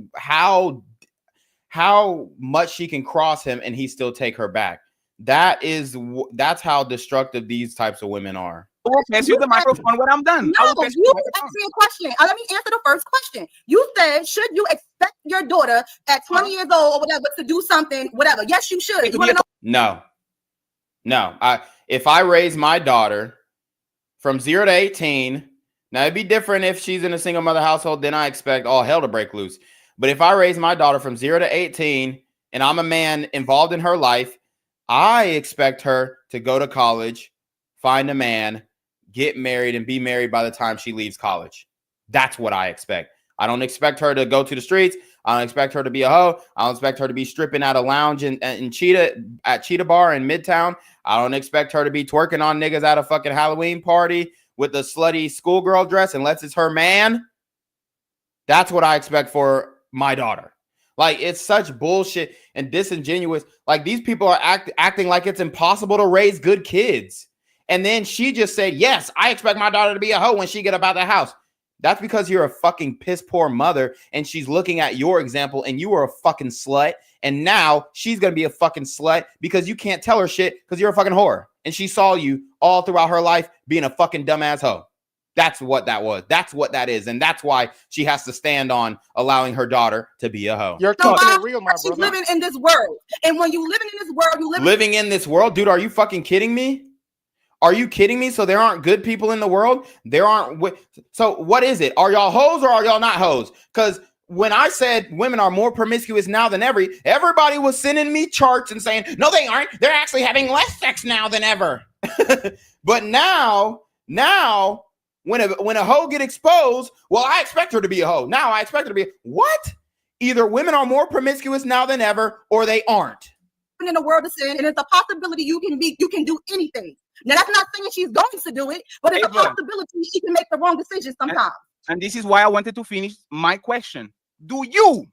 much she can cross him and he still take her back. That's how destructive these types of women are. I will pass you the microphone when I'm done. No, you asked me a question. Let me answer the first question. You said, should you expect your daughter at 20 years old or whatever to do something, whatever? Yes, you should. You want to know? No. If I raise my daughter from 0 to 18, now it'd be different if she's in a single mother household, then I expect all hell to break loose. But if I raise my daughter from 0 to 18 and I'm a man involved in her life, I expect her to go to college, find a man, get married, and be married by the time she leaves college. That's what I expect. I don't expect her to go to the streets. I don't expect her to be a hoe. I don't expect her to be stripping at a lounge in Cheetah Bar in Midtown. I don't expect her to be twerking on niggas at a fucking Halloween party with a slutty schoolgirl dress unless it's her man. That's what I expect for my daughter. Like, it's such bullshit and disingenuous. Like, these people are acting like it's impossible to raise good kids. And then she just said, yes, I expect my daughter to be a hoe when she get up out the house. That's because you're a fucking piss poor mother and she's looking at your example and you are a fucking slut And now she's going to be a fucking slut because you can't tell her shit because you're a fucking whore. And she saw you all throughout her life being a fucking dumbass hoe. That's what that was. That's what that is. And that's why she has to stand on allowing her daughter to be a hoe. You're So keeping why it real, my she's brother. living in this world. And when you living in this world, you Living in this world? Dude, are you fucking kidding me? Are you kidding me? So there aren't good people in the world? There aren't. So what is it? Are y'all hoes or are y'all not hoes? Because when I said women are more promiscuous now than ever, everybody was sending me charts and saying, no, they aren't. They're actually having less sex now than ever. But now, when a hoe get exposed, well, I expect her to be a hoe. Now I expect her to be what? Either women are more promiscuous now than ever, or they aren't. in the world of sin, and it's a possibility you can do anything. Now that's not saying she's going to do it, but it's a possibility she can make the wrong decision sometimes. And this is why I wanted to finish my question. Do you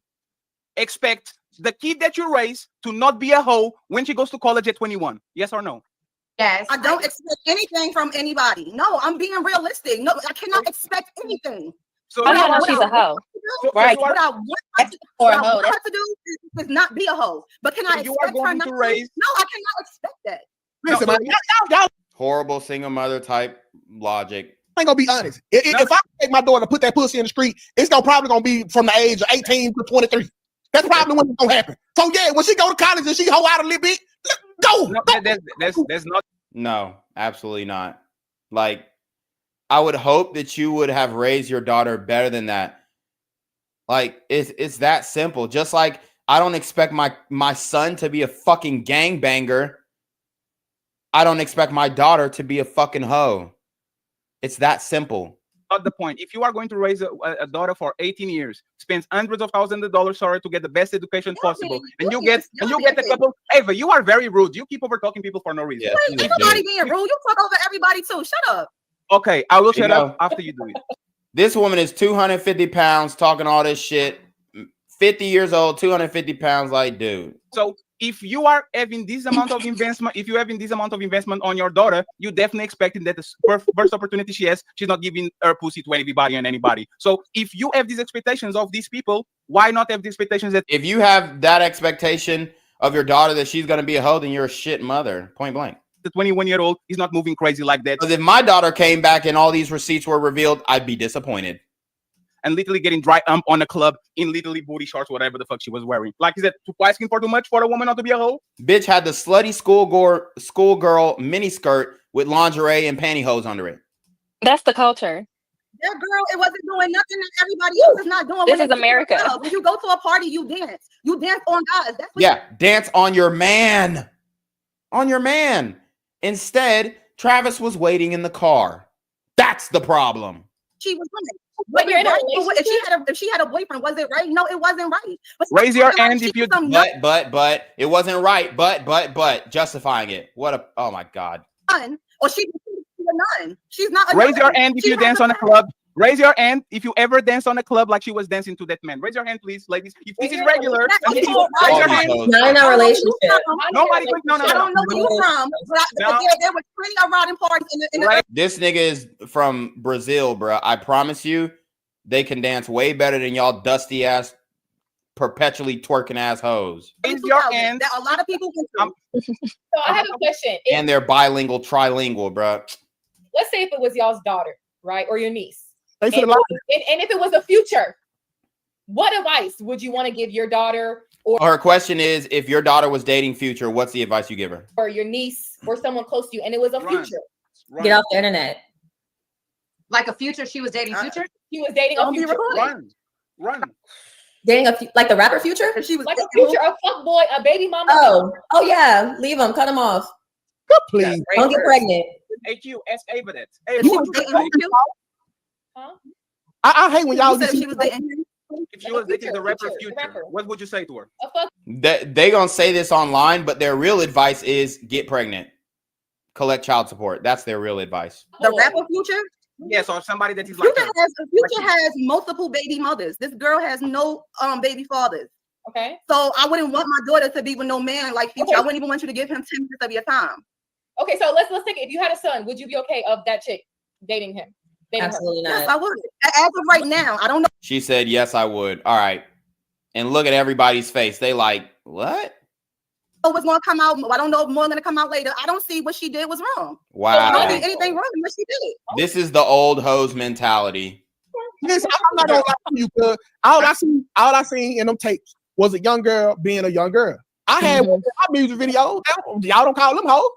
expect the kid that you raise to not be a hoe when she goes to college at 21? Yes or no? Yes. I don't expect anything from anybody. No, I'm being realistic. No, I cannot expect anything. So I don't know she's a hoe. Right. What I want her to do is not be a hoe. But can I expect her not to raise? No, I cannot expect that. Listen, Horrible single mother type logic. I ain't gonna be honest. If I take my daughter and put that pussy in the street, it's probably gonna be from the age of 18 to 23. That's probably when it's gonna happen. So yeah, when she go to college and she hoe out a little bit, go. No, there's not. No, absolutely not. Like, I would hope that you would have raised your daughter better than that. Like, it's that simple. Just like I don't expect my son to be a fucking gangbanger. I don't expect my daughter to be a fucking hoe. It's that simple. Not the point. If you are going to raise a daughter for 18 years, spends hundreds of thousands of dollars to get the best education possible, and you get a couple. Ava, you are very rude. You keep over talking people for no reason. Wait, everybody being rude. You talk over everybody too. Shut up. Okay, I will shut up after you do it. This woman is 250 pounds talking all this shit. 50 years old, 250 pounds. Like, dude. So if you are having this amount of investment, on your daughter, you definitely expecting that the first opportunity she has, she's not giving her pussy to anybody and anybody. So if you have these expectations of these people, why not have the expectations that if you have that expectation of your daughter that she's going to be a hoe, then you're a shit mother, point blank. The 21-year-old is not moving crazy like that. Because if my daughter came back and all these receipts were revealed, I'd be disappointed. And literally getting dry on a club in literally booty shorts, whatever the fuck she was wearing. Like, is that asking for too much for a woman not to be a hoe? Bitch had the slutty schoolgirl mini skirt with lingerie and pantyhose under it. That's the culture. That girl, it wasn't doing nothing that everybody else is not doing. This is America. When you go to a party, you dance. You dance on guys. That's what dance on your man. On your man. Instead, Travis was waiting in the car. That's the problem. She was doing. But you're in a relationship. If she had a boyfriend, was it right? No, it wasn't right. But raise your hand if you. But it wasn't right. But justifying it. Oh my God. Or she's a nun. She's not. Raise your hand if you dance on a club. Raise your hand if you ever dance on a club like she was dancing to that man. Raise your hand, please, ladies. If this is regular, raise your hand. Not in a relationship. Nobody. No. I don't know where you're from, but there was plenty of riding parties in the. This nigga is from Brazil, bro. I promise you, they can dance way better than y'all dusty ass, perpetually twerking ass hoes. Raise your hand. That a lot of people can do. So I have a question. And they're bilingual, trilingual, bro. Let's say if it was y'all's daughter, right, or your niece. And if it was a future, what advice would you want to give your daughter or her question is, if your daughter was dating Future, what's the advice you give her? Or your niece or someone close to you, and it was a Future? Get off the internet. Like a Future, she was dating Future? She was dating a Future. Run. Dating like the rapper Future? She was like a Future, a fuck boy, a baby mama. Oh yeah, leave him, cut him off. Please. Don't get pregnant. AQ, ask Ava that. Huh? I hate when y'all. If she was dating. If she was dating the rapper Future, what would you say to her? They gonna say this online, but their real advice is get pregnant, collect child support. That's their real advice. The rapper Future. Yes, or somebody that is like Future has multiple baby mothers. This girl has no baby fathers. Okay. So I wouldn't want my daughter to be with no man like Future. Okay. I wouldn't even want you to give him 10 minutes of your time. Okay, so let's take it. If you had a son, would you be okay of that chick dating him? Absolutely not. Yes, I would. As of right now, I don't know. She said, yes, I would. All right. And look at everybody's face. They like, What? Oh, what's going to come out? I don't know if more going to come out later. I don't see what she did was wrong. Wow. I don't see anything wrong in what she did. This is the old hose mentality. Listen, I'm not gonna lie to you, cuz all I seen in them tapes was a young girl being a young girl. I had one of my music videos. Y'all don't call them hoes.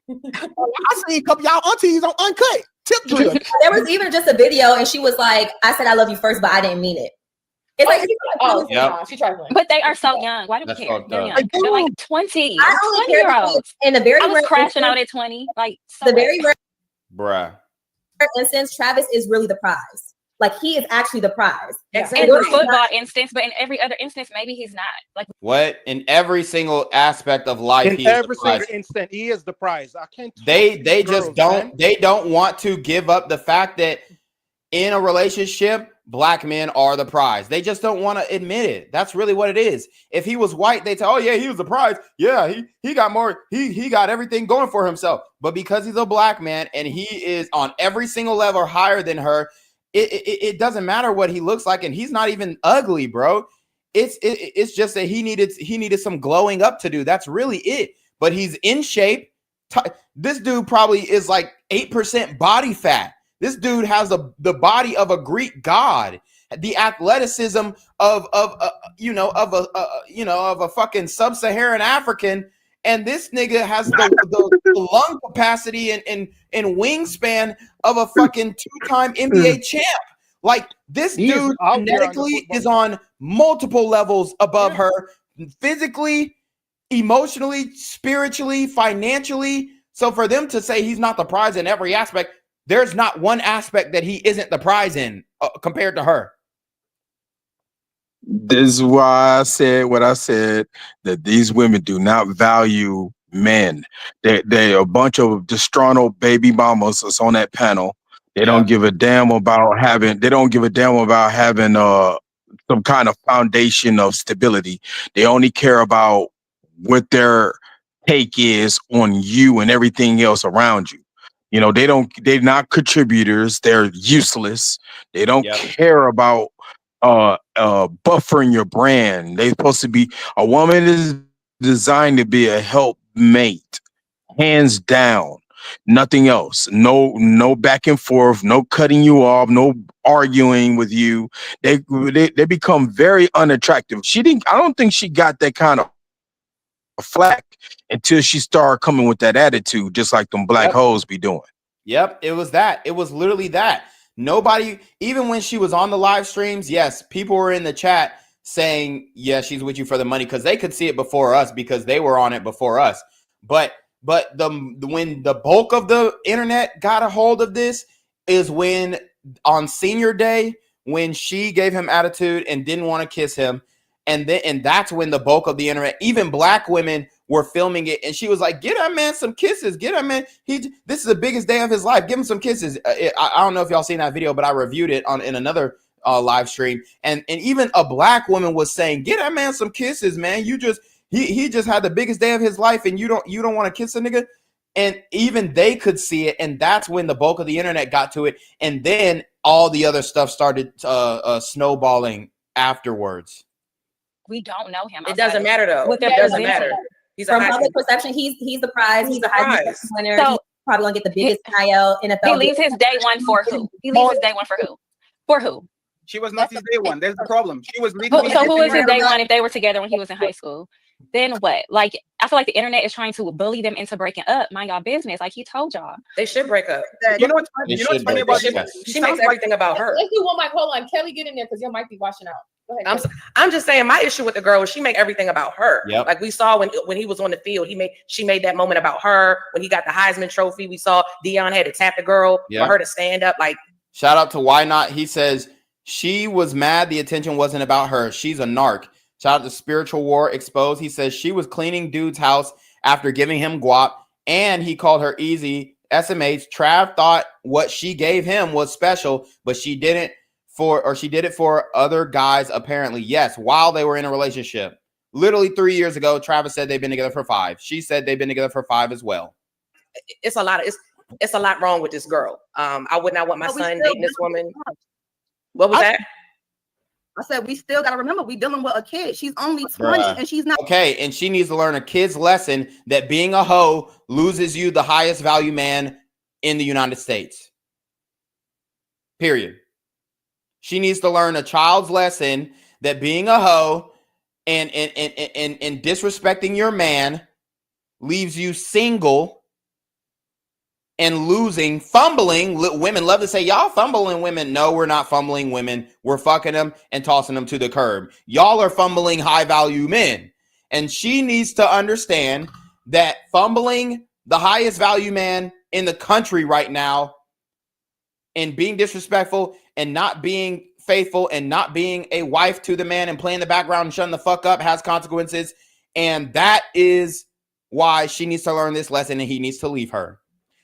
I seen a couple of y'all aunties on Uncut. Tip drill. There was even just a video, and she was like, "I said I love you first, but I didn't mean it." It's like, she tried to. But they are so young. Why do we That's care? fucked They're up. young. They're like 20. I only care year-olds. in the very I was rare crashing out instance- at 20. Like so the very rare Bruh. instance, Travis is really the prize. Like he is actually the prize. in the football instance, but in every other instance, maybe he's not. Like What? In every single aspect of life, In he is the every prize. single instant, he is the prize. I can't. They trust these just girls, don't man. they don't want to give up the fact that in a relationship, black men are the prize. They just don't want to admit it. That's really what it is. If he was white, they'd say, oh yeah, he was the prize. Yeah, he got more, he got everything going for himself. But because he's a black man and he is on every single level higher than her, it doesn't matter what he looks like, and he's not even ugly, bro. It's just that he needed some glowing up to do. That's really it. But he's in shape. This dude probably is like 8% body fat. This dude has the body of a Greek god, the athleticism of a fucking sub-Saharan African, and this nigga has the lung capacity and wingspan of a fucking 2-time NBA champ. Like this dude genetically is on multiple levels above her, physically, emotionally, spiritually, financially. So for them to say he's not the prize in every aspect, there's not one aspect that he isn't the prize in compared to her. This is why I said what I said, that these women do not value men. They a bunch of disgruntled baby mamas that's on that panel. They don't give a damn about having some kind of foundation of stability. They only care about what their take is on you and everything else around you. You know, they're not contributors. They're useless. They don't care about buffering your brand. They're supposed to be, a woman is designed to be a helpmate, hands down. Nothing else. No back and forth, no cutting you off, no arguing with you. They become very unattractive. I don't think she got that kind of flack until she started coming with that attitude, just like them black hoes be doing. Yep, it was that. It was literally that. Nobody, even when she was on the live streams, yes, people were in the chat saying, yeah, she's with you for the money, because they could see it before us because they were on it before us. But when the bulk of the internet got a hold of this is when on senior day, when she gave him attitude and didn't want to kiss him. And that's when the bulk of the internet, even black women, were filming it, and she was like, "Get that man some kisses. Get that man. This is the biggest day of his life. Give him some kisses." I don't know if y'all seen that video, but I reviewed it in another live stream, and even a black woman was saying, "Get that man some kisses, man. He just had the biggest day of his life, and you don't want to kiss a nigga." And even they could see it, and that's when the bulk of the internet got to it, and then all the other stuff started snowballing afterwards. We don't know him. It doesn't matter though. It doesn't matter. He's From public perception, he's the prize. He's the Heisman winner. So- he's probably gonna get the biggest NIL NFL. He leaves his day one for who? He leaves his day one for who? For who? She was not his day one. That's the problem. She was leading. So who is his day one if they were together when he was in high school? Then what? Like, I feel like the internet is trying to bully them into breaking up. Mind y'all business. Like he told y'all. They should break up. You know what's funny? You know what's funny about She makes everything about her. Let's do one mic. Hold on, Kelly, get in there because your mic be washing out. Go ahead. I'm just saying my issue with the girl is she make everything about her. Yep. Like we saw when he was on the field, she made that moment about her. When he got the Heisman Trophy, we saw Dion had to tap the girl for her to stand up. Like, shout out to Why Not. He says she was mad the attention wasn't about her. She's a narc. Shout out to Spiritual War Exposed. He says she was cleaning dude's house after giving him guap, and he called her easy. SMH. Trav thought what she gave him was special, but she did it for other guys, apparently. Yes, while they were in a relationship. Literally 3 years ago, Travis said they've been together for 5. She said they've been together for 5 as well. it's a lot wrong with this girl. I would not want my son dating this woman. What was that? I said, we still got to remember, we dealing with a kid. She's only 20 Bruh. and she's not. Okay, and she needs to learn a kid's lesson that being a hoe loses you the highest value man in the United States. Period. She needs to learn a child's lesson that being a hoe and disrespecting your man leaves you single and losing, fumbling. Women love to say, y'all fumbling women. No, we're not fumbling women. We're fucking them and tossing them to the curb. Y'all are fumbling high value men. And she needs to understand that fumbling the highest value man in the country right now and being disrespectful and not being faithful and not being a wife to the man and playing the background and shutting the fuck up has consequences. And that is why she needs to learn this lesson and he needs to leave her.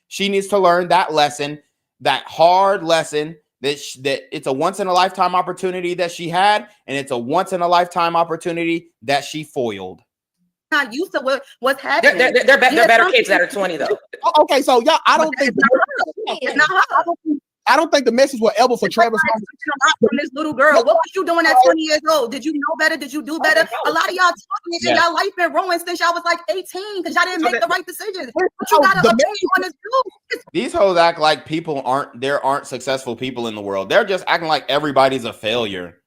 She needs to learn that lesson, that hard lesson that it's a once in a lifetime opportunity that she had, and it's a once in a lifetime opportunity that she foiled. Not used to what's happening. They're better kids that are 20 though. Okay, so y'all, I don't think it's not her. I don't think the message was ever for Travis. From this little girl, what was you doing at 20 years old? Did you know better? Did you do better? A lot of y'all talking and y'all life been ruined since y'all was like 18 because y'all didn't make the right decisions. But you got to opinion on this dude. These hoes act like there aren't successful people in the world. They're just acting like everybody's a failure.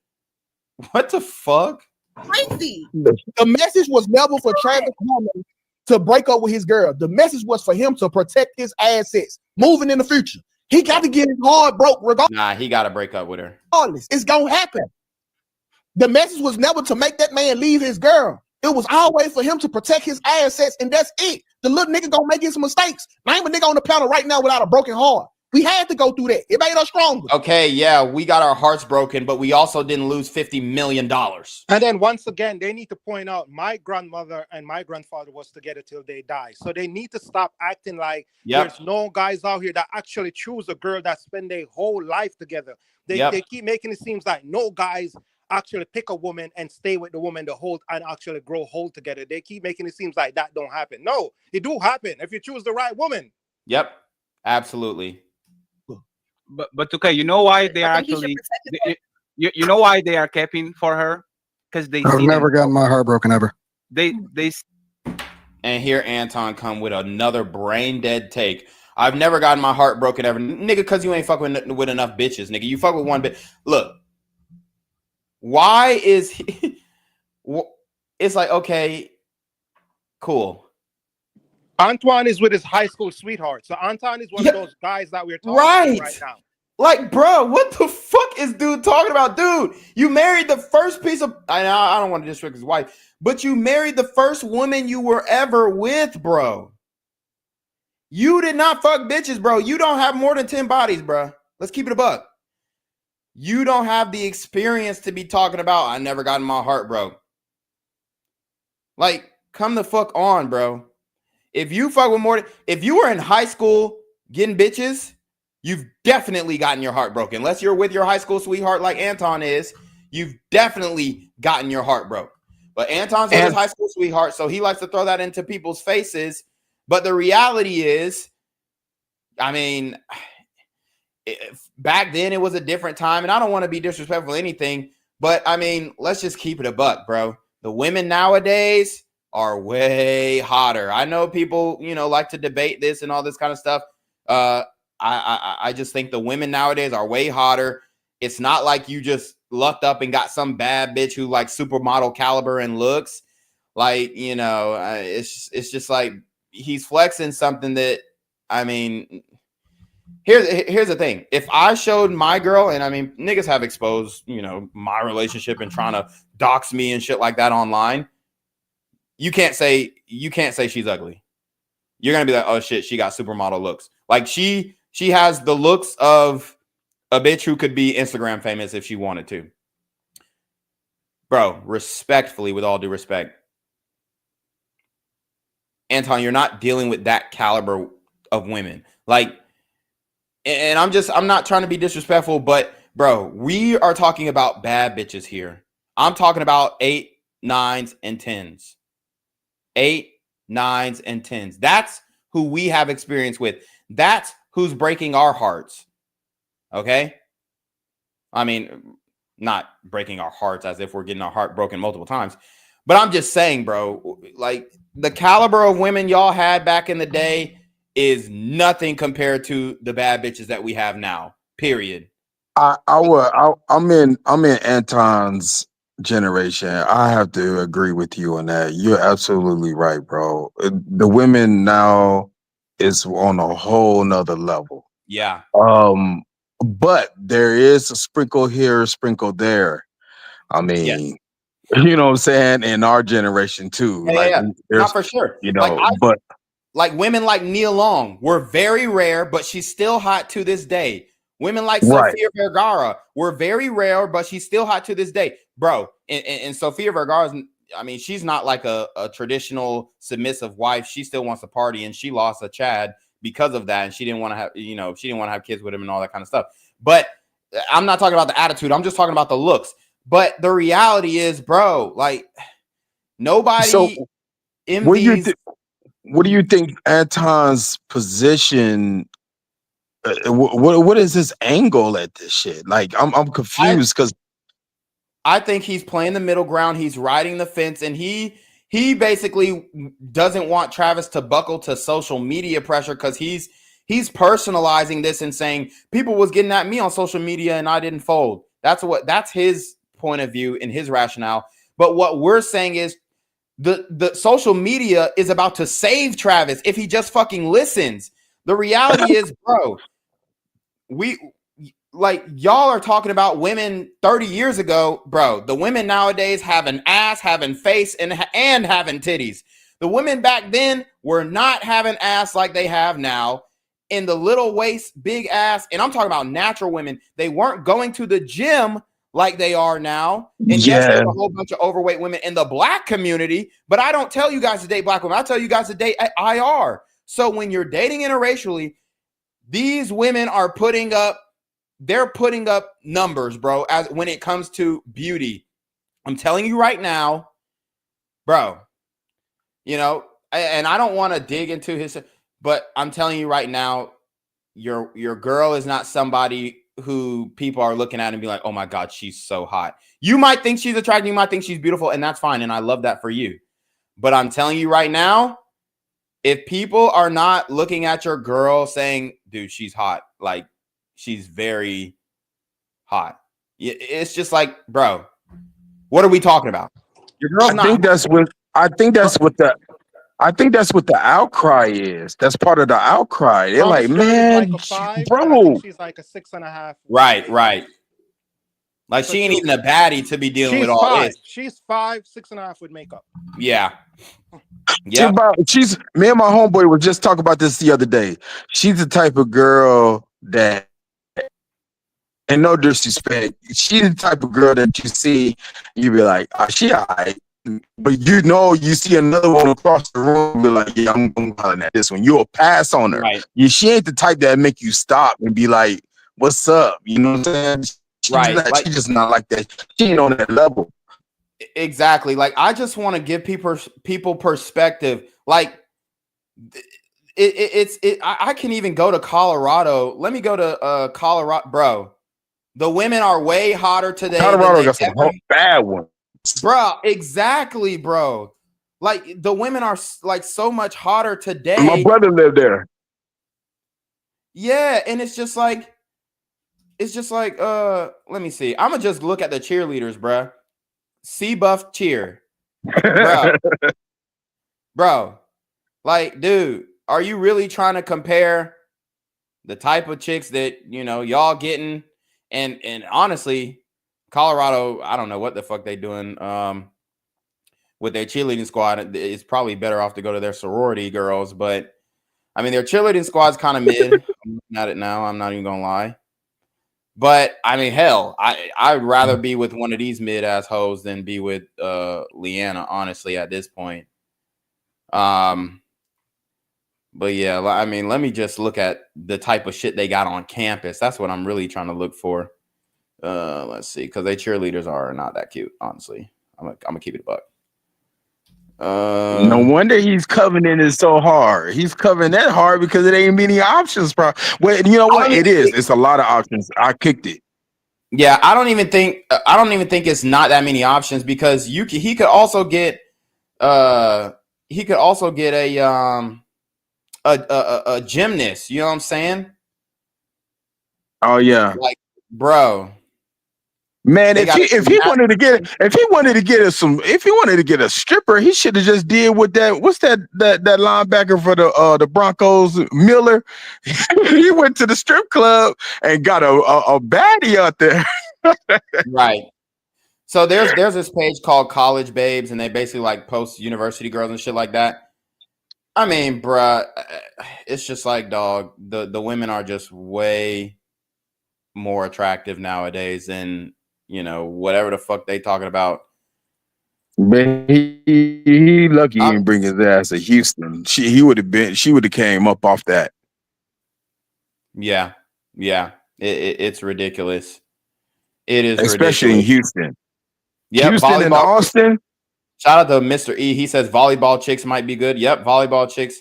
What the fuck? Crazy. The message was never for Travis Norman to break up with his girl. The message was for him to protect his assets moving in the future. He got to get his heart broke regardless. Nah, he got to break up with her. It's going to happen. The message was never to make that man leave his girl. It was always for him to protect his assets, and that's it. The little nigga going to make his mistakes. Name a nigga on the panel right now without a broken heart. We had to go through that. It made us stronger. Okay, yeah, we got our hearts broken, but we also didn't lose $50 million. And then once again, they need to point out my grandmother and my grandfather was together till they die. So they need to stop acting like there's no guys out here that actually choose a girl that spend their whole life together. They keep making it seem like no guys actually pick a woman and stay with the woman the whole and actually grow whole together. They keep making it seem like that don't happen. No, it do happen if you choose the right woman. Yep, absolutely. But okay, you know why they are actually you know why they are capping for her? Because they I've never gotten my heart broken ever. They and here Anton come with another brain dead take. I've never gotten my heart broken ever, nigga, because you ain't fucking with enough bitches, nigga. You fuck with one bitch. Look, why is he? It's like, okay, cool. Antoine is with his high school sweetheart. So Anton is one of those guys that we're talking about right now. Like, bro, what the fuck is dude talking about? Dude, you married the first piece of... I don't want to disrespect his wife, but you married the first woman you were ever with, bro. You did not fuck bitches, bro. You don't have more than 10 bodies, bro. Let's keep it a buck. You don't have the experience to be talking about, I never gotten my heart broke. Like, come the fuck on, bro. If you fuck with more, if you were in high school getting bitches, you've definitely gotten your heart broken. Unless you're with your high school sweetheart like Anton is, you've definitely gotten your heart broke. But Anton's with his high school sweetheart, so he likes to throw that into people's faces. But the reality is, I mean, back then it was a different time, and I don't want to be disrespectful or anything, but I mean, let's just keep it a buck, bro. The women nowadays are way hotter. I know people, like to debate this and all this kind of stuff. I just think the women nowadays are way hotter. It's not like you just lucked up and got some bad bitch who like supermodel caliber and looks like, it's just like he's flexing something that, I mean, here's the thing. If I showed my girl, and I mean, niggas have exposed, my relationship and trying to dox me and shit like that online. You can't say she's ugly. You're gonna be like, oh shit, she got supermodel looks. Like she has the looks of a bitch who could be Instagram famous if she wanted to. Bro, respectfully, with all due respect, Anton, you're not dealing with that caliber of women. Like, and I'm not trying to be disrespectful, but bro, we are talking about bad bitches here. I'm talking about 8, 9s, and 10s. 8, 9s, and 10s. That's who we have experience with. That's who's breaking our hearts. Okay? I mean, not breaking our hearts as if we're getting our heart broken multiple times. But I'm just saying, bro, like the caliber of women y'all had back in the day is nothing compared to the bad bitches that we have now. Period. I'm in Anton's generation. I have to agree with you on that. You're absolutely right, bro. The women now is on a whole nother level. Yeah. But there is a sprinkle here, a sprinkle there. I mean, you know what I'm saying? In our generation too. Like Not there's, for sure. you know, Like women like Nia Long were very rare, but she's still hot to this day. Women like Right. Sofia Vergara were very rare, but she's still hot to this day, bro. And Sofia Vergara's, I mean, she's not like a traditional submissive wife. She still wants to party, and she lost a Chad because of that, and she didn't want to have, she didn't want to have kids with him and all that kind of stuff. But I'm not talking about the attitude. I'm just talking about the looks. But the reality is, bro, like nobody envies. What do you think Anton's position? What is his angle at this shit? Like, I'm confused because I think he's playing the middle ground. He's riding the fence, and he basically doesn't want Travis to buckle to social media pressure because he's personalizing this and saying people was getting at me on social media and I didn't fold. That's his point of view and his rationale. But what we're saying is the social media is about to save Travis if he just fucking listens. The reality is, bro, y'all are talking about women 30 years ago, bro. The women nowadays have an ass, having face, and having titties. The women back then were not having ass like they have now. In the little waist, big ass, and I'm talking about natural women. They weren't going to the gym like they are now. And yes, there's a whole bunch of overweight women in the black community, but I don't tell you guys to date black women. I tell you guys to date IR. So when you're dating interracially, these women are putting up numbers, bro, as when it comes to beauty. I'm telling you right now, bro, and I don't want to dig into his, but I'm telling you right now, your girl is not somebody who people are looking at and be like, oh my God, she's so hot. You might think she's attractive, you might think she's beautiful, and that's fine. And I love that for you. But I'm telling you right now, if people are not looking at your girl saying, dude, she's hot, like she's very hot, it's just like, bro, what are we talking about? Your girl's not. I think that's what the outcry is. That's part of the outcry. They're like, man, like a 5, bro. and I think she's like a 6.5. Right. Like she ain't even a baddie to be dealing with all this. She's 5, 6.5 with makeup. Yeah. Me and my homeboy were just talking about this the other day. She's the type of girl that, and no disrespect, she's the type of girl that you see, you be like, oh, she all right. But you see another one across the room, be like, yeah, I'm calling at this one. You'll pass on her. Right. She ain't the type that make you stop and be like, what's up? You know what I'm saying? She's just not like that. She ain't on that level. Exactly. Like, I just want to give people perspective. Like, I can even go to Colorado. Let me go to Colorado, bro. The women are way hotter today. Colorado got some bad ones. Bro, exactly, bro. Like the women are like so much hotter today. My brother lived there. Yeah, and it's just like, let me see. I'm gonna just look at the cheerleaders, bro. C-Buff cheer, bro. Like, dude, are you really trying to compare the type of chicks that y'all getting? And honestly, Colorado, I don't know what the fuck they doing with their cheerleading squad. It's probably better off to go to their sorority girls, but I mean their cheerleading squad's kind of mid. I'm looking at it now. I'm not even gonna lie. But I mean, hell, I'd rather be with one of these mid ass hoes than be with Leanna, honestly, at this point. But yeah, I mean, let me just look at the type of shit they got on campus. That's what I'm really trying to look for. Let's see, because they cheerleaders are not that cute, honestly. I'm gonna keep it a buck. No wonder he's covering it so hard. He's covering that hard because it ain't many options, bro. Well, you know what? It is. It's a lot of options. I kicked it. Yeah, I don't even think it's not that many options because he could also get a a gymnast. You know what I'm saying? Oh yeah. Like, bro. Man, They if got he wanted to get a stripper, he should have just did with that. What's that linebacker for the Broncos, Miller? He went to the strip club and got a baddie out there. Right. So there's this page called College Babes, and they basically like post university girls and shit like that. I mean, bruh, it's just like, dog, the women are just way more attractive nowadays than, whatever the fuck they talking about. But he lucky he didn't bring his ass to Houston. She would have came up off that. Yeah. It's ridiculous. It is Especially ridiculous. in Houston. Yep, Houston and Austin. Shout out to Mr. E. He says volleyball chicks might be good. Yep, volleyball chicks.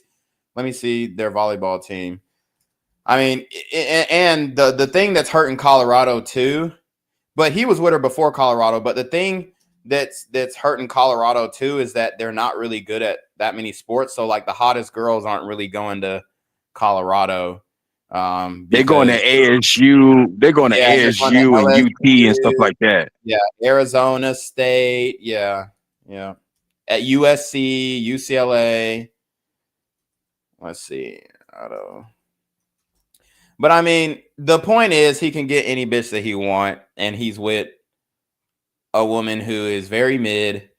Let me see their volleyball team. I mean, and the thing that's hurting Colorado too, but he was with her before Colorado. But the thing that's hurting Colorado too is that they're not really good at that many sports. So like the hottest girls aren't really going to Colorado. They're going to ASU. They're going to ASU and UT and stuff like that. Yeah, Arizona State. Yeah. At USC, UCLA. Let's see. But I mean, the point is he can get any bitch that he want, and he's with a woman who is very mid.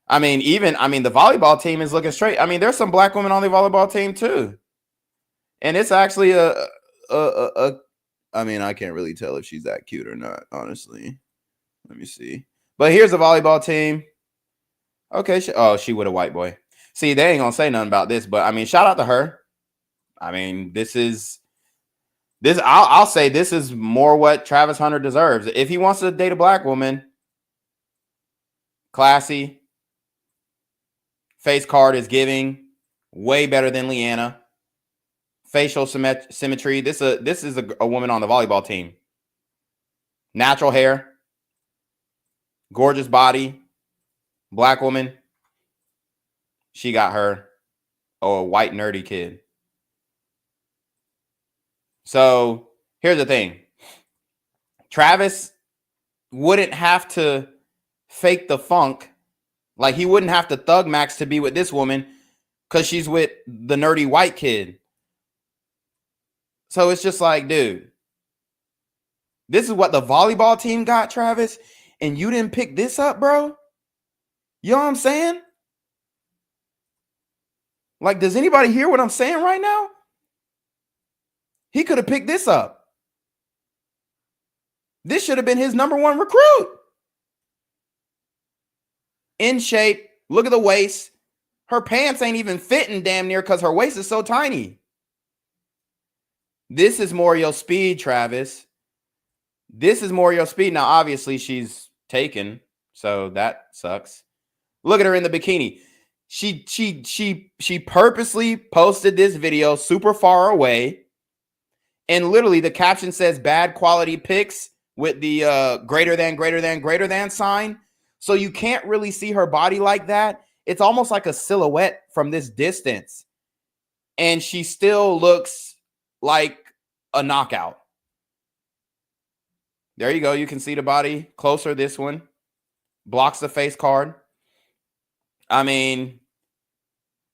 I mean, the volleyball team is looking straight. I mean, there's some black women on the volleyball team too. And it's actually I mean, I can't really tell if she's that cute or not, honestly. Let me see. But here's a volleyball team. Okay, she with a white boy. See, they ain't gonna say nothing about this, but I mean, shout out to her. I mean, I'll say this is more what Travis Hunter deserves. If he wants to date a black woman, classy, face card is giving, way better than Leanna. Facial symmetry. This is a woman on the volleyball team. Natural hair, gorgeous body, black woman. She got her a white nerdy kid. So here's the thing. Travis wouldn't have to fake the funk. Like he wouldn't have to thug max to be with this woman because she's with the nerdy white kid. So it's just like, dude, this is what the volleyball team got, Travis, and you didn't pick this up, bro? You know what I'm saying? Like, does anybody hear what I'm saying right now? He could have picked this up. This should have been his number one recruit. In shape. Look at the waist. Her pants ain't even fitting damn near because her waist is so tiny. This is more your speed, Travis. This is more your speed. Now, obviously, she's taken, so that sucks. Look at her in the bikini. She purposely posted this video super far away, and literally the caption says "bad quality pics" with the greater than sign. So you can't really see her body like that. It's almost like a silhouette from this distance, and she still looks like a knockout. There you go. You can see the body closer. This one blocks the face card. I mean,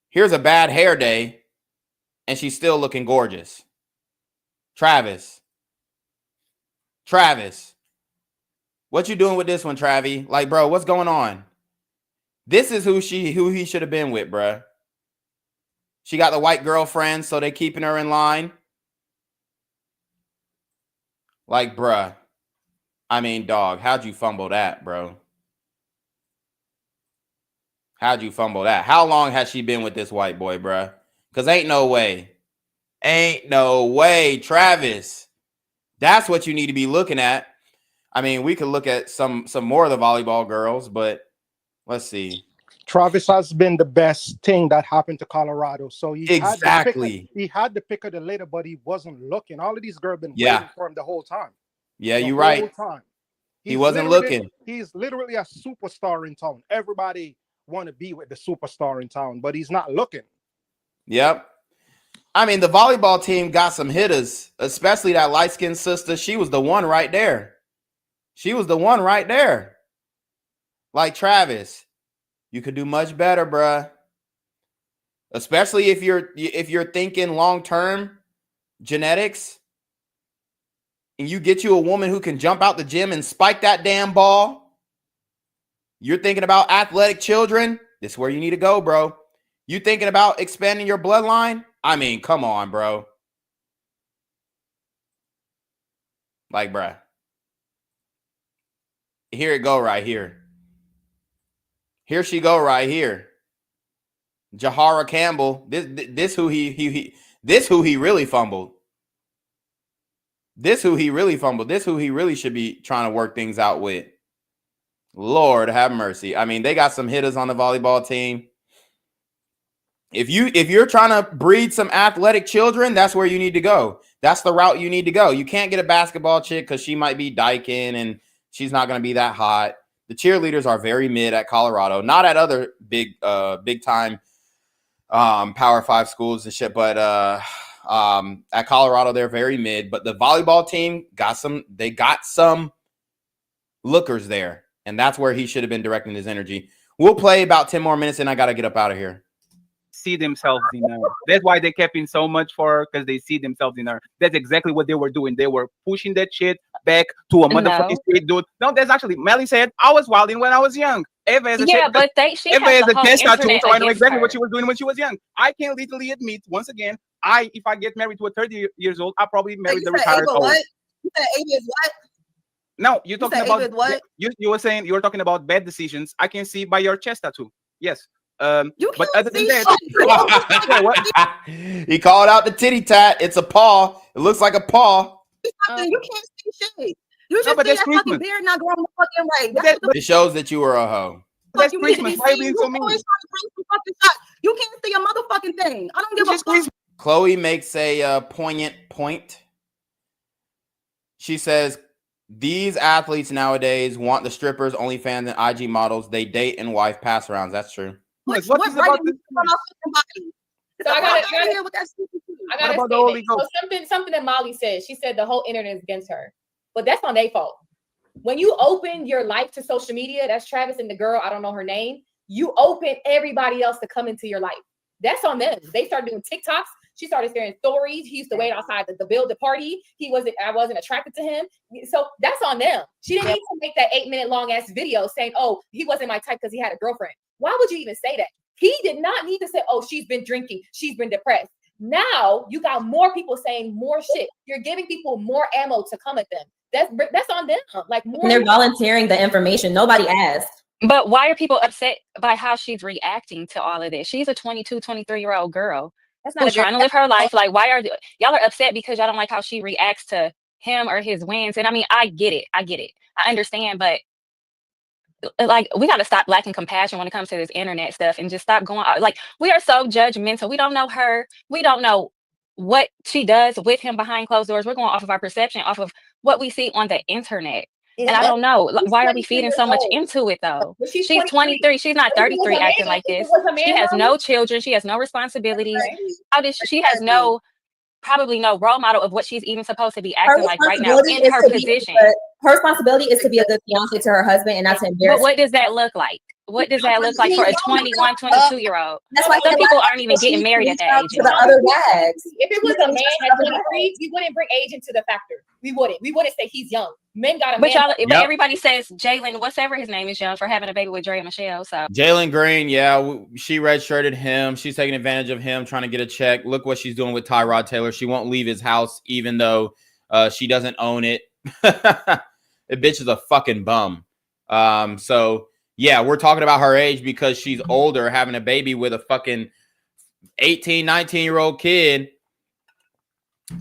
here's a bad hair day, and she's still looking gorgeous. Travis, what you doing with this one, Travi? Like, bro, what's going on? This is who he should have been with, bro. She got the white girlfriend, so they keeping her in line. Like, bruh. I mean, dog, how'd you fumble that, bro? How'd you fumble that? How long has she been with this white boy, bruh? Because ain't no way. Ain't no way, Travis. That's what you need to be looking at. I mean, we could look at some more of the volleyball girls, but let's see. Travis has been the best thing that happened to Colorado. So he had the pick of the later, but he wasn't looking. All of these girls been waiting for him the whole time. Yeah, you're right. Time. He wasn't literally- looking. He's literally a superstar in town. Everybody want to be with the superstar in town, but he's not looking. Yep. I mean, the volleyball team got some hitters, especially that light-skinned sister. She was the one right there. She was the one right there. Like Travis, you could do much better, bruh. Especially if you're thinking long-term genetics, and you get you a woman who can jump out the gym and spike that damn ball. You're thinking about athletic children. This is where you need to go, bro. You thinking about expanding your bloodline? I mean, come on, bro. Like, bruh. Here it go right here. Here she go right here. Jahara Campbell. This who he really fumbled. This who he really fumbled. This who he really should be trying to work things out with. Lord have mercy. I mean, they got some hitters on the volleyball team. If you're trying to breed some athletic children, that's where you need to go. That's the route you need to go. You can't get a basketball chick because she might be dyking and she's not going to be that hot. The cheerleaders are very mid at Colorado, not at other big time Power 5 schools and shit, but at Colorado they're very mid. But the volleyball team got some lookers there, and that's where he should have been directing his energy. We'll play about 10 more minutes, and I got to get up out of here. See themselves in her. That's why they kept in so much for her, because they see themselves in her. That's exactly what they were doing. They were pushing that shit back to a motherfucking straight dude. No, that's actually Melly said I was wilding when I was young. Eva has a Yeah, but she Eva has has the a whole chest tattoo, internet so I know against exactly her. what she was doing when she was young. I can literally admit once again, if I get married to a 30 years old, I'll probably marry the retired old. What? You said Ava is what? No, you're talking said about Ava is what? You were saying you were talking about bad decisions. I can see by your chest tattoo. Yes. You but can't other than see that, shit. what? He called out the titty tat. It's a paw. It looks like a paw. You can't see shit. You just but see that's that fucking Christmas. beard not growing the fucking way. That's what the It shows that you were a hoe. fuck you need to be seeing. You always trying to bring some fucking shots. You can't see a motherfucking thing. I don't give a fuck. Chloe makes a poignant point. She says, these athletes nowadays want the strippers, OnlyFans, and IG models they date and wife pass arounds. That's true. What right about this? So I got here with that stupid shit. I got a about the Holy statement. So something that Molly said. She said the whole internet is against her, but that's on their fault. When you open your life to social media, that's Travis and the girl, I don't know her name. You open everybody else to come into your life. That's on them. They started doing TikToks. She started sharing stories. He used to wait outside the build party. I wasn't attracted to him. So that's on them. She didn't need to make that 8-minute long ass video saying, oh, he wasn't my type because he had a girlfriend. Why would you even say that? He did not need to say, oh, she's been drinking. She's been depressed. Now you got more people saying more shit. You're giving people more ammo to come at them. That's on them. Like more. And they're volunteering the information. Nobody asked. But why are people upset by how she's reacting to all of this? She's a 22, 23-year-old girl who's trying to live her life. Like, why are y'all are upset because y'all don't like how she reacts to him or his wins? And I mean, I get it. I understand, but like, we got to stop lacking compassion when it comes to this internet stuff and just stop going out. Like, we are so judgmental. We don't know her. We don't know what she does with him behind closed doors. We're going off of our perception, off of what we see on the internet. And I don't know, why are we feeding so much into it though? She's 23. She's not 33 acting like this. She has no children. She has no responsibilities. She has probably no role model of what she's even supposed to be acting like right now in her position. Her responsibility is to be a good fiance to her husband and not to embarrass. But what does that look like? What does that look like for a 21, 22-year-old? That's why some people aren't even getting married at that age. To the other dads. If it was a man at 23, we wouldn't bring age into the factor. We wouldn't say he's young. Men got a but man. But everybody says Jalen, whatever his name is, young for having a baby with Dre and Michelle. So Jalen Green, she redshirted him. She's taking advantage of him, trying to get a check. Look what she's doing with Tyrod Taylor. She won't leave his house, even though she doesn't own it. The bitch is a fucking bum. So yeah, we're talking about her age because she's older, having a baby with a fucking 18, 19-year-old kid.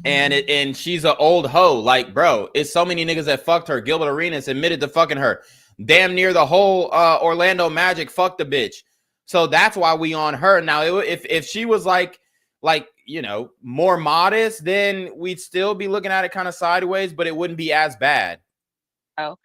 And she's an old hoe. Like, bro, it's so many niggas that fucked her. Gilbert Arenas admitted to fucking her. Damn near the whole Orlando Magic fucked the bitch. So that's why we on her. Now, if she was like, you know, more modest, then we'd still be looking at it kind of sideways, but it wouldn't be as bad. Oh.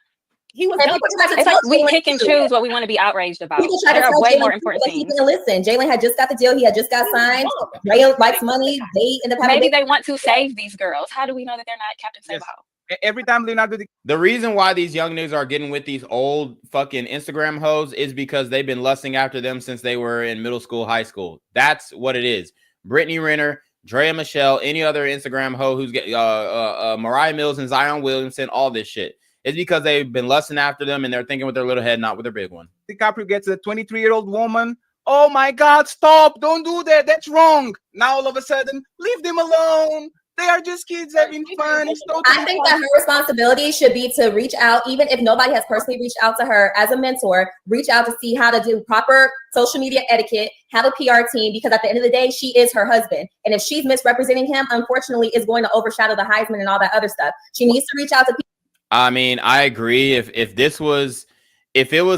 he was And done. people tried to It's tell like we Jalen pick and too. choose what we want to be outraged about. People try to There are tell way Jalen more too, important but he things. didn't listen. Jalen had just got the deal. He had just got signed. Jalen likes money. They end up having Maybe a they want to save these girls. How do we know that they're not Captain Save a Hoe? Every time Leonardo The reason why these young niggas are getting with these old fucking Instagram hoes is because they've been lusting after them since they were in middle school, high school. That's what it is. Brittany Renner, Drea Michelle, any other Instagram hoe who's get Mariah Mills and Zion Williamson, all this shit. It's because they've been lusting after them and they're thinking with their little head, not with their big one. DiCaprio gets a 23-year-old woman. Oh my God, stop. Don't do that. That's wrong. Now all of a sudden, leave them alone. They are just kids having fun. It's totally I think that her responsibility should be to reach out, even if nobody has personally reached out to her as a mentor, reach out to see how to do proper social media etiquette, have a PR team, because at the end of the day, she is her husband. And if she's misrepresenting him, unfortunately, it's going to overshadow the Heisman and all that other stuff. She needs to reach out to people. I mean, I agree. If it was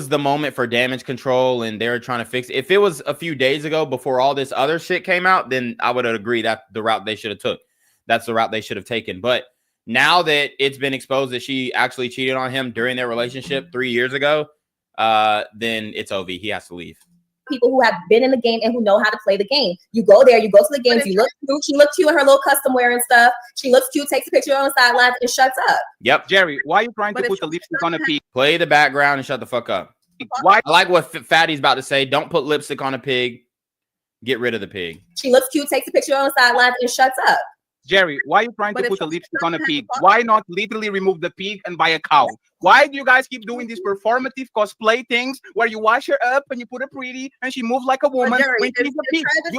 the moment for damage control and they're trying to fix it, if it was a few days ago before all this other shit came out, then I would agree that the route they should have took. That's the route they should have taken. But now that it's been exposed that she actually cheated on him during their relationship 3 years ago, then it's OV. He has to leave. People who have been in the game and who know how to play the game. You go there, you go to the games, you look cute. She looks cute in her little custom wear and stuff. She looks cute, takes a picture on the sidelines and shuts up. Yep. Jerry, why are you trying to put the lipstick on a pig? Play the background and shut the fuck up. Why? I like what Fatty's about to say. Don't put lipstick on a pig. Get rid of the pig. She looks cute, takes a picture on the sidelines and shuts up. Jerry, why are you trying to put the lipstick on a pig? Why not literally remove the pig and buy a cow? Why do you guys keep doing these performative cosplay things where you wash her up and you put her pretty and she moves like a woman when she's a pig? You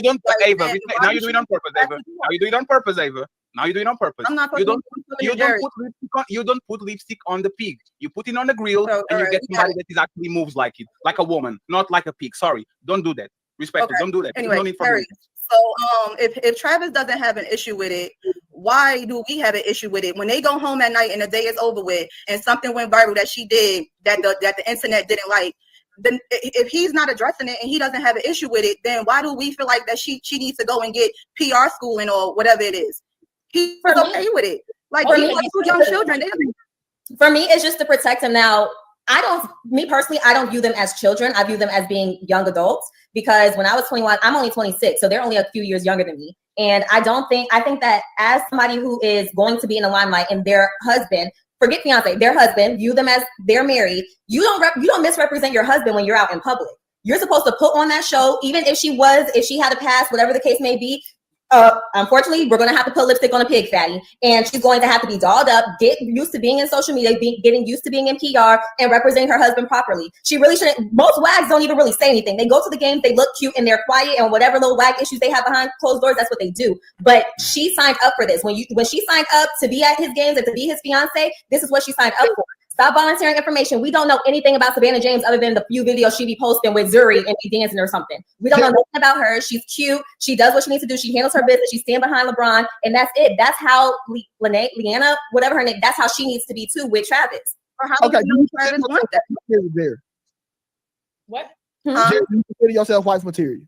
don't put Ava. Now you do it on purpose, Ava. Now you do it on purpose, Ava. Now you do it on purpose. I'm not You don't putting you don't put lipstick on the pig. You put it on the grill and you get somebody that is actually moves like it, like a woman, not like a pig. Sorry, don't do that. Respect it. Don't do that. Anyway, no need for Harry, me. so if Travis doesn't have an issue with it, why do we have an issue with it? When they go home at night and the day is over with and something went viral that she did that the internet didn't like, then if he's not addressing it and he doesn't have an issue with it, then why do we feel like that she needs to go and get PR schooling or whatever it is? He's okay with it. Like For he me, has two young children. For me, it's just to protect him. Now, me personally, I don't view them as children. I view them as being young adults, because when I was 21, I'm only 26. So they're only a few years younger than me. And I think that as somebody who is going to be in the limelight and their husband, forget fiance, their husband, view them as they're married. You don't misrepresent your husband when you're out in public. You're supposed to put on that show, even if she had a past, whatever the case may be. Unfortunately, we're going to have to put lipstick on a pig, Fatty, and she's going to have to be dolled up, get used to being in social media, getting used to being in PR and representing her husband properly. She really shouldn't. Most wags don't even really say anything. They go to the games, they look cute, and they're quiet, and whatever little wag issues they have behind closed doors, that's what they do. But she signed up for this. When she signed up to be at his games and to be his fiance, this is what she signed up for. Stop volunteering information. We don't know anything about Savannah James other than the few videos she be posting with Zuri and be dancing or something. We don't know nothing about her. She's cute. She does what she needs to do. She handles her business. She stands behind LeBron, and that's it. That's how Leanna, whatever her name, that's how she needs to be too with Travis. Or how Okay, you Travis want that. There. What? Do you consider yourself wife material?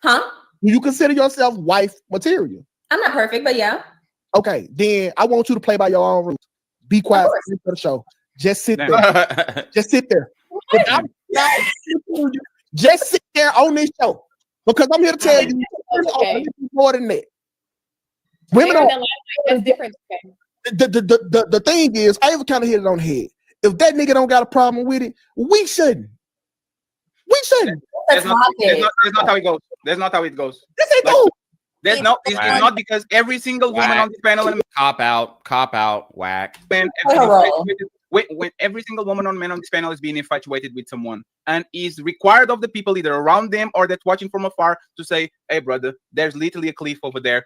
Huh? Do you consider yourself wife material? I'm not perfect, but yeah. Okay, then I want you to play by your own rules. Be quiet for the show. Just sit there. Just sit there. Just sit there on this show, because I'm here to tell you more than that. Women that's different. The thing is, I ever kind of hit it on the head. If that nigga don't got a problem with it, we shouldn't. We shouldn't. That's not how it goes. That's not how it goes. This ain't cool. It's not because every single woman on this panel cop out, whack. When every single woman on this panel is being infatuated with someone and is required of the people either around them or that's watching from afar to say, "Hey, brother, there's literally a cliff over there.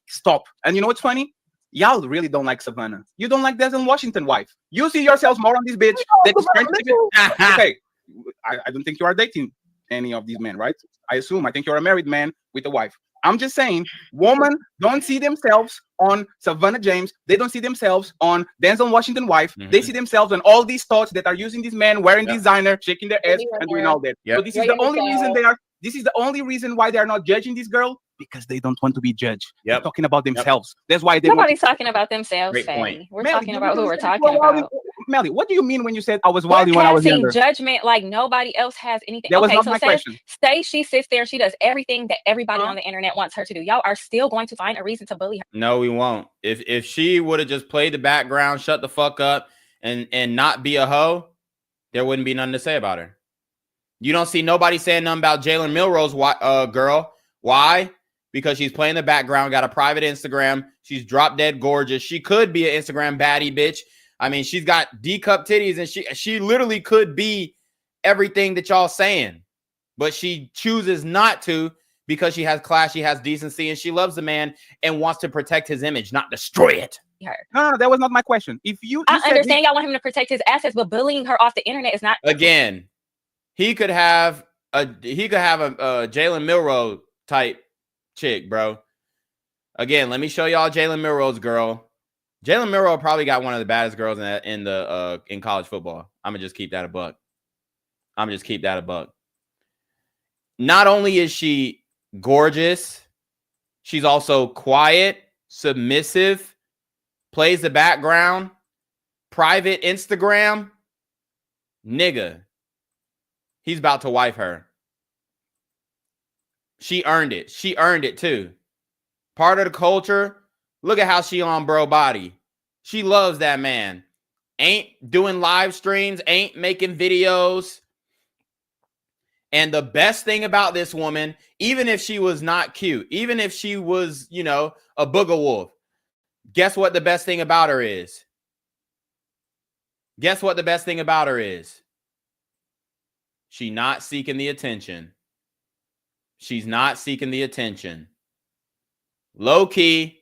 Stop." And you know what's funny? Y'all really don't like Savannah. You don't like Denzel Washington wife. You see yourselves more on this bitch that is trying to okay. I don't think you are dating any of these men, right? I think you're a married man with a wife. I'm just saying, women don't see themselves on Savannah James. They don't see themselves on Denzel Washington wife. They see themselves on all these thoughts that are using these men wearing designer, shaking their ass and doing all that. So this is the only reason this is the only reason why they are not judging this girl, because they don't want to be judged. They're talking about themselves. That's why Nobody's talking about themselves. Great point. We're talking about who we're talking about. Melly, what do you mean when you said I was We're wilding when I was passing younger? judgment like nobody else has anything. That was Okay, not so my say question. she sits there and she does everything that everybody on the internet wants her to do. Y'all are still going to find a reason to bully her. No, we won't. If she would have just played the background, shut the fuck up, and not be a hoe, there wouldn't be nothing to say about her. You don't see nobody saying nothing about Jalen Milroe's girl. Why? Because she's playing the background, got a private Instagram. She's drop dead gorgeous. She could be an Instagram baddie, bitch. I mean, she's got D-cup titties, and she literally could be everything that y'all saying. But she chooses not to because she has class, she has decency, and she loves the man and wants to protect his image, not destroy it. Her. No, that was not my question. If you I understand y'all want him to protect his assets, but bullying her off the internet is not. Again, he could have a Jalen Milroe type chick, bro. Again, let me show y'all Jalen Milroe's girl. Jalen Milroe probably got one of the baddest girls in college football. I'm gonna just keep that a buck. Not only is she gorgeous, she's also quiet, submissive, plays the background, private Instagram. Nigga, he's about to wife her. She earned it. She earned it too. Part of the culture. Look at how she on bro body. She loves that man. Ain't doing live streams, ain't making videos. And the best thing about this woman, even if she was not cute, even if she was, a booger wolf, guess what the best thing about her is? Guess what the best thing about her is? She's not seeking the attention. She's not seeking the attention. Low key,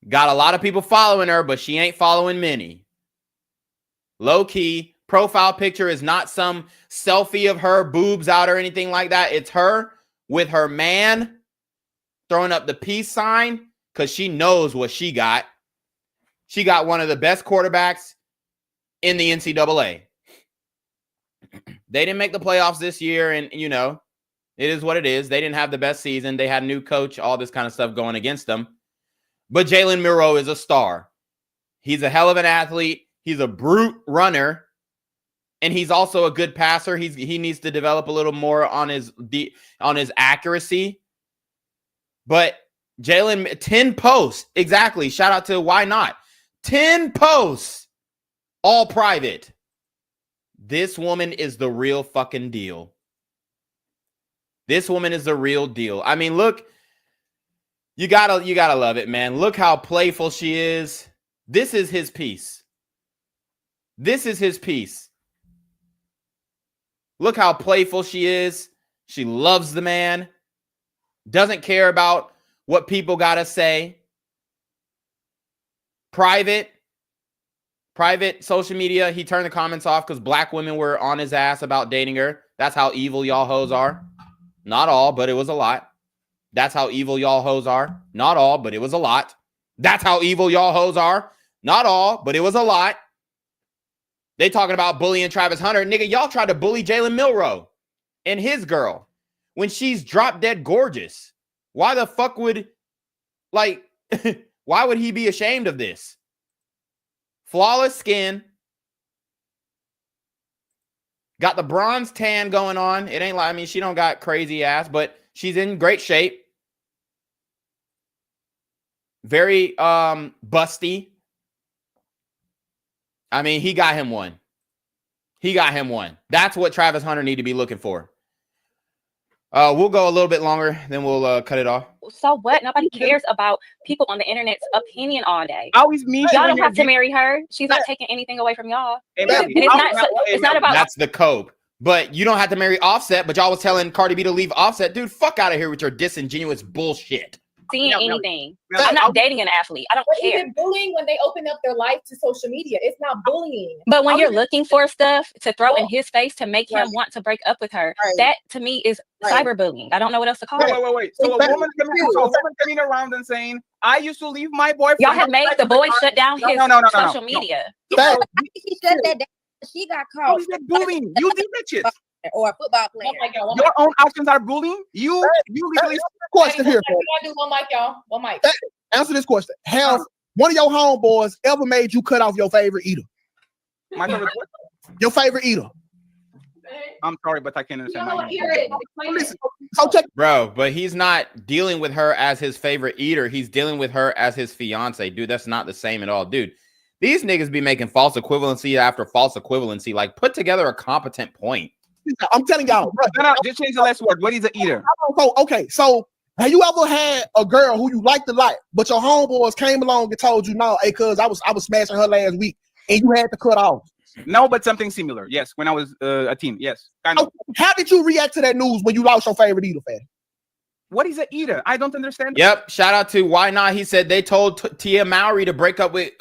got a lot of people following her, but she ain't following many. Low key, profile picture is not some selfie of her boobs out or anything like that. It's her with her man throwing up the peace sign because she knows what she got. She got one of the best quarterbacks in the NCAA. They didn't make the playoffs this year, and, it is what it is. They didn't have the best season. They had a new coach, all this kind of stuff going against them. But Jalen Milroe is a star. He's a hell of an athlete. He's a brute runner. And he's also a good passer. He needs to develop a little more on his accuracy. But Jalen, 10 posts. Exactly. Shout out to Why Not. 10 posts. All private. This woman is the real fucking deal. This woman is the real deal. I mean, look, you gotta love it, man. Look how playful she is. This is his piece. This is his piece. Look how playful she is. She loves the man. Doesn't care about what people gotta say. Private social media. He turned the comments off because black women were on his ass about dating her. That's how evil y'all hoes are. Not all, but it was a lot. That's how evil y'all hoes are. Not all, but it was a lot. That's how evil y'all hoes are. Not all, but it was a lot. They talking about bullying Travis Hunter. Nigga, y'all tried to bully Jalen Milroe and his girl when she's drop dead gorgeous. Why the fuck would, why would he be ashamed of this? Flawless skin. Got the bronze tan going on. It ain't like, she don't got crazy ass, but she's in great shape. Very busty. I mean, he got him one. That's what Travis Hunter need to be looking for. We'll go a little bit longer, then we'll cut it off. So what? Nobody cares about people on the internet's opinion all day. Always me. Y'all don't have to marry her. She's not taking anything away from y'all. And it's not about. That's the cope. But you don't have to marry Offset. But y'all was telling Cardi B to leave Offset. Dude, fuck out of here with your disingenuous bullshit. Seeing anything. I'm not dating an athlete. I don't care. Is it bullying when they open up their life to social media? It's not bullying. But when you're looking for stuff to throw in his face to make him want to break up with her, that to me is cyberbullying. I don't know what else to call it. Wait. So a woman coming around and saying, I used to leave my boyfriend. Y'all have made the boy shut down his social media. I think she said that she got caught. How is that bullying? You did that shit. Or a football player. Your own actions are bullying. You legally question here. I do one mic, y'all. One mic. Answer this question. Have one of your homeboys ever made you cut off your favorite eater? My favorite what? Your favorite eater. I'm sorry, but I can't understand. Bro, but he's not dealing with her as his favorite eater. He's dealing with her as his fiance. Dude, that's not the same at all. Dude, these niggas be making false equivalency after false equivalency. Like, put together a competent point. I'm telling y'all. No, just change the last word. What is an eater? Okay, so have you ever had a girl who you liked a lot, but your homeboys came along and told you, no, hey, cuz I was smashing her last week, and you had to cut off? No, but something similar. Yes, when I was a teen. Yes, kind of. How did you react to that news when you lost your favorite eater, Fatty? What is an eater? I don't understand. Yep. Shout out to Why Not. He said they told Tia Mowry to break up with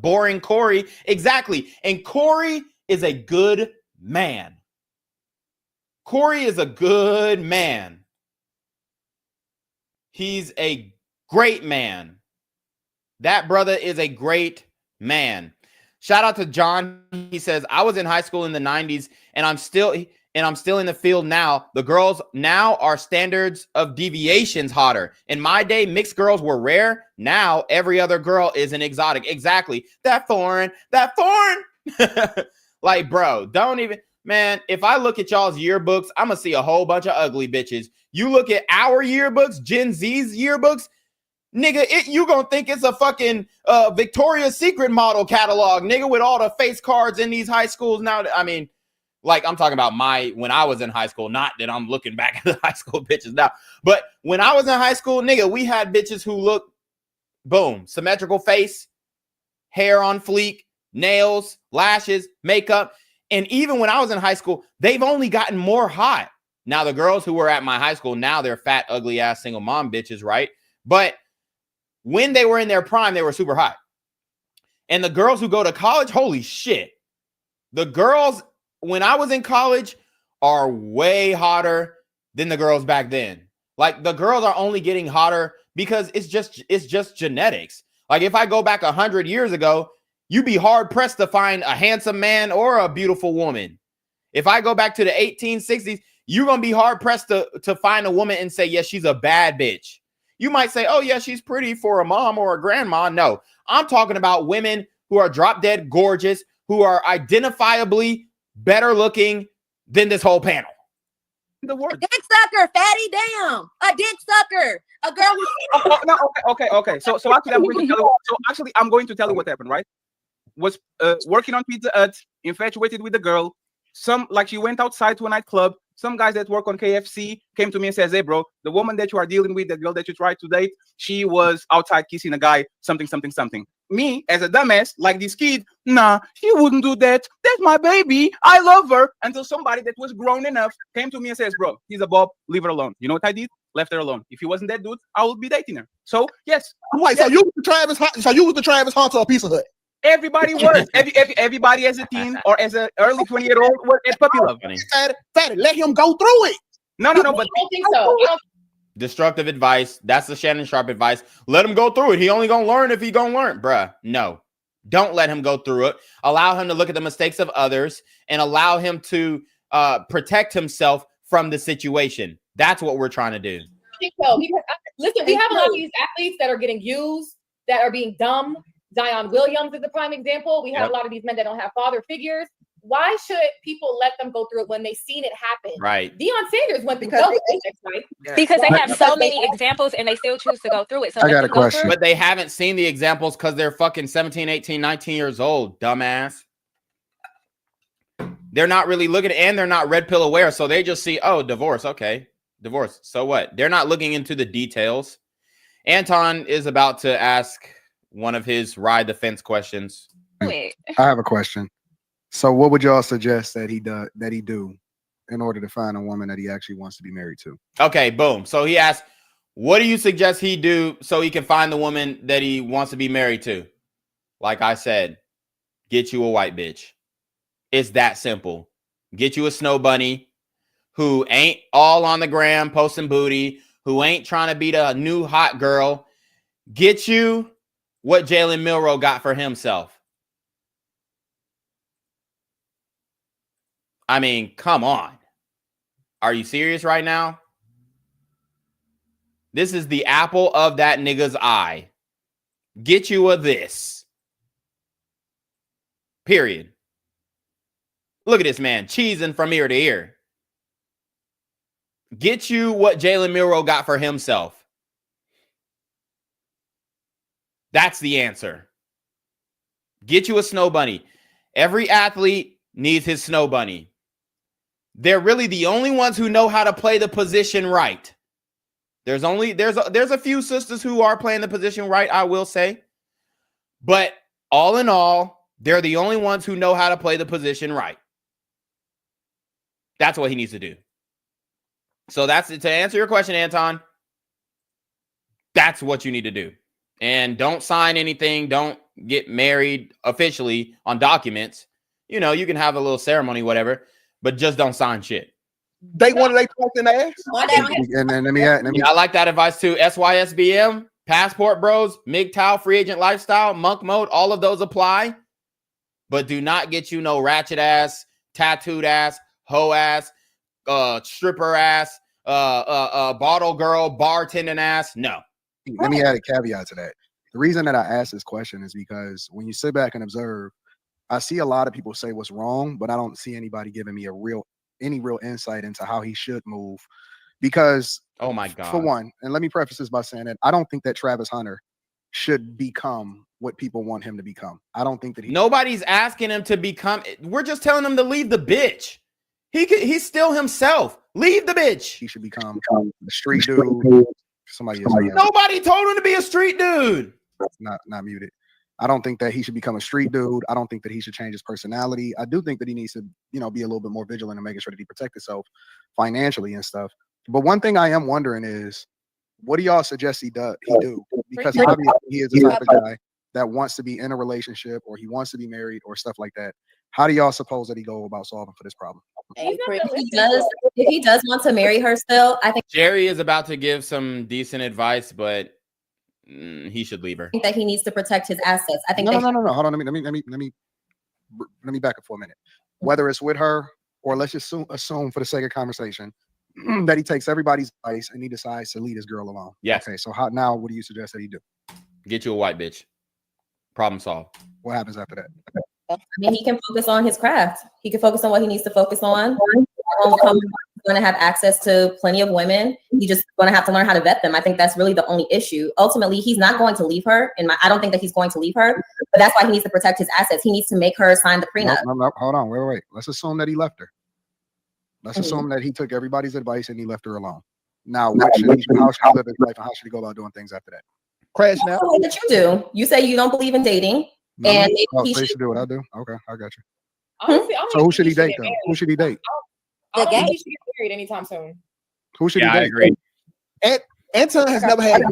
boring Corey. Exactly. And Corey is a good man. Corey is a good man. He's a great man. That brother is a great man. Shout out to John. He says, I was in high school in the 90s and I'm still in the field now. The girls now are standards of deviations hotter. In my day, mixed girls were rare. Now every other girl is an exotic. Exactly. That foreign. Like, bro, don't even, man, if I look at y'all's yearbooks, I'm gonna see a whole bunch of ugly bitches. You look at our yearbooks, Gen Z's yearbooks, nigga, you gonna think it's a fucking Victoria's Secret model catalog, nigga, with all the face cards in these high schools now. I mean, like, I'm talking about when I was in high school, not that I'm looking back at the high school bitches now. But when I was in high school, nigga, we had bitches who look, boom, symmetrical face, hair on fleek, nails, lashes, makeup. And even when I was in high school, they've only gotten more hot. Now, the girls who were at my high school, now they're fat, ugly ass single mom bitches, right? But when they were in their prime, they were super hot. And the girls who go to college, holy shit. The girls, when I was in college, are way hotter than the girls back then. Like, the girls are only getting hotter because it's just genetics. Like, if I go back 100 years ago, you'd be hard pressed to find a handsome man or a beautiful woman. If I go back to the 1860s, you're going to be hard pressed to find a woman and say, yes, she's a bad bitch. You might say, oh, yeah, she's pretty for a mom or a grandma. No, I'm talking about women who are drop dead gorgeous, who are identifiably better looking than this whole panel. A dick sucker, Fatty, damn. A dick sucker. A girl who... Okay. So actually, I'm going to tell you what happened, right? Was working on Pizza Hut, infatuated with the girl. She went outside to a nightclub. Some guys that work on KFC came to me and says, hey, bro, the woman that you are dealing with, the girl that you tried to date, she was outside kissing a guy, something. Me, as a dumbass, like this kid, nah, she wouldn't do that. That's my baby. I love her. Until somebody that was grown enough came to me and says, bro, he's a Bob, leave her alone. You know what I did? Left her alone. If he wasn't that dude, I would be dating her. So, yes. Wait, yes. So you was the Travis Hunter of Pizza Hut? Everybody was. Everybody as a teen or as an early 20-year-old was at puppy love. Fatty, let him go through it. No, but I don't think so. Destructive advice. That's the Shannon Sharp advice. Let him go through it. He only gonna learn if he gonna learn. Bruh, no. Don't let him go through it. Allow him to look at the mistakes of others and allow him to protect himself from the situation. That's what we're trying to do. I think so. Because, listen, we have a lot of these athletes that are getting used, that are being dumb. Zion Williams is a prime example. We have a lot of these men that don't have father figures. Why should people let them go through it when they've seen it happen? Right. Deion Sanders went through because they have so many examples and they still choose to go through it. So I got a question. But they haven't seen the examples because they're fucking 17, 18, 19 years old, dumbass. They're not really looking, and they're not red pill aware. So they just see, oh, divorce. Okay. Divorce. So what? They're not looking into the details. Anton is about to ask one of his ride the fence questions. I have a question. So what would y'all suggest that he do in order to find a woman that he actually wants to be married to? Okay, boom. So he asked, what do you suggest he do so he can find the woman that he wants to be married to? Like I said, get you a white bitch. It's that simple. Get you a snow bunny who ain't all on the gram posting booty, who ain't trying to be the new hot girl. Get you what Jalen Milroe got for himself. I mean, come on. Are you serious right now? This is the apple of that nigga's eye. Get you a this. Period. Look at this man cheesing from ear to ear. Get you what Jalen Milroe got for himself. That's the answer. Get you a snow bunny. Every athlete needs his snow bunny. They're really the only ones who know how to play the position right. There's a few sisters who are playing the position right, I will say. But all in all, they're the only ones who know how to play the position right. That's what he needs to do. So that's to answer your question, Anton. That's what you need to do. And don't sign anything. Don't get married officially on documents. You know, you can have a little ceremony, whatever, but just don't sign shit. They wanted they talk in the ass. And then let me I like that advice too. SYSBM, Passport Bros, MGTOW, Free Agent Lifestyle, Monk Mode, all of those apply. But do not get you no ratchet ass, tattooed ass, hoe ass, stripper ass, bottle girl, bartending ass. No. Let me add a caveat to that. The reason that I asked this question is because when you sit back and observe, I see a lot of people say what's wrong, but I don't see anybody giving me any real insight into how he should move. Because, oh my God, for one, and let me preface this by saying that I don't think that Travis Hunter should become what people want him to become. I don't think that nobody's asking him to become. We're just telling him to leave the bitch. He's still himself. Leave the bitch. He should become a street dude. Somebody else. Nobody told him to be a street dude. Not muted. I don't think that he should become a street dude. I don't think that he should change his personality. I do think that he needs to, be a little bit more vigilant and making sure that he protects himself financially and stuff. But one thing I am wondering is, what do y'all suggest he do? Because obviously he is the type of guy that wants to be in a relationship or he wants to be married or stuff like that. How do y'all suppose that he go about solving for this problem? If he does want to marry her still, I think Jerry is about to give some decent advice, but he should leave her. I think that he needs to protect his assets. I think No. Hold on. Let me back up for a minute. Whether it's with her or let's just assume for the sake of conversation that he takes everybody's advice and he decides to lead his girl alone. Yes. Okay. So what do you suggest that he do? Get you a white bitch. Problem solved. What happens after that? I mean, he can focus on his craft. He can focus on what he needs to focus on. He's going to have access to plenty of women. He's just going to have to learn how to vet them. I think that's really the only issue. Ultimately, he's not going to leave her. I don't think that he's going to leave her, but that's why he needs to protect his assets. He needs to make her sign the prenup. No, hold on. Wait. Let's assume that he left her. Let's assume that he took everybody's advice and he left her alone. Now, how should he live his life and how should he go about doing things after that? Crash now. The way that you do. You say you don't believe in dating. No, and he should do what I do. Okay, I got you. Honestly, So who should he date though? Who should he date? I don't think he should get married anytime soon. Who should he date? I agree. Anton has never had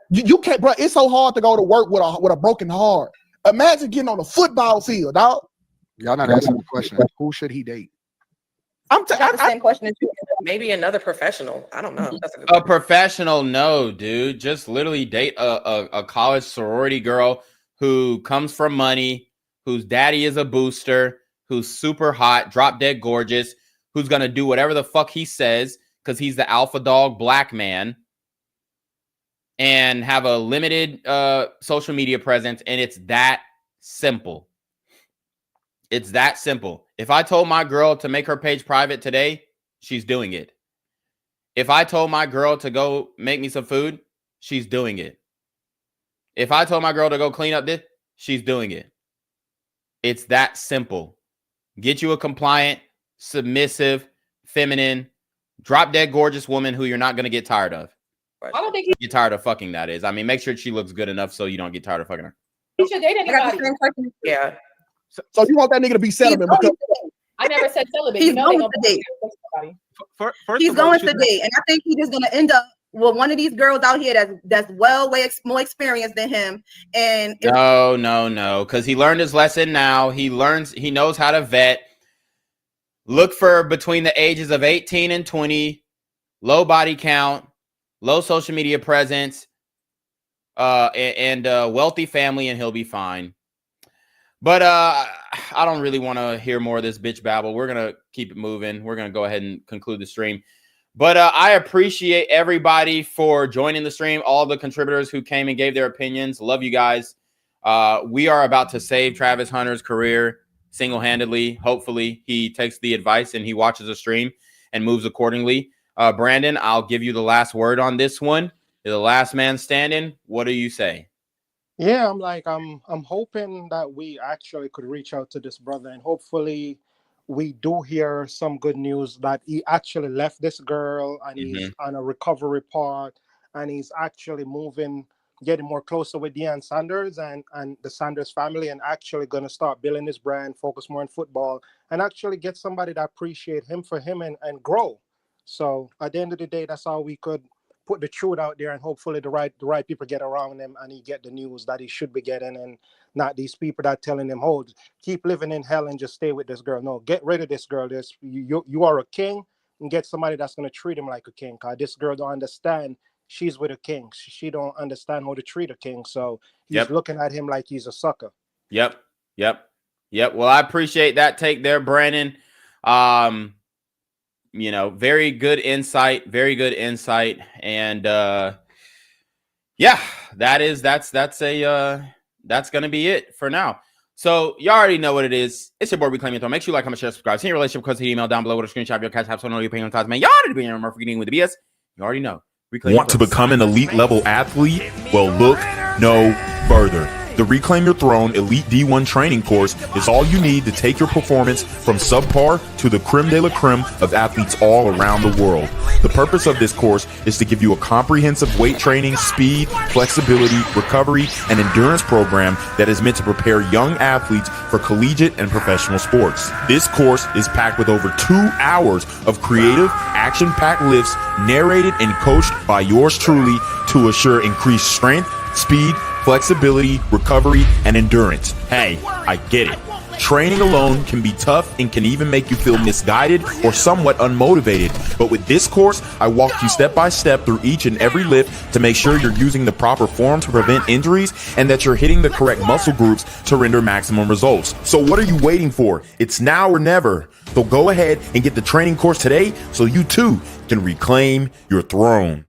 you can't, bro. It's so hard to go to work with a broken heart. Imagine getting on a football field, dog. Y'all not asking the question. Who should he date? The same question as you. Maybe another professional. I don't know. That's A professional, no, dude. Just literally date a college sorority girl who comes from money, whose daddy is a booster, who's super hot, drop dead gorgeous, who's gonna do whatever the fuck he says because he's the alpha dog black man, and have a limited social media presence. And it's that simple. It's that simple. If I told my girl to make her page private today, she's doing it. If I told my girl to go make me some food, she's doing it. If I told my girl to go clean up this, she's doing it. It's that simple. Get you a compliant, submissive, feminine, drop dead gorgeous woman who you're not going to get tired of. I don't think Get tired of fucking, that is. I mean, make sure she looks good enough so you don't get tired of fucking her. he should date anybody. Yeah. So you want that nigga to be celibate? Because I never said celibate. He's You know going they to date. First He's of all, going you to should- date, and I think he's just going to end up with one of these girls out here that's way more experienced than him. And No, because he learned his lesson now. He knows how to vet. Look for between the ages of 18 and 20, low body count, low social media presence, and wealthy family, and he'll be fine. But I don't really want to hear more of this bitch babble. We're going to keep it moving. We're going to go ahead and conclude the stream. But I appreciate everybody for joining the stream, all the contributors who came and gave their opinions. Love you guys. We are about to save Travis Hunter's career single-handedly. Hopefully he takes the advice and he watches the stream and moves accordingly. Brandon, I'll give you the last word on this one. You're the last man standing. What do you say? Yeah, I'm hoping that we actually could reach out to this brother, and hopefully we do hear some good news that he actually left this girl and he's on a recovery part, and he's actually getting more closer with Deion Sanders and the Sanders family, and actually going to start building his brand, focus more on football, and actually get somebody that appreciate him for him and grow. So at the end of the day, that's how we could put the truth out there, and hopefully the right people get around him and he get the news that he should be getting, and not these people that telling him, oh, keep living in hell and just stay with this girl. No, get rid of this girl. You are a king, and get somebody that's going to treat him like a king, because this girl don't understand she's with a king. She don't understand how to treat a king, so he's looking at him like he's a sucker. Yep. Well, I appreciate that take there, Brandon. Very good insight, and that's gonna be it for now. So you already know what it is. It's your boy Reclaim Your Throne. Make sure you like, comment, share, subscribe. See your relationship because the email down below with a screenshot of your cash app, so I know you're paying on time, man. Y'all already been here forgetting with the BS. You already know. Want to become an elite level athlete? Well, look no further. The Reclaim Your Throne Elite D1 training course is all you need to take your performance from subpar to the creme de la creme of athletes all around the world. The purpose of this course is to give you a comprehensive weight training, speed, flexibility, recovery, and endurance program that is meant to prepare young athletes for collegiate and professional sports. This course is packed with over 2 hours of creative, action-packed lifts narrated and coached by yours truly to assure increased strength, speed, flexibility, recovery, and endurance. Hey, I get it. Training alone can be tough and can even make you feel misguided or somewhat unmotivated. But with this course, I walk you step by step through each and every lift to make sure you're using the proper form to prevent injuries and that you're hitting the correct muscle groups to render maximum results. So what are you waiting for? It's now or never. So go ahead and get the training course today so you too can reclaim your throne.